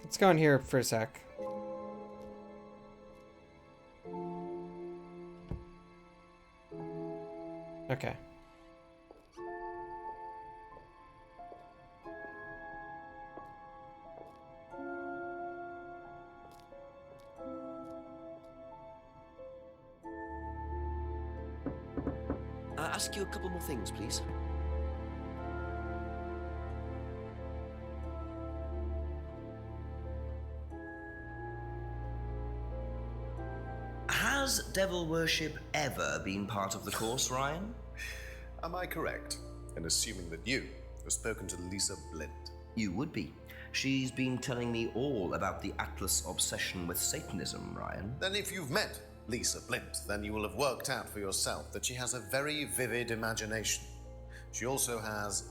Let's go in here for a sec. Okay. Ask you a couple more things, please. Has devil worship ever been part of the course, Ryan? Am I correct in assuming that you have spoken to Lisa Blind? You would be. She's been telling me all about the Atlas obsession with Satanism, Ryan. Then if you've met Lisa Blint, then you will have worked out for yourself that she has a very vivid imagination. She also has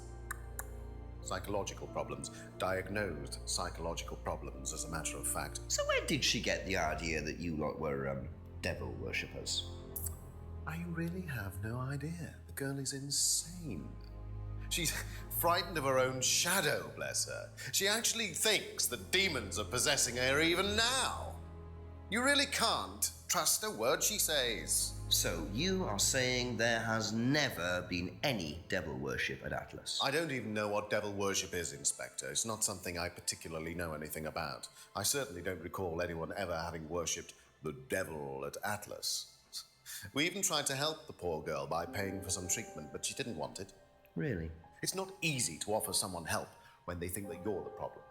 psychological problems, diagnosed psychological problems, as a matter of fact. So where did she get the idea that you lot were, devil worshippers? I really have no idea. The girl is insane. She's frightened of her own shadow, bless her. She actually thinks that demons are possessing her even now. You really can't trust a word she says. So you are saying there has never been any devil worship at Atlas? I don't even know what devil worship is, Inspector. It's not something I particularly know anything about. I certainly don't recall anyone ever having worshipped the devil at Atlas. We even tried to help the poor girl by paying for some treatment, but she didn't want it. Really? It's not easy to offer someone help when they think that you're the problem.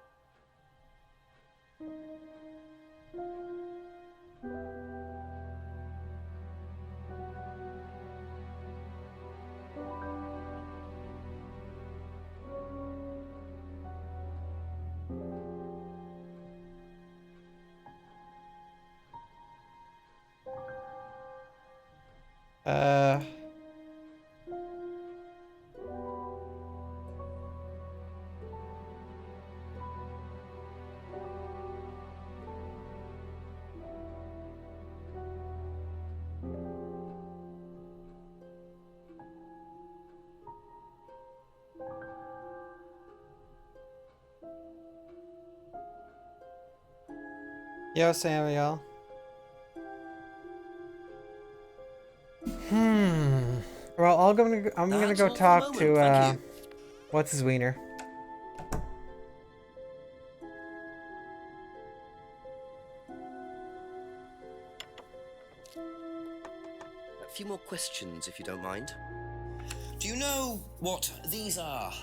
Yo, Samuel. Well, I'm gonna go talk to what's his wiener. A few more questions, if you don't mind. Do you know what these are?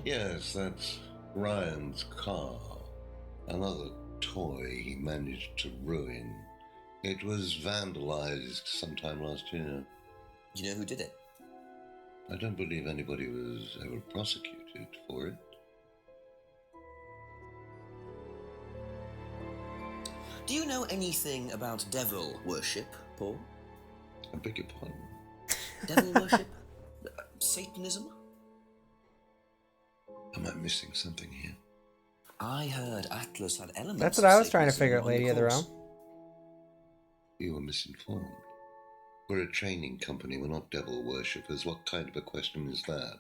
Yes, that's Ryan's car. Another toy he managed to ruin. It was vandalized sometime last year. Do you know who did it? I don't believe anybody was ever prosecuted for it. Do you know anything about devil worship, Paul? I beg your pardon? Devil worship? Satanism? Am I missing something here? I heard Atlas had elements. That's what I was trying to figure out, Lady of the Realm. You were misinformed. We're a training company, we're not devil worshippers. What kind of a question is that?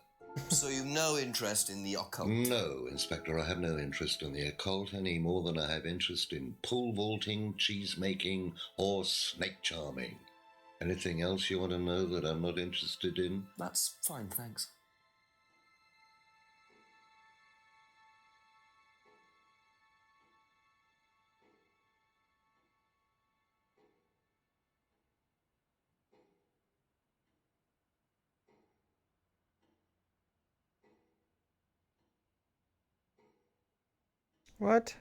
So you've no interest in the occult? No, Inspector, I have no interest in the occult any more than I have interest in pole vaulting, cheese making, or snake charming. Anything else you want to know that I'm not interested in? That's fine, thanks. What?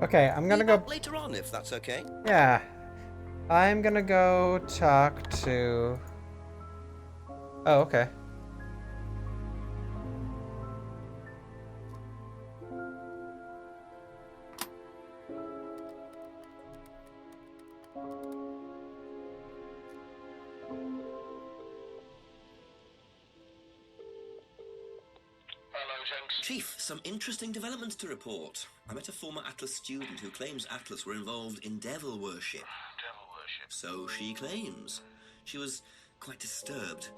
Okay, I'm gonna go later on, if that's okay. Yeah, I'm gonna go talk to. Oh, okay. Chief, some interesting developments to report. I met a former Atlas student who claims Atlas were involved in devil worship. Devil worship? So she claims. She was quite disturbed,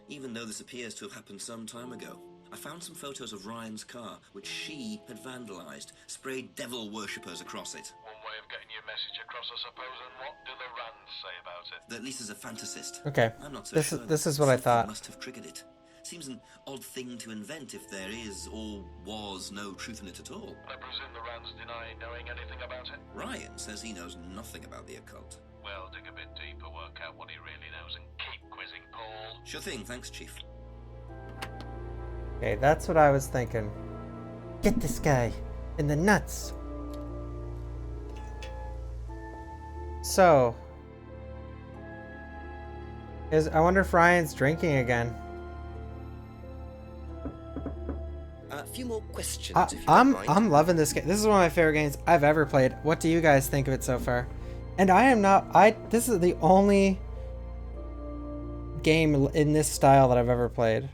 even though this appears to have happened some time ago. I found some photos of Ryan's car, which she had vandalized, sprayed devil worshippers across it. One way way of getting your message across, I suppose. And what do the Rands say about it? That Lisa's a fantasist. Okay. I'm not so sure. This is what I Something thought. must have triggered it. Seems an odd thing to invent if there is or was no truth in it at all. I presume the Rands deny knowing anything about it? Ryan says he knows nothing about the occult. Well, dig a bit deeper, work out what he really knows, and keep quizzing, Paul. Sure thing, thanks, Chief. Okay, that's what I was thinking. Get this guy in the nuts. So, I wonder if Ryan's drinking again. A few more questions. If you I'm don't mind. loving this game. This is one of my favorite games I've ever played. What do you guys think of it so far? And this is the only game in this style that I've ever played.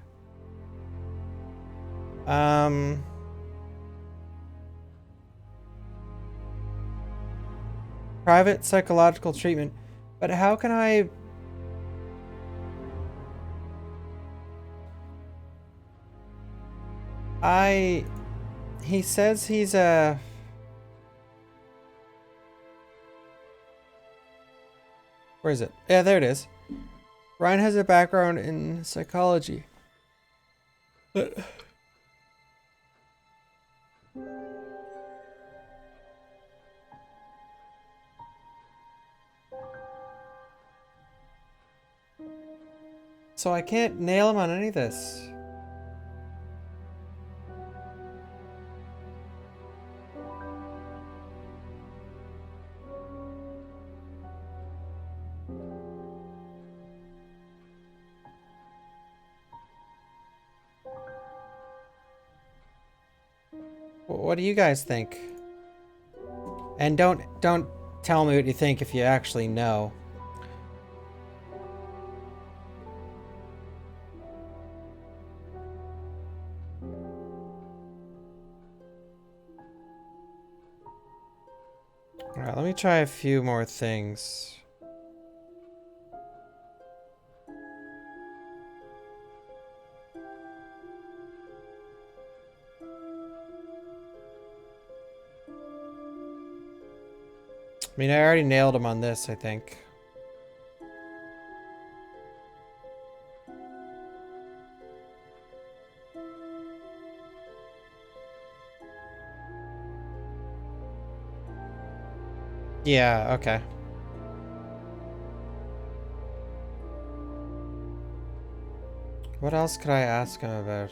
Private psychological treatment. But how can I... He says he's a... Where is it? Yeah, there it is. Ryan has a background in psychology. But... So I can't nail him on any of this. What do you guys think? And don't tell me what you think if you actually know. Alright, let me try a few more things. I mean, I already nailed him on this, I think. Yeah, okay. What else could I ask him about?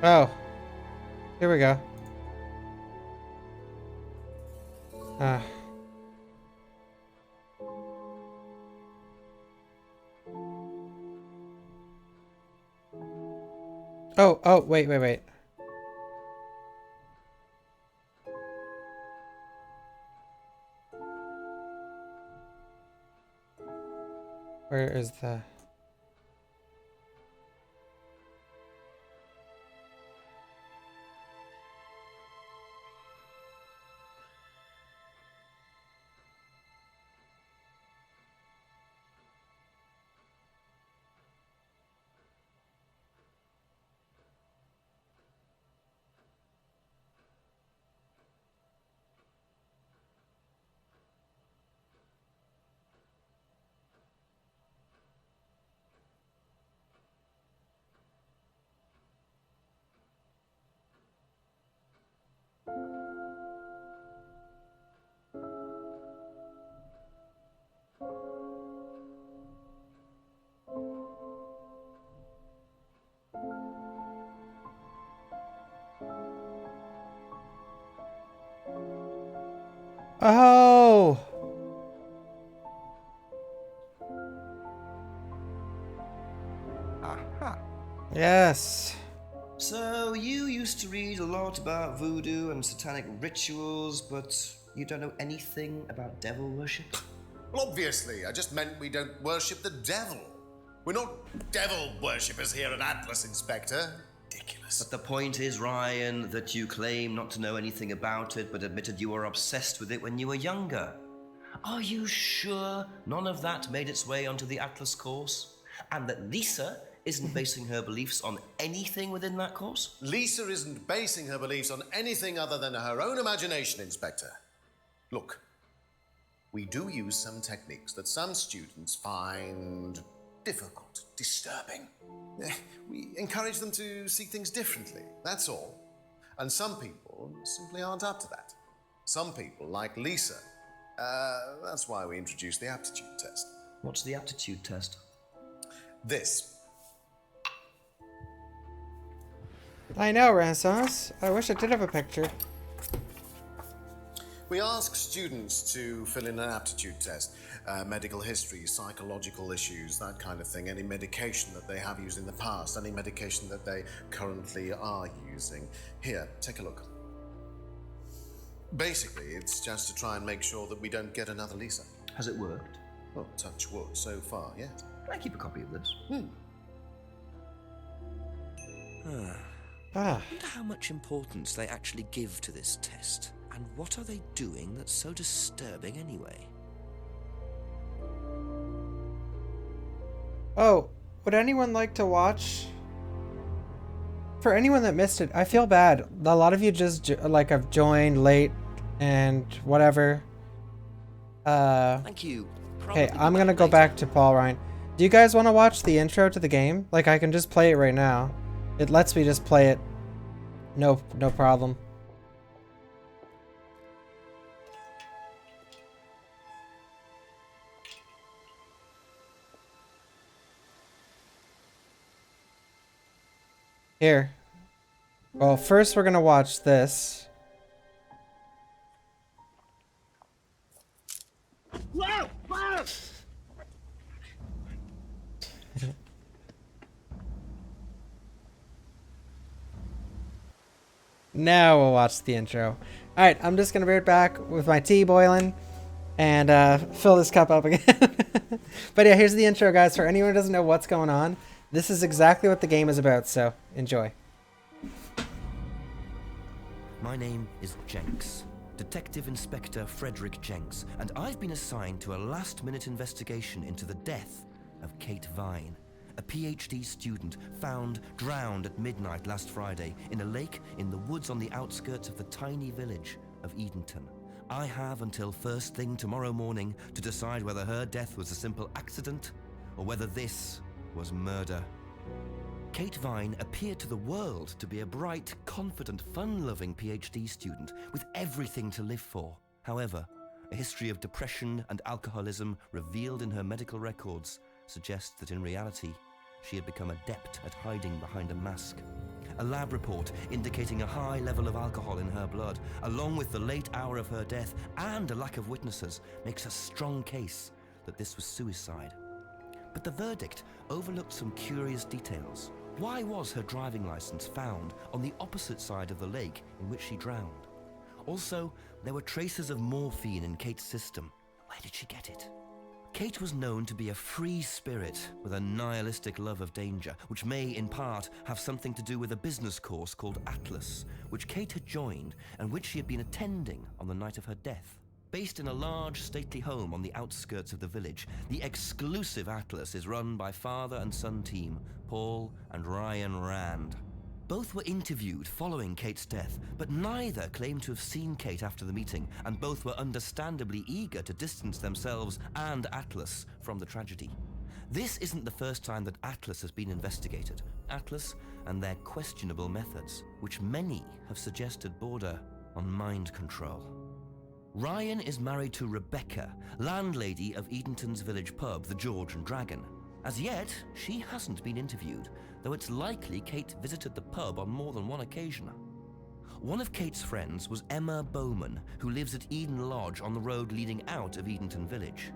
Oh, here we go. Oh, wait. Where is the... Oh! Aha. Yes. So, you used to read a lot about voodoo and satanic rituals, but you don't know anything about devil worship? Well, obviously, I just meant we don't worship the devil. We're not devil worshippers here at Atlas, Inspector. Ridiculous. But the point is, Ryan, that you claim not to know anything about it, but admitted you were obsessed with it when you were younger. Are you sure none of that made its way onto the Atlas course? And that Lisa isn't basing her beliefs on anything within that course? Lisa isn't basing her beliefs on anything other than her own imagination, Inspector. Look, we do use some techniques that some students find difficult, disturbing. We encourage them to see things differently, that's all. And some people simply aren't up to that. Some people, like Lisa, that's why we introduced the aptitude test. What's the aptitude test? This. I know, Renaissance. I wish I did have a picture. We ask students to fill in an aptitude test, medical history, psychological issues, that kind of thing, any medication that they have used in the past, any medication that they currently are using. Here, take a look. Basically, it's just to try and make sure that we don't get another Lisa. Has it worked? Well, touch wood so far, yes. Can I keep a copy of this? Ah. I wonder how much importance they actually give to this test. And what are they doing that's so disturbing anyway? Oh, would anyone like to watch? For anyone that missed it, I feel bad. A lot of you just have joined late and whatever. Thank you. Okay, I'm gonna go back to Paul Ryan. Do you guys want to watch the intro to the game? Like, I can just play it right now. It lets me just play it. No problem. Here. Well, first we're gonna watch this. Now we'll watch the intro. Alright, I'm just gonna be right back with my tea boiling and fill this cup up again. But yeah, here's the intro, guys. For anyone who doesn't know what's going on, this is exactly what the game is about, so enjoy. My name is Jenks, Detective Inspector Frederick Jenks, and I've been assigned to a last-minute investigation into the death of Kate Vine, a PhD student found drowned at midnight last Friday in a lake in the woods on the outskirts of the tiny village of Edenton. I have until first thing tomorrow morning to decide whether her death was a simple accident or whether this was murder. Kate Vine appeared to the world to be a bright, confident, fun-loving PhD student with everything to live for. However, a history of depression and alcoholism revealed in her medical records suggests that in reality, she had become adept at hiding behind a mask. A lab report indicating a high level of alcohol in her blood, along with the late hour of her death and a lack of witnesses, makes a strong case that this was suicide. But the verdict overlooked some curious details. Why was her driving license found on the opposite side of the lake in which she drowned? Also, there were traces of morphine in Kate's system. Where did she get it? Kate was known to be a free spirit with a nihilistic love of danger, which may, in part, have something to do with a business course called Atlas, which Kate had joined and which she had been attending on the night of her death. Based in a large, stately home on the outskirts of the village, the exclusive Atlas is run by father and son team, Paul and Ryan Rand. Both were interviewed following Kate's death, but neither claimed to have seen Kate after the meeting, and both were understandably eager to distance themselves and Atlas from the tragedy. This isn't the first time that Atlas has been investigated. Atlas and their questionable methods, which many have suggested border on mind control. Ryan is married to Rebecca, landlady of Edenton's village pub, the George and Dragon. As yet, she hasn't been interviewed, though it's likely Kate visited the pub on more than one occasion. One of Kate's friends was Emma Bowman, who lives at Eden Lodge on the road leading out of Edenton village.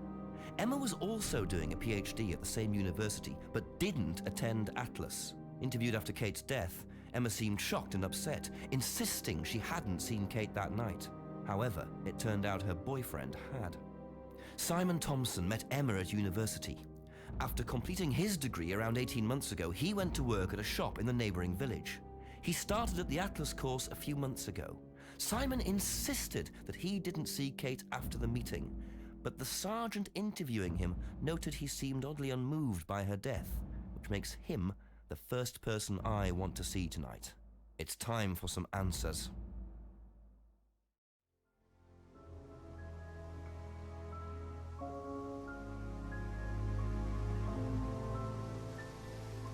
Emma was also doing a PhD at the same university, but didn't attend Atlas. Interviewed after Kate's death, Emma seemed shocked and upset, insisting she hadn't seen Kate that night. However, it turned out her boyfriend had. Simon Thompson met Emma at university. After completing his degree around 18 months ago, he went to work at a shop in the neighboring village. He started at the Atlas course a few months ago. Simon insisted that he didn't see Kate after the meeting, but the sergeant interviewing him noted he seemed oddly unmoved by her death, which makes him the first person I want to see tonight. It's time for some answers.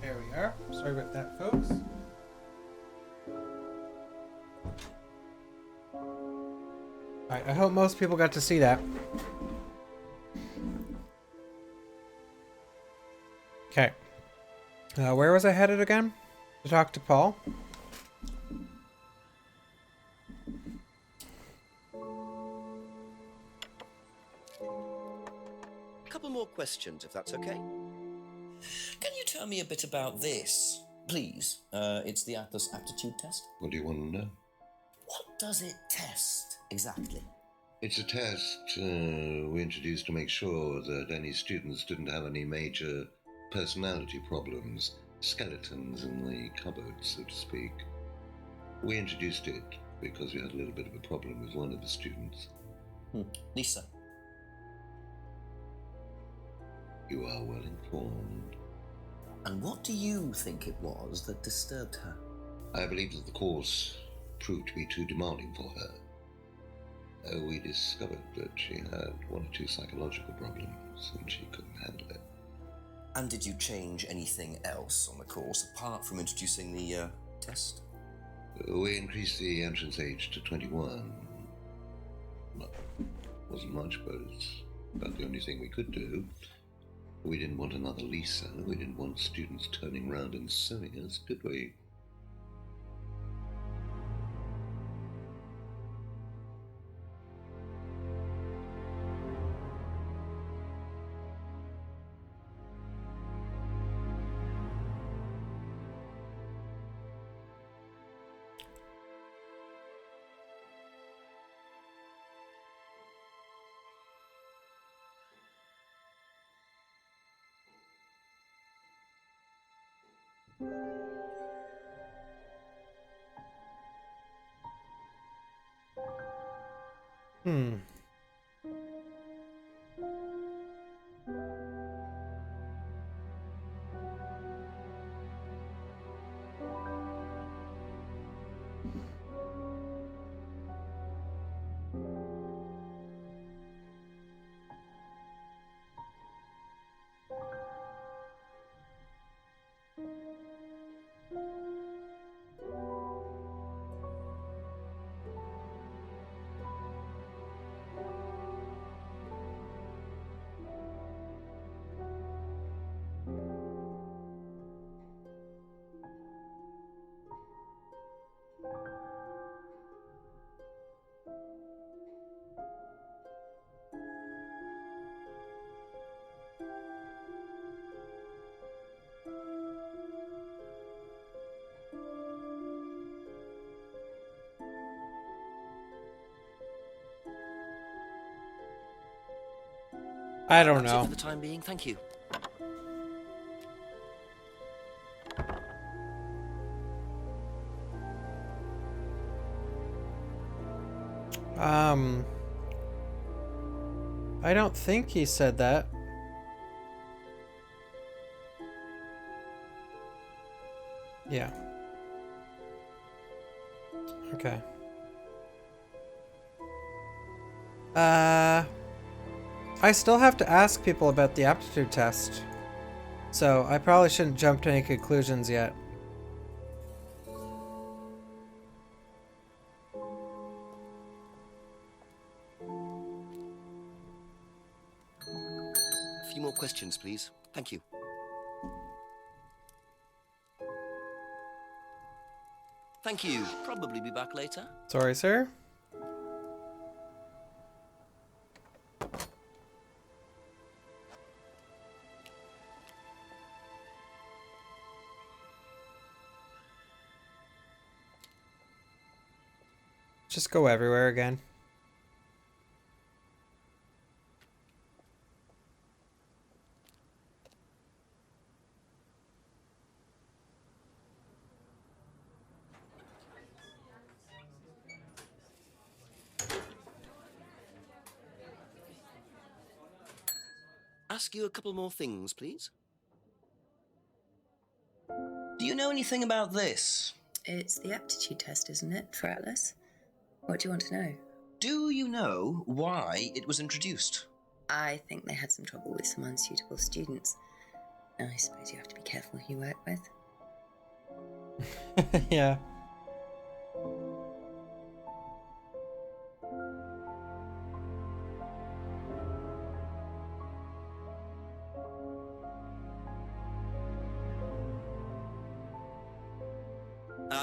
There we are. Sorry about that, folks. Alright, I hope most people got to see that. Okay. Where was I headed again? To talk to Paul? A couple more questions, if that's okay. Can you tell me a bit about this, please? It's the Atlas aptitude test. What do you want to know? What does it test, exactly? It's a test we introduced to make sure that any students didn't have any major personality problems, skeletons in the cupboard, so to speak. We introduced it because we had a little bit of a problem with one of the students. Lisa. You are well informed. And what do you think it was that disturbed her? I believe that the course proved to be too demanding for her. We discovered that she had one or two psychological problems and she couldn't handle it. And did you change anything else on the course apart from introducing the test? We increased the entrance age to 21. Well, wasn't much, but it's about the only thing we could do. We didn't want another Lisa. We didn't want students turning round and suing us, did we? Hmm. I don't That's know. it for the time being, thank you. I don't think he said that. Yeah. Okay. I still have to ask people about the aptitude test. So I probably shouldn't jump to any conclusions yet. A few more questions, please. Thank you. Thank you. Probably be back later. Sorry, sir. Just go everywhere again. ask you a couple more things, please? Do you know anything about this? It's the aptitude test, isn't it, for Atlas? What do you want to know? Do you know why it was introduced? I think they had some trouble with some unsuitable students. I suppose you have to be careful who you work with. Yeah.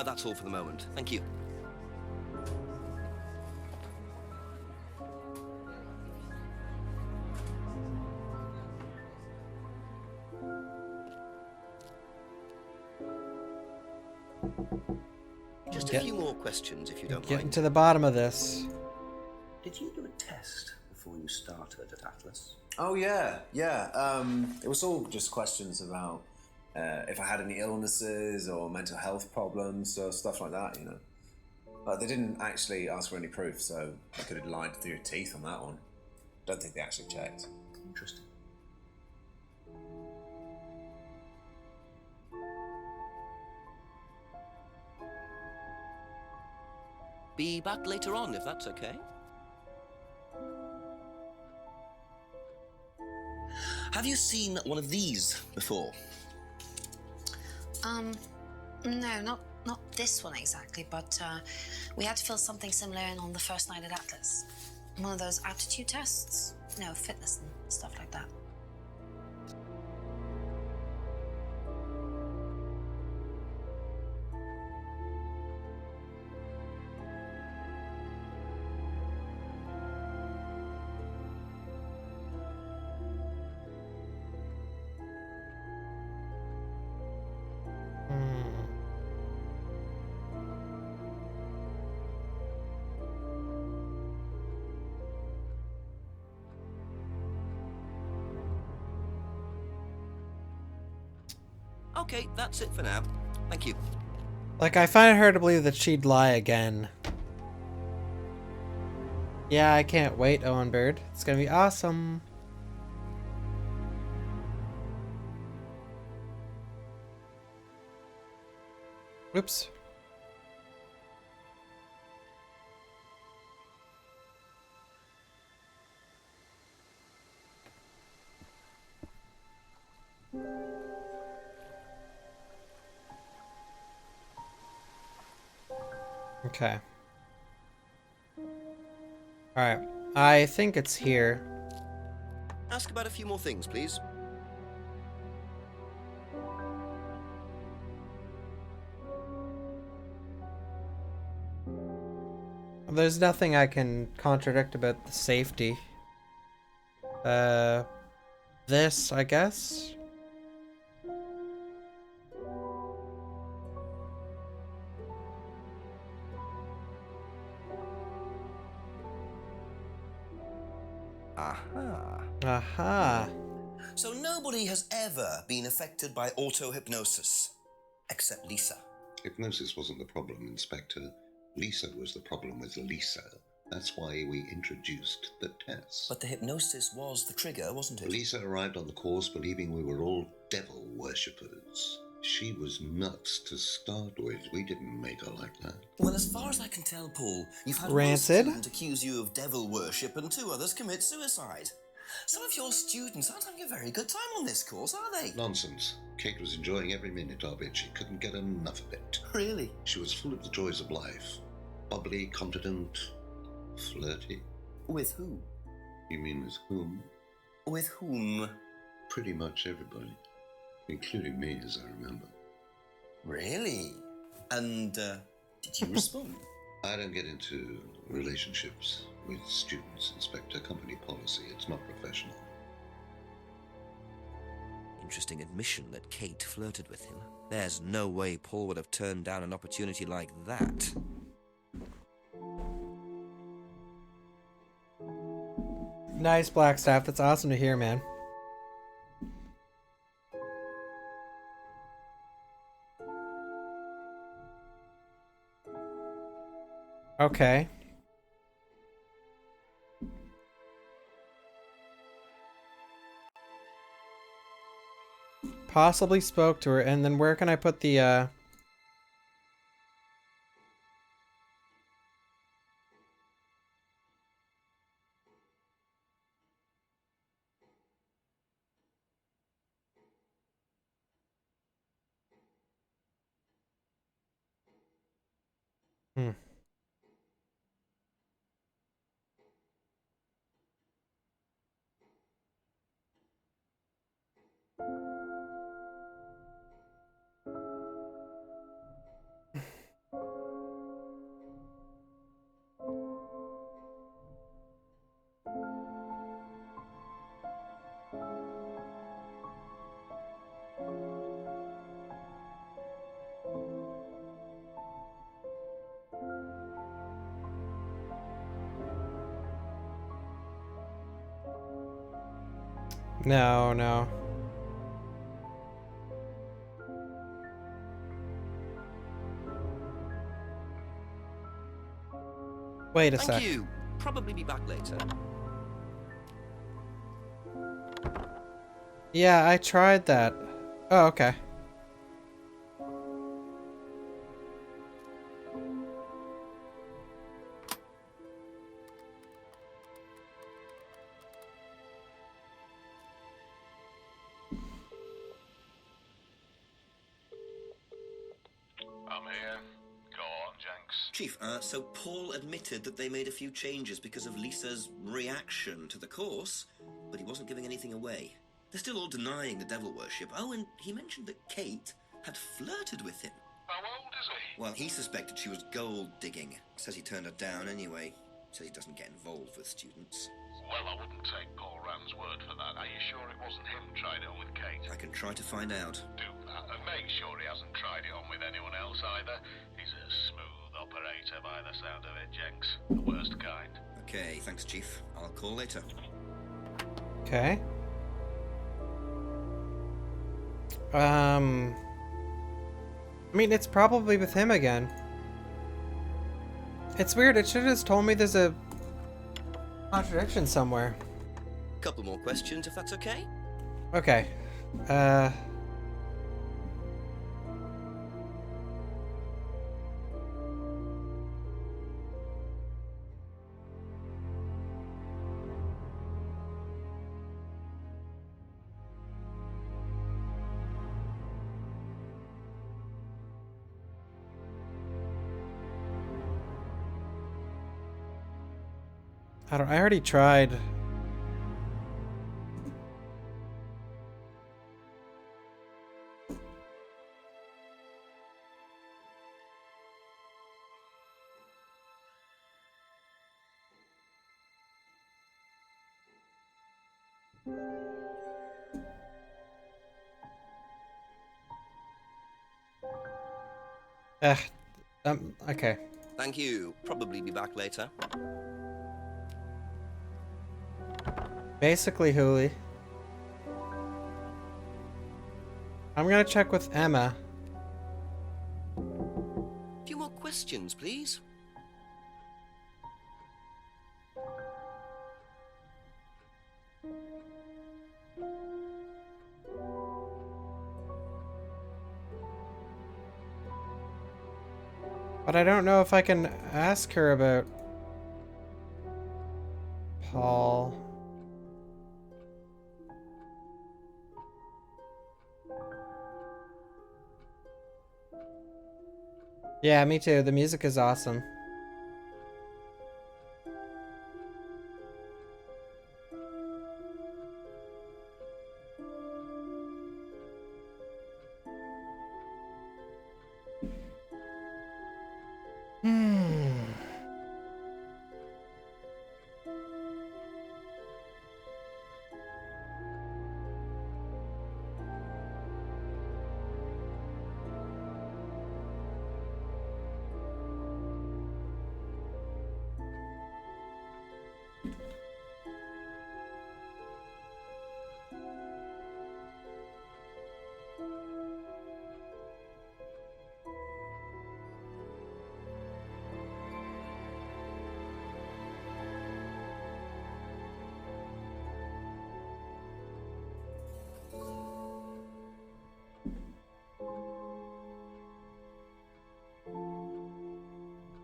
That's all for the moment. Thank you. Just a few more questions, if you don't Getting mind. to the bottom of this. Did you do a test before you started at Atlas? Oh, yeah. It was all just questions about if I had any illnesses or mental health problems or stuff like that, you know. But they didn't actually ask for any proof, so you could have lied through your teeth on that one. Don't think they actually checked. Interesting. Be back later on, if that's okay. Have you seen one of these before? No, not this one exactly, but we had to fill something similar in on the first night at Atlas. One of those aptitude tests? No, fitness and stuff like that. Okay, that's it for now. Thank you. Like, I find it hard to believe that she'd lie again. Yeah, I can't wait, Owen Bird. It's gonna be awesome. Whoops. Okay. Alright. I think it's here. Ask about a few more things, please. There's nothing I can contradict about the safety. This, I guess? Aha. Aha. So nobody has ever been affected by auto-hypnosis, except Lisa. Hypnosis wasn't the problem, Inspector. Lisa was the problem with Lisa. That's why we introduced the test. But the hypnosis was the trigger, wasn't it? Lisa arrived on the course believing we were all devil worshippers. She was nuts to start with. We didn't make her like that. Well, as far as I can tell, Paul, you've had Rancid? one student accuse you of devil worship and 2 others commit suicide. Some of your students aren't having a very good time on this course, are they? Nonsense. Kate was enjoying every minute of it. She couldn't get enough of it. Really? She was full of the joys of life. Bubbly, confident, flirty. With who? You mean with whom? With whom? Pretty much everybody. Including me, as I remember. Really? And, did you respond? I don't get into relationships with students, Inspector. Company policy. It's not professional. Interesting admission that Kate flirted with him. There's no way Paul would have turned down an opportunity like that. Nice, Blackstaff. That's awesome to hear, man. Okay. possibly spoke to her, and then where can I put the, Hmm. No, no. Wait a Thank sec. you. Probably be back later. Yeah, I tried that. Oh, okay. I'm here. Go on, Jenks. Chief, so Paul admitted that they made a few changes because of Lisa's reaction to the course, but he wasn't giving anything away. They're still all denying the devil worship. Oh, and he mentioned that Kate had flirted with him. How old is he? Well, he suspected she was gold digging. Says he turned her down anyway. Says he doesn't get involved with students. Well, I wouldn't take Paul Rand's word for that. Are you sure it wasn't him trying it on with Kate? I can try to find out. Do that, and make sure he hasn't tried it on with anyone else either. He's a smooth operator by the sound of it, Jenks. The worst kind. Okay, thanks, Chief. I'll call later. Okay. I mean, it's probably with him again. It's weird, it should have just told me there's a contradiction somewhere. Couple more questions, if that's okay? Okay. I already tried. Okay. Thank you. Probably be back later. Basically, Hooli. I'm gonna check with Emma. A few more questions, please. But I don't know if I can ask her about Paul. Yeah, me too. The music is awesome.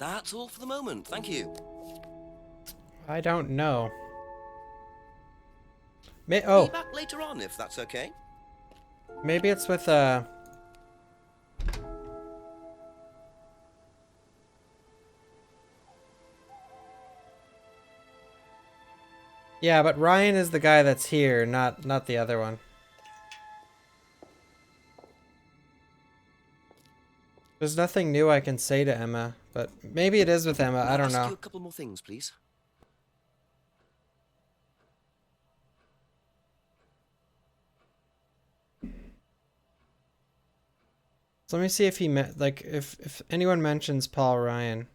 That's all for the moment. Thank you. I don't know. Be Oh, back later on, if that's okay. maybe it's with yeah, but Ryan is the guy that's here, not the other one. There's nothing new I can say to Emma, but maybe it is with Emma. I don't Ask know. you a couple more things, please. So let me see if he met, like, if anyone mentions Paul Ryan.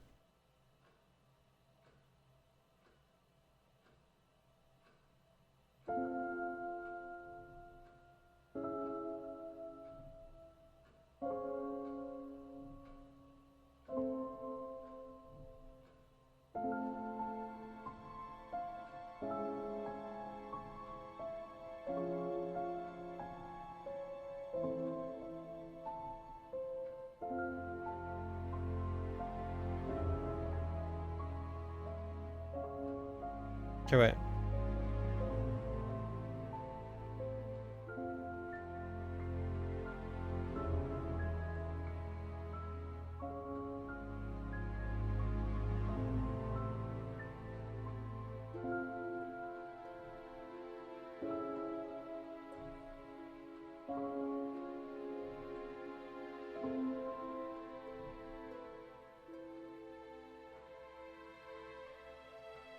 Okay, wait.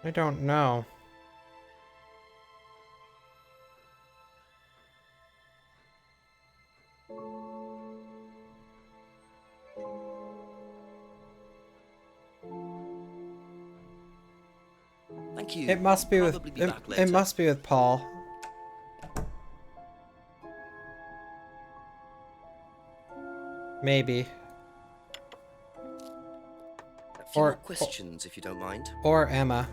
I don't know. Thank you. It must be with Probably be back later. it must be with Paul. Maybe. A few more questions, if you don't mind. Or Emma.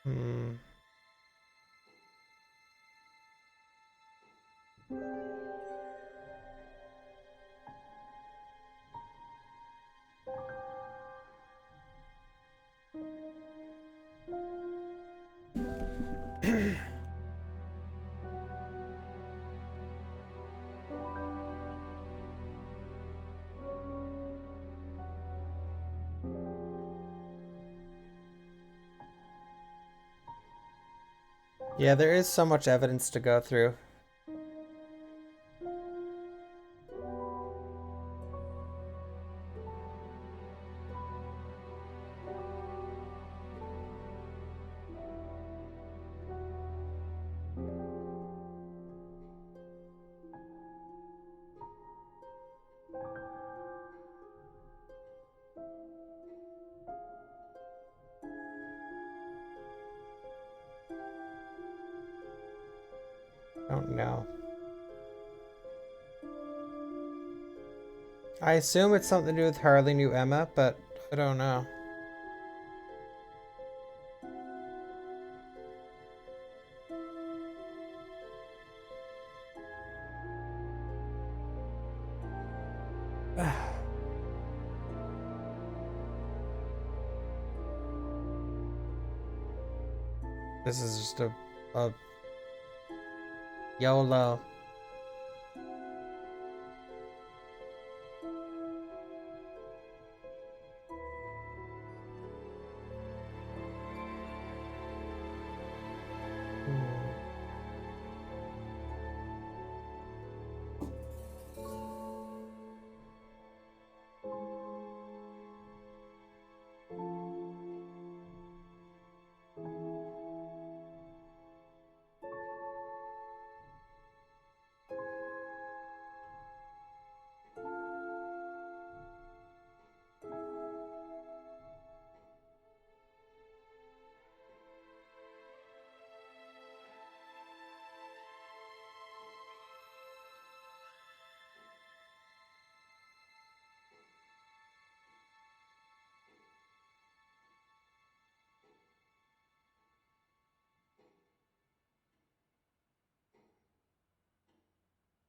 Hmm. Yeah, there is so much evidence to go through. Don't know. I assume it's something to do with Harley knew Emma, but I don't know. This is just a YOLO.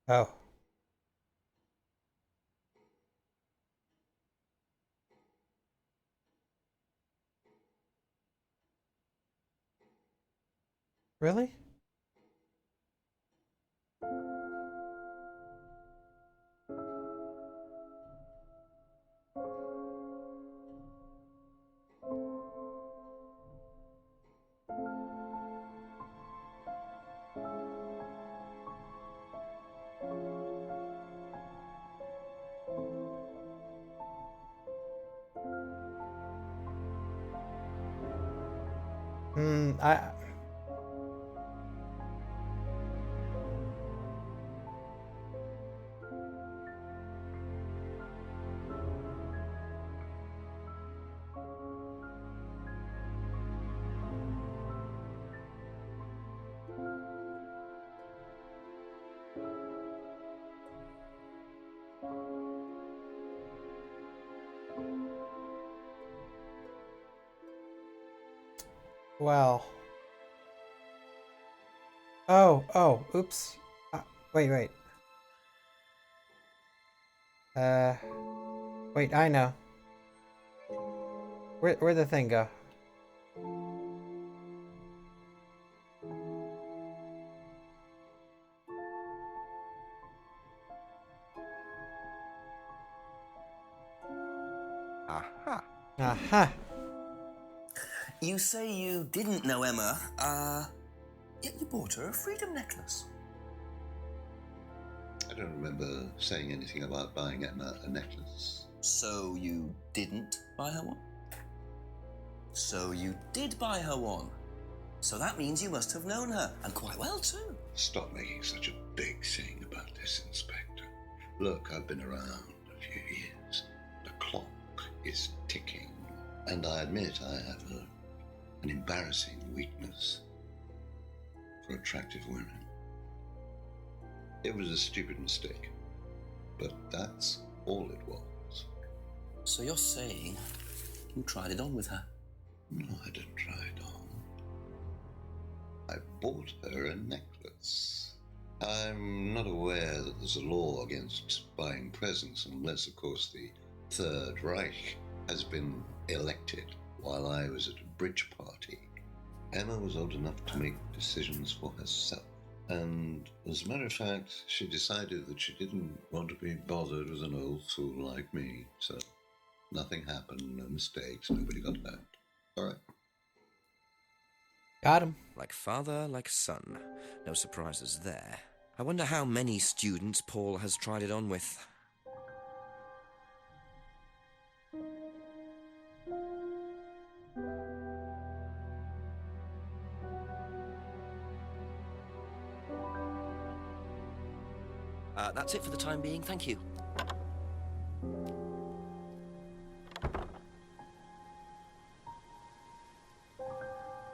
Oh. Really? I... Well. Oh, oops. Wait. Wait, I know. Where'd the thing go? Aha. Aha. You say you didn't know Emma, yet you bought her a freedom necklace. I don't remember saying anything about buying Emma a necklace. So you didn't buy her one? So you did buy her one. So that means you must have known her, and quite well too. Stop making such a big thing about this, Inspector. Look, I've been around a few years. The clock is ticking, and I admit I have an embarrassing weakness for attractive women. It was a stupid mistake, but that's all it was. So you're saying you tried it on with her? No, I didn't try it on. I bought her a necklace. I'm not aware that there's a law against buying presents unless, of course, the Third Reich has been elected while I was at a bridge party. Emma was old enough to make decisions for herself. And as a matter of fact, she decided that she didn't want to be bothered with an old fool like me. So nothing happened, no mistakes, nobody got hurt. All right. Got him. Like father, like son. No surprises there. I wonder how many students Paul has tried it on with. That's it for the time being, thank you.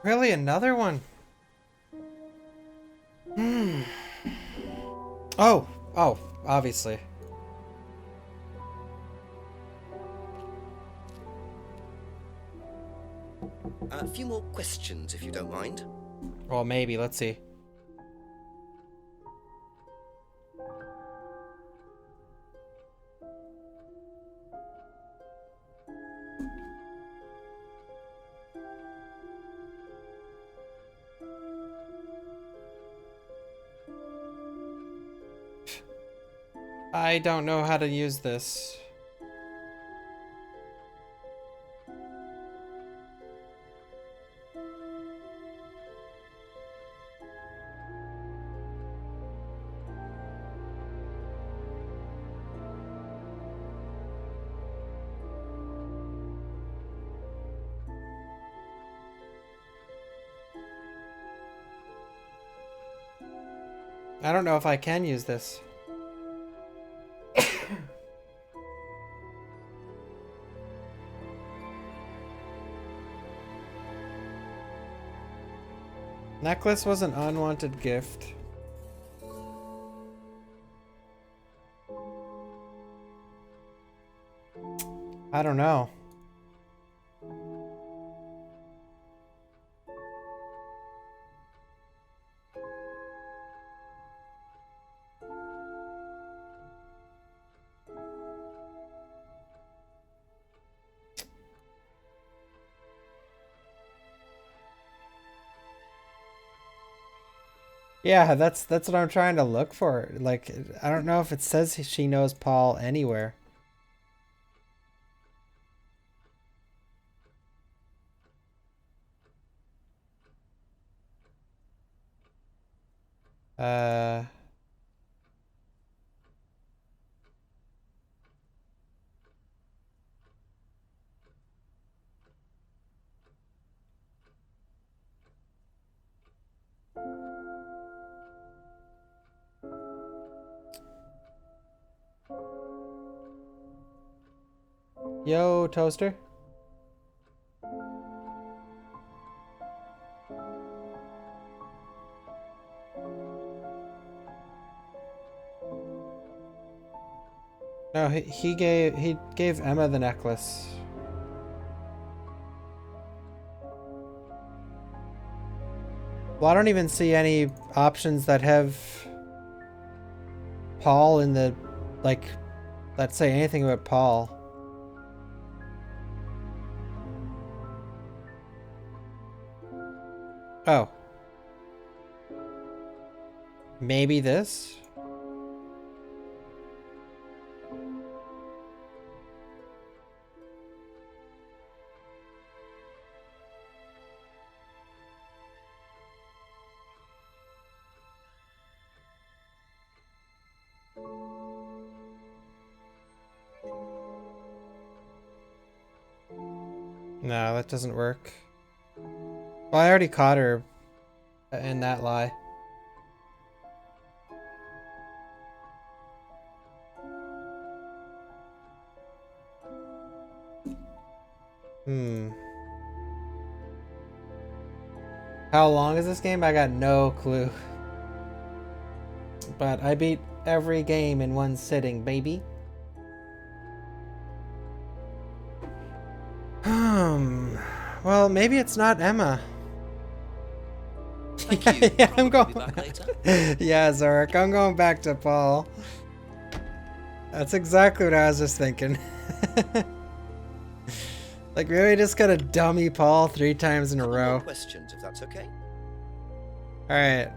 Really, another one? Oh, obviously. A few more questions, if you don't mind. Well, maybe. Let's see. I don't know how to use this. I don't know if I can use this. Necklace was an unwanted gift. I don't know. Yeah, that's what I'm trying to look for. Like, I don't know if it says she knows Paul anywhere. Uh... Yo, Toaster. No, he gave Emma the necklace. Well, I don't even see any options that have Paul in the, like, that say anything about Paul. Oh. Maybe this? No, that doesn't work. Well, I already caught her in that lie. How long is this game? I got no clue. But I beat every game in one sitting, baby. Well, maybe it's not Emma. Thank you. Yeah, I'm Probably going. be back later. Yeah, Zorak, I'm going back to Paul. That's exactly what I was just thinking. Like, really just gotta dummy Paul 3 times in a row. More questions, if that's okay. Alright.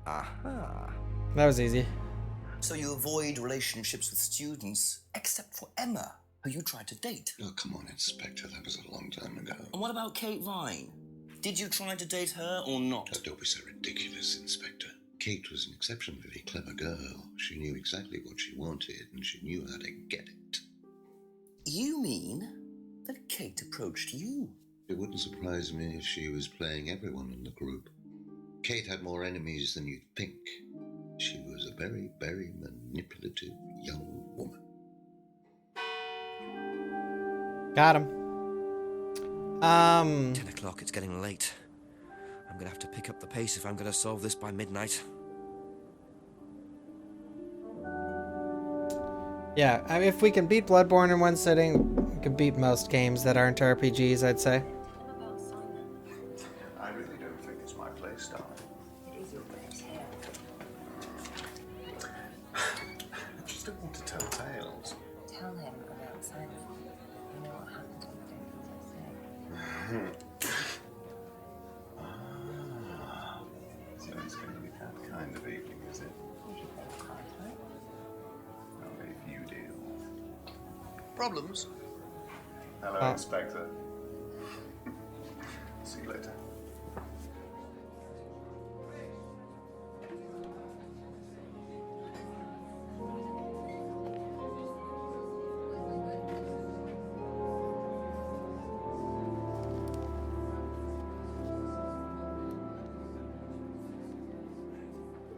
Aha. That was easy. So you avoid relationships with students, except for Emma, who you tried to date. Oh, come on, Inspector. That was a long time ago. And what about Kate Vine? Did you try to date her or not? Oh, don't be so ridiculous, Inspector. Kate was an exceptionally clever girl. She knew exactly what she wanted, and she knew how to get it. You mean that Kate approached you? It wouldn't surprise me if she was playing everyone in the group. Kate had more enemies than you'd think. She was a very, very manipulative young woman. Got him. 10 o'clock, it's getting late. I'm gonna have to pick up the pace if I'm gonna solve this by midnight. Yeah, I mean, if we can beat Bloodborne in one sitting, we can beat most games that aren't RPGs, I'd say. I really don't think it's my place, darling. It is your place here. I just don't want to tell tales. Tell him Problems? Hello, Inspector. See you later.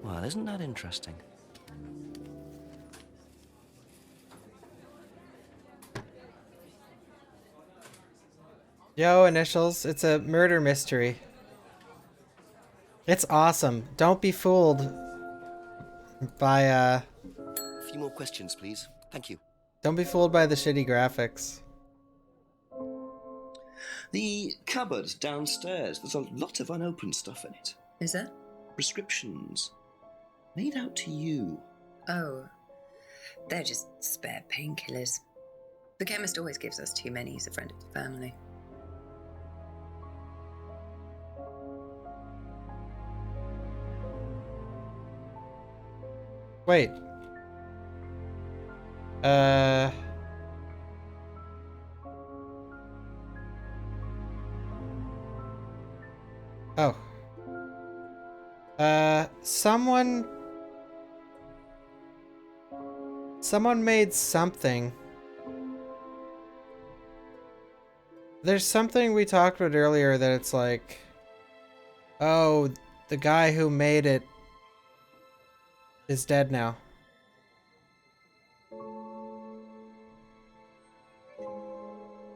Well, isn't that interesting? Yo, Initials, it's a murder mystery. It's awesome. Don't be fooled by, A few more questions, please. Thank you. don't be fooled by the shitty graphics. The cupboard downstairs, there's a lot of unopened stuff in it. Is there? Prescriptions. Made out to you. Oh, they're just spare painkillers. The chemist always gives us too many. He's a friend of the family. Wait. Oh. Someone made something. There's something we talked about earlier that it's like, oh, the guy who made it is dead now.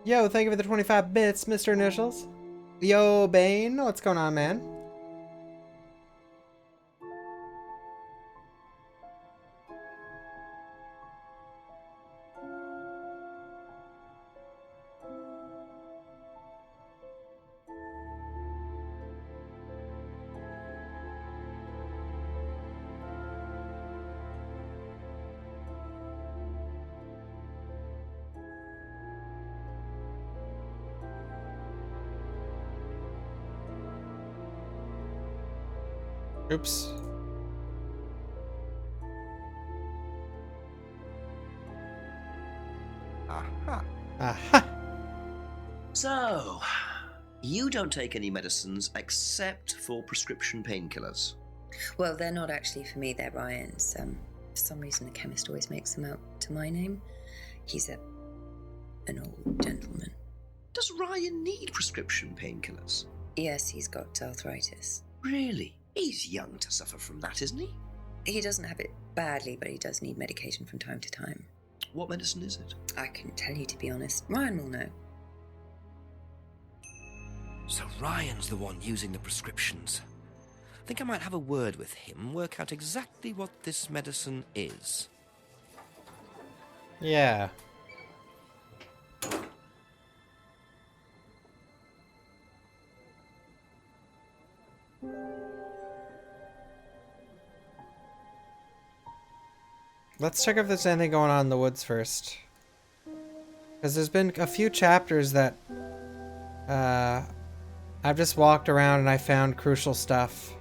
Yo, thank you for the 25 bits, Mr. Initials. Yo, Bane, what's going on, man? Oops. Aha. Aha. So, you don't take any medicines except for prescription painkillers. Well, they're not actually for me, they're Ryan's. For some reason, the chemist always makes them out to my name. He's an old gentleman. Does Ryan need prescription painkillers? Yes, he's got arthritis. Really? He's young to suffer from that, isn't he? He doesn't have it badly, but he does need medication from time to time. What medicine is it? I couldn't tell you, to be honest. Ryan will know. So Ryan's the one using the prescriptions. I think I might have a word with him, work out exactly what this medicine is. Yeah. Let's check if there's anything going on in the woods first. Because there's been a few chapters that I've just walked around and I found crucial stuff.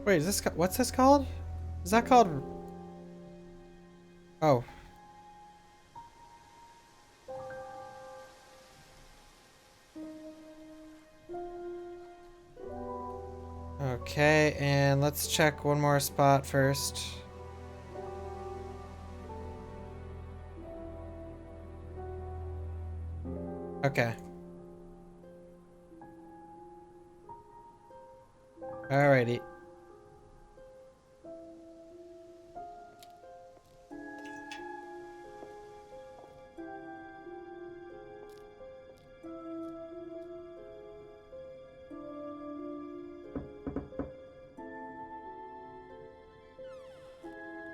Wait, is this what's this called? Is that called? Oh. Okay, and let's check one more spot first. Okay. Alrighty.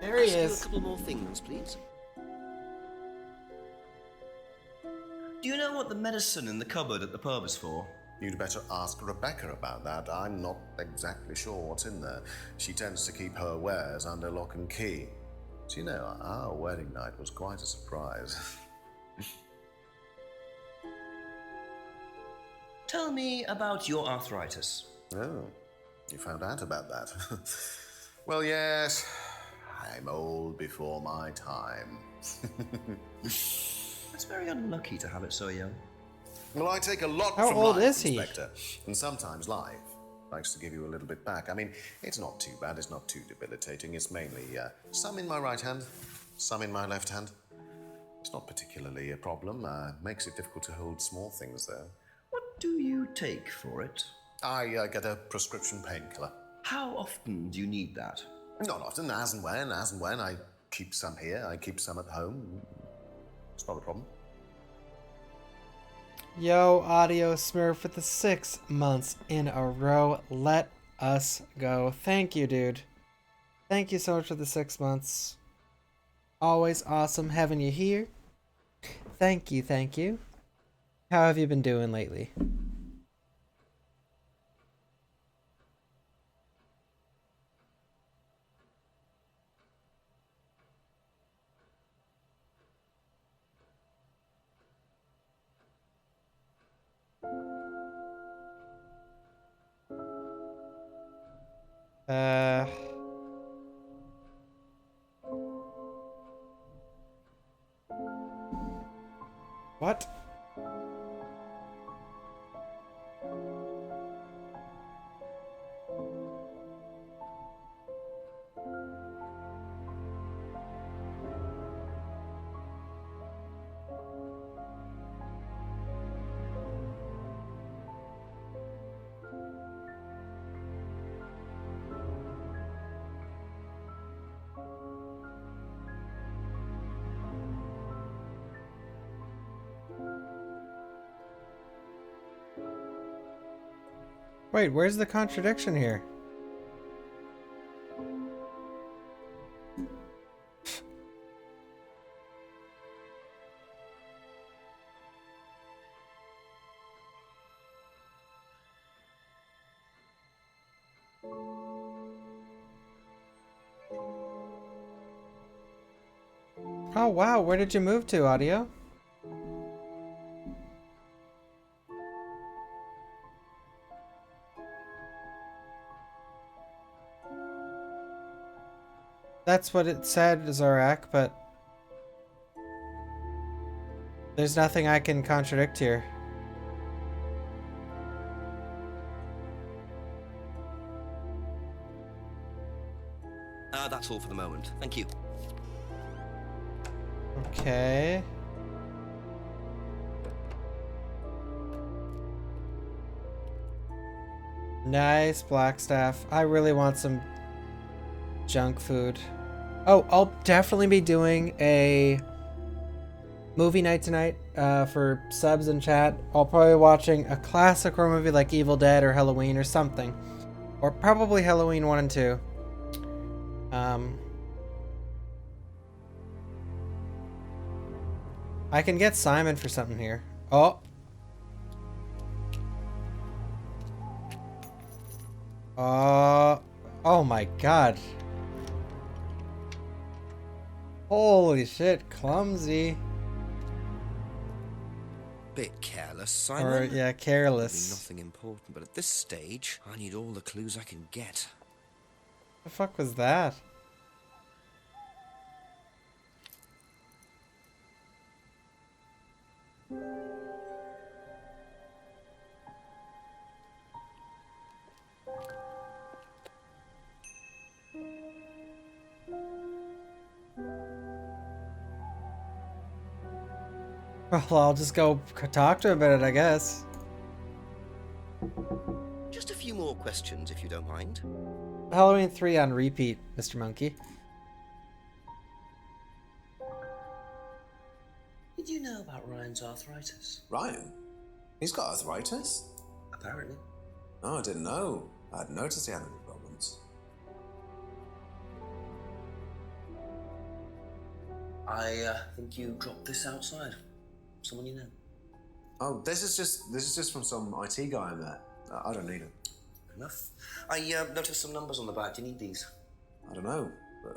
There he Ask you is. a couple more things, please. Do you know what the medicine in the cupboard at the pub is for? You'd better ask Rebecca about that. I'm not exactly sure what's in there. She tends to keep her wares under lock and key. So, you know, our wedding night was quite a surprise. Tell me about your arthritis. Oh, you found out about that. Well, yes. I'm old before my time. It's very unlucky to have it so young. Well, I take a lot How from old life, is he? Inspector. And sometimes life likes to give you a little bit back. I mean, it's not too bad, it's not too debilitating. It's mainly some in my right hand, some in my left hand. It's not particularly a problem. Makes it difficult to hold small things, though. What do you take for it? I get a prescription painkiller. How often do you need that? Not often, as and when. I keep some here, I keep some at home. It's not a problem. Yo, Audio Smurf with the 6 months in a row. Let us go. Thank you, dude. Thank you so much for the 6 months. Always awesome having you here. Thank you, thank you. How have you been doing lately? What? Wait, where's the contradiction here? Oh wow, where did you move to, Audio? That's what it said, Zorak, but there's nothing I can contradict here. That's all for the moment. Thank you. Okay. Nice, Blackstaff. I really want some junk food. Oh, I'll definitely be doing a movie night tonight for subs and chat. I'll probably be watching a classic horror movie like Evil Dead or Halloween or something. Or probably Halloween 1 and 2. I can get Simon for something here. Oh. Oh my god. Holy shit, clumsy. Bit careless, Simon. Or, yeah, careless. Nothing important, but at this stage, I need all the clues I can get. The fuck was that? Well, I'll just go talk to him about it, I guess. Just a few more questions, if you don't mind. Halloween 3 on repeat, Mr. Monkey. Did you know about Ryan's arthritis? Ryan? He's got arthritis? Apparently. Oh, I didn't know. I hadn't noticed he had any problems. I think you dropped this outside. Someone you know. Oh, this is just from some IT guy I met. I don't need it. Enough. I noticed some numbers on the back. Do you need these? I don't know.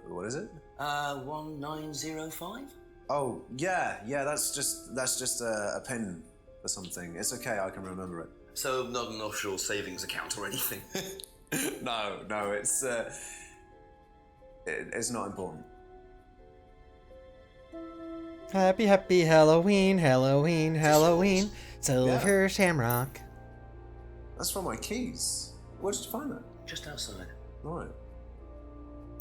What is it? 1905? Oh, yeah, that's just a pin for something. It's okay, I can remember it. So not an offshore savings account or anything? No, it's It's not important. Happy, happy Halloween, Halloween, Halloween. Silver Shamrock. That's from my keys. Where did you find that? Just outside. Right.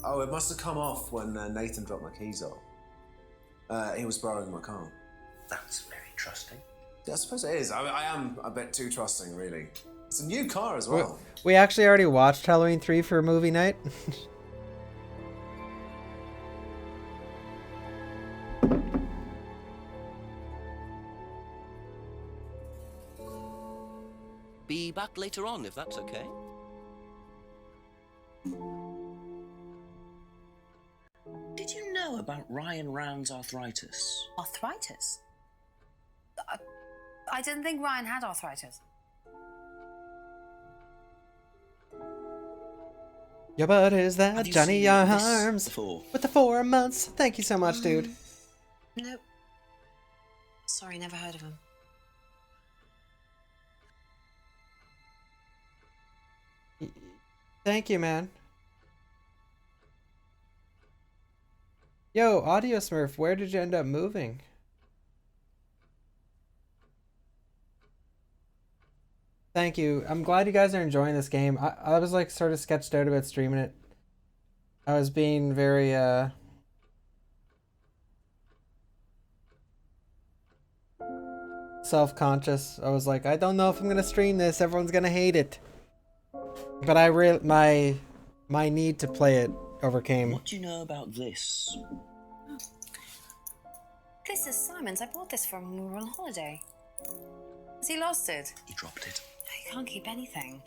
Oh, it must have come off when Nathan dropped my keys off. He was borrowing my car. That's very trusting. Yeah, I suppose it is. I am a bit too trusting, really. It's a new car as well. We actually already watched Halloween 3 for movie night. Be back later on, if that's okay. Did you know about Ryan Round's arthritis? Arthritis? I didn't think Ryan had arthritis. Yeah, but is that Have you Johnny seen this Arms before? with the 4 months? Thank you so much, dude. Nope. Sorry, never heard of him. Thank you, man. Yo, Audio Smurf, where did you end up moving? Thank you. I'm glad you guys are enjoying this game. I was like sort of sketched out about streaming it. I was being very self-conscious. I was like, I don't know if I'm gonna stream this. Everyone's gonna hate it. But my need to play it overcame. What do you know about this? This is Simon's. I bought this from when we were on holiday. Has he lost it? He dropped it. He can't keep anything.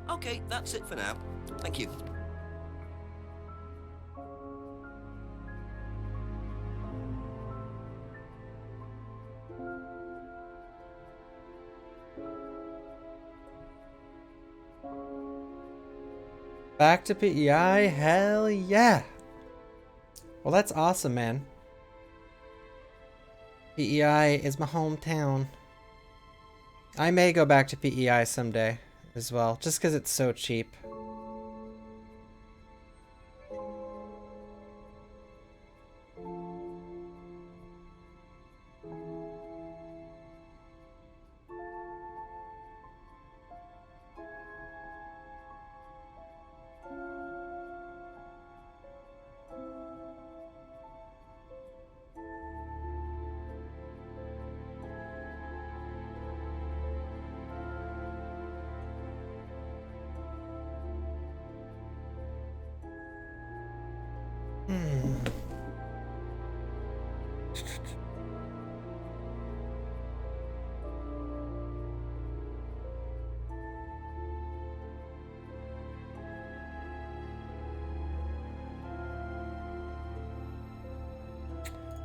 Okay, that's it for now. Thank you. Back to PEI? Hell yeah. Well, that's awesome, man. PEI is my hometown. I may go back to PEI someday as well, just because it's so cheap.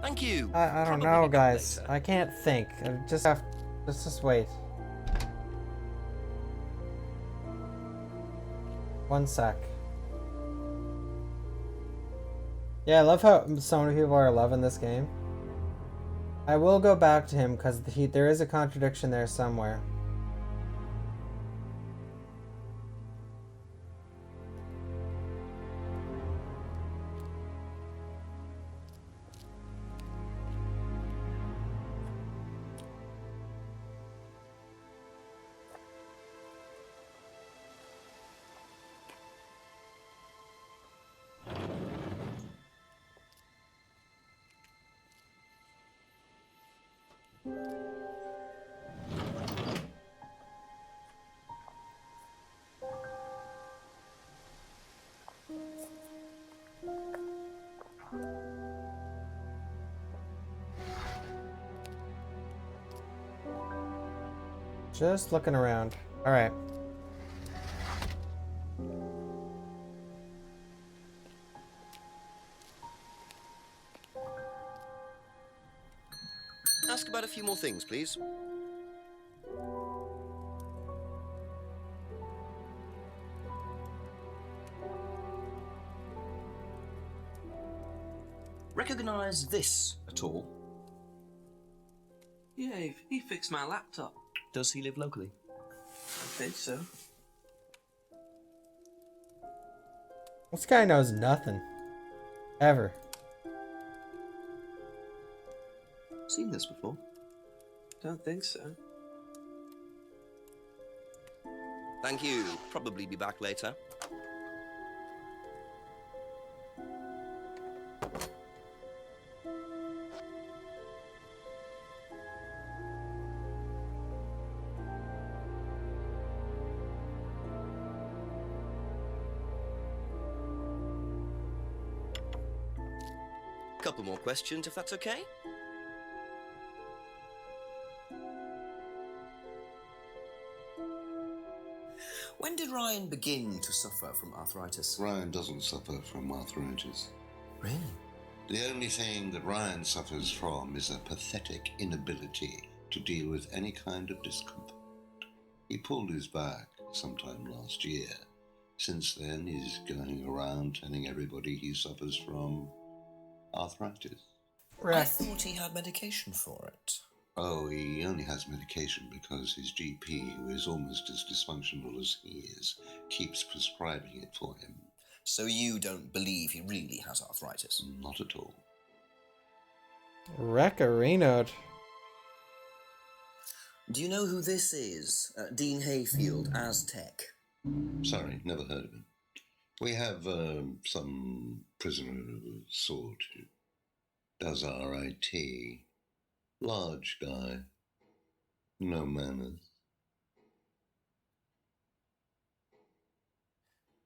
Thank you. I don't know, guys. I can't think. I just have. Let's just wait. One sec. Yeah, I love how so many people are loving this game. I will go back to him because there is a contradiction there somewhere. Just looking around. All right. Ask about a few more things, please. Recognise this at all? Yeah, he fixed my laptop. Does he live locally? I think so. This guy knows nothing. Ever. Seen this before? Don't think so. Thank you. Probably be back later. Couple more questions, if that's okay? When did Ryan begin to suffer from arthritis? Ryan doesn't suffer from arthritis. Really? The only thing that Ryan suffers from is a pathetic inability to deal with any kind of discomfort. He pulled his back sometime last year. Since then, he's going around telling everybody he suffers from arthritis. I thought he had medication for it. Oh, he only has medication because his GP, who is almost as dysfunctional as he is, keeps prescribing it for him. So you don't believe he really has arthritis? Not at all. Wreck-a-renoed. Do you know who this is? Dean Hayfield, Aztec. Sorry, never heard of him. We have some prisoner of a sort who does our IT. Large guy. No manners.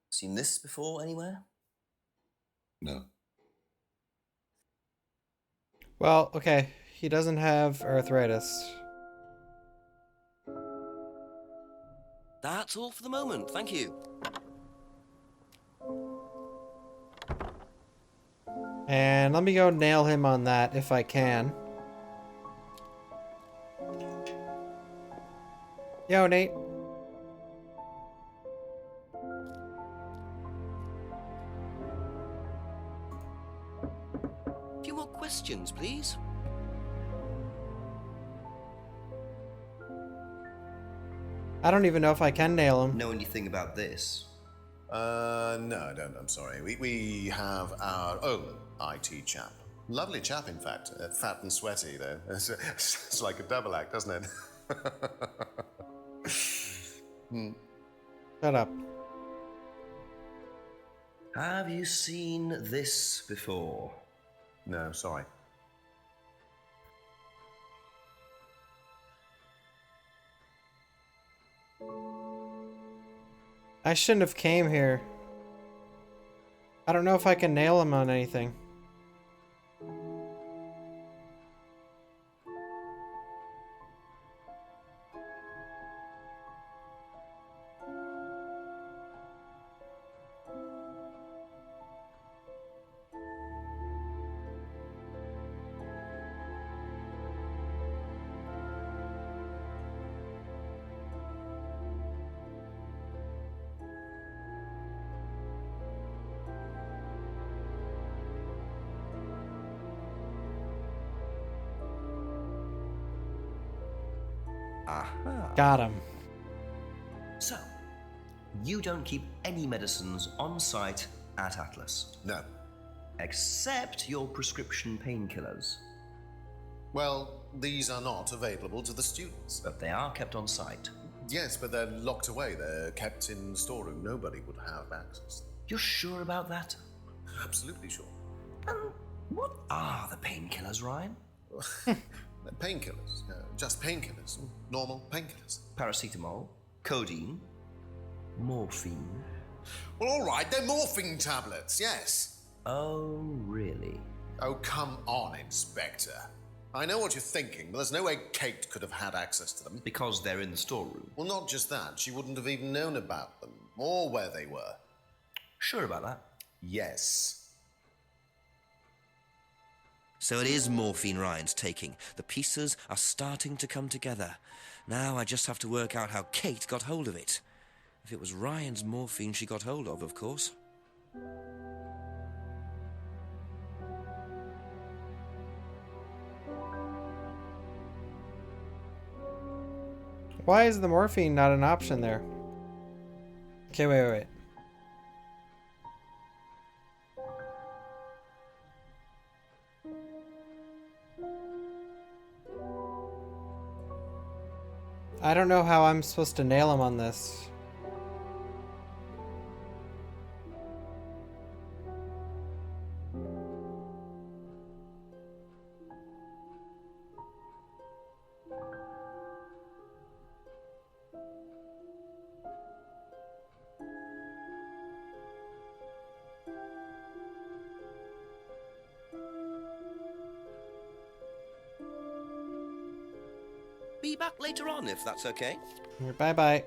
Seen this before anywhere? No. Well, okay. He doesn't have arthritis. That's all for the moment, thank you. And let me go nail him on that if I can. Yo, Nate. A few more questions, please. I don't even know if I can nail him. Know anything about this? No, I don't. I'm sorry. We have our own IT chap. Lovely chap, in fact. Fat and sweaty, though. It's like a double act, doesn't it? Shut up. Have you seen this before? No, sorry. I shouldn't have came here. I don't know if I can nail him on anything. Aha. Got him. So, you don't keep any medicines on site at Atlas? No. Except your prescription painkillers? Well, these are not available to the students. But they are kept on site? Yes, but they're locked away. They're kept in the storeroom. Nobody would have access. You're sure about that? Absolutely sure. What are the painkillers, Ryan? Painkillers. Just painkillers. Normal painkillers. Paracetamol, codeine, morphine. Well, all right, they're morphine tablets, yes. Oh, really? Oh, come on, Inspector. I know what you're thinking, but there's no way Kate could have had access to them. Because they're in the storeroom? Well, not just that. She wouldn't have even known about them, or where they were. Sure about that? Yes. So it is morphine Ryan's taking. The pieces are starting to come together. Now I just have to work out how Kate got hold of it. If it was Ryan's morphine she got hold of course. Why is the morphine not an option there? Okay, wait. I don't know how I'm supposed to nail him on this. Be back later on, if that's okay. Bye-bye.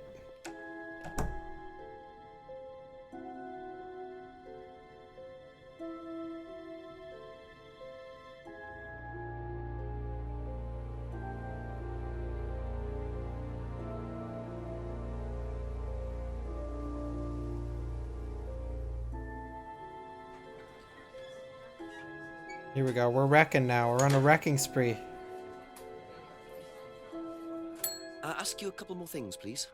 Here we go. We're wrecking now. We're on a wrecking spree. Ask you a couple more things, please.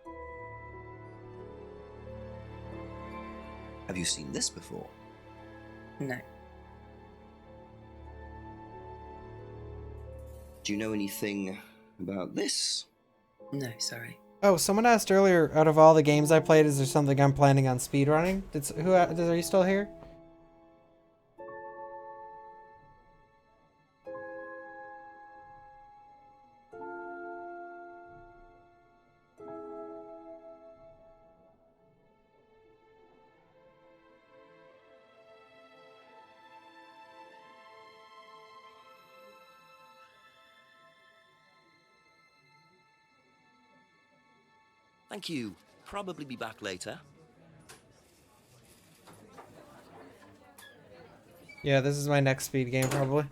Have you seen this before? No. Do you know anything about this? No, sorry. Oh, someone asked earlier, out of all the games I played, is there something I'm planning on speedrunning? Are you still here? Thank you. Probably be back later. Yeah, this is my next speed game, probably.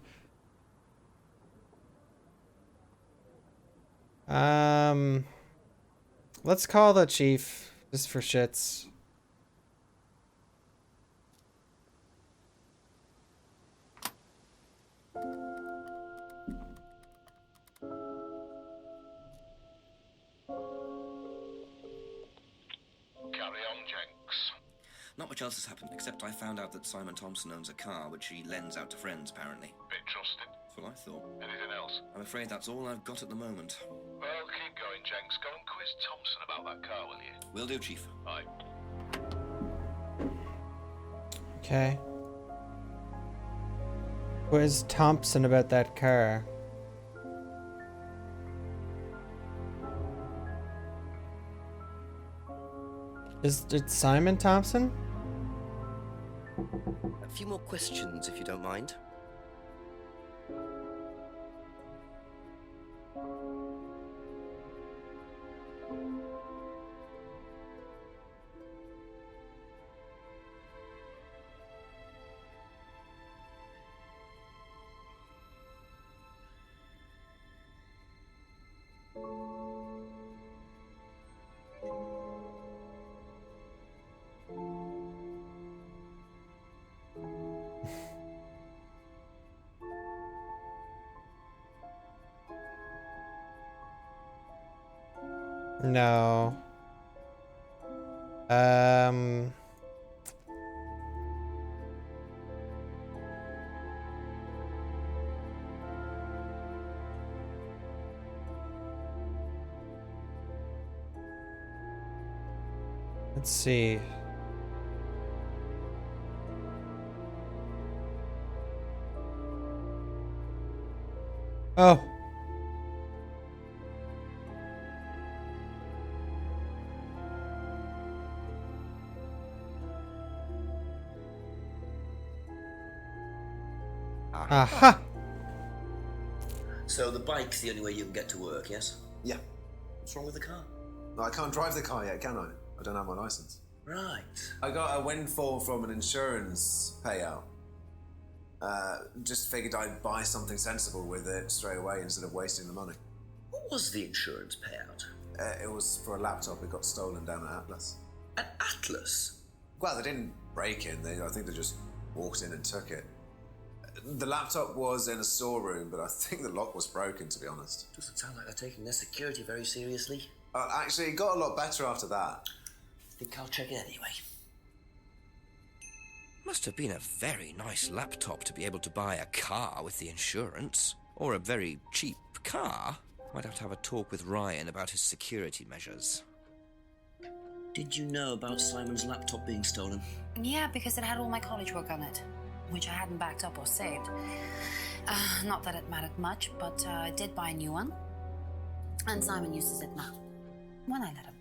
Let's call the chief, just for shits. Carry on, Jenks. Not much else has happened, except I found out that Simon Thompson owns a car, which he lends out to friends, apparently. Bit trusted. That's what I thought. Anything else? I'm afraid that's all I've got at the moment. Well, keep going, Jenks. Go and quiz Thompson about that car, will you? Will do, Chief. Aye. Okay. Quiz Thompson about that car. Is it Simon Thompson? A few more questions, if you don't mind. No. Let's see. Oh. Aha! So the bike's the only way you can get to work, yes? Yeah. What's wrong with the car? No, I can't drive the car yet, can I? I don't have my license. Right. I got a windfall from an insurance payout. Just figured I'd buy something sensible with it straight away instead of wasting the money. What was the insurance payout? It was for a laptop. It got stolen down at Atlas. At Atlas? Well, they didn't break in. I think they just walked in and took it. The laptop was in a storeroom, but I think the lock was broken, to be honest. Doesn't sound like they're taking their security very seriously. Actually, it got a lot better after that. I think I'll check it anyway. Must have been a very nice laptop to be able to buy a car with the insurance. Or a very cheap car. Might have to have a talk with Ryan about his security measures. Did you know about Simon's laptop being stolen? Yeah, because it had all my college work on it, which I hadn't backed up or saved. Not that it mattered much, but I did buy a new one. And Simon uses it now, when I let him.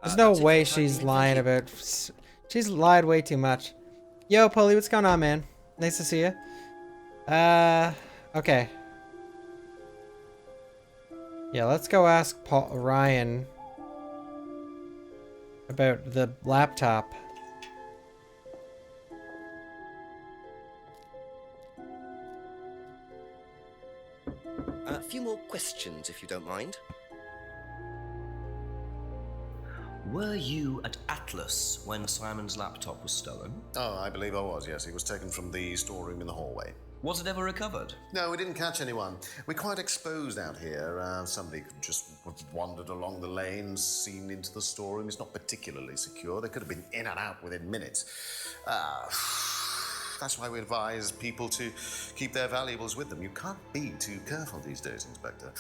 There's no way she's lying about... She's lied way too much. Yo, Polly, what's going on, man? Nice to see you. Okay. Yeah, let's go ask Ryan about the laptop. A few more questions, if you don't mind. Were you at Atlas when Simon's laptop was stolen? Oh, I believe I was, yes. It was taken from the storeroom in the hallway. Was it ever recovered? No, we didn't catch anyone. We're quite exposed out here. Somebody could just have wandered along the lane, seen into the storeroom. It's not particularly secure. They could have been in and out within minutes. That's why we advise people to keep their valuables with them. You can't be too careful these days, Inspector.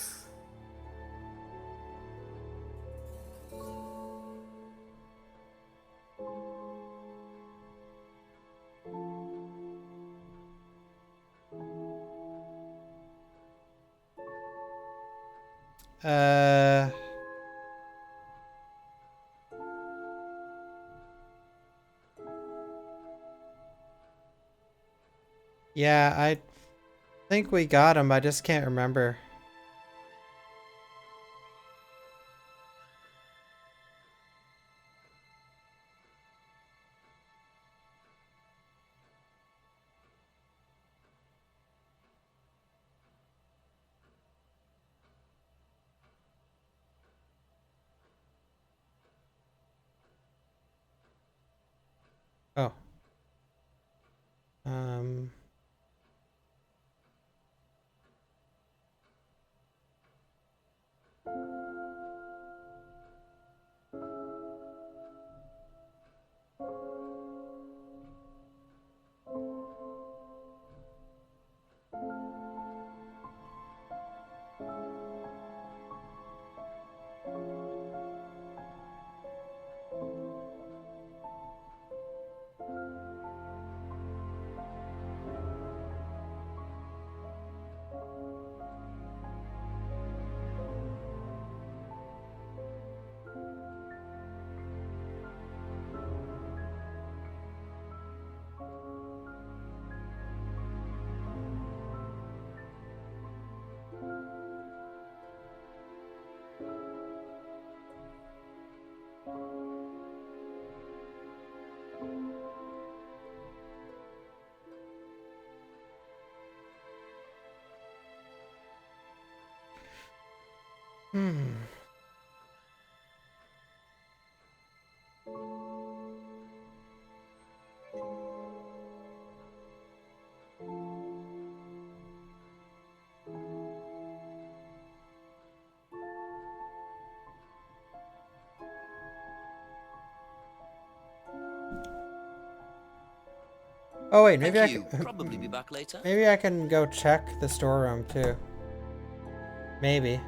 Yeah, I think we got him. I just can't remember. Oh. Oh wait, maybe I can probably be back later. Maybe I can go check the storeroom too. Maybe.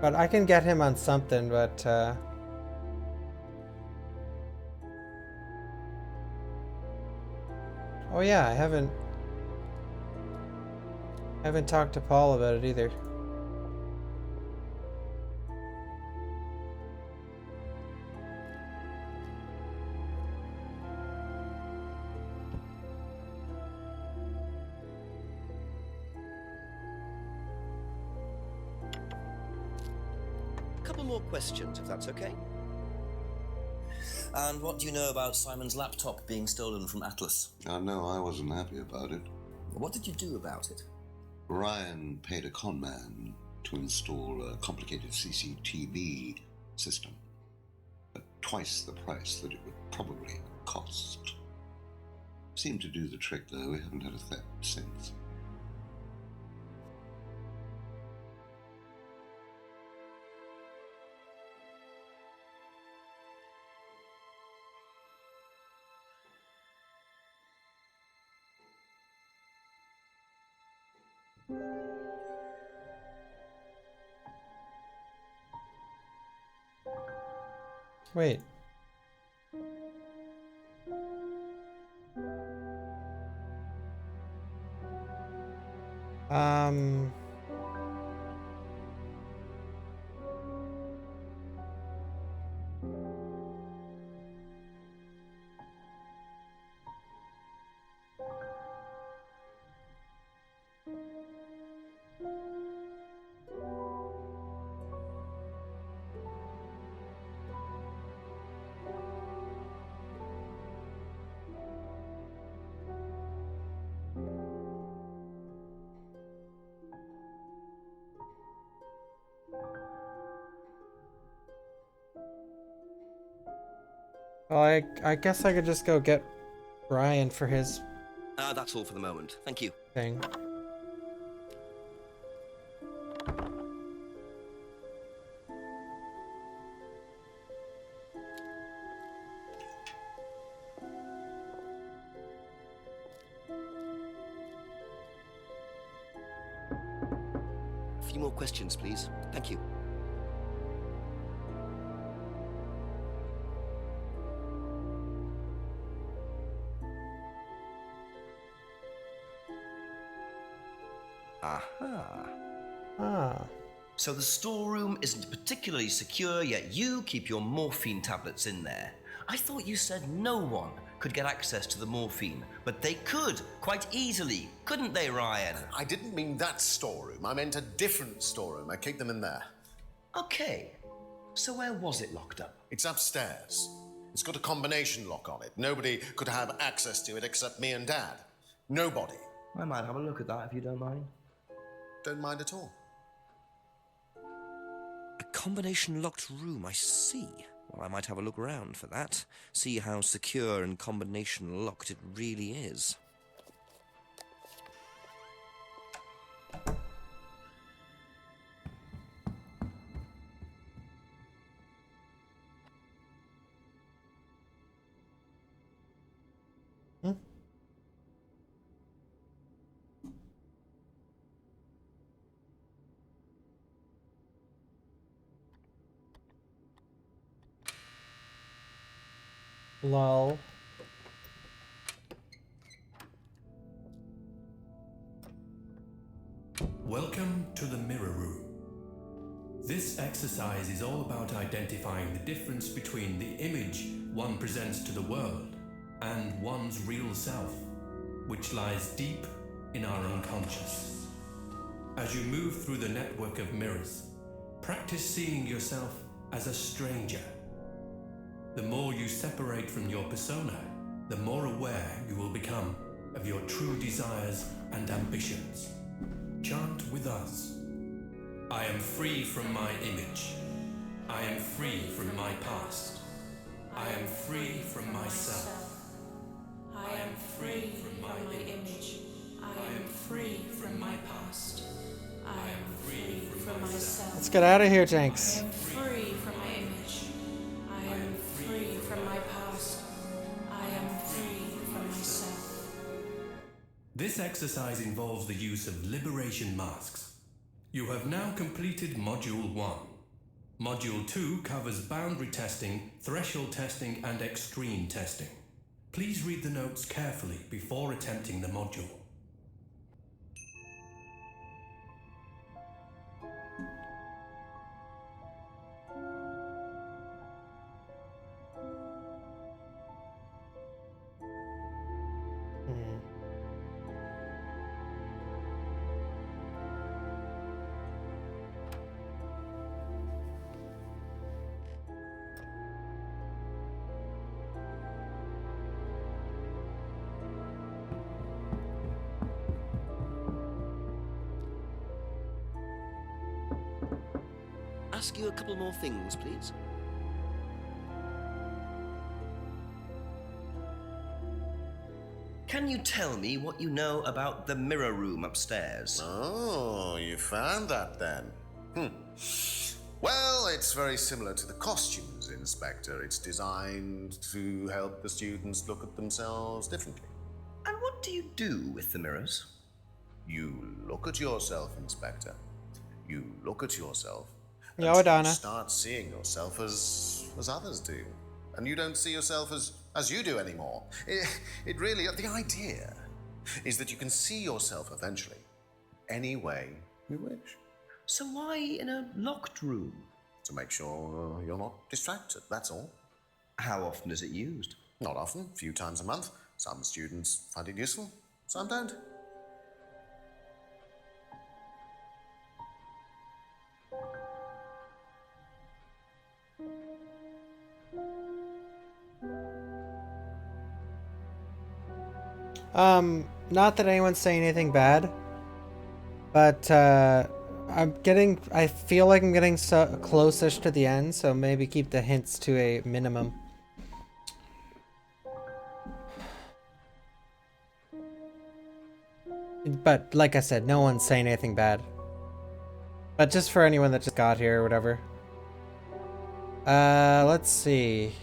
But I can get him on something, but oh yeah, I haven't talked to Paul about it either. Couple more questions, if that's okay. And what do you know about Simon's laptop being stolen from Atlas? No, I wasn't happy about it. What did you do about it? Ryan paid a con man to install a complicated CCTV system at twice the price that it would probably cost. Seemed to do the trick, though. We haven't had a theft since. Wait. Um... Well, I guess I could just go get Brian for his That's all for the moment. Thank you. thing. A few more questions, please. Thank you. Aha. Ah. So the storeroom isn't particularly secure, yet you keep your morphine tablets in there. I thought you said no one could get access to the morphine, but they could, quite easily, couldn't they, Ryan? I didn't mean that storeroom. I meant a different storeroom. I keep them in there. Okay. So where was it locked up? It's upstairs. It's got a combination lock on it. Nobody could have access to it except me and Dad. Nobody. I might have a look at that if you don't mind. Don't mind at all. A combination locked room, I see. Well, I might have a look around for that. See how secure and combination locked it really is. Lol. Welcome to the Mirror Room. This exercise is all about identifying the difference between the image one presents to the world and one's real self, which lies deep in our unconscious. As you move through the network of mirrors, practice seeing yourself as a stranger. The more you separate from your persona, the more aware you will become of your true desires and ambitions. Chant with us. I am free from my image. I am free from my past. I am free from myself. I am free from my image. I am free from my past. I am free from myself. Let's get out of here, Jenks. I am free from my image. I am free from my past. I am free from myself. This exercise involves the use of liberation masks. You have now completed Module 1. Module 2 covers boundary testing, threshold testing, and extreme testing. Please read the notes carefully before attempting the module. ask you a couple more things, please? Can you tell me what you know about the mirror room upstairs? Oh, you found that then. Well, it's very similar to the costumes, Inspector. It's designed to help the students look at themselves differently. And what do you do with the mirrors? You look at yourself, Inspector. You look at yourself. Yo, until Donna. you start seeing yourself as others do. And you don't see yourself as you do anymore. It really, the idea is that you can see yourself eventually any way you wish. So why in a locked room? To make sure you're not distracted, that's all. How often is it used? Not often, a few times a month. Some students find it useful, some don't. Not that anyone's saying anything bad, but I feel like I'm getting so close-ish to the end, so maybe keep the hints to a minimum. But like I said, no one's saying anything bad. But just for anyone that just got here or whatever. Let's see.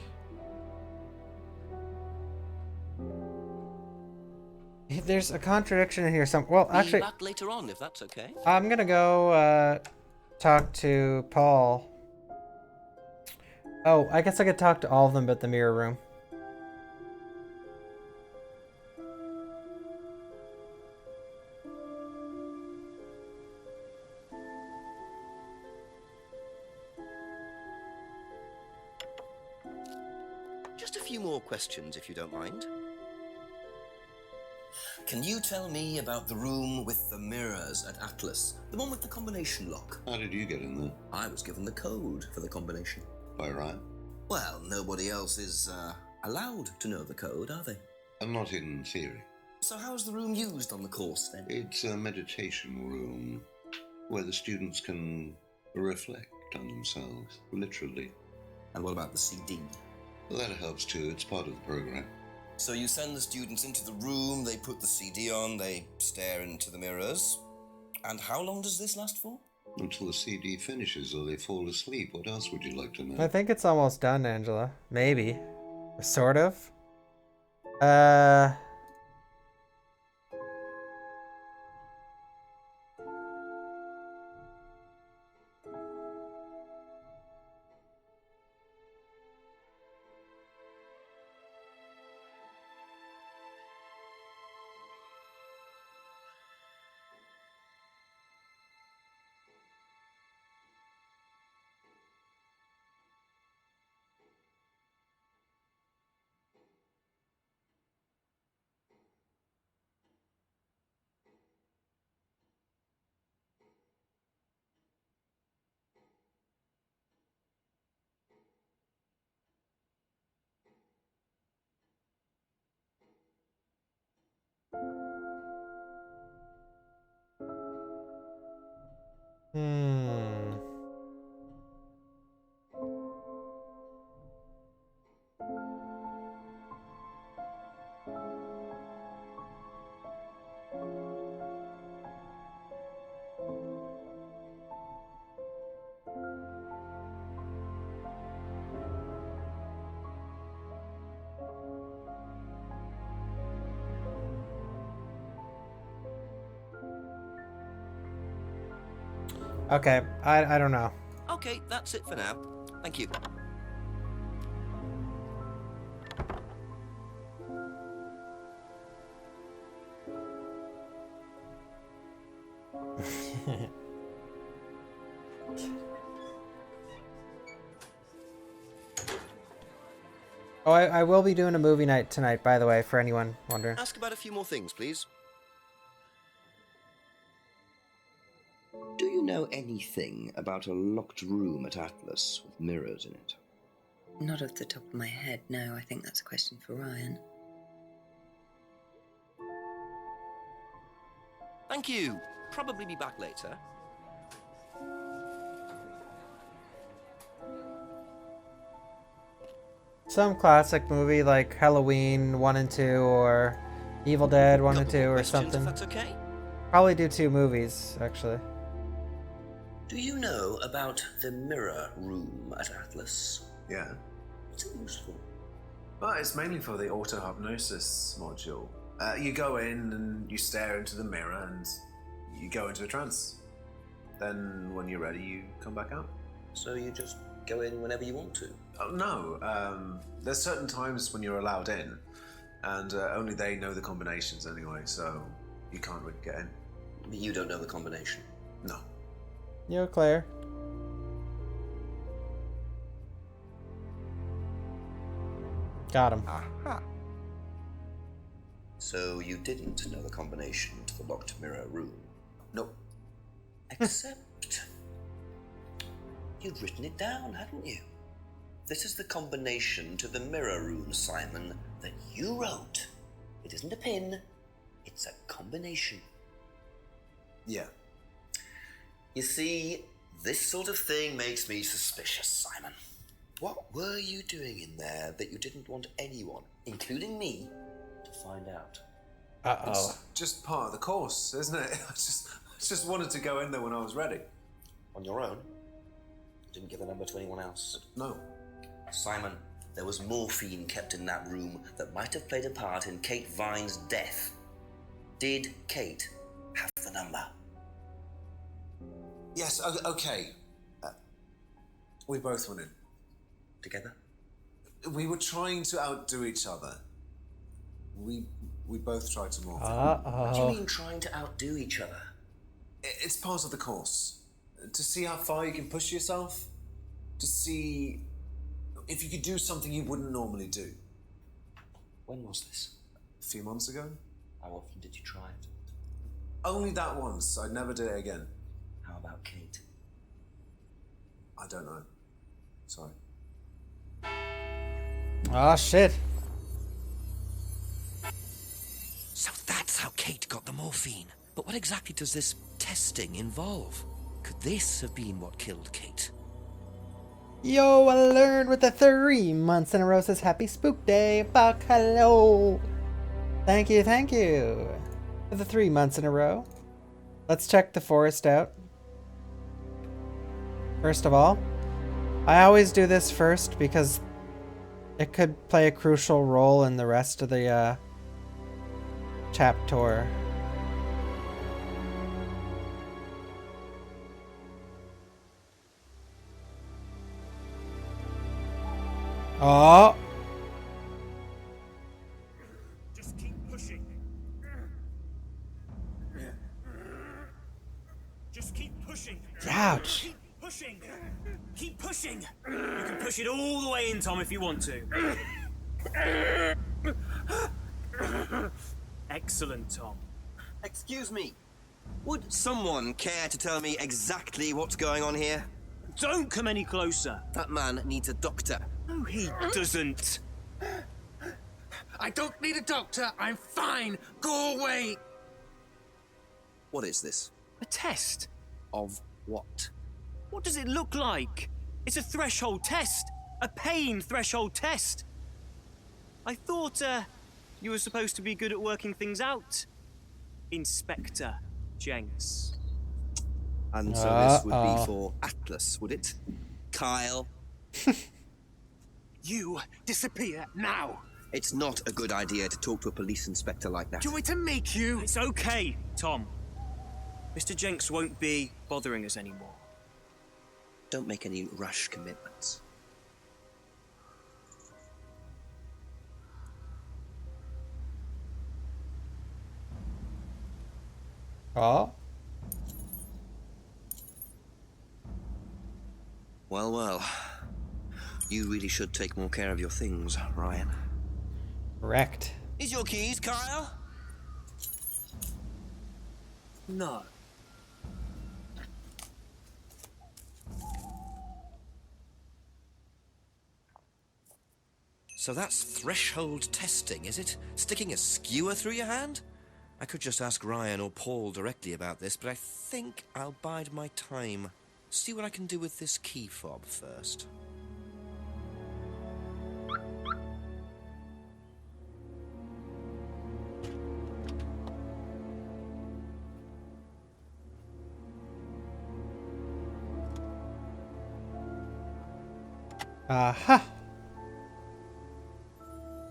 There's a contradiction in here. Well, actually, back later on, if that's okay. I'm gonna go talk to Paul. Oh, I guess I could talk to all of them but the mirror room. Just a few more questions, if you don't mind. Can you tell me about the room with the mirrors at Atlas? The one with the combination lock? How did you get in there? I was given the code for the combination. By right? Well, nobody else is allowed to know the code, are they? And not in theory. So how's the room used on the course, then? It's a meditation room where the students can reflect on themselves, literally. And what about the CD? Well, that helps too. It's part of the program. So you send the students into the room, they put the CD on, they stare into the mirrors. And how long does this last for? Until the CD finishes or they fall asleep. What else would you like to know? I think it's almost done, Angela. Maybe. Sort of. Okay, I don't know. Okay, that's it for now. Thank you. Oh, I will be doing a movie night tonight, by the way, for anyone wondering. Ask about a few more things, please. Do you know anything about a locked room at Atlas with mirrors in it? Not off the top of my head, no. I think that's a question for Ryan. Thank you. Probably be back later. Some classic movie like Halloween 1 and 2 or Evil Dead 1 and 2 or something. If that's okay? Probably do 2 movies, actually. Do you know about the mirror room at Atlas? Yeah. What's it used for? Well, it's mainly for the auto-hypnosis module. You go in and you stare into the mirror and you go into a trance. Then when you're ready, you come back out. So you just go in whenever you want to? Oh, no. There's certain times when you're allowed in, and only they know the combinations anyway, so you can't really get in. You don't know the combination? No. You're clear. Got him. Aha. So you didn't know the combination to the locked mirror room? Nope. Except you'd written it down, hadn't you? This is the combination to the mirror room, Simon, that you wrote. It isn't a pin, it's a combination. Yeah. You see, this sort of thing makes me suspicious, Simon. What were you doing in there that you didn't want anyone, including me, to find out? Uh-oh. It's just part of the course, isn't it? I just wanted to go in there when I was ready. On your own? You didn't give the number to anyone else? No. Simon, there was morphine kept in that room that might have played a part in Kate Vine's death. Did Kate have the number? Yes, okay. We both went in. Together? We were trying to outdo each other. We both tried to morph. What do you mean trying to outdo each other? It's part of the course. To see how far you can push yourself. To see if you could do something you wouldn't normally do. When was this? A few months ago. How often did you try it? Only that once. I'd never do it again. How about Kate? I don't know. Sorry. Oh, shit. So that's how Kate got the morphine. But what exactly does this testing involve? Could this have been what killed Kate? Yo, I learned with the 3 months in a row says Happy Spook Day. Bawk, hello. Thank you for the 3 months in a row. Let's check the forest out. First of all, I always do this first because it could play a crucial role in the rest of the chapter. Oh. Just keep pushing. Just keep pushing. Ouch. Keep pushing. Keep pushing. You can push it all the way in, Tom, if you want to. Excellent, Tom. Excuse me. Would someone care to tell me exactly what's going on here? Don't come any closer. That man needs a doctor. No, he doesn't. I don't need a doctor. I'm fine. Go away. What is this? A test. Of what? What does it look like? It's a threshold test. A pain threshold test. I thought, you were supposed to be good at working things out. Inspector Jenks. And so this would be for Atlas, would it? Kyle? You disappear now. It's not a good idea to talk to a police inspector like that. Do you want me to make you? It's okay, Tom. Mr. Jenks won't be bothering us anymore. Don't make any rash commitments. Oh. Well, well. You really should take more care of your things, Ryan. Correct. Is your keys, Kyle? No. So that's threshold testing, is it? Sticking a skewer through your hand? I could just ask Ryan or Paul directly about this, but I think I'll bide my time. See what I can do with this key fob first. Aha!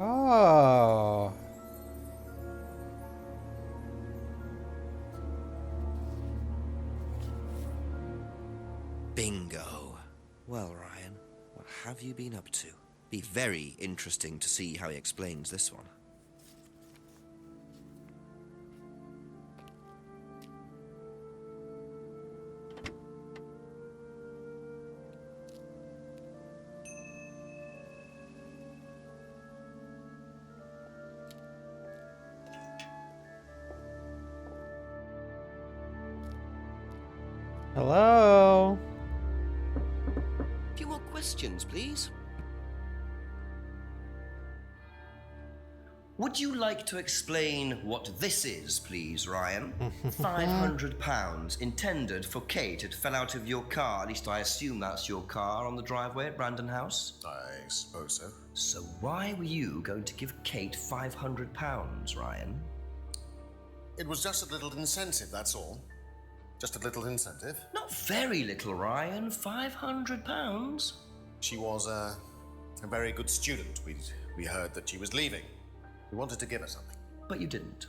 Oh. Bingo. Well, Ryan, what have you been up to? Be very interesting to see how he explains this one. Hello? A few more questions, please. Would you like to explain what this is, please, Ryan? £500 intended for Kate. It fell out of your car. At least I assume that's your car on the driveway at Brandon House. I suppose so. So why were you going to give Kate £500, Ryan? It was just a little incentive, that's all. Just a little incentive. Not very little, Ryan. £500. She was a very good student. We heard that she was leaving. We wanted to give her something. But you didn't.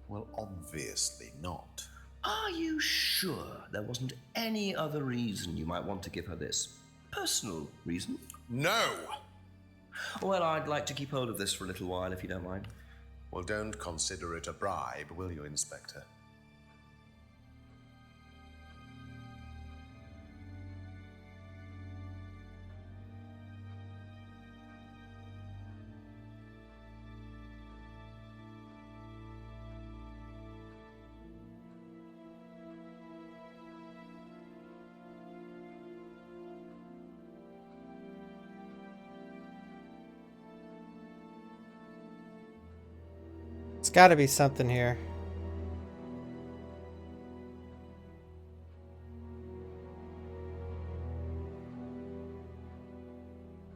Well, obviously not. Are you sure there wasn't any other reason you might want to give her this? Personal reason? No! Well, I'd like to keep hold of this for a little while, if you don't mind. Well, don't consider it a bribe, will you, Inspector? It's gotta be something here.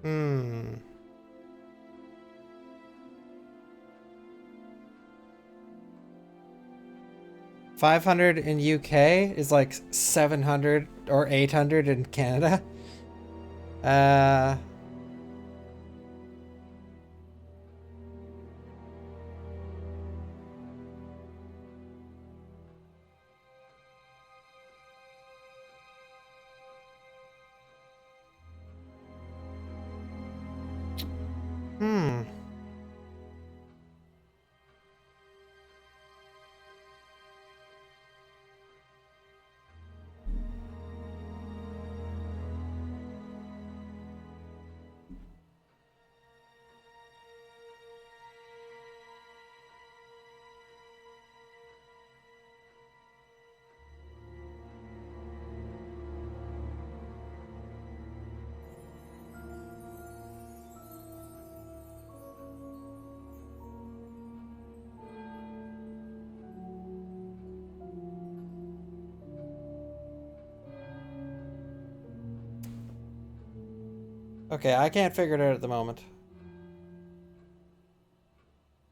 Hmm. $500 in UK is like 700 or 800 in Canada. Hmm. Okay, I can't figure it out at the moment.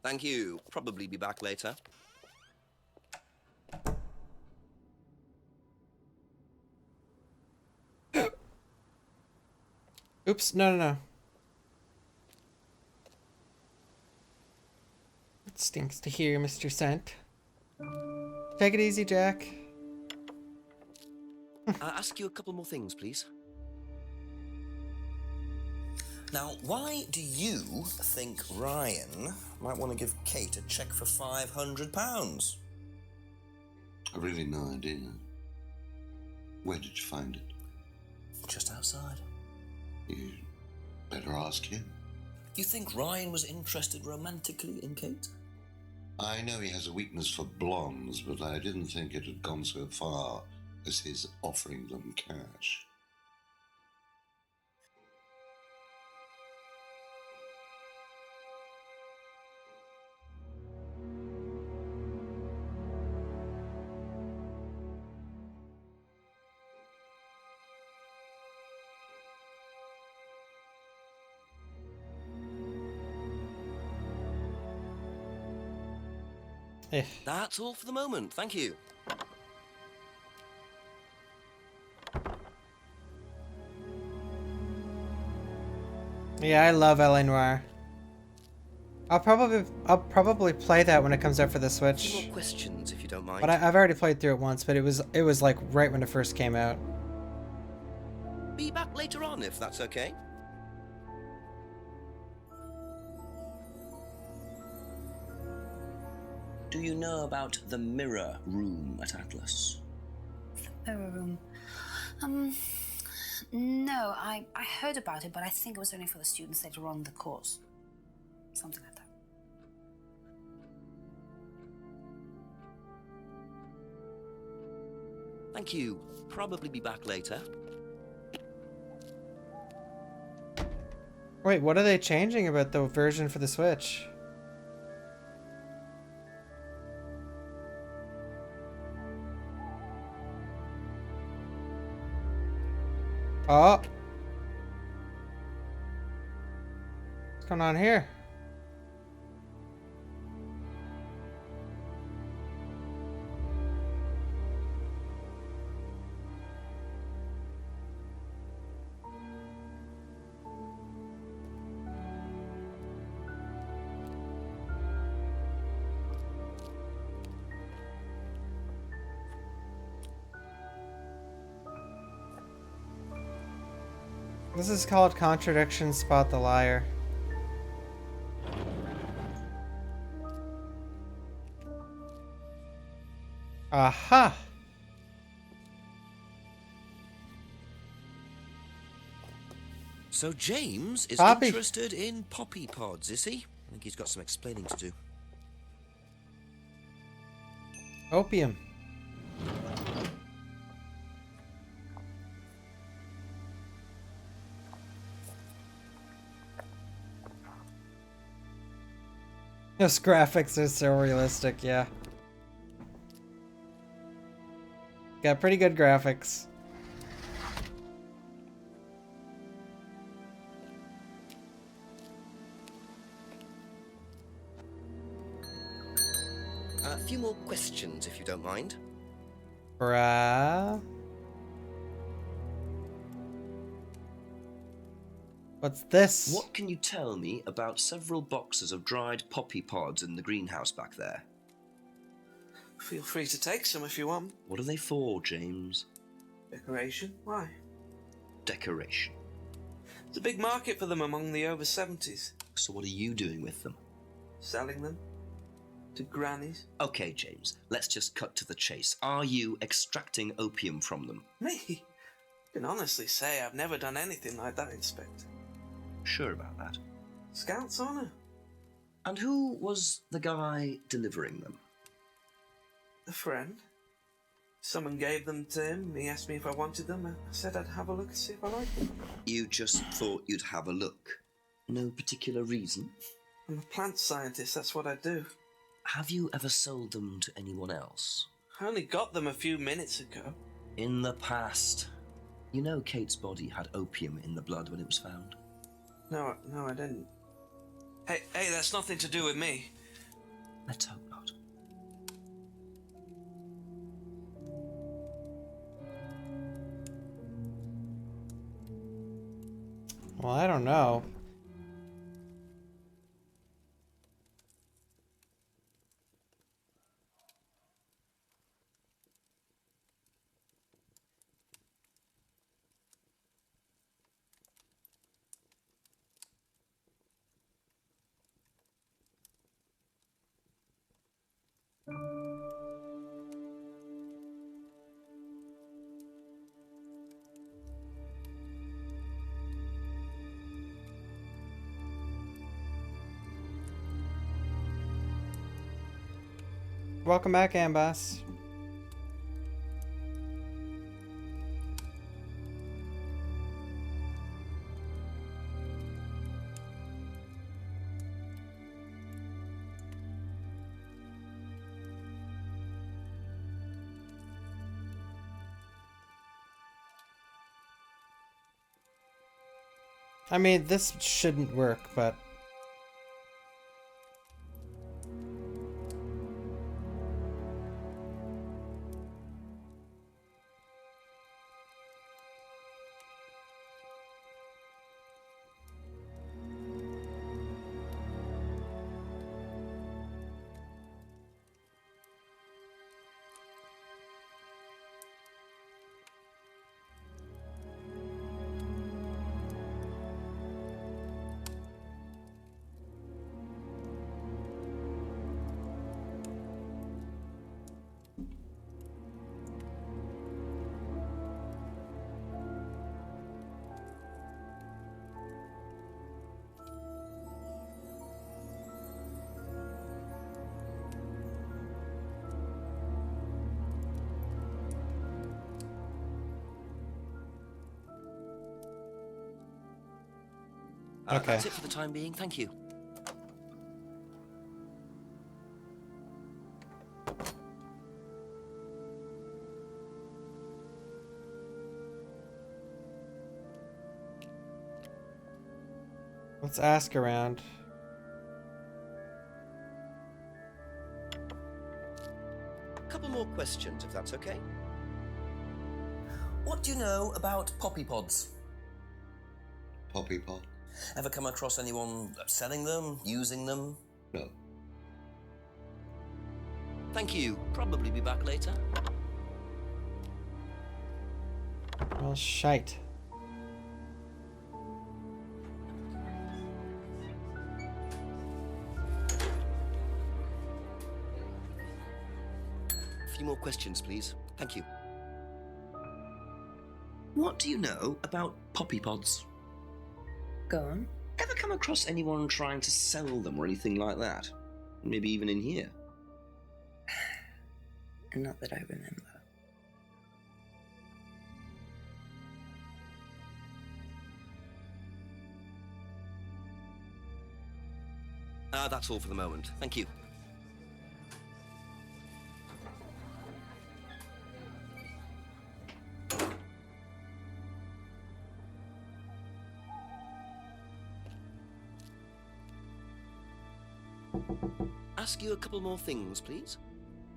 Thank you. Probably be back later. Oops, no. It stinks to hear, Mr. Scent. Take it easy, Jack. I'll ask you a couple more things, please. Now, why do you think Ryan might want to give Kate a cheque for £500? I've really no idea. Where did you find it? Just outside. You better ask him. You think Ryan was interested romantically in Kate? I know he has a weakness for blondes, but I didn't think it had gone so far as his offering them cash. That's all for the moment, thank you. Yeah, I love L.A. Noire. I'll probably play that when it comes out for the A few Switch. more questions, if you don't mind. But I've already played through it once, but it was like right when it first came out. Be back later on, if that's okay. Do you know about the mirror room at Atlas? Mirror room. No, I heard about it, but I think it was only for the students later on in the course. Something like that. Thank you. Probably be back later. Wait, what are they changing about the version for the Switch? Oh. What's going on here? This is called Contradiction, Spot the Liar. Aha! So James is Poppy. interested in poppy pods, is he? I think he's got some explaining to do. Opium. Those graphics are so realistic, yeah. Got pretty good graphics. A few more questions, if you don't mind. Bruh. What's this? What can you tell me about several boxes of dried poppy pods in the greenhouse back there? Feel free to take some if you want. What are they for, James? Decoration? Why? Decoration. There's a big market for them among the over 70s. So what are you doing with them? Selling them to grannies. Okay, James, let's just cut to the chase. Are you extracting opium from them? Me? I can honestly say I've never done anything like that, Inspector. Sure about that. Scout's honour. And who was the guy delivering them? A friend. Someone gave them to him. He asked me if I wanted them. I said I'd have a look and see if I liked them. You just thought you'd have a look. No particular reason? I'm a plant scientist, that's what I do. Have you ever sold them to anyone else? I only got them a few minutes ago. In the past. You know Kate's body had opium in the blood when it was found? No, I didn't. Hey, that's nothing to do with me. Let's hope not. Well, I don't know. Welcome back, Amboss. I mean, this shouldn't work, but... Okay. That's it for the time being. Thank you. Let's ask around. A couple more questions, if that's okay. What do you know about poppy pods? Poppy pod? Ever come across anyone selling them, using them? No. Thank you. Probably be back later. Well, shite. A few more questions, please. Thank you. What do you know about poppy pods? Go on. Ever come across anyone trying to sell them or anything like that? Maybe even in here? Not that I remember. That's all for the moment. Thank you. Ask you a couple more things, please.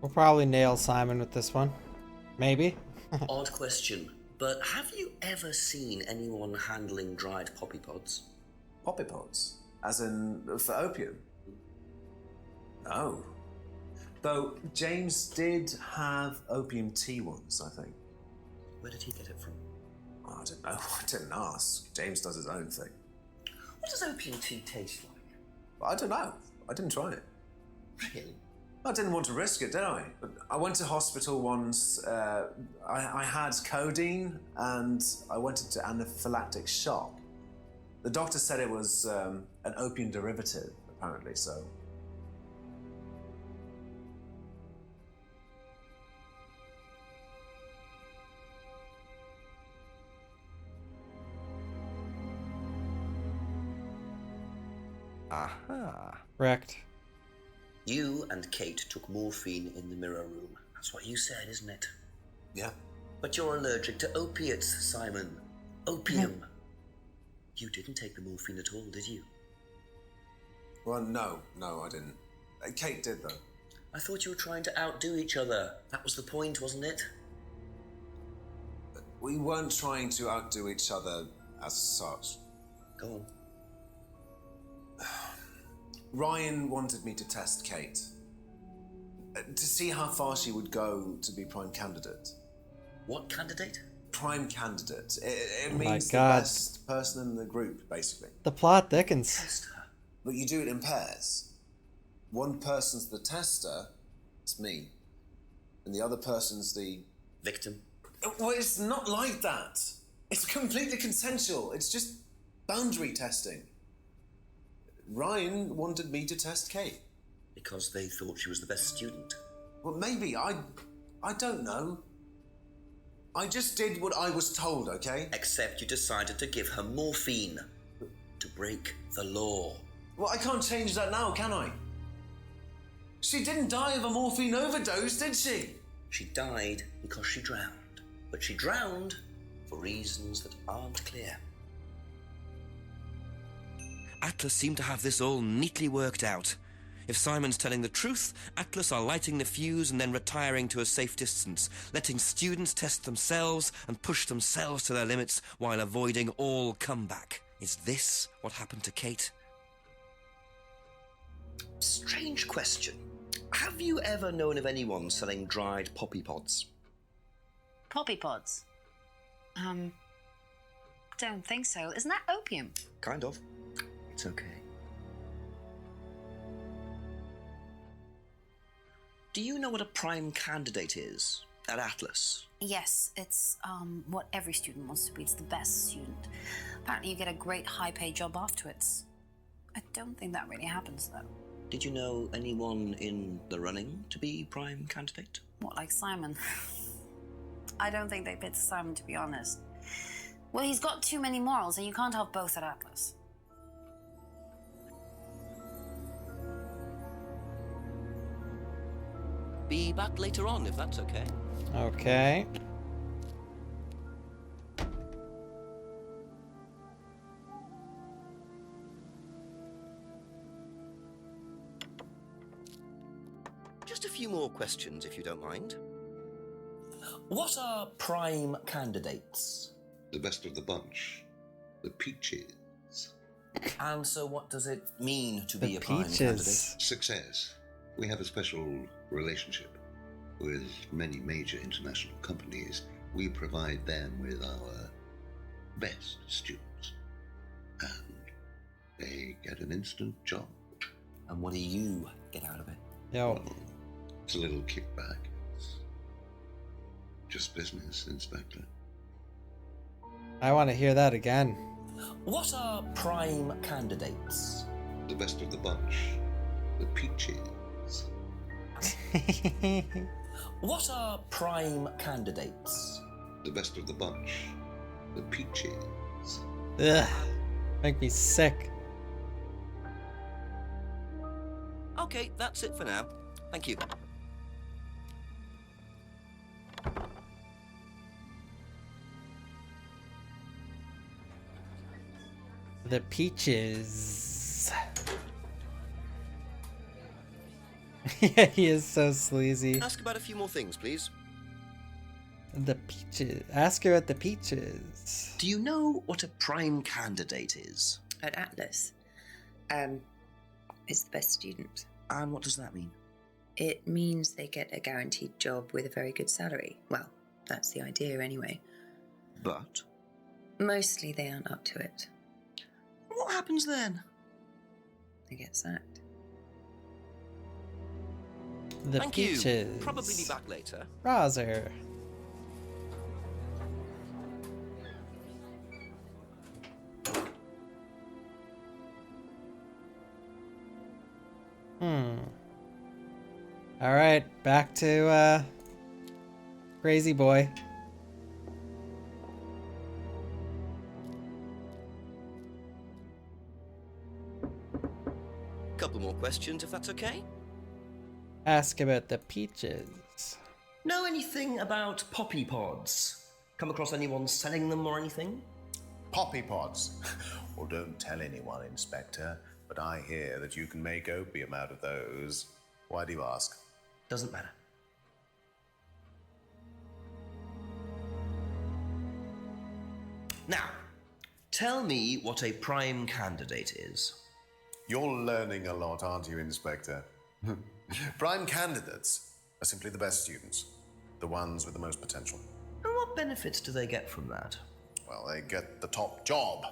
We'll probably nail Simon with this one. Maybe. Odd question, but have you ever seen anyone handling dried poppy pods? Poppy pods? As in, for opium? No. Though James did have opium tea once, I think. Where did he get it from? Oh, I don't know. I didn't ask. James does his own thing. What does opium tea taste like? I don't know. I didn't try it. Really? I didn't want to risk it, did I? But I went to hospital once. I had codeine and I went into anaphylactic shock. The doctor said it was an opium derivative, apparently, so. Aha. Wrecked. You and Kate took morphine in the mirror room. That's what you said, isn't it? Yeah. But you're allergic to opiates, Simon. Opium. You didn't take the morphine at all, did you? Well, no, I didn't. Kate did, though. I thought you were trying to outdo each other. That was the point, wasn't it? We weren't trying to outdo each other as such. Go on. Ryan wanted me to test Kate. To see how far she would go to be prime candidate. What candidate? Prime candidate. It Oh my means the God. best person in the group, basically. The plot thickens. Test her. But you do it in pairs. One person's the tester, it's me. And the other person's the... Victim. Well, it's not like that. It's completely consensual. It's just boundary testing. Ryan wanted me to test Kate. Because they thought she was the best student. Well, maybe. I don't know. I just did what I was told, okay? Except you decided to give her morphine. To break the law. Well, I can't change that now, can I? She didn't die of a morphine overdose, did she? She died because she drowned. But she drowned for reasons that aren't clear. Atlas seemed to have this all neatly worked out. If Simon's telling the truth, Atlas are lighting the fuse and then retiring to a safe distance, letting students test themselves and push themselves to their limits while avoiding all comeback. Is this what happened to Kate? Strange question. Have you ever known of anyone selling dried poppy pods? Poppy pods? Don't think so. Isn't that opium? Kind of. It's okay. Do you know what a prime candidate is at Atlas? Yes, it's what every student wants to be. It's the best student. Apparently you get a great high-paid job afterwards. I don't think that really happens, though. Did you know anyone in the running to be prime candidate? What, like Simon? I don't think they picked Simon, to be honest. Well, he's got too many morals, and you can't have both at Atlas. be back later on, if that's okay. Okay. Just a few more questions, if you don't mind. What are prime candidates? The best of the bunch. The peaches. And so what does it mean to be a prime candidate? Success. We have a special relationship with many major international companies. We provide them with our best students. And they get an instant job. And what do you get out of it? Yo. Well, it's a little kickback. It's just business, Inspector. I want to hear that again. What are prime candidates? The best of the bunch. The peaches. What are prime candidates? The best of the bunch. The peaches. Ugh. Make me sick. Okay, that's it for now. Thank you. The peaches. Yeah, he is so sleazy. Ask about a few more things, please. The peaches. Ask her at the peaches. Do you know what a prime candidate is? At Atlas, is the best student. And what does that mean? It means they get a guaranteed job with a very good salary. Well, that's the idea anyway. But? Mostly they aren't up to it. What happens then? They get sacked. The Thank peaches. you. Probably be back later. Roser. All right, back to Crazy Boy. Couple more questions, if that's okay. Ask about the peaches. Know anything about poppy pods? Come across anyone selling them or anything? Poppy pods. Well, don't tell anyone, Inspector, but I hear that you can make opium out of those. Why do you ask? Doesn't matter. Now, tell me what a prime candidate is. You're learning a lot, aren't you, Inspector? Prime candidates are simply the best students, the ones with the most potential. And what benefits do they get from that? Well, they get the top job.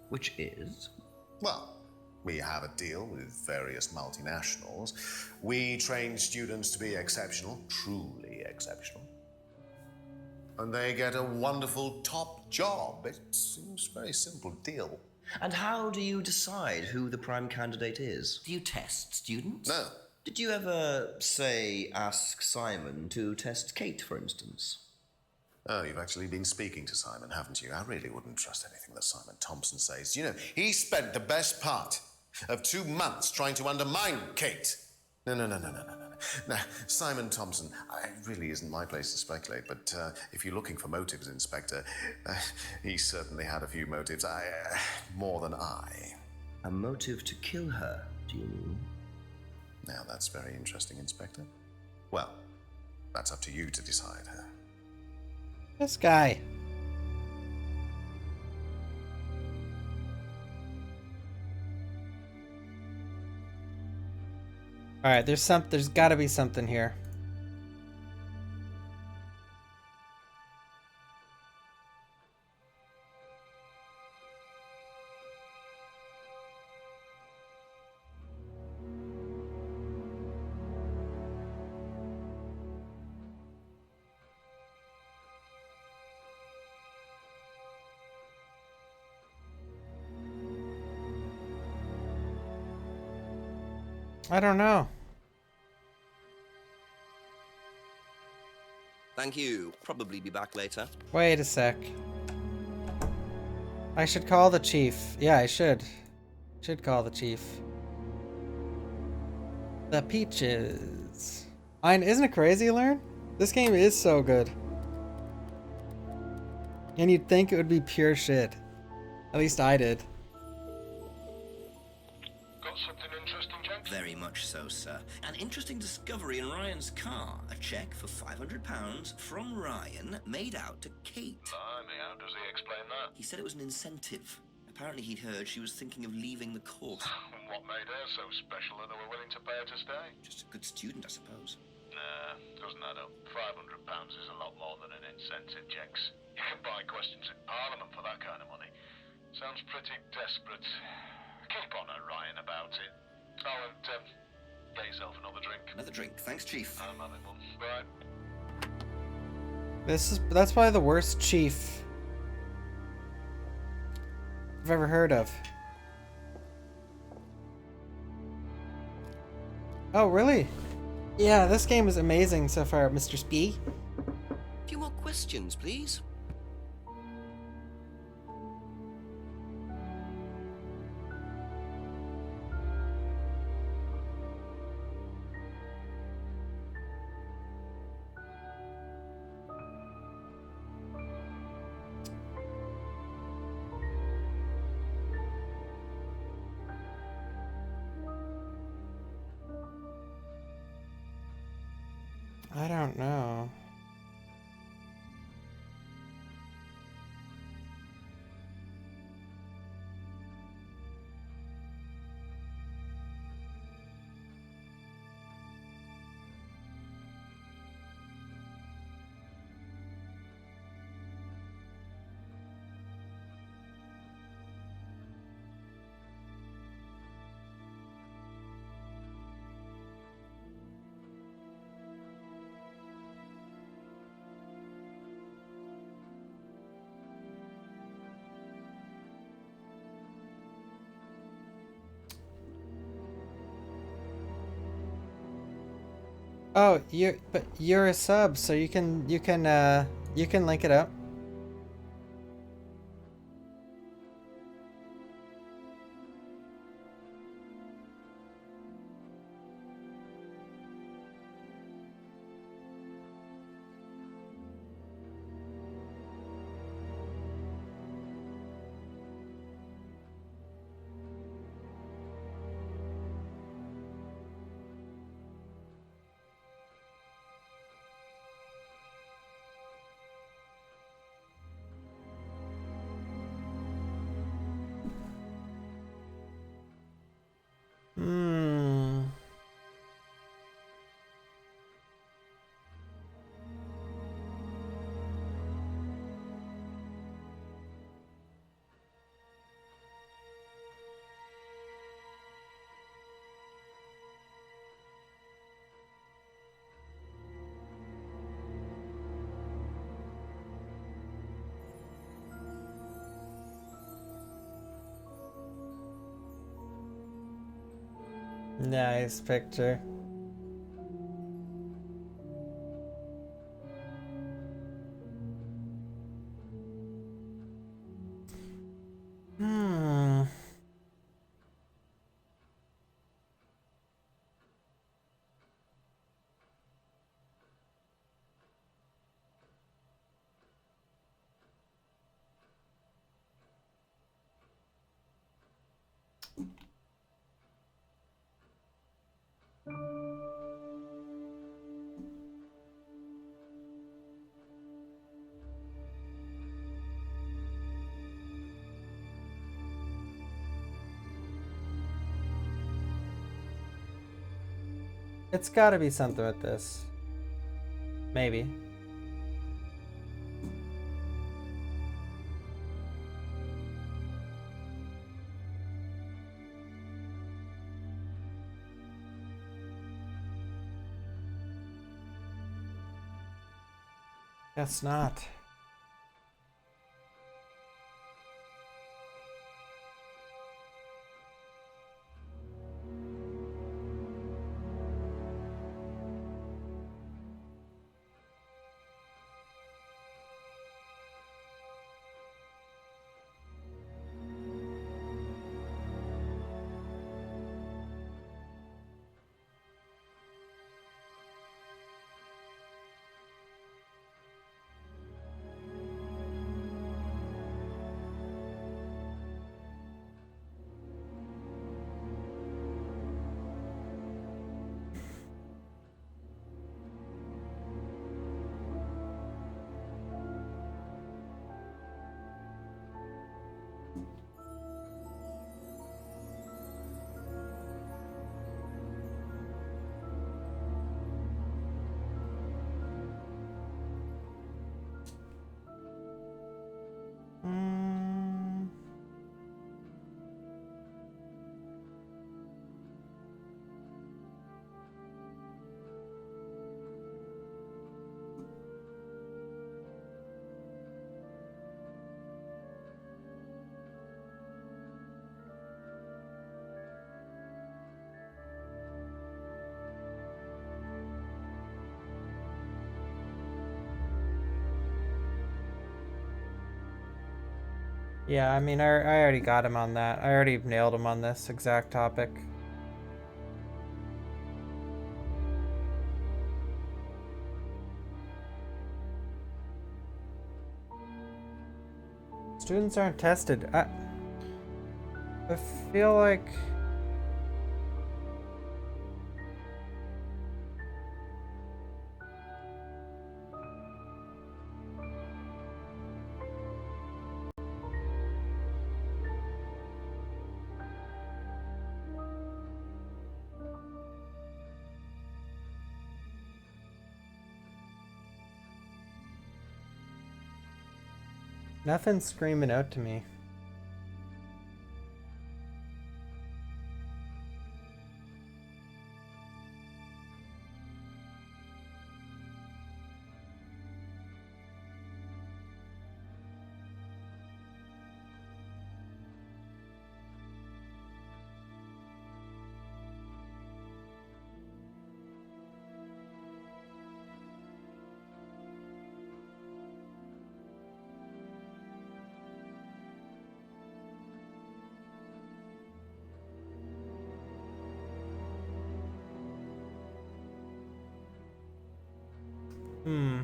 Which is? Well, we have a deal with various multinationals. We train students to be exceptional, truly exceptional. And they get a wonderful top job. It seems a very simple deal. And how do you decide who the prime candidate is? Do you test students? No. Did you ever, say, ask Simon to test Kate, for instance? Oh, you've actually been speaking to Simon, haven't you? I really wouldn't trust anything that Simon Thompson says. You know, he spent the best part of 2 months trying to undermine Kate. No. Now, Simon Thompson, it really isn't my place to speculate, but if you're looking for motives, Inspector, he certainly had a few motives. More than I. A motive to kill her, do you mean? Now, that's very interesting, Inspector. Well, that's up to you to decide. This guy. All right, there's got to be something here. I don't know. Thank you. Probably be back later. Wait a sec. I should call the chief. Yeah, I should. Should call the chief. The peaches. Isn't it crazy, Learn? This game is so good. And you'd think it would be pure shit. At least I did. Got something interesting, Jenks? Very much so, sir. An interesting discovery in Ryan's car. A check for £500 from Ryan made out to Kate. Blimey, how does he explain that? He said it was an incentive. Apparently he'd heard she was thinking of leaving the course. What made her so special that they were willing to pay her to stay? Just a good student, I suppose. Nah, doesn't add up. £500 is a lot more than an incentive, Jenks. You can buy questions in Parliament for that kind of money. Sounds pretty desperate. Keep on her, Ryan, about it. Oh, and get yourself another drink. Another drink. Thanks, Chief. I'm having one. Bye. That's probably the worst chief I've ever heard of. Oh, really? Yeah, this game is amazing so far, Mr. Spee. A few more questions, please. I don't know. Oh, you're a sub, so you can link it up. Hmm. Nice picture. Hmm. It's gotta be something with this. Maybe. Guess not. Yeah, I mean, I already got him on that. I already nailed him on this exact topic. Students aren't tested. I feel like... Nothing's screaming out to me. Hmm.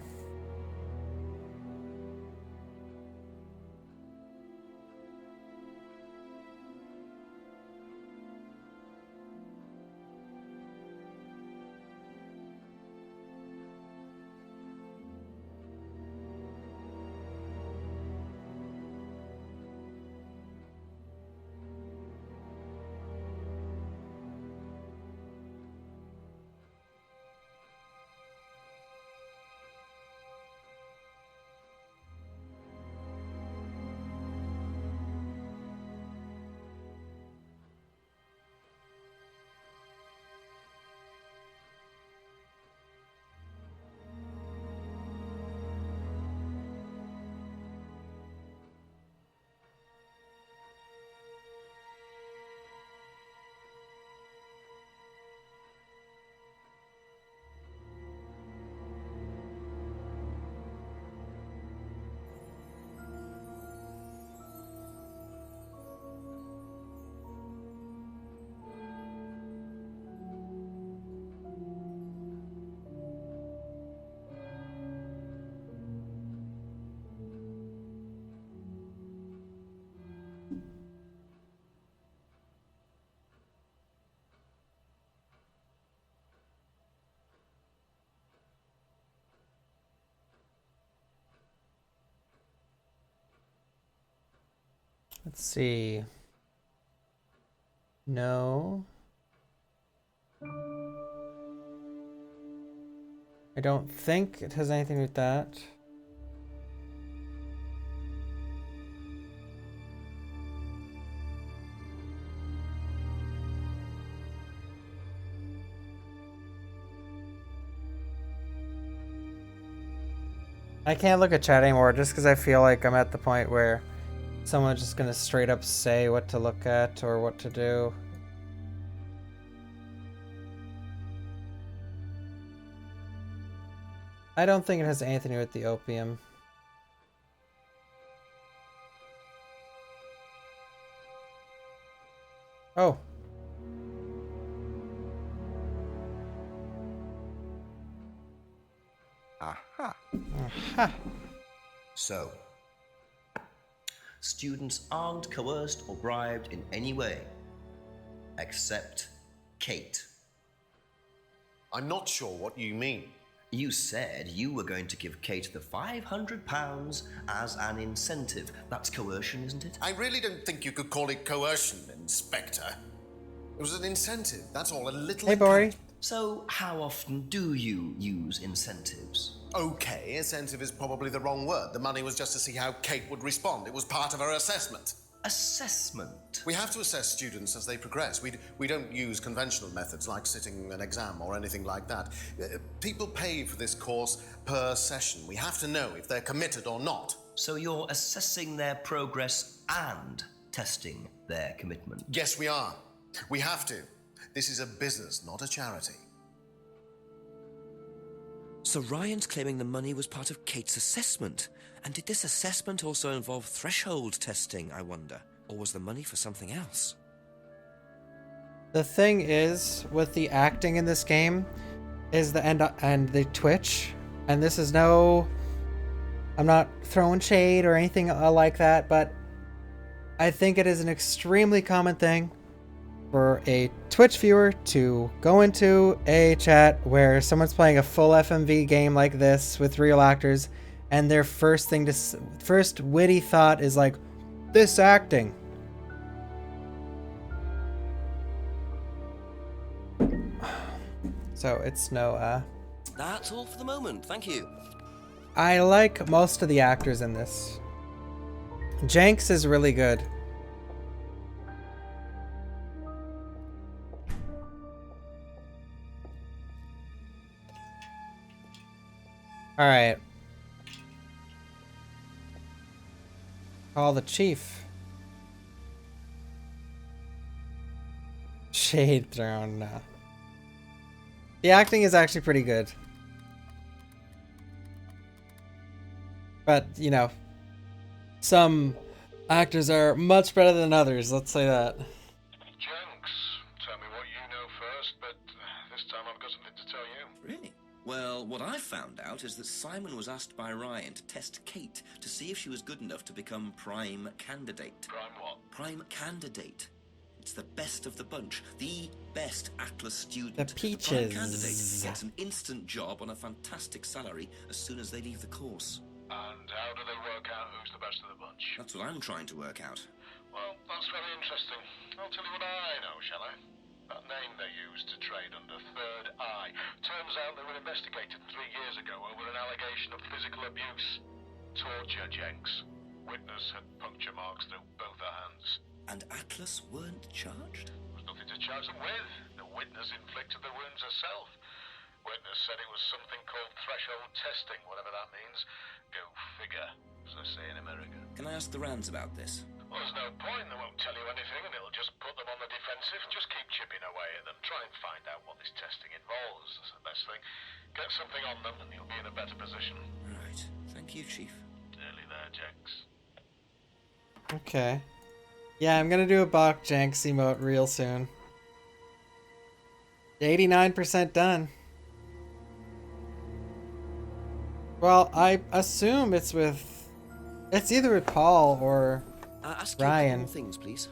Let's see. No. I don't think it has anything with that. I can't look at chat anymore just because I feel like I'm at the point where someone's just gonna straight up say what to look at or what to do. I don't think it has anything to do with the opium. Oh. Aha. Aha. So, students aren't coerced or bribed in any way, except Kate. I'm not sure what you mean. You said you were going to give Kate the £500 as an incentive. That's coercion, isn't it? I really don't think you could call it coercion, Inspector. It was an incentive, that's all, a little... Hey, Bori. So, how often do you use incentives? Okay, incentive is probably the wrong word. The money was just to see how Kate would respond. It was part of her assessment. Assessment? We have to assess students as they progress. We don't use conventional methods like sitting an exam or anything like that. People pay for this course per session. We have to know if they're committed or not. So you're assessing their progress and testing their commitment? Yes, we are. We have to. This is a business, not a charity. So Ryan's claiming the money was part of Kate's assessment. And did this assessment also involve threshold testing, I wonder? Or was the money for something else? The thing is, with the acting in this game, is and the Twitch, and this is no... I'm not throwing shade or anything like that, but I think it is an extremely common thing for a Twitch viewer to go into a chat where someone's playing a full FMV game like this with real actors, and their first witty thought is like, this acting. So it's no, That's all for the moment, thank you. I like most of the actors in this. Jenks is really good. Alright. Call the chief. Shade thrown, no. The acting is actually pretty good. But, you know, some actors are much better than others, let's say that. Jenks, tell me what you know first, but this time I've got something to tell you. Really? Well, what I found out is that Simon was asked by Ryan to test Kate to see if she was good enough to become prime candidate. Prime what? Prime candidate. It's the best of the bunch. The best Atlas student. The peaches. The prime candidate gets an instant job on a fantastic salary as soon as they leave the course. And how do they work out who's the best of the bunch? That's what I'm trying to work out. Well, that's very interesting. I'll tell you what I know, shall I? That name they used to trade under, Third Eye. Turns out they were investigated 3 years ago over an allegation of physical abuse. Torture, Jenks. Witness had puncture marks through both her hands. And Atlas weren't charged? There was nothing to charge them with. The witness inflicted the wounds herself. Witness said it was something called threshold testing, whatever that means. Go figure, as they say in America. Can I ask the Rands about this? Well, there's no point. They won't tell you anything, and it'll just put them on the defensive. Just keep chipping away at them. Try and find out what this testing involves. That's the best thing. Get something on them, and you'll be in a better position. Right. Thank you, Chief. Nearly there, Jenks. Okay. Yeah, I'm gonna do a Bawk Jenks emote real soon. 89% done. Well, I assume it's either with Paul or Ask Ryan. You things, please.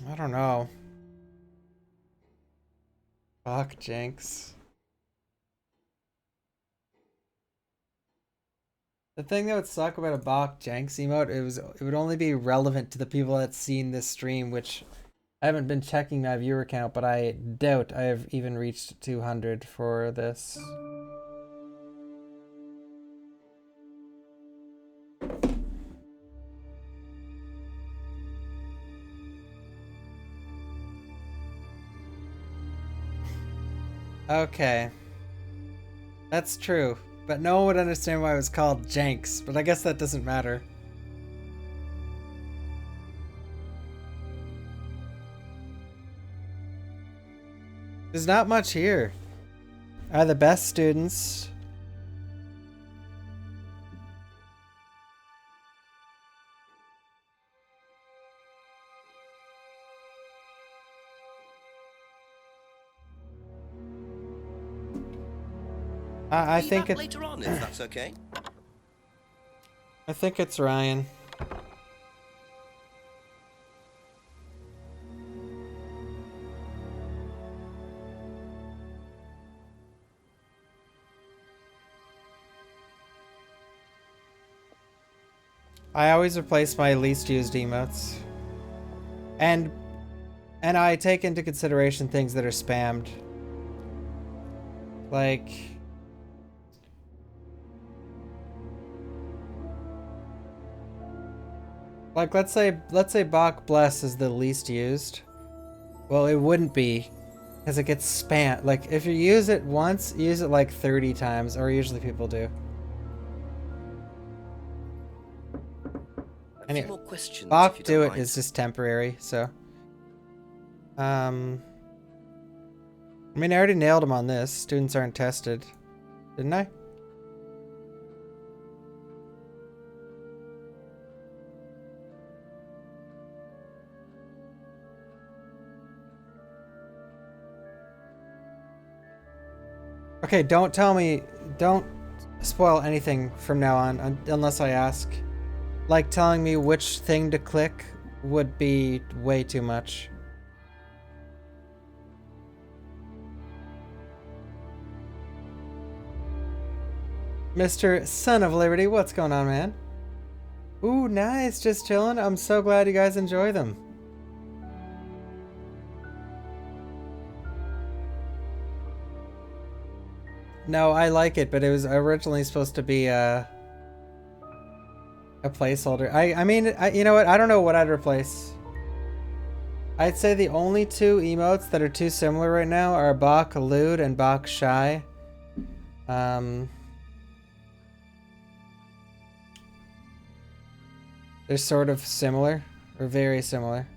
I don't know. Bawk Jenks. The thing that would suck about a Bawk Jenks emote, it would only be relevant to the people that's seen this stream, which I haven't been checking my viewer count, but I doubt I have even reached 200 for this. Okay. That's true. But no one would understand why it was called Jenks, but I guess that doesn't matter. There's not much here. Are the best students. I think it's later on, if that's okay. I think it's Ryan. I always replace my least used emotes. And I take into consideration things that are spammed. Like let's say Bawk Bless is the least used. Well, it wouldn't be, because it gets spammed. Like, if you use it once, use it like 30 times, or usually people do. A few more questions. Bawk if you do don't it mind. is just temporary, so. I mean, I already nailed him on this. Students aren't tested. Didn't I? Okay, don't tell me, don't spoil anything from now on unless I ask. Like telling me which thing to click would be way too much. Mr. Son of Liberty, what's going on, man? Ooh, nice, just chilling. I'm so glad you guys enjoy them. No, I like it, but it was originally supposed to be a placeholder. I mean, you know what? I don't know what I'd replace. I'd say the only two emotes that are too similar right now are Bawk Lewd and Bawk Shy. They're sort of similar, or very similar.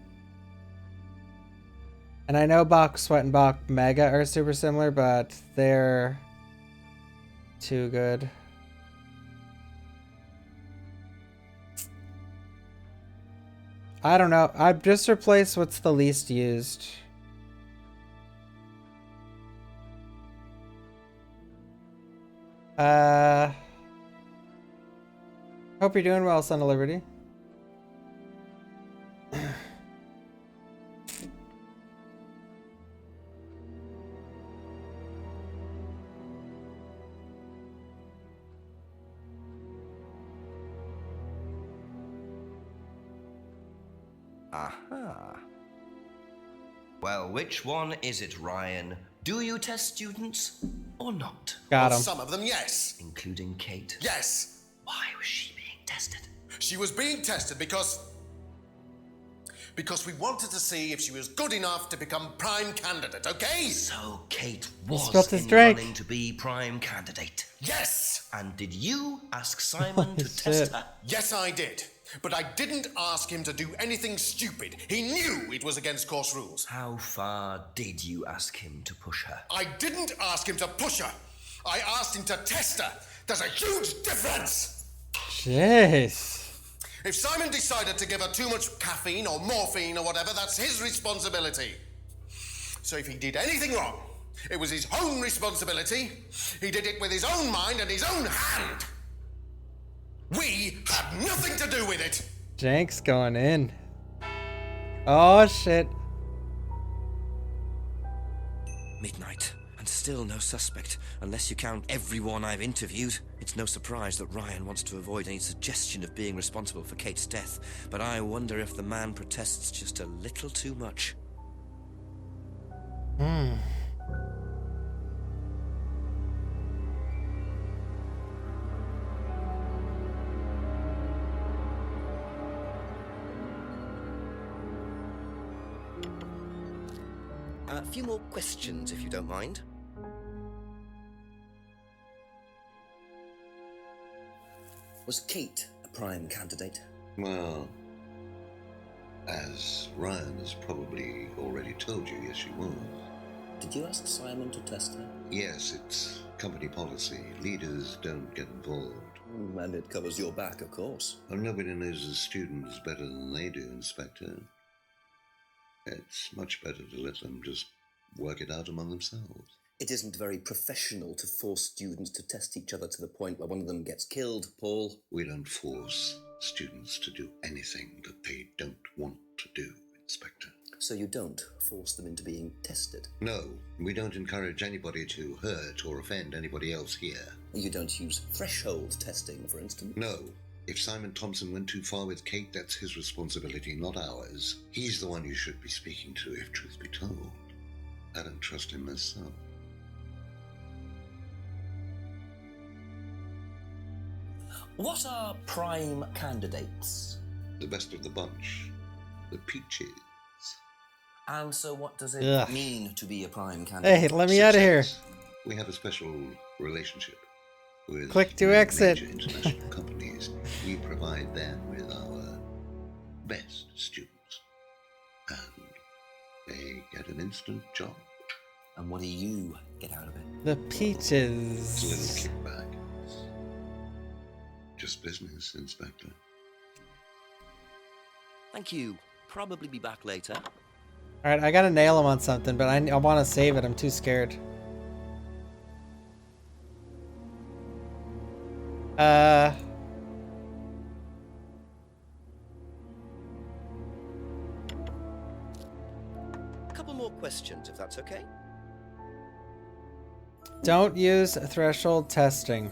And I know Bawk Sweat and Bawk Mega are super similar, but they're too good. I don't know. I've just replaced what's the least used. Hope you're doing well, Son of Liberty. Aha. Well, which one is it, Ryan? Do you test students or not? Got him. Some of them, yes. Including Kate? Yes. Why was she being tested? She was being tested because we wanted to see if she was good enough to become prime candidate, okay? So Kate spilled was his in drink. running to be prime candidate. Yes. And did you ask Simon to Shit. test her? Yes, I did. But I didn't ask him to do anything stupid. He knew it was against course rules. How far did you ask him to push her? I didn't ask him to push her. I asked him to test her. There's a huge difference. Jeez. If Simon decided to give her too much caffeine or morphine or whatever, that's his responsibility. So if he did anything wrong, it was his own responsibility. He did it with his own mind and his own hand. We had nothing to do with it. Jenks going in. Oh shit. Midnight, and still no suspect, unless you count everyone I've interviewed. It's no surprise that Ryan wants to avoid any suggestion of being responsible for Kate's death, but I wonder if the man protests just a little too much. A few more questions, if you don't mind. Was Kate a prime candidate? Well, as Ryan has probably already told you, yes, she was. Did you ask Simon to test her? Yes, it's company policy. Leaders don't get involved. And it covers your back, of course. And nobody knows the students better than they do, Inspector. It's much better to let them just work it out among themselves. It isn't very professional to force students to test each other to the point where one of them gets killed, Paul. We don't force students to do anything that they don't want to do, Inspector. So you don't force them into being tested? No, we don't encourage anybody to hurt or offend anybody else here. You don't use threshold testing, for instance? No. If Simon Thompson went too far with Kate, that's his responsibility, not ours. He's the one you should be speaking to, if truth be told. I don't trust him myself. What are prime candidates? The best of the bunch. The peaches. And so what does it Ugh. mean to be a prime candidate? Hey, let me out of here. We have a special relationship with Click to major exit. international companies. We provide them with our best students. And they get an instant job. And what do you get out of it? The It's a peaches. little kickback. It's just business, Inspector. Thank you. Probably be back later. Alright, I gotta nail him on something, but I want to save it. I'm too scared. A couple more questions, if that's okay. Don't use threshold testing.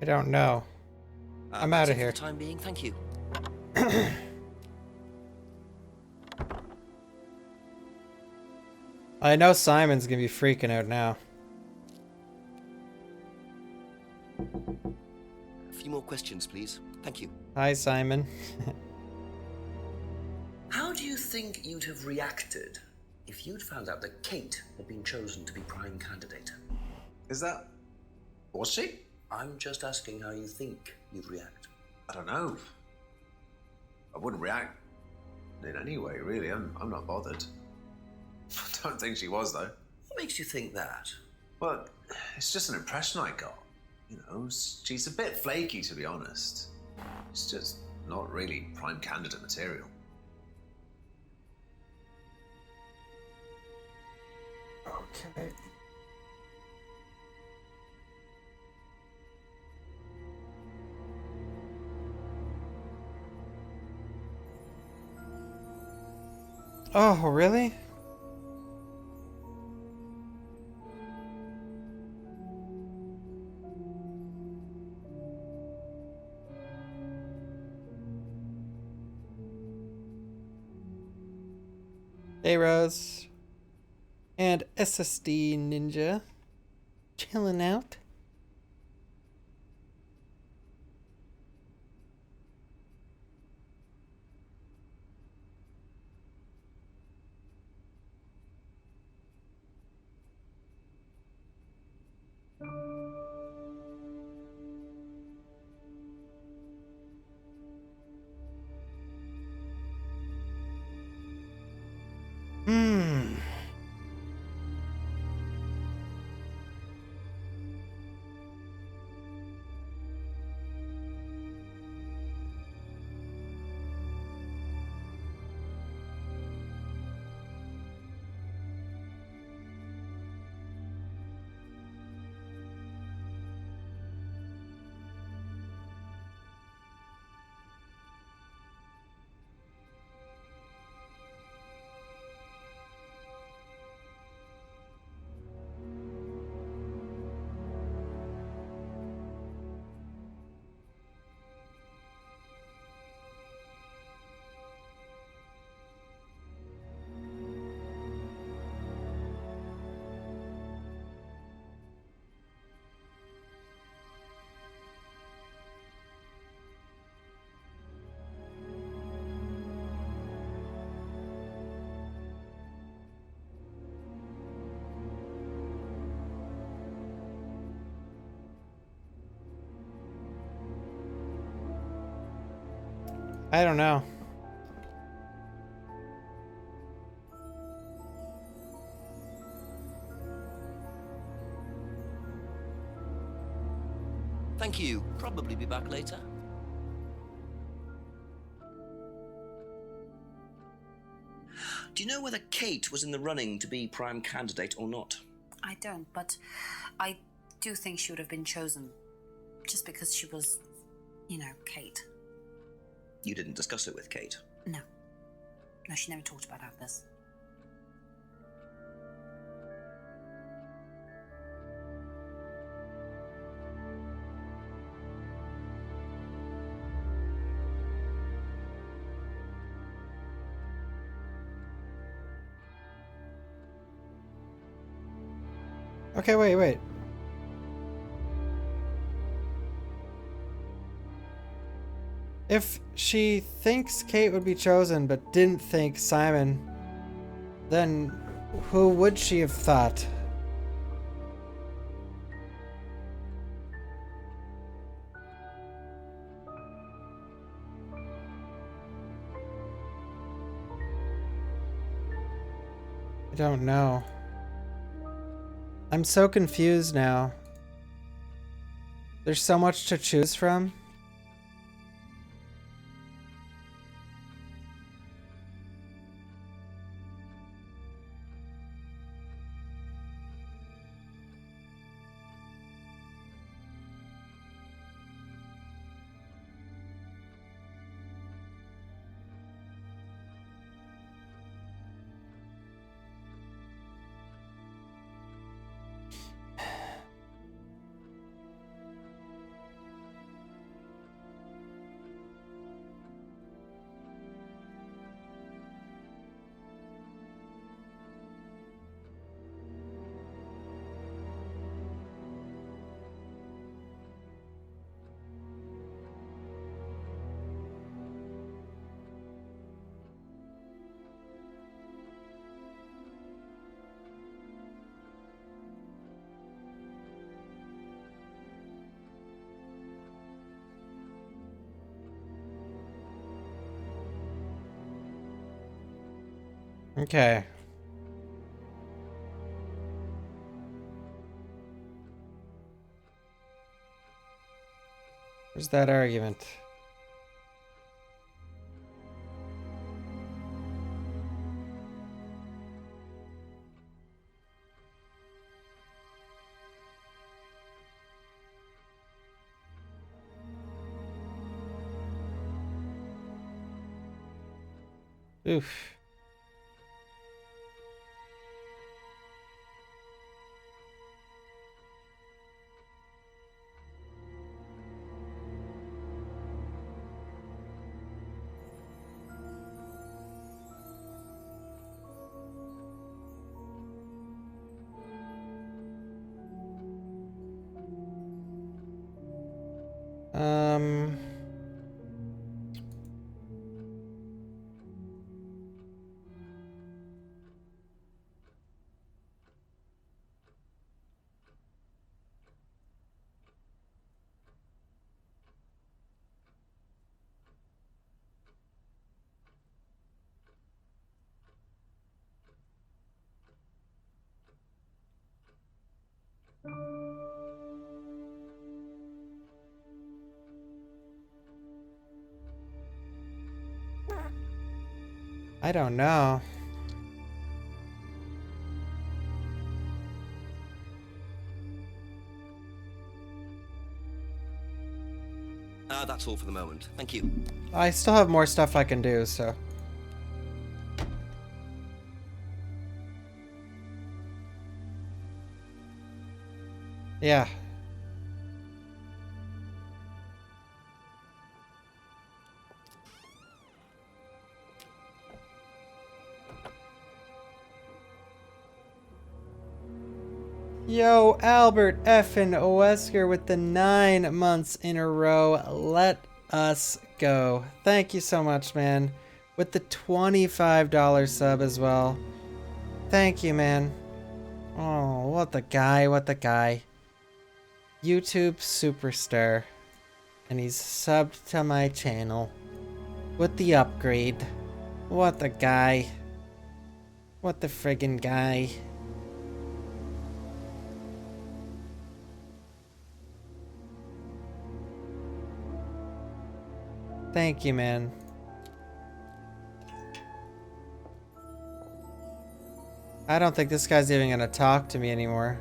I don't know. I'm out That's of it here. for the time being, thank you. I know Simon's gonna be freaking out now. A few more questions, please. Thank you. Hi, Simon. How do you think you'd have reacted if you'd found out that Kate had been chosen to be prime candidate? Is that... was she? I'm just asking how you think you'd react. I don't know. I wouldn't react in any way, really. I'm not bothered. I don't think she was, though. What makes you think that? Well, it's just an impression I got. You know, she's a bit flaky, to be honest. She's just not really prime candidate material. Okay. Oh, really? Hey, Rose. And SSD Ninja. Chilling out. I don't know. Thank you. Probably be back later. Do you know whether Kate was in the running to be prime candidate or not? I don't, but I do think she would have been chosen. Just because she was, you know, Kate. You didn't discuss it with Kate? No. No, she never talked about this. Okay, wait. If she thinks Kate would be chosen but didn't think Simon, then who would she have thought? I don't know. I'm so confused now. There's so much to choose from. Okay. Where's that argument? Oof. Um... I don't know. That's all for the moment. Thank you. I still have more stuff I can do, so. Yeah. Yo, Albert effin' Wesker with the 9 months in a row. Let us go. Thank you so much, man. With the $25 sub as well. Thank you, man. Oh, what the guy, what the guy. YouTube superstar. And he's subbed to my channel. With the upgrade. What the guy. What the friggin' guy. Thank you, man. I don't think this guy's even gonna talk to me anymore.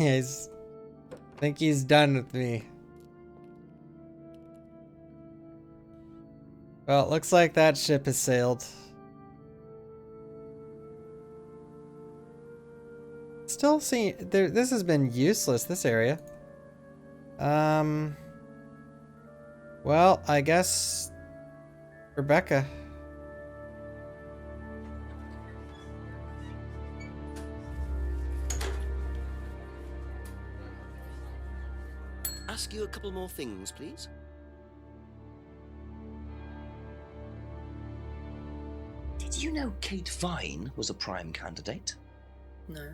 I think he's done with me. Well, it looks like that ship has sailed. Still seeing there. This has been useless. This area. Well, I guess Rebecca. Ask you a couple more things, please. Did you know Kate Vine was a prime candidate? No.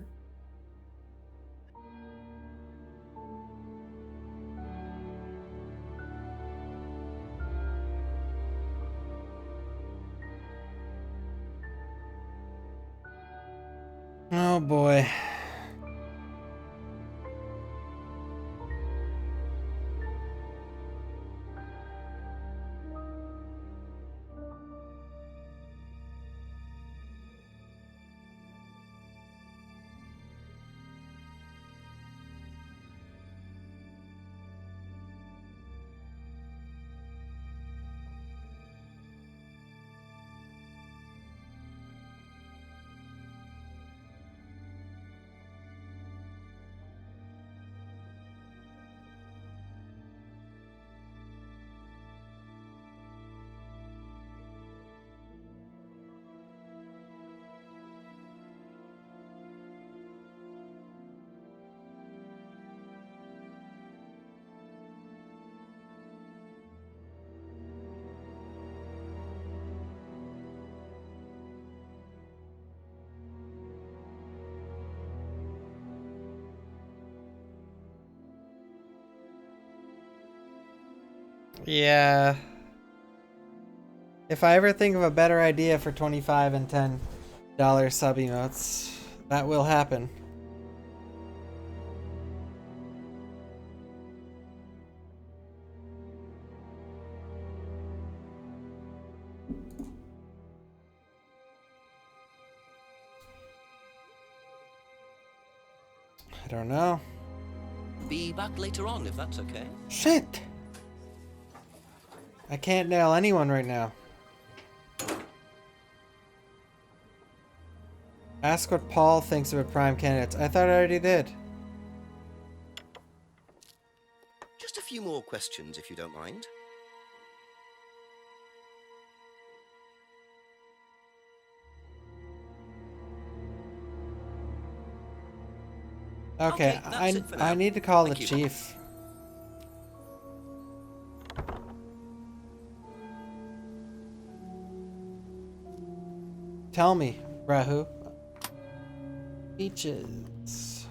Oh boy. Yeah. If I ever think of a better idea for $25 and $10 sub emotes, that will happen. I don't know. Be back later on, if that's okay. Shit! I can't nail anyone right now. Ask what Paul thinks about prime candidates. I thought I already did. Just a few more questions, if you don't mind. Okay, that's it for I now. need to call Thank the you. chief. Tell me, Rahu. Beaches.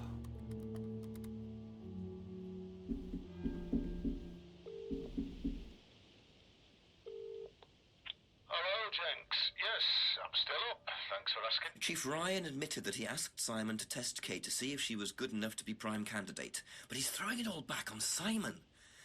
Hello, Jenks. Yes, I'm still up. Thanks for asking. Chief Ryan admitted that he asked Simon to test Kate to see if she was good enough to be prime candidate, but he's throwing it all back on Simon.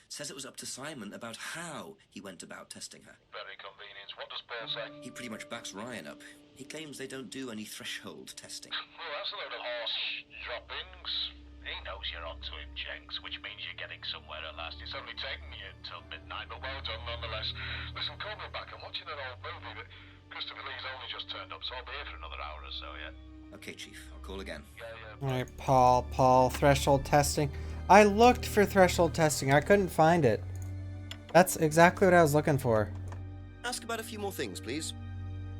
Says it was up to Simon about how he went about testing her. Very convenient. What does Paul say? He pretty much backs Ryan up. He claims they don't do any threshold testing. Well, that's a load of horse droppings. He knows you're onto him, Jenks, which means you're getting somewhere at last. It's only taken you till midnight, but well done nonetheless. Listen, call me back. I'm watching an old movie, but Christopher Lee's only just turned up, so I'll be here for another hour or so, yeah? Okay, Chief. I'll call again. Alright, Paul, threshold testing. I looked for threshold testing. I couldn't find it. That's exactly what I was looking for. Ask about a few more things, please.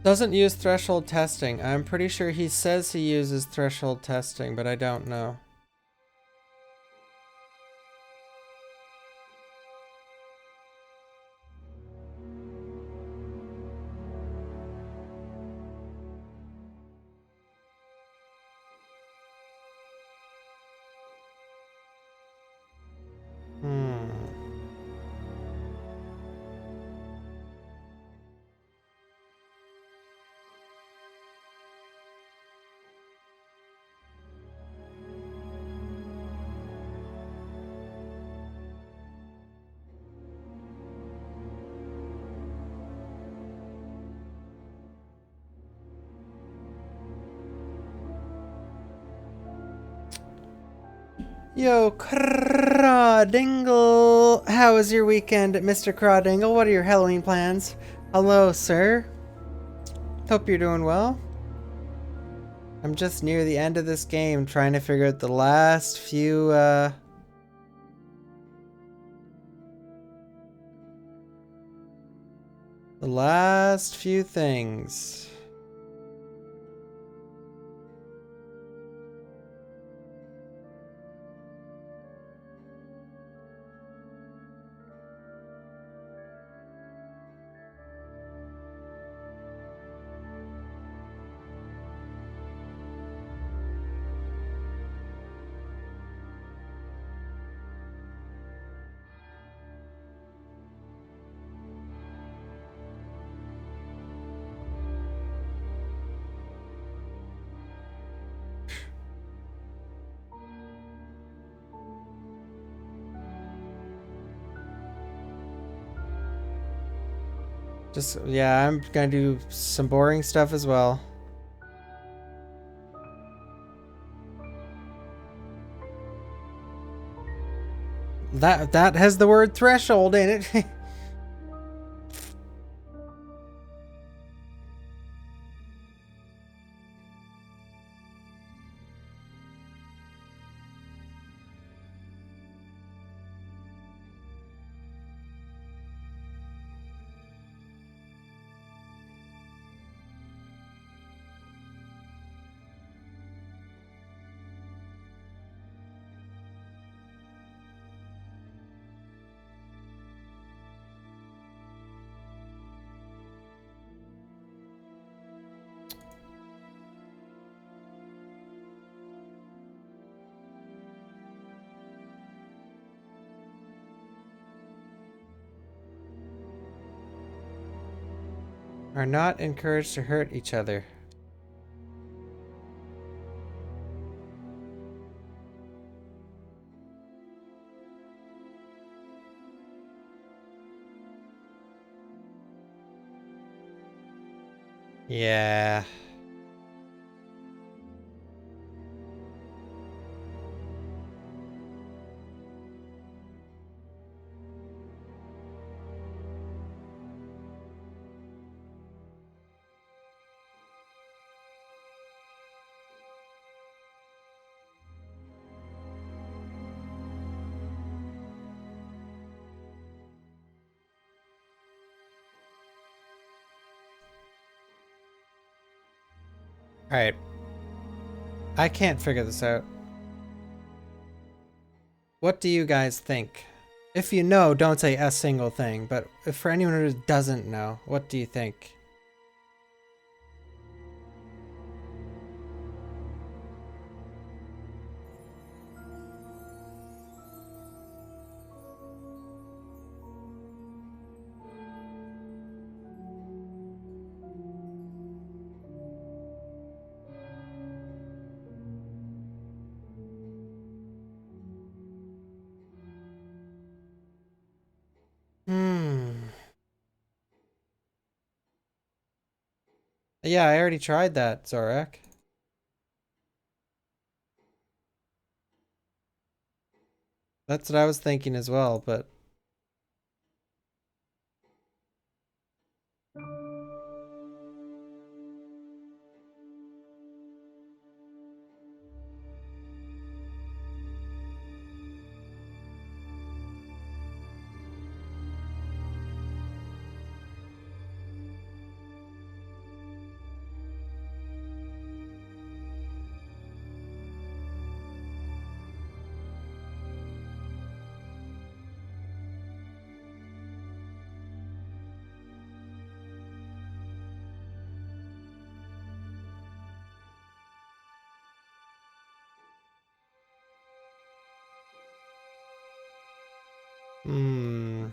Doesn't use threshold testing. I'm pretty sure he says he uses threshold testing, but I don't know. Yo, Crawdingle! How was your weekend, Mr. Crawdingle? What are your Halloween plans? Hello, sir. Hope you're doing well. I'm just near the end of this game, trying to figure out the last few, things. Just, yeah, I'm gonna do some boring stuff as well. That has the word threshold in it. Are not encouraged to hurt each other. Yeah. Alright. I can't figure this out. What do you guys think? If you know, don't say a single thing, but if for anyone who doesn't know, what do you think? Yeah, I already tried that, Zorak. That's what I was thinking as well, but... Hmm.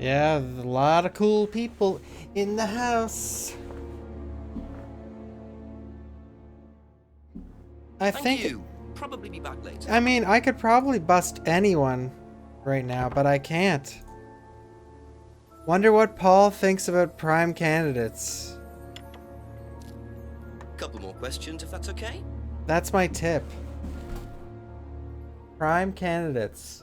Yeah, a lot of cool people in the house. Thank you. Probably be back later. I mean, I could probably bust anyone right now, but I can't. Wonder what Paul thinks about prime candidates. Couple more questions, if that's okay. That's my tip. Prime candidates.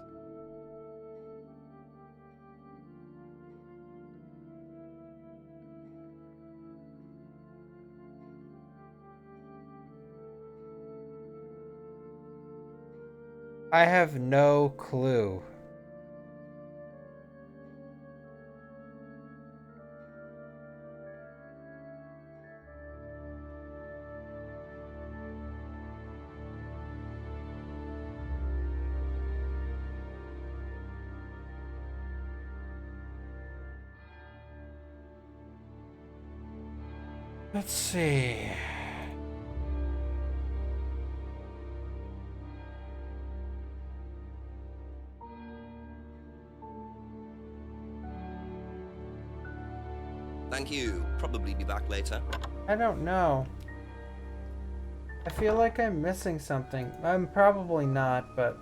I have no clue. Let's see. Thank you. Probably be back later. I don't know. I feel like I'm missing something. I'm probably not, but...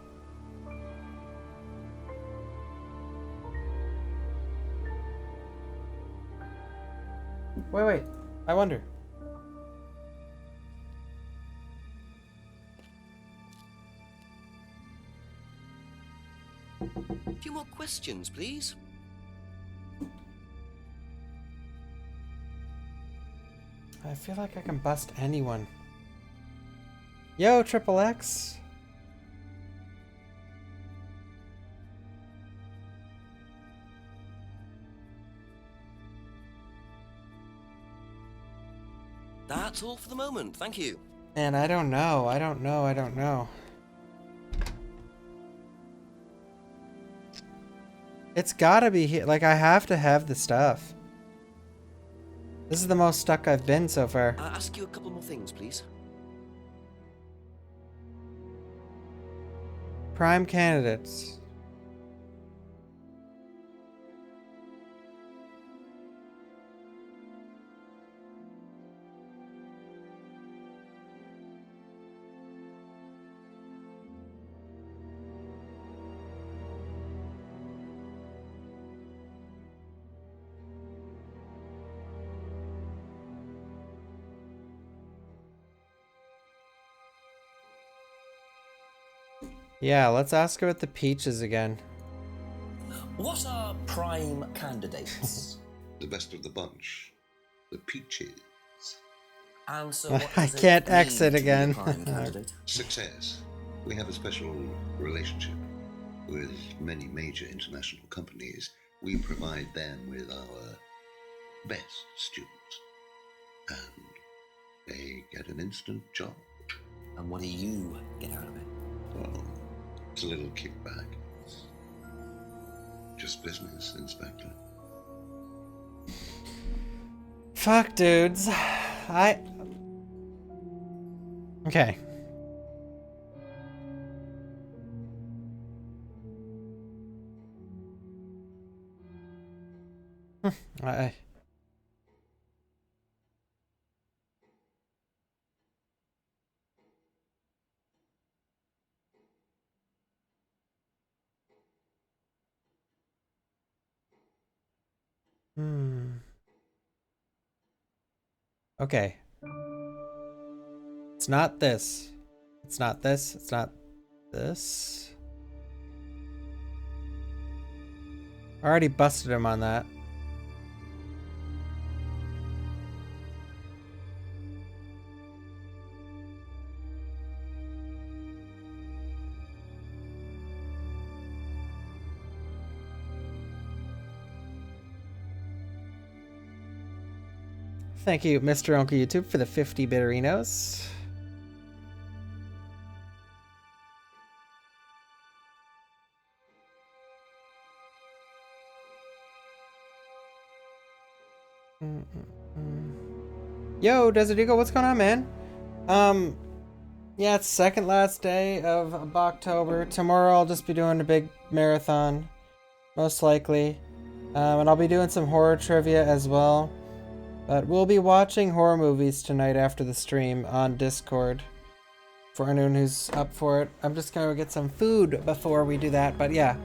Wait. I wonder. A few more questions, please. I feel like I can bust anyone. Yo, Triple X. That's all for the moment. Thank you. Man, I don't know. I don't know. It's gotta be here. Like, I have to have the stuff. This is the most stuck I've been so far. I'll ask you a couple more things, please. Prime candidates. Yeah, let's ask about the peaches again. What are prime candidates? The best of the bunch. The peaches. And so what I does it can't mean exit to be a again. prime candidate? Success. We have a special relationship with many major international companies. We provide them with our best students. And they get an instant job. And what do you get out of it? Well, it's a little kickback. Just business, Inspector. Fuck, dudes. Okay. I... Okay. It's not this. It's not this. It's not this. I already busted him on that. Thank you, Mr. Uncle YouTube, for the 50 bitterinos. Yo, Desert Eagle, what's going on, man? Yeah, it's second last day of October. Tomorrow I'll just be doing a big marathon, most likely. And I'll be doing some horror trivia as well. But we'll be watching horror movies tonight after the stream on Discord. For anyone who's up for it. I'm just gonna get some food before we do that, but yeah.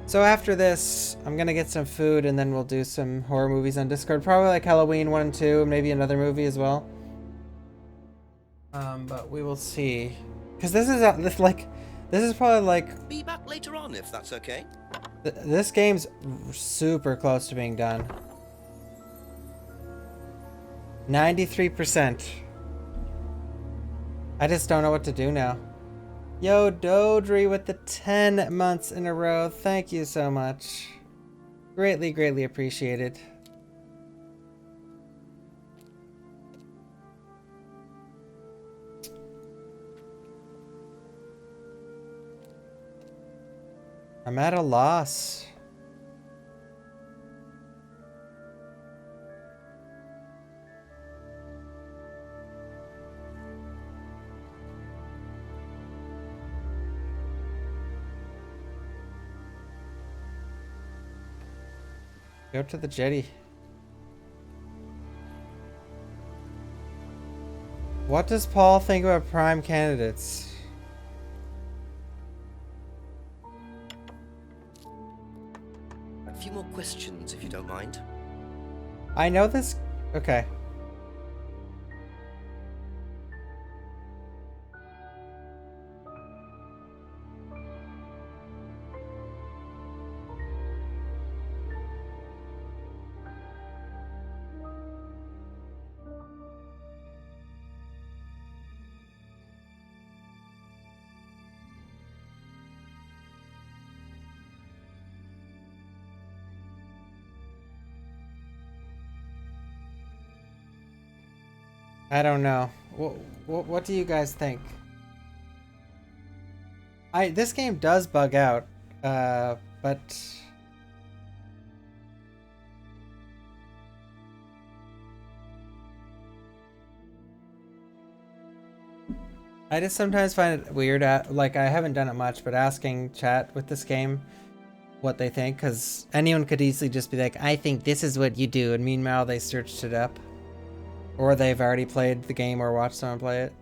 So after this, I'm gonna get some food and then we'll do some horror movies on Discord. Probably like Halloween 1 and 2, maybe another movie as well. But we will see. Cause this is probably like... Be back later on if that's okay. This game's super close to being done. 93%. I just don't know what to do now. Yo, Dodri with the 10 months in a row. Thank you so much. Greatly, greatly appreciated. I'm at a loss. Go to the jetty. What does Paul think about prime candidates? A few more questions, if you don't mind. I know this... Okay. I don't know. What do you guys think? This game does bug out, but I just sometimes find it weird. Like I haven't done it much, but asking chat with this game what they think, because anyone could easily just be like, "I think this is what you do," and meanwhile they searched it up. Or they've already played the game or watched someone play it.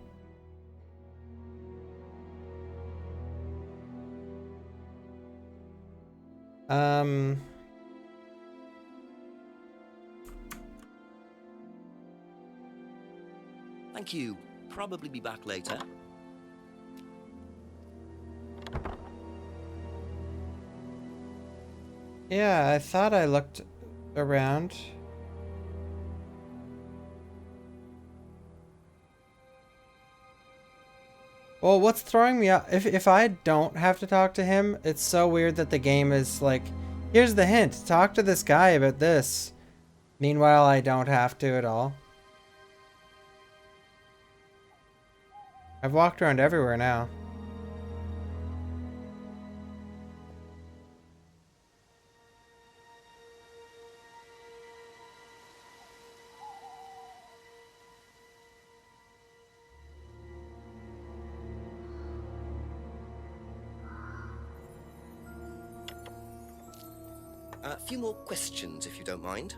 Thank you. Probably be back later. Yeah, I thought I looked around. Well, what's throwing me out, if I don't have to talk to him, it's so weird that the game is like, here's the hint, talk to this guy about this. Meanwhile, I don't have to at all. I've walked around everywhere now. A few more questions, if you don't mind.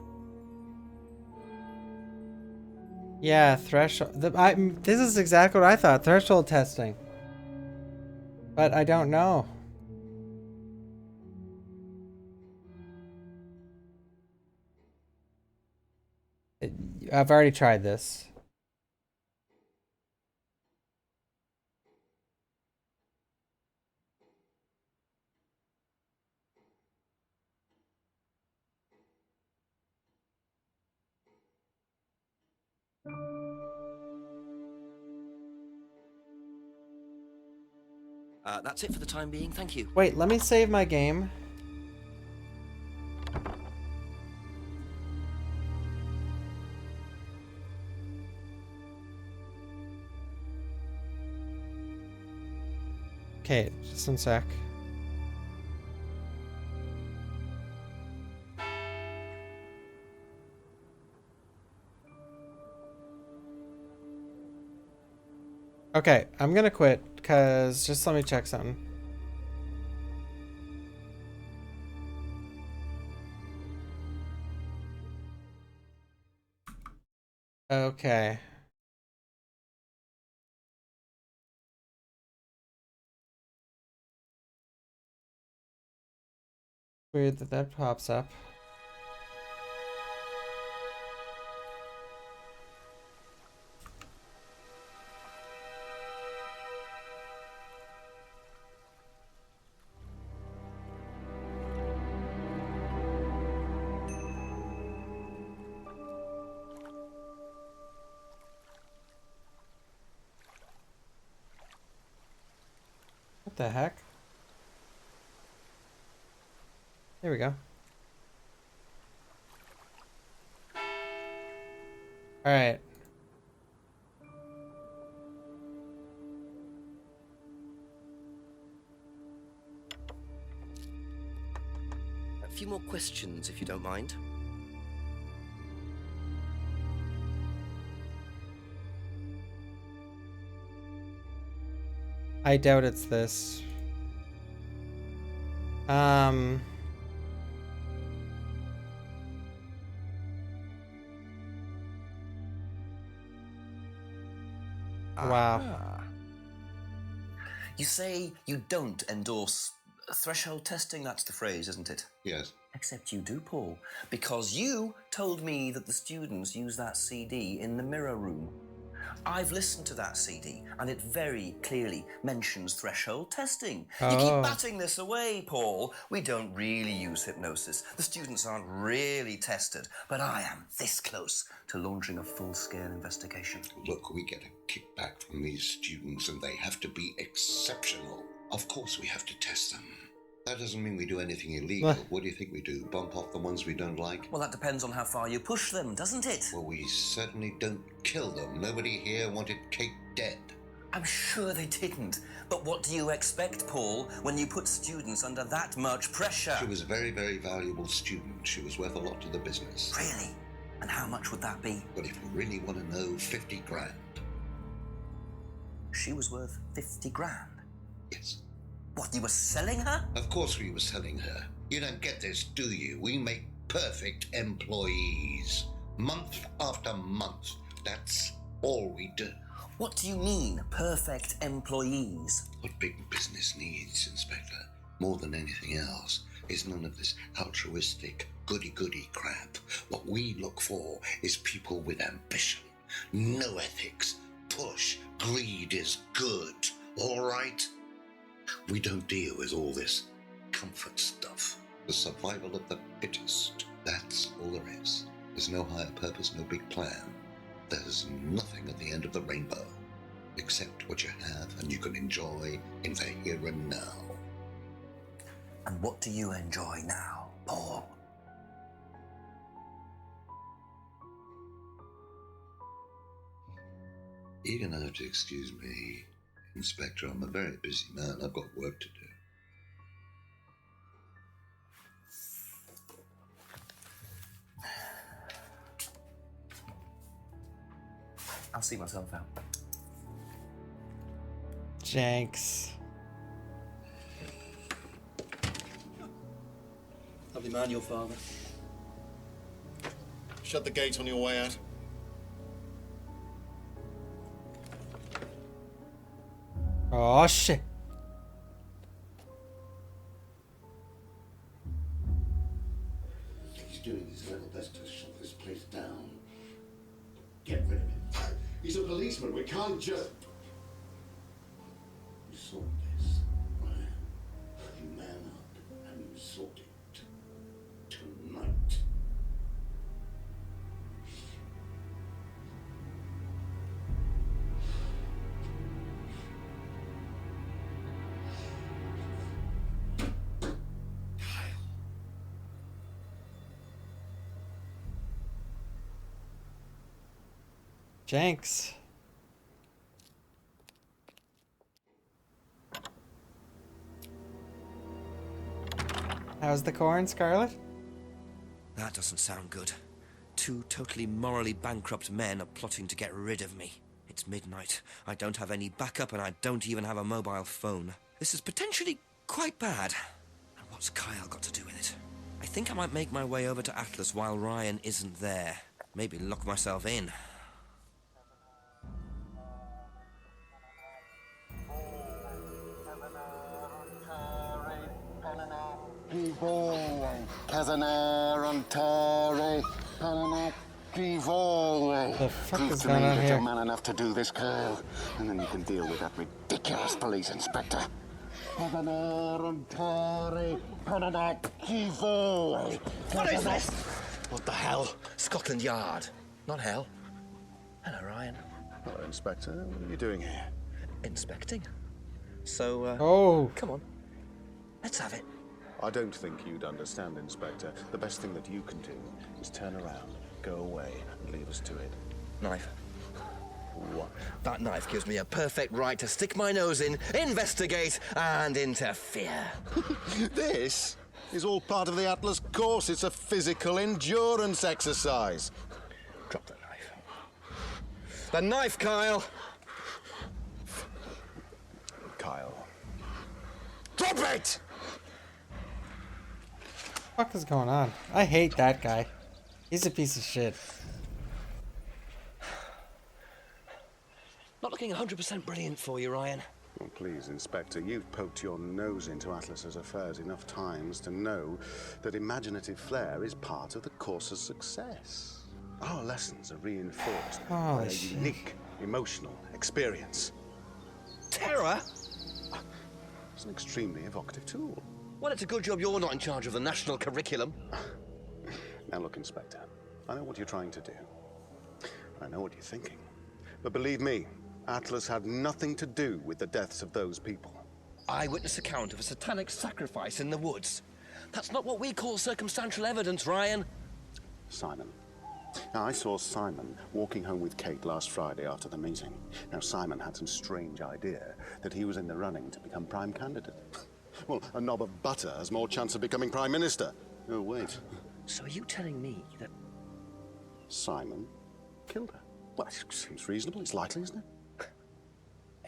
Yeah, threshold. This is exactly what I thought. Threshold testing. But I don't know. I've already tried this. That's it for the time being, thank you. Wait, let me save my game. Okay, just one sec. Okay, I'm gonna quit, cause just let me check something. Okay. Weird that that pops up. What the heck? There we go. All right. A few more questions, if you don't mind. I doubt it's this. Wow. Ah. You say you don't endorse threshold testing, that's the phrase, isn't it? Yes. Except you do, Paul, because you told me that the students use that CD in the mirror room. I've listened to that CD, and it very clearly mentions threshold testing. You keep Oh. batting this away, Paul. We don't really use hypnosis. The students aren't really tested, but I am this close to launching a full-scale investigation. Look, we get a kickback from these students, and they have to be exceptional. Of course we have to test them. That doesn't mean we do anything illegal. What do you think we do? Bump off the ones we don't like? Well, that depends on how far you push them, doesn't it? Well, we certainly don't kill them. Nobody here wanted Kate dead. I'm sure they didn't. But what do you expect, Paul, when you put students under that much pressure? She was a very, very valuable student. She was worth a lot to the business. Really? And how much would that be? Well, if you really want to know, 50 grand. She was worth 50 grand? Yes. What, you were selling her? Of course we were selling her. You don't get this, do you? We make perfect employees. Month after month. That's all we do. What do you mean, perfect employees? What big business needs, Inspector, more than anything else, is none of this altruistic, goody-goody crap. What we look for is people with ambition, no ethics, push, greed is good, all right? We don't deal with all this comfort stuff. The survival of the fittest. That's all there is. There's no higher purpose, no big plan. There's nothing at the end of the rainbow, except what you have and you can enjoy in the here and now. And what do you enjoy now, Paul? You're gonna have to excuse me, Inspector. I'm a very busy man. I've got work to do. I'll see myself out. Jenks. Lovely man, your father. Shut the gate on your way out. Oh shit. He's doing his level best to shut this place down. Get rid of him. He's a policeman. We can't just... You saw this, Brian. You man up and you sort it. Tonight. Jenks. How's the corn, Scarlet? That doesn't sound good. Two totally morally bankrupt men are plotting to get rid of me. It's midnight. I don't have any backup and I don't even have a mobile phone. This is potentially quite bad. And what's Kyle got to do with it? I think I might make my way over to Atlas while Ryan isn't there. Maybe lock myself in. The fuck Prove is to going me on that here? you're man enough to do this, Kyle, and then you can deal with that ridiculous police inspector. What is this? What the hell? Scotland Yard, not hell. Hello, Ryan. Hello, Inspector. What are you doing here? Inspecting. So, come on. Let's have it. I don't think you'd understand, Inspector. The best thing that you can do is turn around, go away, and leave us to it. Knife. What? That knife gives me a perfect right to stick my nose in, investigate, and interfere. This is all part of the Atlas course. It's a physical endurance exercise. Drop the knife. The knife, Kyle! Kyle. Drop it! What the fuck is going on? I hate that guy. He's a piece of shit. Not looking 100% brilliant for you, Ryan. Well, please, Inspector, you've poked your nose into Atlas's affairs enough times to know that imaginative flair is part of the course's success. Our lessons are reinforced by a unique emotional experience. Terror? It's an extremely evocative tool. Well, it's a good job you're not in charge of the national curriculum. Now look, Inspector, I know what you're trying to do. I know what you're thinking. But believe me, Atlas had nothing to do with the deaths of those people. Eyewitness account of a satanic sacrifice in the woods. That's not what we call circumstantial evidence, Ryan. Simon. Now, I saw Simon walking home with Kate last Friday after the meeting. Now, Simon had some strange idea that he was in the running to become prime candidate. Well, a knob of butter has more chance of becoming prime minister. Oh, wait. So are you telling me that Simon killed her? Well, it seems reasonable. It's likely, isn't it?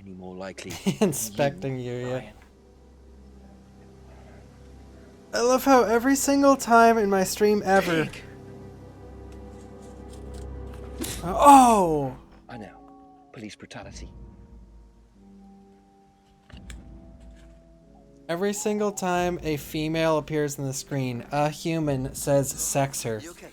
any more likely? Inspecting you, yeah. I love how every single time in my stream ever. Oh! I know. Police brutality. Every single time a female appears on the screen, a human says sex her. You okay?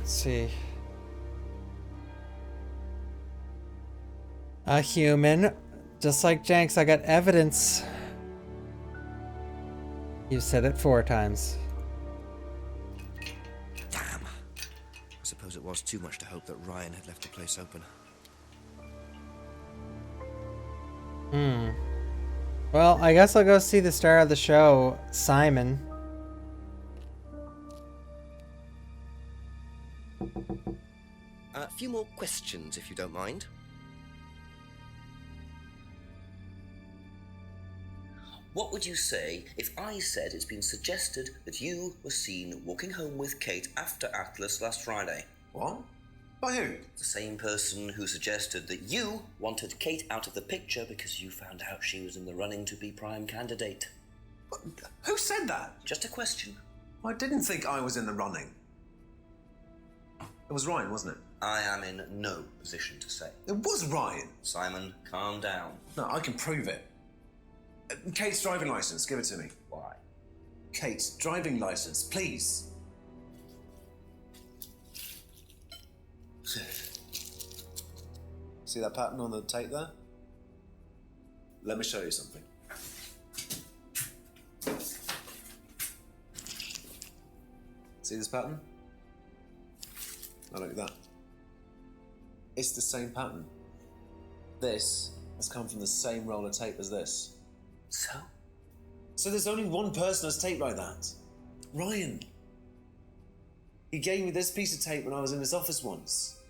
Let's see. A human. Just like Jenks, I got evidence. You said it 4 times. Damn. I suppose it was too much to hope that Ryan had left the place open. Well, I guess I'll go see the star of the show, Simon. A few more questions, if you don't mind. What would you say if I said it's been suggested that you were seen walking home with Kate after Atlas last Friday? What? By who? The same person who suggested that you wanted Kate out of the picture because you found out she was in the running to be prime candidate. Who said that? Just a question. I didn't think I was in the running. It was Ryan, wasn't it? I am in no position to say. It was Ryan. Simon, calm down. No, I can prove it. Kate's driving license, give it to me. Why? Kate's driving license, please. See that pattern on the tape there? Let me show you something. See this pattern? Now look at that. It's the same pattern. This has come from the same roll of tape as this. So there's only one person has tape like that. Ryan. He gave me this piece of tape when I was in his office once.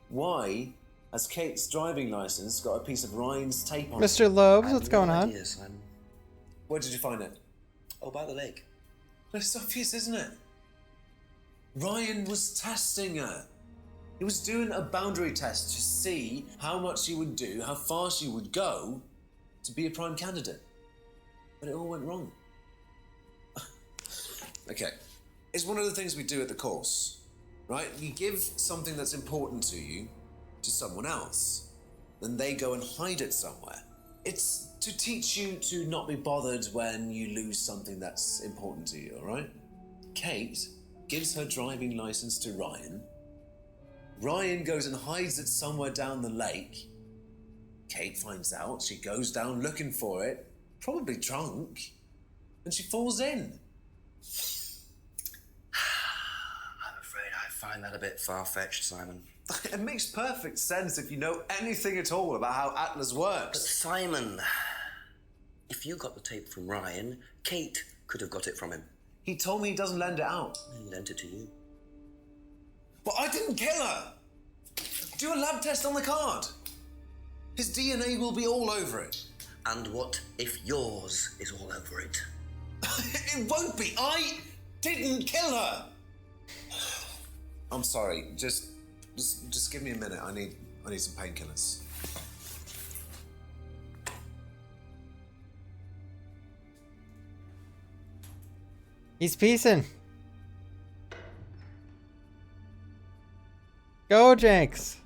Why Has Kate's driving license got a piece of Ryan's tape on it? Mr. Loebs, what's going on? Idea, Simon. Where did you find it? Oh, by the lake. It's obvious, isn't it? Ryan was testing her. He was doing a boundary test to see how much she would do, how far she would go to be a prime candidate. But it all went wrong. Okay, it's one of the things we do at the course, right? You give something that's important to you to someone else, then they go and hide it somewhere. It's to teach you to not be bothered when you lose something that's important to you, all right? Kate gives her driving license to Ryan. Ryan goes and hides it somewhere down the lake. Kate finds out, she goes down looking for it, probably drunk, and she falls in. I'm afraid I find that a bit far-fetched, Simon. It makes perfect sense if you know anything at all about how Atlas works. But Simon, if you got the tape from Ryan, Kate could have got it from him. He told me he doesn't lend it out. He lent it to you. But I didn't kill her! Do a lab test on the card. His DNA will be all over it. And what if yours is all over it? It won't be. I didn't kill her. I'm sorry. Just give me a minute. I need some painkillers. He's peacing. Go, Jenks.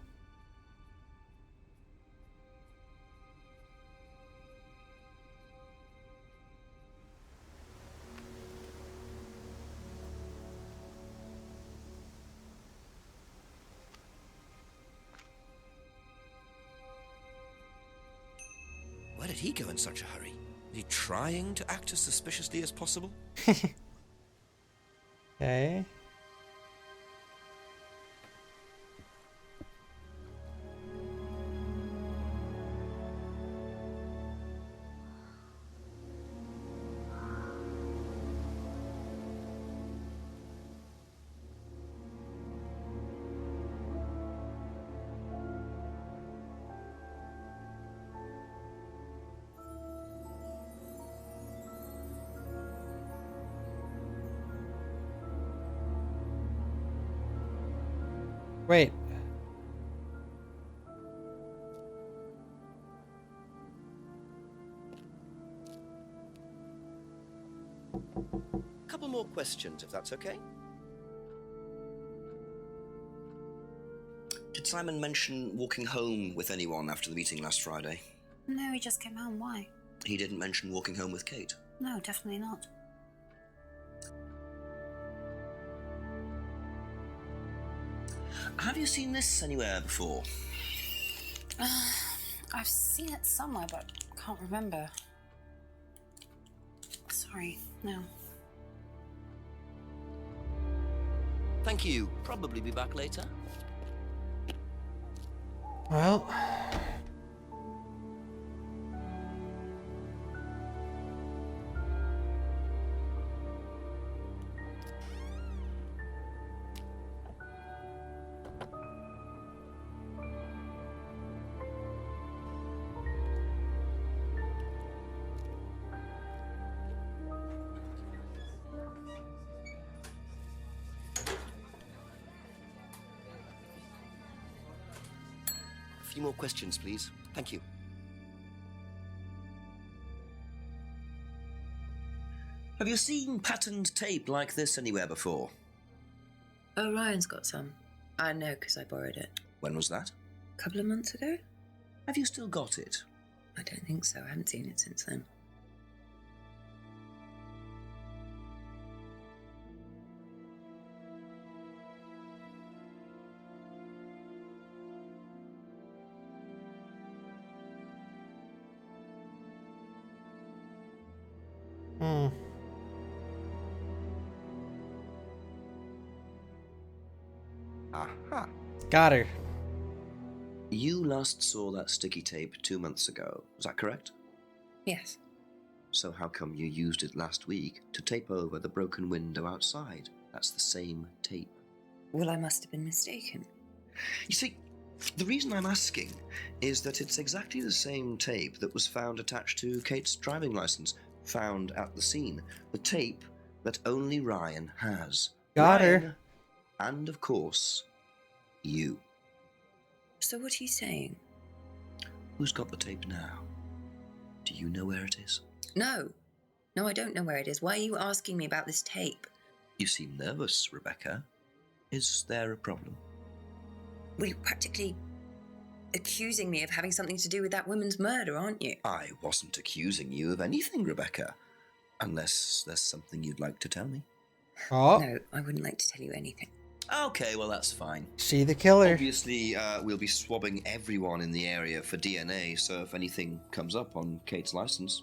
Where did he go in such a hurry? Is he trying to act as suspiciously as possible? Okay. Wait. A couple more questions, if that's okay. Did Simon mention walking home with anyone after the meeting last Friday? No, he just came home. Why? He didn't mention walking home with Kate. No, definitely not. Have you seen this anywhere before? I've seen it somewhere, but can't remember. Sorry, no. Thank you. Probably be back later. Well. A few more questions, please. Thank you. Have you seen patterned tape like this anywhere before? Oh, Ryan's got some. I know because I borrowed it. When was that? A couple of months ago? Have you still got it? I don't think so. I haven't seen it since then. Aha. Got her. You last saw that sticky tape 2 months ago. Was that correct? Yes. So how come you used it last week to tape over the broken window outside? That's the same tape. Well, I must have been mistaken. You see, The reason I'm asking is that it's exactly the same tape that was found attached to Kate's driving license, found at the scene. The tape that only Ryan has. Got her. Ryan, and of course, you. So what are you saying? Who's got the tape now? Do you know where it is? No. No, I don't know where it is. Why are you asking me about this tape? You seem nervous, Rebecca. Is there a problem? Well, you're practically accusing me of having something to do with that woman's murder, aren't you? I wasn't accusing you of anything, Rebecca. Unless there's something you'd like to tell me. Oh. No, I wouldn't like to tell you anything. Okay, well, that's fine. She the killer. Obviously, we'll be swabbing everyone in the area for DNA, so if anything comes up on Kate's license,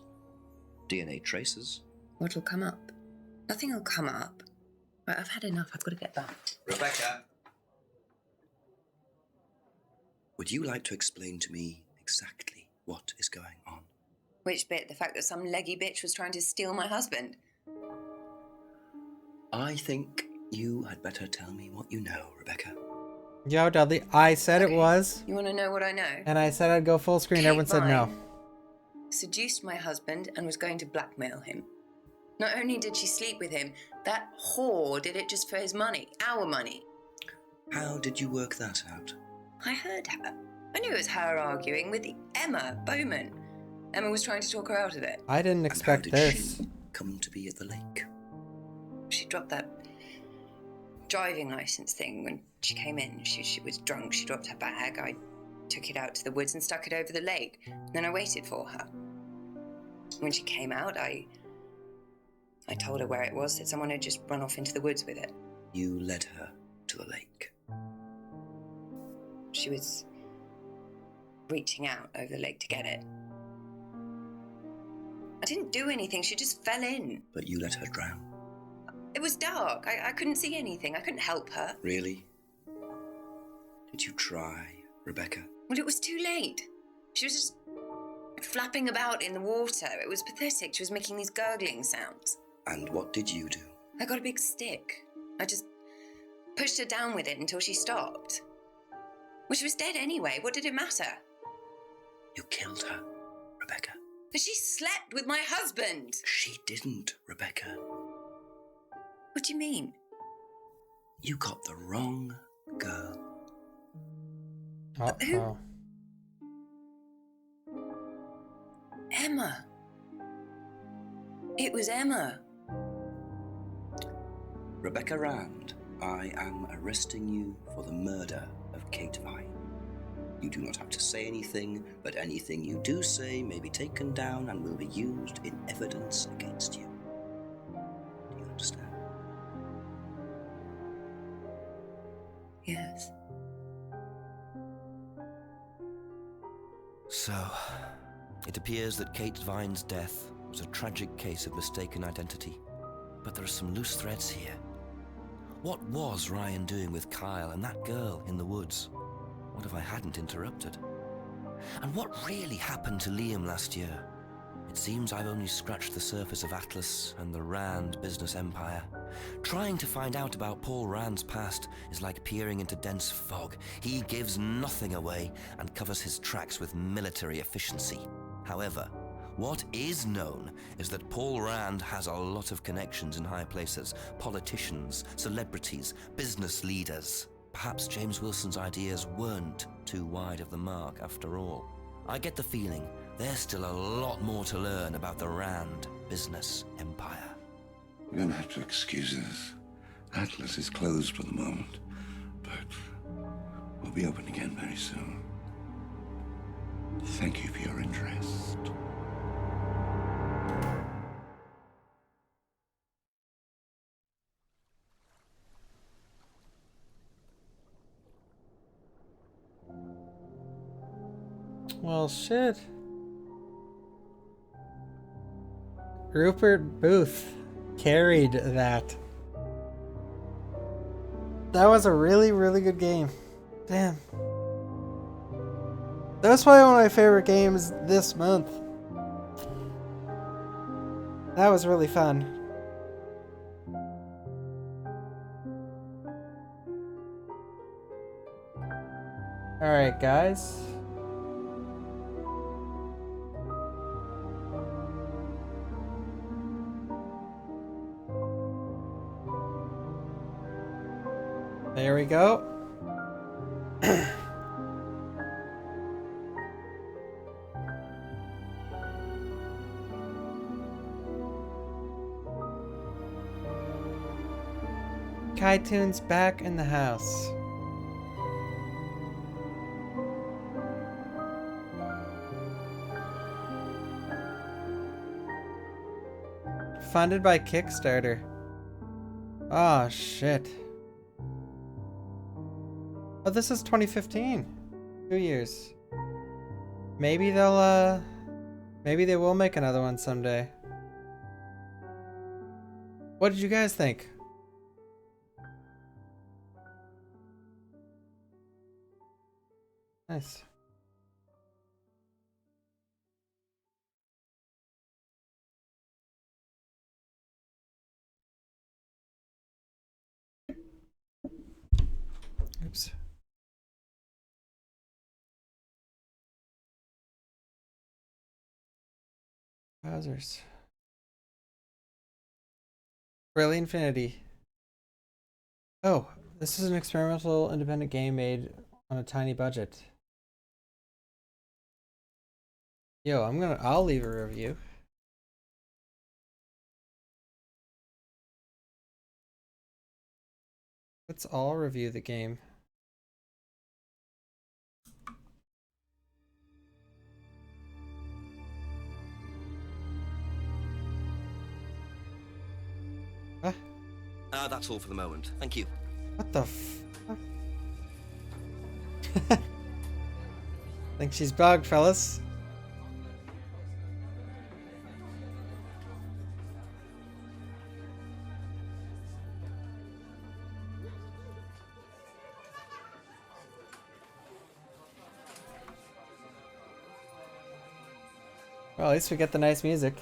DNA traces. What'll come up? Nothing will come up. Right, I've had enough. I've got to get back. Rebecca! Would you like to explain to me exactly what is going on? Which bit? The fact that some leggy bitch was trying to steal my husband? I think you had better tell me what you know, Rebecca. Yo, Dudley, I said it was. You want to know what I know? And I said I'd go full screen. Everyone said no. Seduced my husband and was going to blackmail him. Not only did she sleep with him, that whore did it just for his money, our money. How did you work that out? I heard her. I knew it was her arguing with Emma Bowman. Emma was trying to talk her out of it. I didn't expect this. She come to be at the lake? She dropped that driving license thing when she came in. She was drunk. She dropped her bag. I took it out to the woods and stuck it over the lake. Then I waited for her. When she came out, I told her where it was, that someone had just run off into the woods with it. You led her to the lake. She was reaching out over the lake to get it. I didn't do anything. She just fell in. But you let her drown. It was dark. I couldn't see anything. I couldn't help her. Really? Did you try, Rebecca? Well, it was too late. She was just flapping about in the water. It was pathetic. She was making these gurgling sounds. And what did you do? I got a big stick. I just pushed her down with it until she stopped. Well, she was dead anyway. What did it matter? You killed her, Rebecca. But she slept with my husband. She didn't, Rebecca. What do you mean? You got the wrong girl. Uh-oh. Emma. It was Emma. Rebecca Rand, I am arresting you for the murder of Kate Vine. You do not have to say anything, but anything you do say may be taken down and will be used in evidence against you. Do you understand? Yes. So, it appears that Kate Vine's death was a tragic case of mistaken identity. But there are some loose threads here. What was Ryan doing with Kyle and that girl in the woods? What if I hadn't interrupted? And what really happened to Liam last year? It seems I've only scratched the surface of Atlas and the Rand business empire. Trying to find out about Paul Rand's past is like peering into dense fog. He gives nothing away and covers his tracks with military efficiency. However, what is known is that Paul Rand has a lot of connections in high places, politicians, celebrities, business leaders. Perhaps James Wilson's ideas weren't too wide of the mark after all. I get the feeling there's still a lot more to learn about the Rand business empire. You're gonna have to excuse us. Atlas is closed for the moment, but we'll be open again very soon. Thank you for your interest. Well, shit. Rupert Booth carried that. That was a really, really good game. Damn. That was probably one of my favorite games this month. That was really fun. Alright, guys. There we go. Kaitoon's back in the house. Funded by Kickstarter. Oh shit. Oh, this is 2015. 2 years. Maybe they'll maybe they will make another one someday. What did you guys think? Nice. Oops. Wowzers. Really Infinity. Oh, this is an experimental independent game made on a tiny budget. Yo, I'll leave a review. Let's all review the game. Huh? That's all for the moment. Thank you. What the fuck? Think she's bugged, fellas. Well, at least we get the nice music.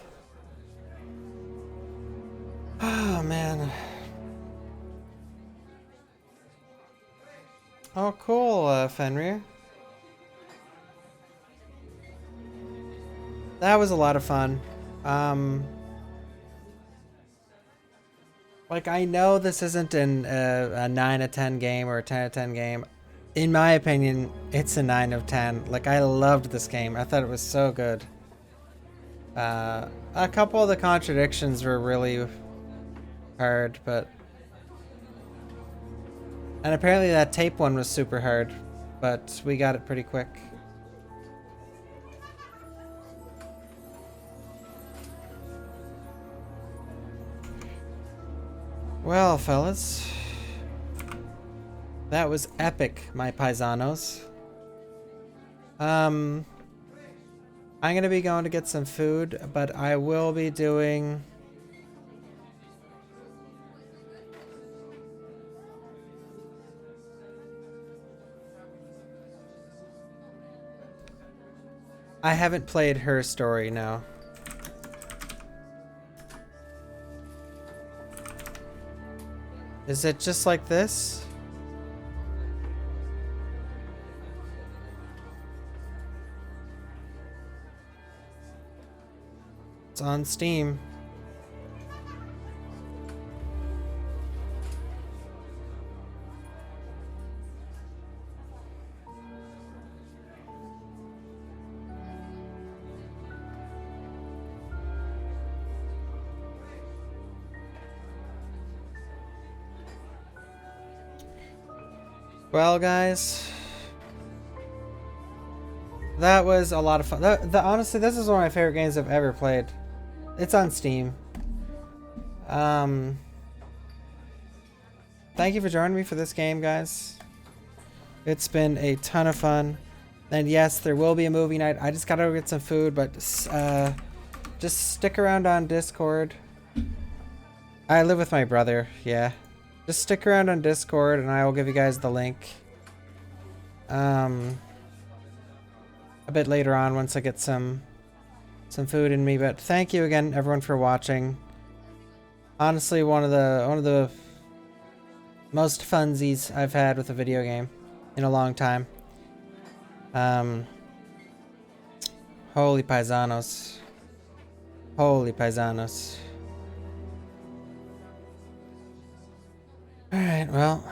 Oh, man. Oh, cool, Fenrir. That was a lot of fun. Like, I know this isn't a 9 out of 10 game or a 10 out of 10 game. In my opinion, it's a 9 out of 10. Like, I loved this game. I thought it was so good. A couple of the contradictions were really hard, but... And apparently that tape one was super hard, but we got it pretty quick. Well, fellas, that was epic, my paisanos. I'm gonna be going to get some food, but I will be doing... I haven't played Her Story, no. Is it just like this? It's on Steam. Well, guys, that was a lot of fun. Honestly, this is one of my favorite games I've ever played. It's on Steam. Thank you for joining me for this game, guys. It's been a ton of fun. And yes, there will be a movie night. I just gotta go get some food, but just stick around on Discord. I live with my brother, yeah. Just stick around on Discord and I will give you guys the link. A bit later on once I get some food in me, but thank you again everyone for watching. Honestly, one of the most funsies I've had with a video game in a long time. Holy paisanos. Holy paisanos. Alright, well.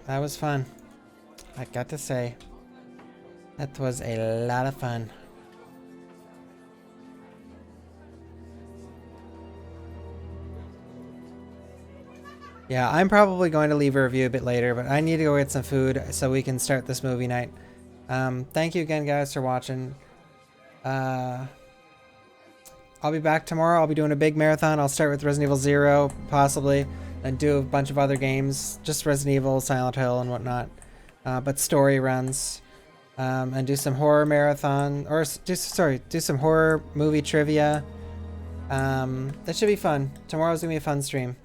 That was fun. I got to say. That was a lot of fun. Yeah, I'm probably going to leave a review a bit later, but I need to go get some food so we can start this movie night. Thank you again, guys, for watching. I'll be back tomorrow. I'll be doing a big marathon. I'll start with Resident Evil 0, possibly, and do a bunch of other games. Just Resident Evil, Silent Hill, and whatnot. But story runs. And do some horror marathon, or do some horror movie trivia. That should be fun. Tomorrow's gonna be a fun stream.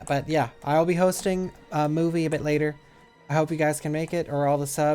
But yeah, I'll be hosting a movie a bit later. I hope you guys can make it, or all the subs.